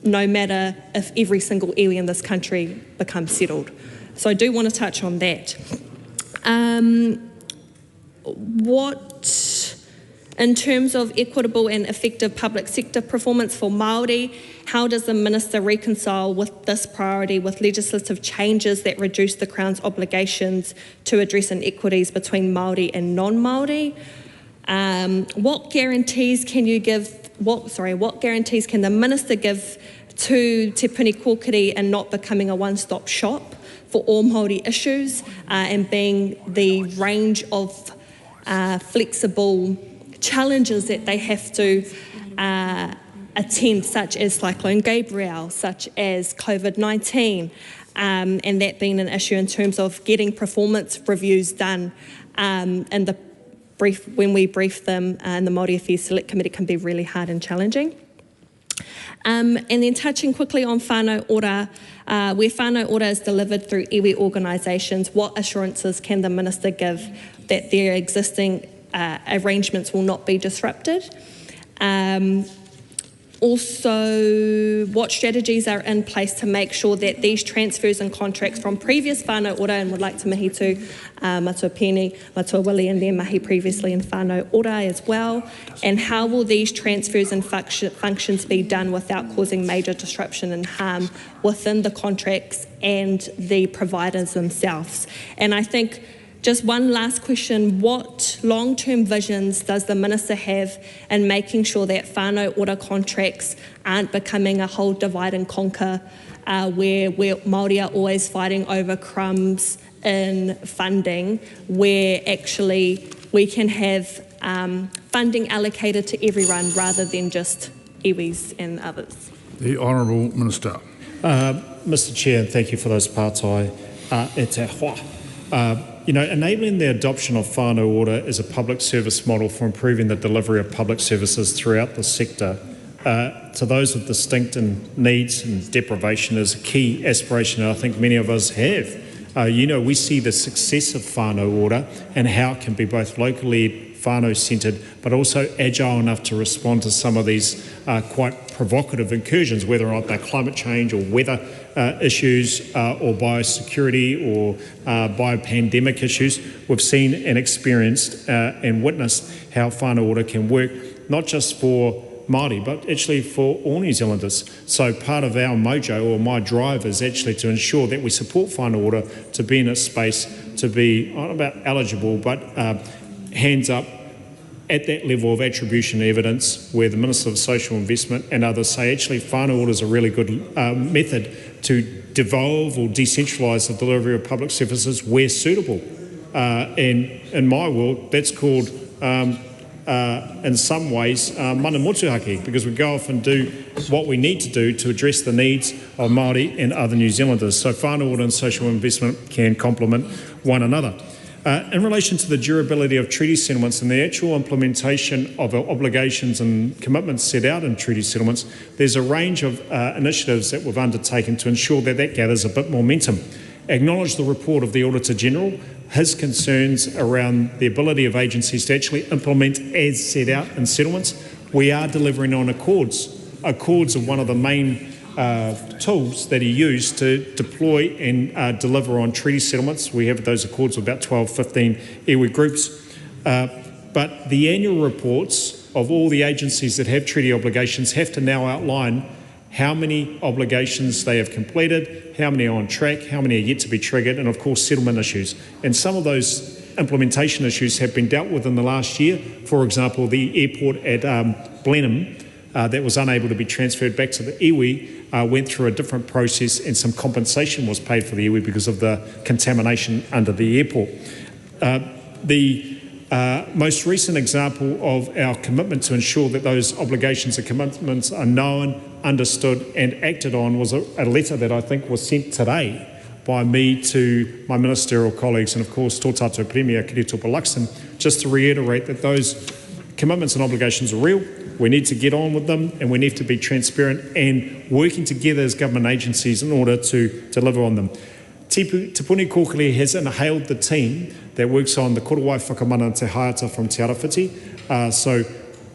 no matter if every single iwi in this country becomes settled. So I do want to touch on that. In terms of equitable and effective public sector performance for Māori, how does the Minister reconcile with this priority with legislative changes that reduce the Crown's obligations to address inequities between Māori and non-Māori? What guarantees can the Minister give to Te Puni Kōkiri in not becoming a one-stop shop for all Māori issues and being the range of flexible challenges that they have to attend, such as Cyclone Gabrielle, such as COVID-19, and that being an issue in terms of getting performance reviews done in the brief, when we brief them in the Māori Affairs Select Committee, can be really hard and challenging. And then touching quickly on whānau ora, where whānau ora is delivered through iwi organisations, what assurances can the Minister give that their existing arrangements will not be disrupted? Also, what strategies are in place to make sure that these transfers and contracts from previous whānau ora, and would like to mihi to Matua Peni, Matua Willie and their mahi previously in whānau ora as well, and how will these transfers and functions be done without causing major disruption and harm within the contracts and the providers themselves? And I think just one last question, what long-term visions does the Minister have in making sure that whānau ora contracts aren't becoming a whole divide and conquer where Māori are always fighting over crumbs in funding, where actually we can have funding allocated to everyone rather than just iwis and others? The Honourable Minister. Mr Chair, thank you for those pātai. E te hoa. Enabling the adoption of whānau ora is a public service model for improving the delivery of public services throughout the sector. To those with distinct needs and deprivation is a key aspiration that I think many of us have. We see the success of whānau ora and how it can be both locally whānau-centred but also agile enough to respond to some of these quite provocative incursions, whether or not they're climate change or weather issues or biosecurity or biopandemic issues. We've seen and experienced and witnessed how whānau ora can work, not just for Māori, but actually for all New Zealanders. So part of our mojo, or my drive, is actually to ensure that we support whānau ora to be in a space, to be not about eligible, but hands up at that level of attribution evidence where the Minister of Social Investment and others say actually whānau ora is a really good method to devolve or decentralise the delivery of public services where suitable. And in my world, that's called, in some ways, mana motuhake, because we go off and do what we need to do to address the needs of Māori and other New Zealanders. So whānau ora and social investment can complement one another. In relation to the durability of treaty settlements and the actual implementation of our obligations and commitments set out in treaty settlements, there's a range of initiatives that we've undertaken to ensure that that gathers a bit more momentum. Acknowledge the report of the Auditor-General, his concerns around the ability of agencies to actually implement as set out in settlements. We are delivering on accords. Accords are one of the main tools that he used to deploy and deliver on treaty settlements. We have those accords with about 12, 15 iwi groups. But the annual reports of all the agencies that have treaty obligations have to now outline how many obligations they have completed, how many are on track, how many are yet to be triggered, and of course settlement issues. And some of those implementation issues have been dealt with in the last year. For example, the airport at Blenheim that was unable to be transferred back to the iwi went through a different process, and some compensation was paid for the iwi because of the contamination under the airport. The most recent example of our commitment to ensure that those obligations and commitments are known, understood and acted on was a letter that I think was sent today by me to my ministerial colleagues and of course Tō Tātou Premier Kiritupa Luxon, just to reiterate that those commitments and obligations are real. We need to get on with them and we need to be transparent and working together as government agencies in order to deliver on them. Te Puni Kōkiri has inhaled the team that works on the Korowai Whakamana Te Haata from Te Arawhiti. So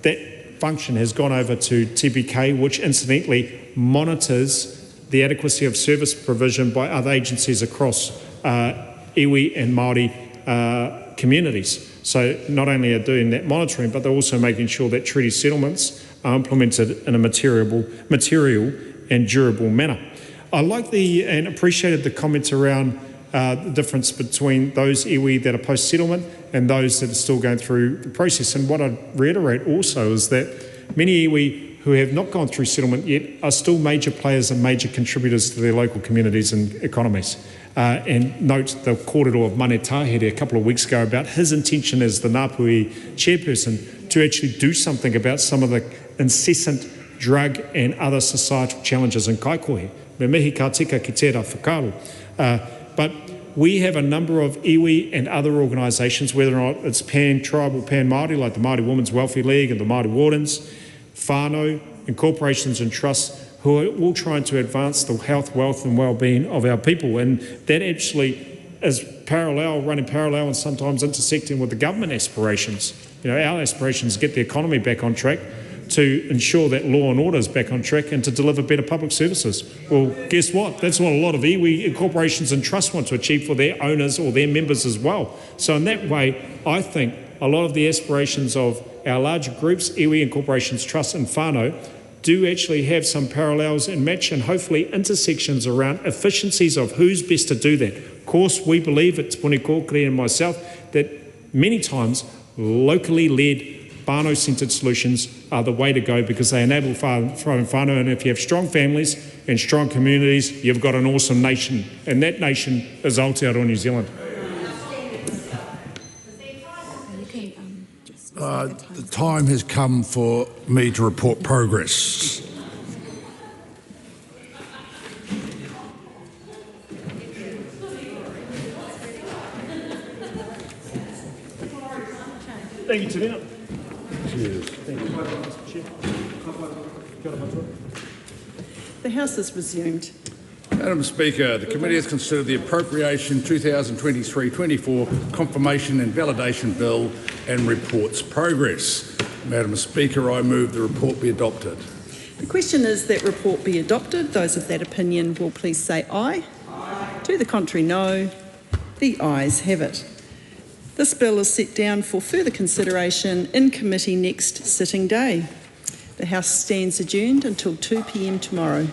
that function has gone over to TPK, which incidentally monitors the adequacy of service provision by other agencies across iwi and Maori communities. So not only are doing that monitoring, but they're also making sure that treaty settlements are implemented in a material and durable manner. I like and appreciated the comments around the difference between those iwi that are post-settlement and those that are still going through the process. And what I'd reiterate also is that many iwi who have not gone through settlement yet are still major players and major contributors to their local communities and economies. And note the kōrero of Mane Tāhere a couple of weeks ago about his intention as the Ngāpuhi chairperson to actually do something about some of the incessant drug and other societal challenges in Kaikohe. Me mihi ka tika ki tērā whakaaro. But we have a number of iwi and other organisations, whether or not it's pan-tribal, pan-Māori, like the Māori Women's Welfare League and the Māori Wardens, whānau and corporations and trusts who are all trying to advance the health, wealth and well-being of our people. And that actually is running parallel and sometimes intersecting with the government aspirations. You know, our aspirations to get the economy back on track, to ensure that law and order is back on track and to deliver better public services. Well, guess what? That's what a lot of iwi corporations and trusts want to achieve for their owners or their members as well. So in that way, I think a lot of the aspirations of our larger groups, iwi and corporations, trusts and whānau, do actually have some parallels and match and hopefully intersections around efficiencies of who's best to do that. Of course, we believe at Te Puni Kōkiri and myself that many times locally led whānau-centred solutions are the way to go because they enable thriving whānau, and if you have strong families and strong communities, you've got an awesome nation, and that nation is Aotearoa, New Zealand. The time has come for me to report progress. Thank you, Tina. Cheers. Thank you, Mr. Chair. The House is resumed. Madam Speaker, the committee has considered the Appropriation 2023-24 Confirmation and Validation Bill and reports progress. Madam Speaker, I move the report be adopted. The question is that report be adopted. Those of that opinion will please say aye. Aye. To the contrary, no. The ayes have it. This bill is set down for further consideration in committee next sitting day. The House stands adjourned until 2 p.m. tomorrow.